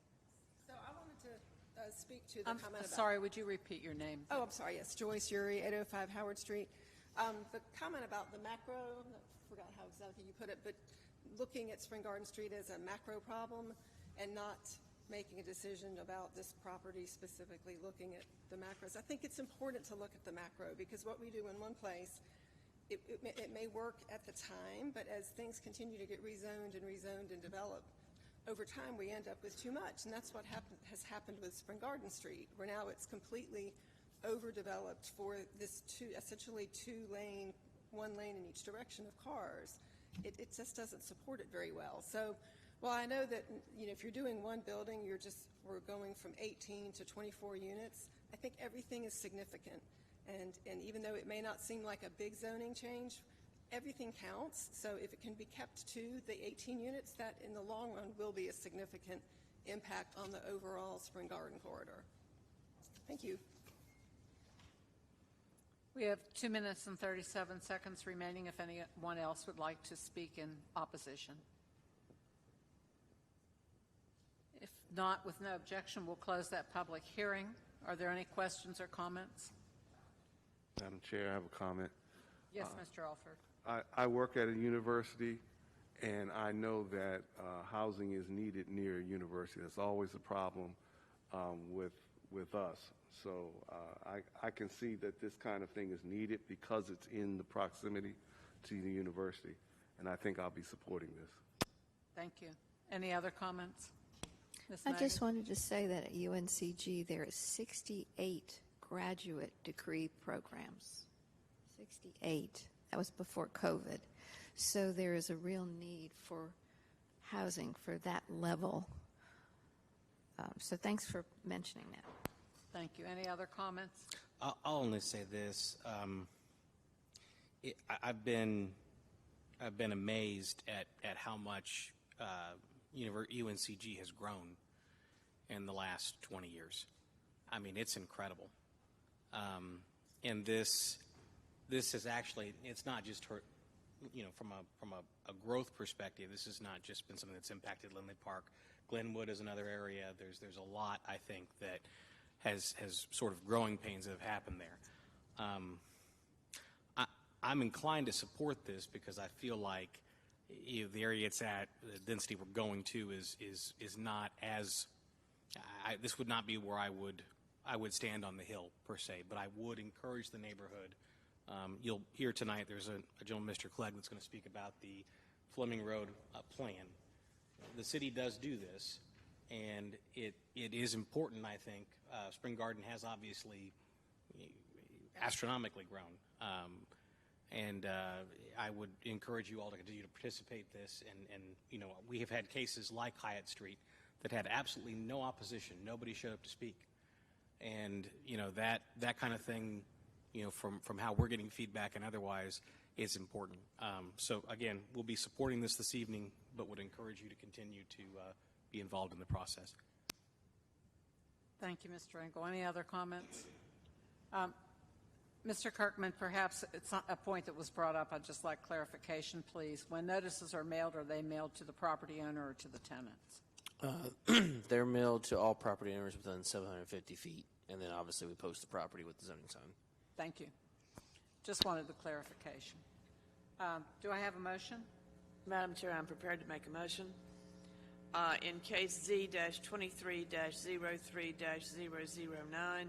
So I wanted to speak to the I'm comment about... sorry, would you repeat your name? Oh, I'm sorry, yes, Joyce Uri, 805 Howard Street. The comment about the macro forgot how exactly you put it, but looking at Spring Garden Street as a macro problem and not making a decision about this property specifically, looking at the macros. I think it's important to look at the macro, because what we do in one place, it may work at the time, but as things continue to get rezoned and developed, over time we end up with too much, and that's what has happened with Spring Garden Street, where now it's completely overdeveloped for this essentially two-lane, one lane in each direction of cars. It just doesn't support it very well. So while I know that, if you're doing one building, we're going from 18 to 24 units, I think everything is significant. And even though it may not seem like a big zoning change, everything counts. So if it can be kept to the 18 units, that in the long run will be a significant impact on the overall Spring Garden corridor. Thank you. We have 2 minutes and 37 seconds remaining if anyone else would like to speak in opposition. If not, with no objection, we'll close that public hearing. Are there any questions or comments? Madam Chair, I have a comment. Yes, Mr. Alford. I work at a university, and I know that housing is needed near a university. That's always a problem with us. So I can see that this kind of thing is needed because it's in the proximity to the university, and I think I'll be supporting this. Thank you. Any other comments? Ms. I Nagy? just wanted to say that at UNCG there is 68 graduate degree programs. 68. That was before COVID. So there is a real need for housing for that level. So thanks for mentioning that. Thank you. Any other comments? I'll only say this. I've been amazed at how much UNCG has grown in the last 20 years. I mean, it's incredible. And this is actually, it's not just hurt, from a growth perspective. This has not just been something that's impacted Lindley Park. Glenwood is another area. There's a lot, I think, that has sort of growing pains that have happened there. I'm inclined to support this because I feel like the area it's at, the density we're going to is not as. This would not be where I would stand on the hill per se, but I would encourage the neighborhood. You'll hear tonight there's a gentleman, Mr. Clegg, that's going to speak about the Fleming Road plan. The city does do this, and it is important, I think. Spring Garden has obviously astronomically grown, and I would encourage you all to continue to participate in this. And we have had cases like Hyatt Street that had absolutely no opposition. Nobody showed up to speak, and that kind of thing, from how we're getting feedback and otherwise, is important. So again, we'll be supporting this evening, but would encourage you to continue to be involved in the process. Thank you, Mr. Engel. Any other comments? Mr. Kirkman, perhaps it's not a point that was brought up. I'd just like clarification, please. When notices are mailed, are they mailed to the property owner or to the tenants? They're mailed to all property owners within 750 feet, and then obviously we post the property with the zoning sign. Thank you. Just wanted the clarification. Do I have a motion? Madam Chair, I'm prepared to make a motion. In case Z-23-03-009,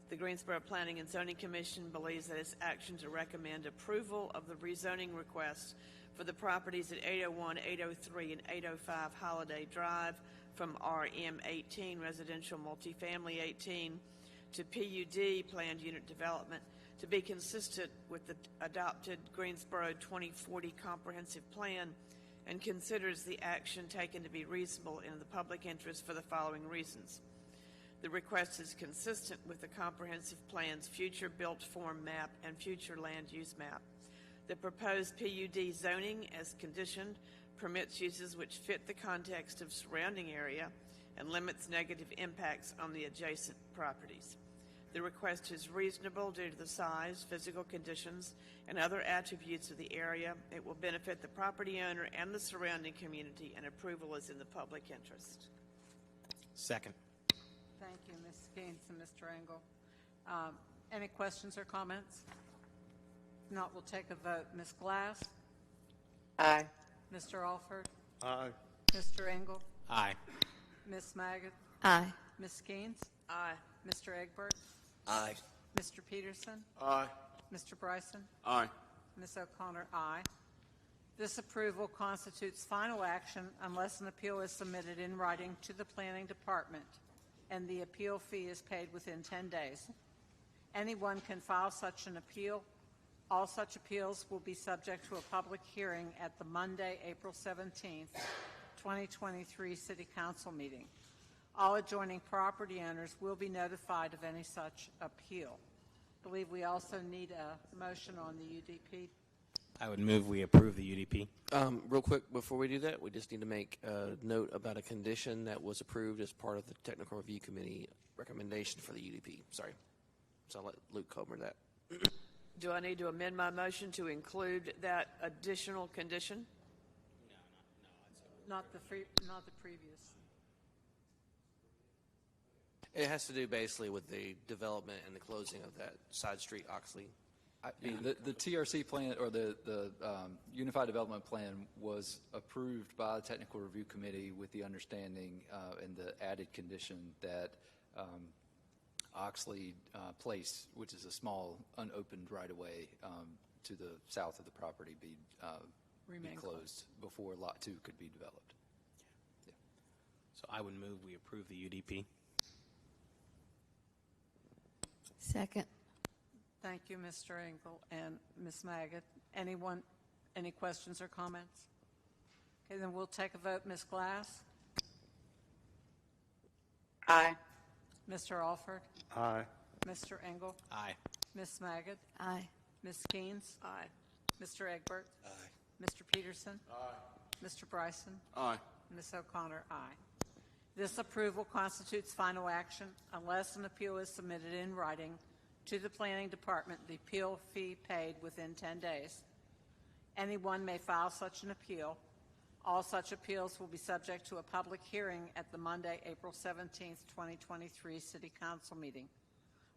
the Greensboro Planning and Zoning Commission believes that its action to recommend approval of the rezoning request for the properties at 801, 803, and 805 Holiday Drive from RM 18, Residential Multifamily 18, to PUD, Planned Unit Development, to be consistent with the adopted Greensboro 2040 Comprehensive Plan, and considers the action taken to be reasonable in the public interest for the following reasons. The request is consistent with the comprehensive plan's future built form map and future land use map. The proposed PUD zoning, as conditioned, permits uses which fit the context of surrounding area and limits negative impacts on the adjacent properties. The request is reasonable due to the size, physical conditions, and other attributes of the area. It will benefit the property owner and the surrounding community, and approval is in the public interest. Second. Thank you, Ms. Gaines and Mr. Engel. Any questions or comments? If not, we'll take a vote. Ms. Glass? Aye. Mr. Alford? Aye. Mr. Engel? Aye. Ms. Maggot? Aye. Ms. Gaines? Aye. Mr. Egbert? Aye. Mr. Peterson? Aye. Mr. Bryson? Aye. Ms. O'Connor, aye. This approval constitutes final action unless an appeal is submitted in writing to the Planning Department and the appeal fee is paid within 10 days. Anyone can file such an appeal. All such appeals will be subject to a public hearing at the Monday, April 17th, 2023 City Council meeting. All adjoining property owners will be notified of any such appeal. I believe we also need a motion on the UDP. I would move we approve the UDP. Real quick, before we do that, we just need to make a note about a condition that was approved as part of the Technical Review Committee recommendation for the UDP. Sorry. So I'll let Luke cover that. Do I need to amend my motion to include that additional condition? Not the previous. It has to do basically with the development and the closing of that side street Oxley. The TRC plan, or the Unified Development Plan, was approved by the Technical Review Committee with the understanding and the added condition that Oxley Place, which is a small unopened right-of-way to the south of the property, be closed before Lot 2 could be developed. Yeah. So I would move we approve the UDP. Second. Thank you, Mr. Engel and Ms. Maggot. Anyone, any questions or comments? Okay, then we'll take a vote. Ms. Glass? Aye. Mr. Alford? Aye. Mr. Engel? Aye. Ms. Maggot? Aye. Ms. Gaines? Aye. Mr. Egbert? Aye. Mr. Peterson? Aye. Mr. Bryson? Aye. Ms. O'Connor, aye. This approval constitutes final action unless an appeal is submitted in writing to the Planning Department, the appeal fee paid within 10 days. Anyone may file such an appeal. All such appeals will be subject to a public hearing at the Monday, April 17th, 2023 City Council meeting.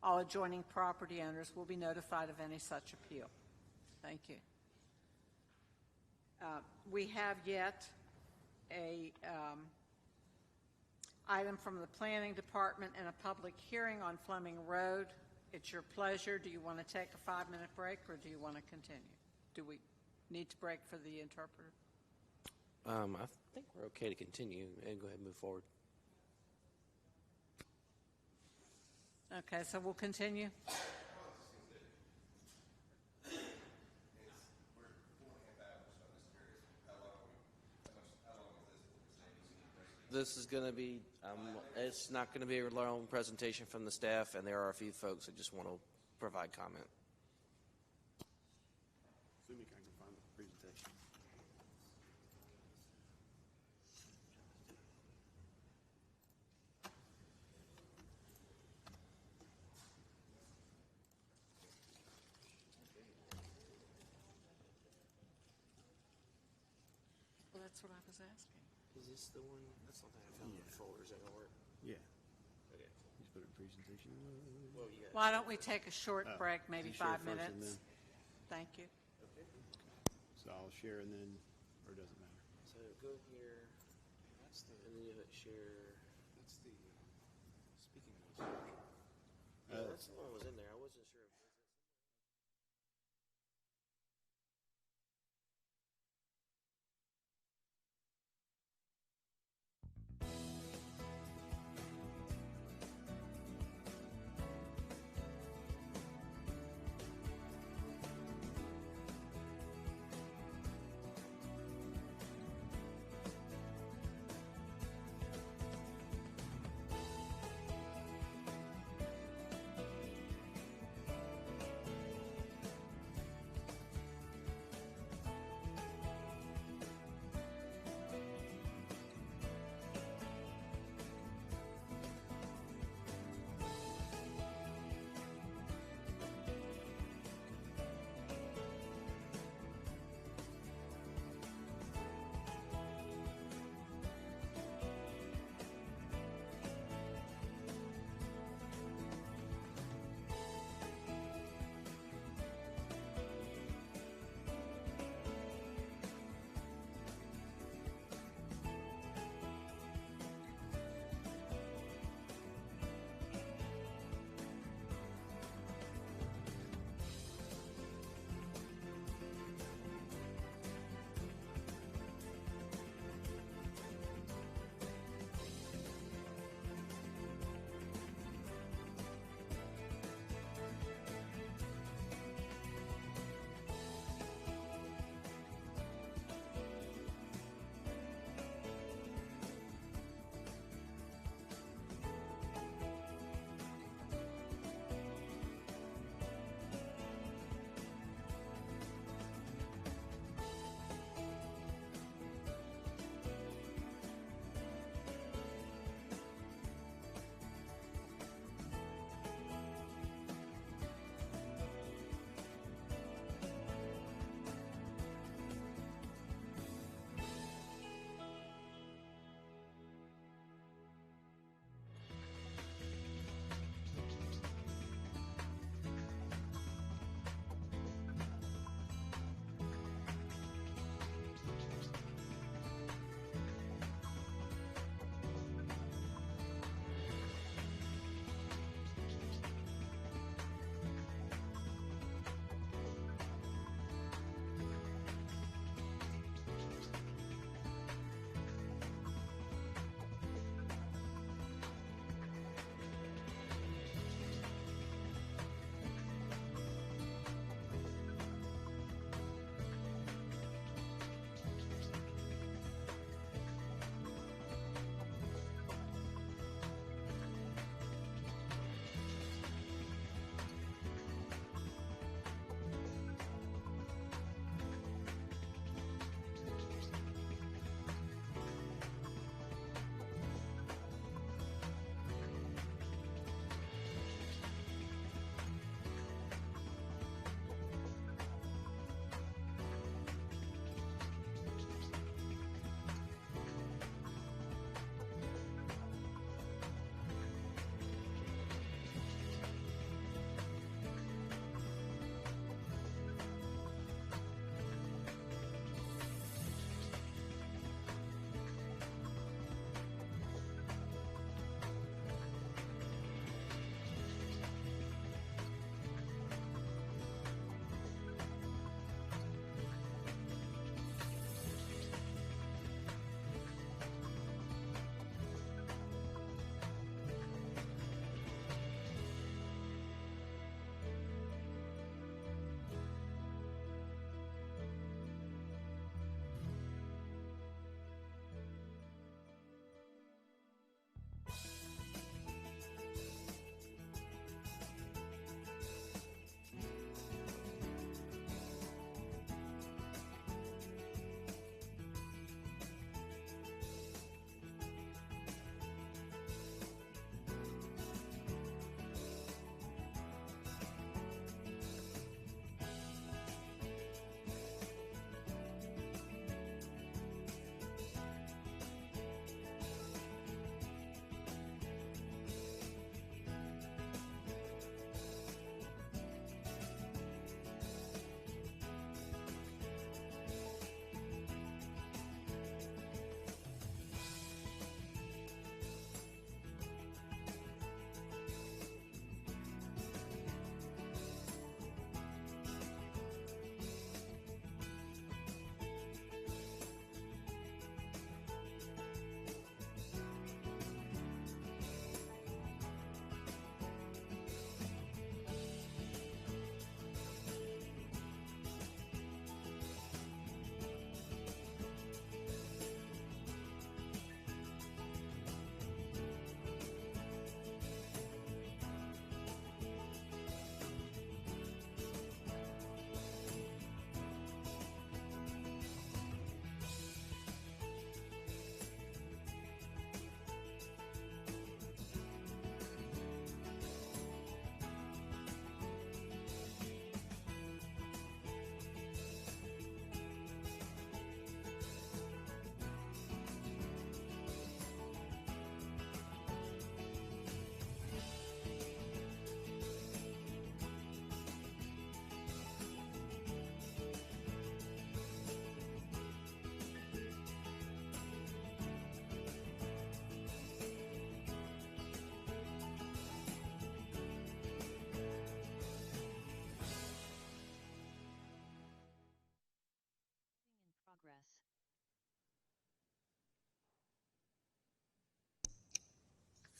All adjoining property owners will be notified of any such appeal. Thank you. We have yet a item from the Planning Department and a public hearing on Fleming Road. It's your pleasure. Do you want to take a 5-minute break or do you want to continue? Do we need to break for the interpreter? I think we're okay to continue and go ahead and move forward. Okay, so we'll continue. This is going to be, it's not going to be a long presentation from the staff, and there are a few folks that just want to provide comment. Assuming I can find the presentation. Well, that's what I was asking. Is this the one? That's something I found in the folders that don't work. Yeah. Okay. Just put a presentation. Well, yeah. Why don't we take a short break, maybe you share 5 first and minutes? Thank you. So I'll share and then, or it doesn't matter. So go here. That's the. And then you hit share. That's the. Speaking of. Yeah, that's the one that was in there. I wasn't sure.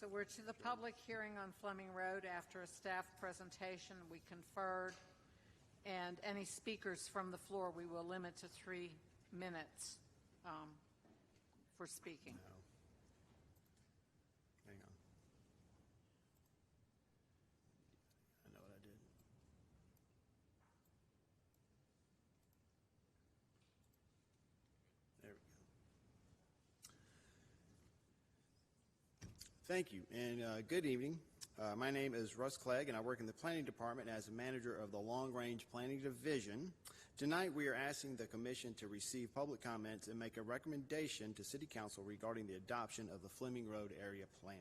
So we're to the public hearing on Fleming Road. After a staff presentation, we conferred, and any speakers from the floor we will limit to 3 minutes for speaking. Hang on. I know what I did. There we go. Thank you, and good evening. My name is Russ Clegg, and I work in the Planning Department as a manager of the Long Range Planning Division. Tonight, we are asking the Commission to receive public comments and make a recommendation to City Council regarding the adoption of the Fleming Road Area Plan.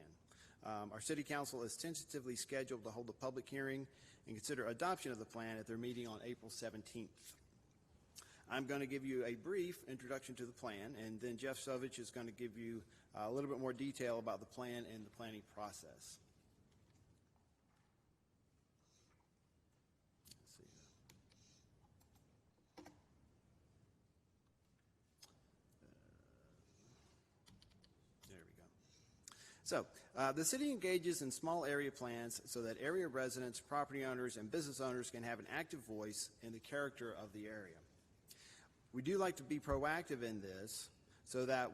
Our City Council is tentatively scheduled to hold a public hearing and consider adoption of the plan at their meeting on April 17th. I'm going to give you a brief introduction to the plan, and then Jeff Sovich is going to give you a little bit more detail about the plan and the planning process. Let's see. There we go. So, the city engages in small area plans so that area residents, property owners, and business owners can have an active voice in the character of the area. We do like to be proactive in this so that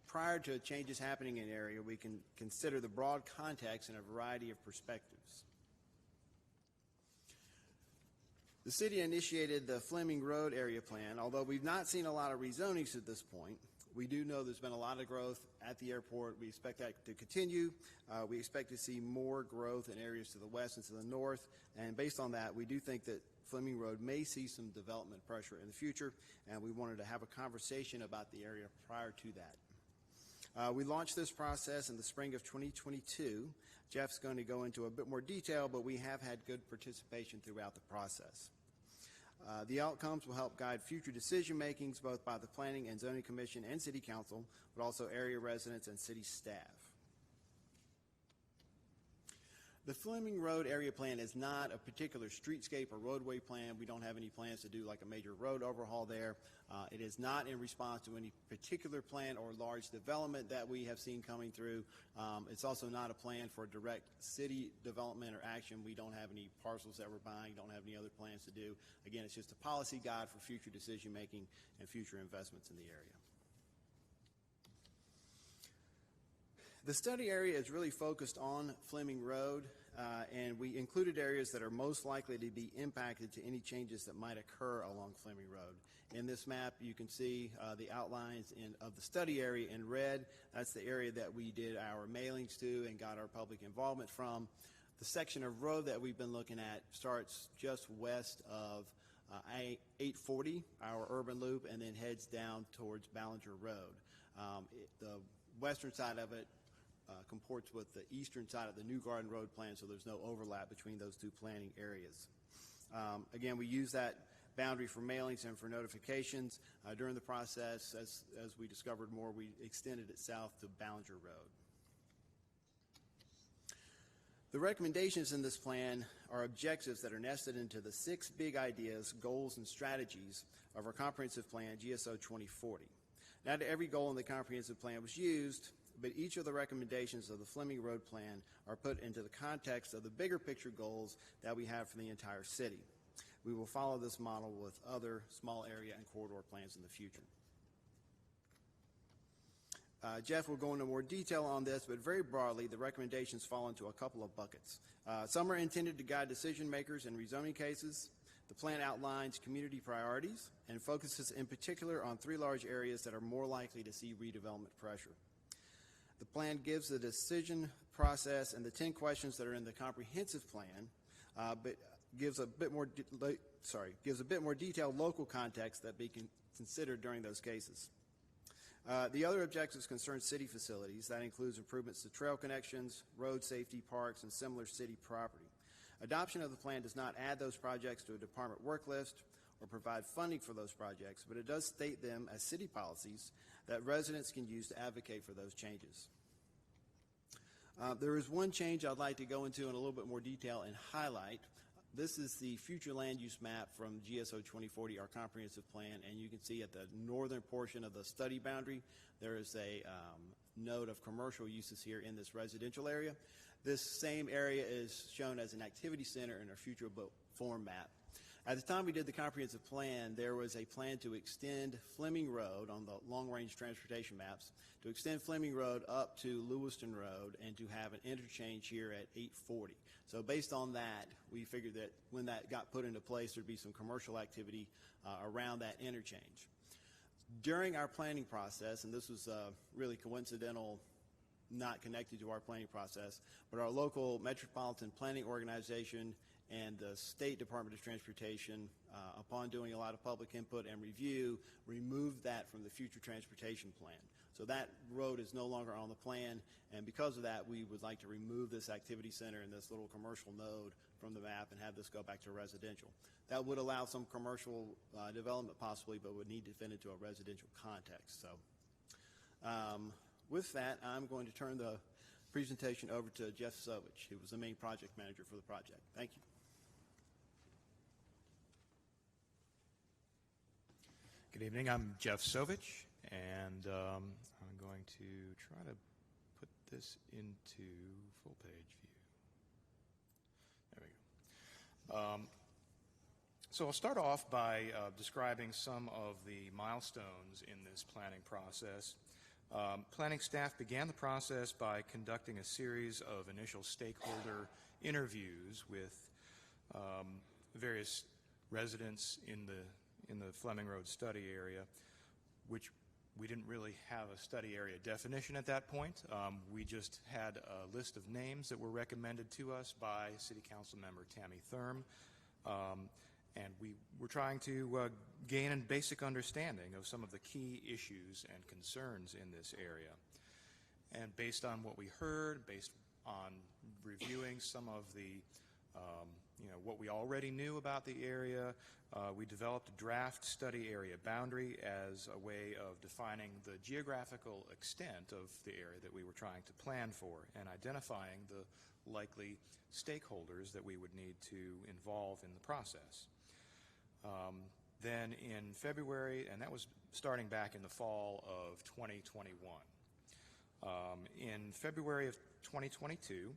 prior to changes happening in an area, we can consider the broad context and a variety of perspectives. The city initiated the Fleming Road Area Plan. Although we've not seen a lot of rezonings at this point, we do know there's been a lot of growth at the airport. We expect that to continue. We expect to see more growth in areas to the west and to the north, and based on that, we do think that Fleming Road may see some development pressure in the future, and we wanted to have a conversation about the area prior to that. We launched this process in the spring of 2022. Jeff's going to go into a bit more detail, but we have had good participation throughout the process. The outcomes will help guide future decision makings both by the Planning and Zoning Commission and City Council, but also area residents and city staff. The Fleming Road Area Plan is not a particular streetscape or roadway plan. We don't have any plans to do like a major road overhaul there. It is not in response to any particular plan or large development that we have seen coming through. It's also not a plan for direct city development or action. We don't have any parcels that we're buying, don't have any other plans to do. Again, it's just a policy guide for future decision making and future investments in the area. The study area is really focused on Fleming Road, and we included areas that are most likely to be impacted to any changes that might occur along Fleming Road. In this map, you can see the outlines of the study area in red. That's the area that we did our mailings to and got our public involvement from. The section of road that we've been looking at starts just west of I-840, our urban loop, and then heads down towards Ballinger Road. The western side of it comports with the eastern side of the New Garden Road plan, so there's no overlap between those two planning areas. Again, we use that boundary for mailings and for notifications. During the process, as we discovered more, we extended it south to Ballinger Road. The recommendations in this plan are objectives that are nested into the 6 big ideas, goals, and strategies of our comprehensive plan, GSO 2040. Not every goal in the comprehensive plan was used, but each of the recommendations of the Fleming Road Plan are put into the context of the bigger picture goals that we have for the entire city. We will follow this model with other small area and corridor plans in the future. Jeff will go into more detail on this, but very broadly, the recommendations fall into a couple of buckets. Some are intended to guide decision makers in rezoning cases. The plan outlines community priorities and focuses in particular on 3 large areas that are more likely to see redevelopment pressure. The plan gives the decision process and the 10 questions that are in the comprehensive plan, but gives a bit more detailed local context that be considered during those cases. The other objectives concern city facilities. That includes improvements to trail connections, road safety, parks, and similar city property. Adoption of the plan does not add those projects to a department work list or provide funding for those projects, but it does state them as city policies that residents can use to advocate for those changes. There is one change I'd like to go into in a little bit more detail and highlight. This is the future land use map from GSO 2040, our comprehensive plan, and you can see at the northern portion of the study boundary, there is a node of commercial uses here in this residential area. This same area is shown as an activity center in our future form map. At the time we did the comprehensive plan, there was a plan to extend Fleming Road on the long-range transportation maps, to extend Fleming Road up to Lewiston Road and to have an interchange here at 840. So based on that, we figured that when that got put into place, there'd be some commercial activity around that interchange. During our planning process, and this was really coincidental, not connected to our planning process, but our local metropolitan planning organization and the State Department of Transportation, upon doing a lot of public input and review, removed that from the future transportation plan. So that road is no longer on the plan, and because of that, we would like to remove this activity center and this little commercial node from the map and have this go back to residential. That would allow some commercial development possibly, but would need to fit into a residential context. So with that, I'm going to turn the presentation over to Jeff Sovich, who was the main project manager for the project. Thank you. Good evening. I'm Jeff Sovich, and I'm going to try to put this into full page view. There we go. So I'll start off by describing some of the milestones in this planning process. Planning staff began the process by conducting a series of initial stakeholder interviews with various residents in the Fleming Road study area, which we didn't really have a study area definition at that point. We just had a list of names that were recommended to us by City Council member Tammy Thurm, and we were trying to gain a basic understanding of some of the key issues and concerns in this area. And based on what we heard, based on reviewing some of the what we already knew about the area, we developed a draft study area boundary as a way of defining the geographical extent of the area that we were trying to plan for and identifying the likely stakeholders that we would need to involve in the process. Then in February, and that was starting back in the fall of 2021, in February of 2022,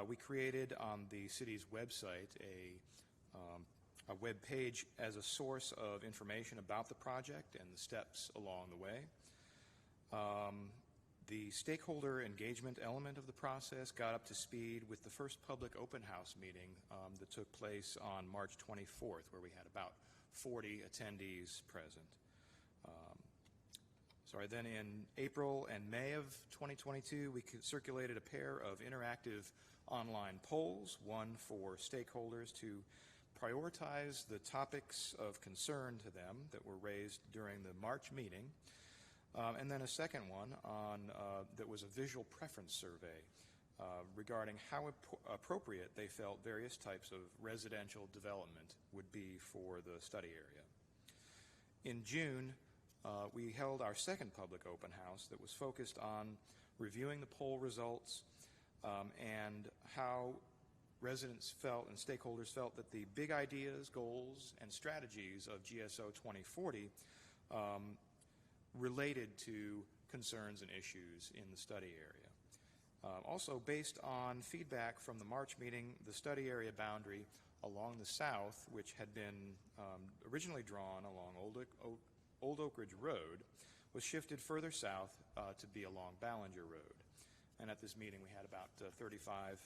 we created on the city's website a web page as a source of information about the project and the steps along the way. The stakeholder engagement element of the process got up to speed with the first public open house meeting that took place on March 24th, where we had about 40 attendees present. Then in April and May of 2022, we circulated a pair of interactive online polls, one for stakeholders to prioritize the topics of concern to them that were raised during the March meeting, and then a second one on that was a visual preference survey regarding how appropriate they felt various types of residential development would be for the study area. In June, we held our second public open house that was focused on reviewing the poll results and how residents felt and stakeholders felt that the big ideas, goals, and strategies of GSO 2040 related to concerns and issues in the study area. Also, based on feedback from the March meeting, the study area boundary along the south, which had been originally drawn along Old Oak Ridge Road, was shifted further south to be along Ballinger Road. And at this meeting, we had about 35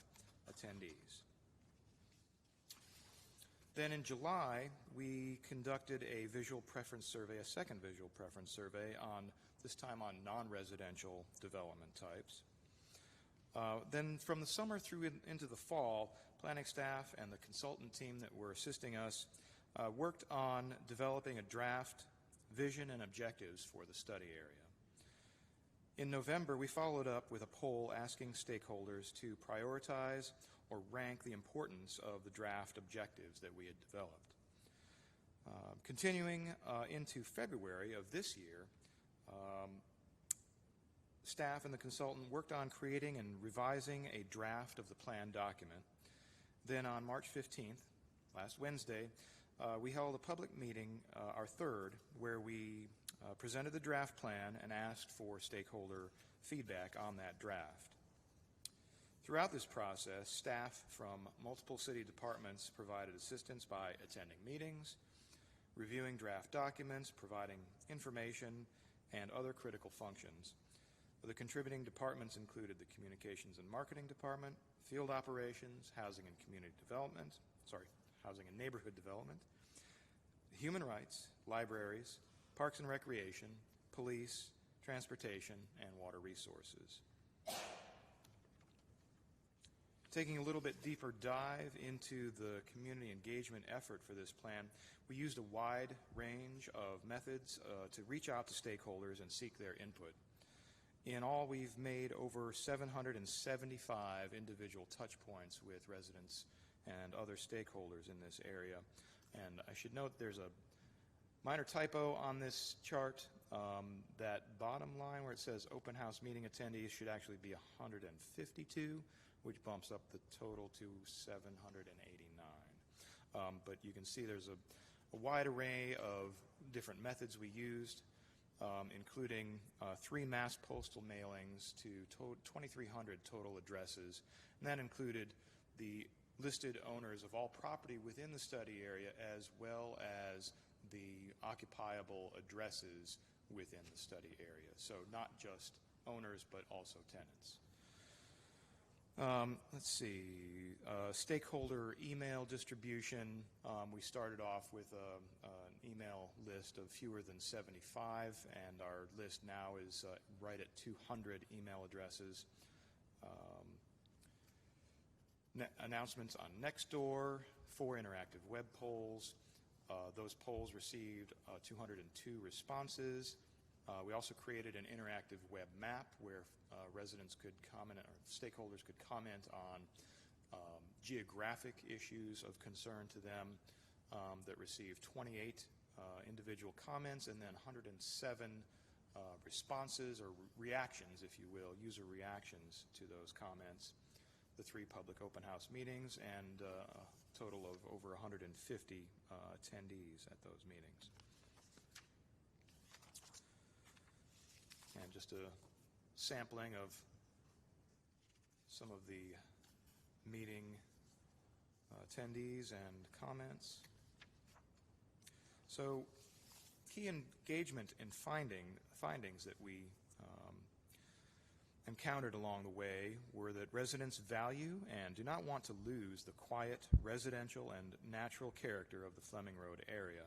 attendees. Then in July, we conducted a visual preference survey, a second visual preference survey, this time on non-residential development types. Then from the summer through into the fall, planning staff and the consultant team that were assisting us worked on developing a draft vision and objectives for the study area. In November, we followed up with a poll asking stakeholders to prioritize or rank the importance of the draft objectives that we had developed. Continuing into February of this year, staff and the consultant worked on creating and revising a draft of the plan document. Then on March 15th, last Wednesday, we held a public meeting, our third, where we presented the draft plan and asked for stakeholder feedback on that draft. Throughout this process, staff from multiple city departments provided assistance by attending meetings, reviewing draft documents, providing information, and other critical functions. The contributing departments included the Communications and Marketing Department, Field Operations, Housing and Neighborhood Development, Human Rights, Libraries, Parks and Recreation, Police, Transportation, and Water Resources. Taking a little bit deeper dive into the community engagement effort for this plan, we used a wide range of methods to reach out to stakeholders and seek their input. In all, we've made over 775 individual touch points with residents and other stakeholders in this area. And I should note there's a minor typo on this chart. That bottom line where it says open house meeting attendees should actually be 152, which bumps up the total to 789. But you can see there's a wide array of different methods we used, including 3 mass postal mailings to 2,300 total addresses. And that included the listed owners of all property within the study area as well as the occupiable addresses within the study area. So not just owners, but also tenants. Let's see, stakeholder email distribution. We started off with an email list of fewer than 75, and our list now is right at 200 email addresses. Announcements on Nextdoor, 4 interactive web polls. Those polls received 202 responses. We also created an interactive web map where residents could comment, or stakeholders could comment on geographic issues of concern to them that received 28 individual comments and then 107 responses or reactions, if you will, user reactions to those comments. The 3 public open house meetings and a total of over 150 attendees at those meetings. And just a sampling of some of the meeting attendees and comments. So key engagement and findings that we encountered along the way were that residents value and do not want to lose the quiet residential and natural character of the Fleming Road area.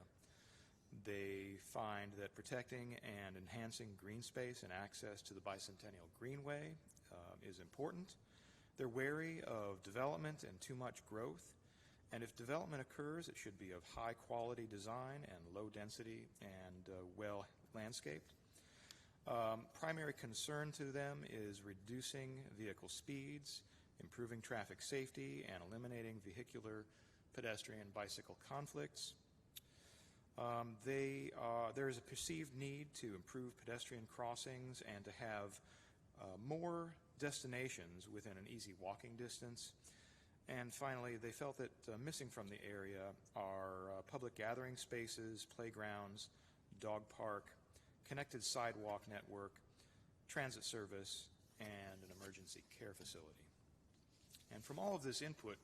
They find that protecting and enhancing green space and access to the Bicentennial Greenway is important. They're wary of development and too much growth, and if development occurs, it should be of high quality design and low density and well landscaped. Primary concern to them is reducing vehicle speeds, improving traffic safety, and eliminating vehicular, pedestrian, bicycle conflicts. There is a perceived need to improve pedestrian crossings and to have more destinations within an easy walking distance. And finally, they felt that missing from the area are public gathering spaces, playgrounds, dog park, connected sidewalk network, transit service, and an emergency care facility. And from all of this input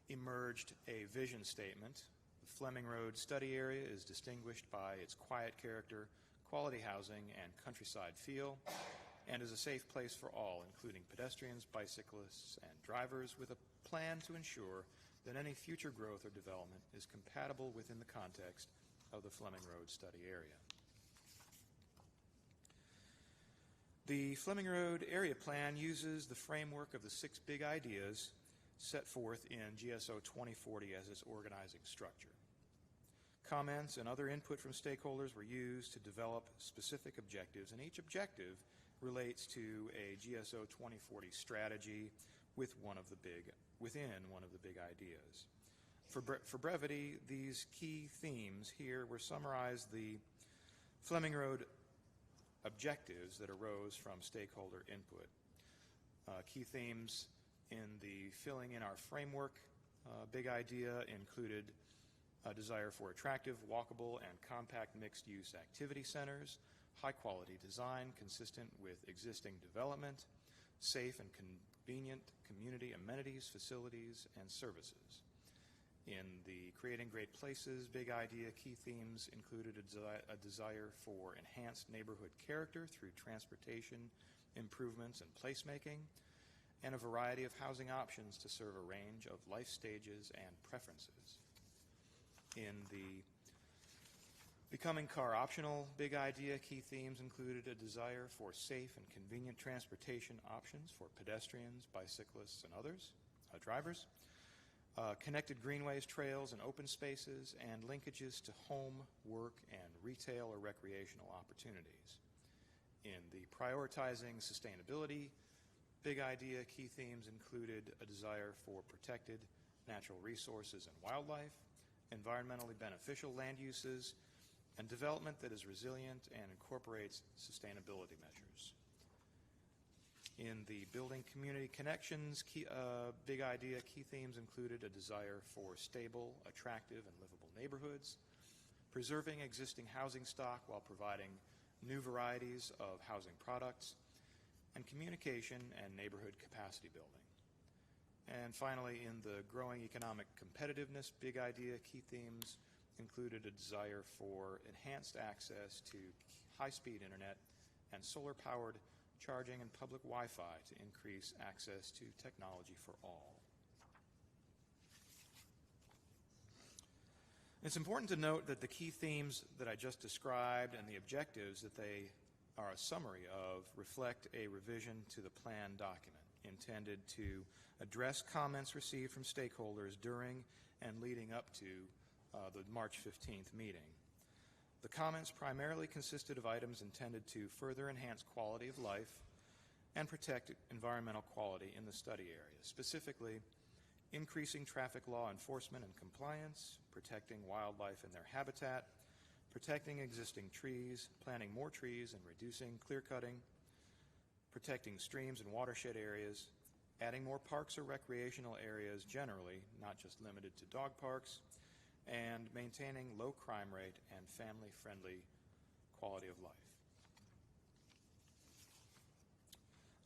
emerged a vision statement. The Fleming Road study area is distinguished by its quiet character, quality housing, and countryside feel, and is a safe place for all, including pedestrians, bicyclists, and drivers, with a plan to ensure that any future growth or development is compatible within the context of the Fleming Road study area. The Fleming Road Area Plan uses the framework of the 6 big ideas set forth in GSO 2040 as its organizing structure. Comments and other input from stakeholders were used to develop specific objectives, and each objective relates to a GSO 2040 strategy within one of the big ideas. For brevity, these key themes here were summarized the Fleming Road objectives that arose from stakeholder input. Key themes in the filling in our framework Big idea included a desire for attractive, walkable, and compact mixed-use activity centers, high-quality design consistent with existing development, safe and convenient community amenities, facilities, and services. In the Creating Great Places Big Idea, key themes included a desire for enhanced neighborhood character through transportation improvements and placemaking, and a variety of housing options to serve a range of life stages and preferences. In the Becoming Car Optional Big Idea, key themes included a desire for safe and convenient transportation options for pedestrians, bicyclists, and others, drivers, connected greenways, trails, and open spaces, and linkages to home, work, and retail or recreational opportunities. In the Prioritizing Sustainability Big Idea, key themes included a desire for protected natural resources and wildlife, environmentally beneficial land uses, and development that is resilient and incorporates sustainability measures. In the Building Community Connections Big Idea, key themes included a desire for stable, attractive, and livable neighborhoods, preserving existing housing stock while providing new varieties of housing products, and communication and neighborhood capacity building. And finally, in the Growing Economic Competitiveness Big Idea, key themes included a desire for enhanced access to high-speed internet and solar-powered charging and public Wi-Fi to increase access to technology for all. It's important to note that the key themes that I just described and the objectives that they are a summary of reflect a revision to the plan document intended to address comments received from stakeholders during and leading up to the March 15th meeting. The comments primarily consisted of items intended to further enhance quality of life and protect environmental quality in the study area, specifically increasing traffic law enforcement and compliance, protecting wildlife and their habitat, protecting existing trees, planting more trees and reducing clear cutting, protecting streams and watershed areas, adding more parks or recreational areas generally, not just limited to dog parks, and maintaining low crime rate and family-friendly quality of life.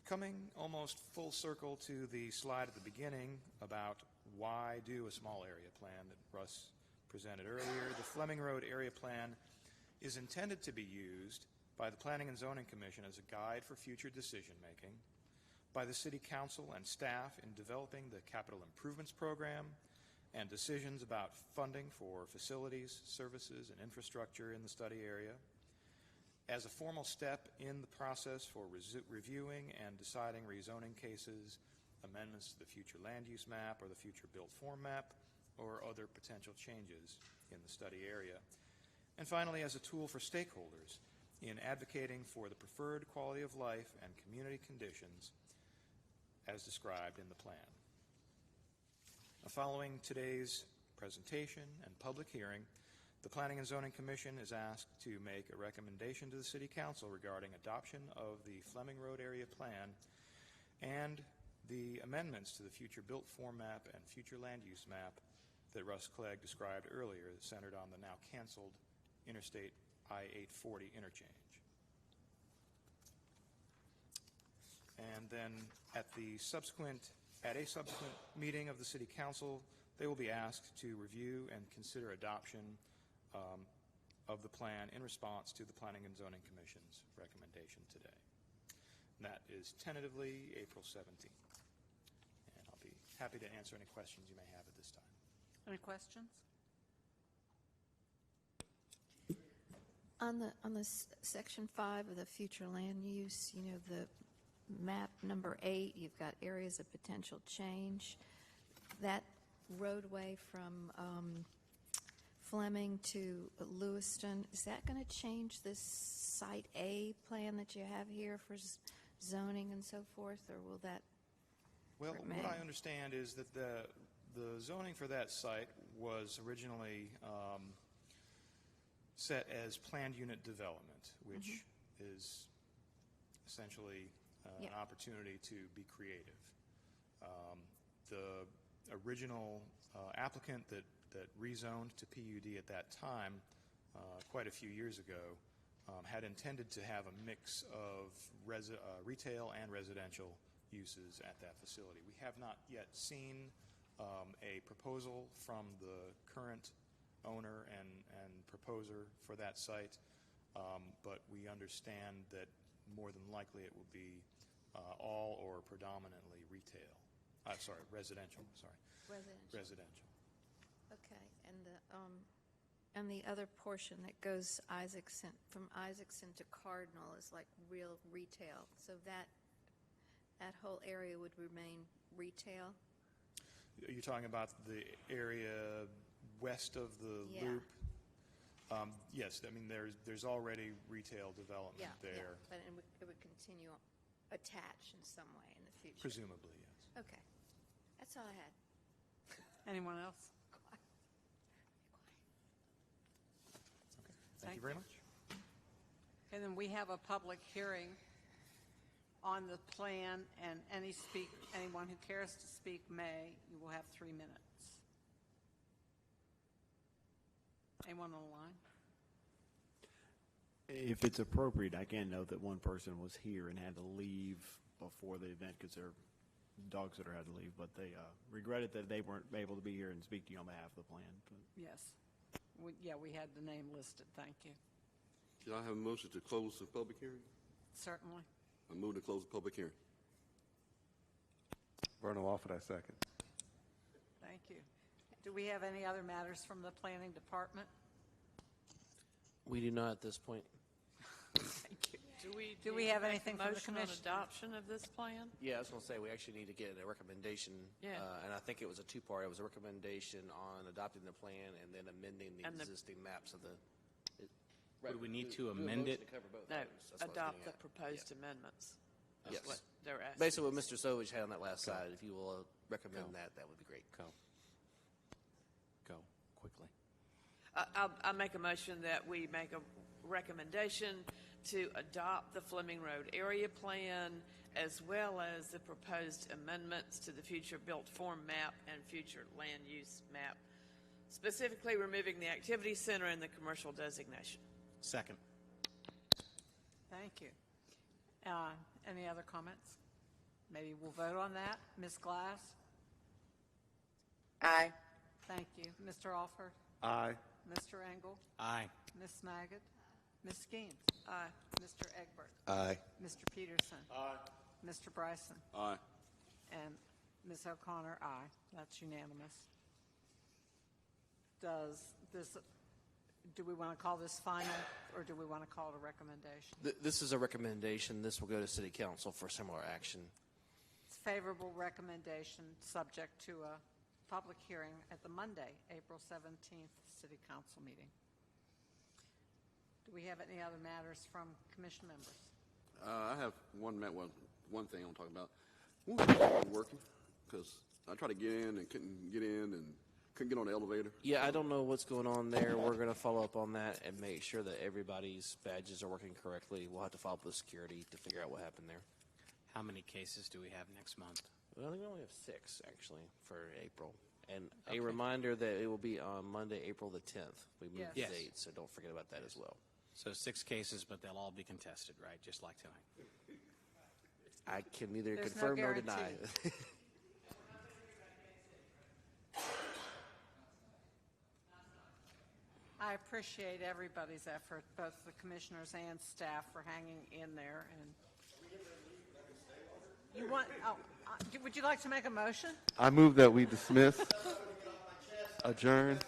Coming almost full circle to the slide at the beginning about why do a small area plan that Russ presented earlier, the Fleming Road Area Plan is intended to be used by the Planning and Zoning Commission as a guide for future decision making, by the City Council and staff in developing the Capital Improvements Program and decisions about funding for facilities, services, and infrastructure in the study area, as a formal step in the process for reviewing and deciding rezoning cases, amendments to the future land use map or the future built form map, or other potential changes in the study area. And finally, as a tool for stakeholders in advocating for the preferred quality of life and community conditions as described in the plan. Now, following today's presentation and public hearing, the Planning and Zoning Commission is asked to make a recommendation to the City Council regarding adoption of the Fleming Road Area Plan and the amendments to the future built form map and future land use map that Russ Clegg described earlier, centered on the now canceled Interstate I-840 interchange. And then at a subsequent meeting of the City Council, they will be asked to review and consider adoption of the plan in response to the Planning and Zoning Commission's recommendation today. And that is tentatively April 17th. And I'll be happy to answer any questions you may have at this time. Any questions? On the section 5 of the future land use, you know, the map number 8, you've got areas of potential change. That roadway from Fleming to Lewiston, is that going to change this Site A plan that you have here for zoning and so forth, or will that remain? What I understand is that the zoning for that site was originally set as planned unit development, which is essentially an opportunity to be creative. The original applicant that rezoned to PUD at that time, quite a few years ago, had intended to have a mix of retail and residential uses at that facility. We have not yet seen a proposal from the current owner and proposer for that site, but we understand that more than likely it will be all or predominantly retail. Residential. Residential. Okay, and the other portion that goes from Isaacson to Cardinal is like real retail, so that whole area would remain retail? Are you talking about the area west of the Yeah. loop? Yes, I mean, there's already retail development there. Yeah, but it would continue attached in some way in the future? Presumably, yes. Okay, that's all I had. Anyone else? Thank you very much. And then we have a public hearing on the plan, and anyone who cares to speak may. You will have 3 minutes. Anyone on the line? If it's appropriate, I can note that one person was here and had to leave before the event because their dog sitter had to leave, but they regretted that they weren't able to be here and speak to you on behalf of the plan. Yes. We had the name listed. Thank you. Should I have a motion to close the public hearing? Certainly. I move to close the public hearing. Vernon Lawford, I second. Thank you. Do we have any other matters from the planning department? We do not at this point. Thank you. Do we need have to make anything a from the motion on commission? adoption of this plan? Yeah, I was going to say, we actually need to get a recommendation. Yeah. And I think it was a two-part. It was a recommendation on adopting the plan and then amending the existing maps of the. Would we need to amend it? No, adopt the proposed amendments. That's Yes. what they're asking. Basically, what Mr. Sovich had on that last slide, if you will recommend that would be great. Go quickly. I'll make a motion that we make a recommendation to adopt the Fleming Road area plan as well as the proposed amendments to the future built form map and future land use map, specifically removing the activity center and the commercial designation. Second. Thank you. Any other comments? Maybe we'll vote on that. Ms. Glass? Aye. Thank you. Mr. Alford? Aye. Mr. Engel? Aye. Ms. Snaggot? Ms. Skeens? Aye. Mr. Egbert? Aye. Mr. Peterson? Aye. Mr. Bryson? Aye. And Ms. O'Connor, aye. That's unanimous. Do we want to call this final, or do we want to call it a recommendation? This is a recommendation. This will go to City Council for similar action. It's favorable recommendation, subject to a public hearing at the Monday, April 17th City Council meeting. Do we have any other matters from commission members? I have one thing I'm talking about. When was it working? Because I tried to get in and couldn't get in and couldn't get on the elevator. Yeah, I don't know what's going on there. We're going to follow up on that and make sure that everybody's badges are working correctly. We'll have to follow up with security to figure out what happened there. How many cases do we have next month? Well, I think we only have 6, actually, for April. And a reminder that it will be on Monday, April the 10th. We moved the Yes. date, so don't forget about that as well. So 6 cases, but they'll all be contested, right? Just like tonight. I can neither There's no confirm nor deny. guarantee. I appreciate everybody's effort, both the commissioners and staff, for hanging in there. And you want? Would you like to make a motion? I move that we dismiss, adjourn.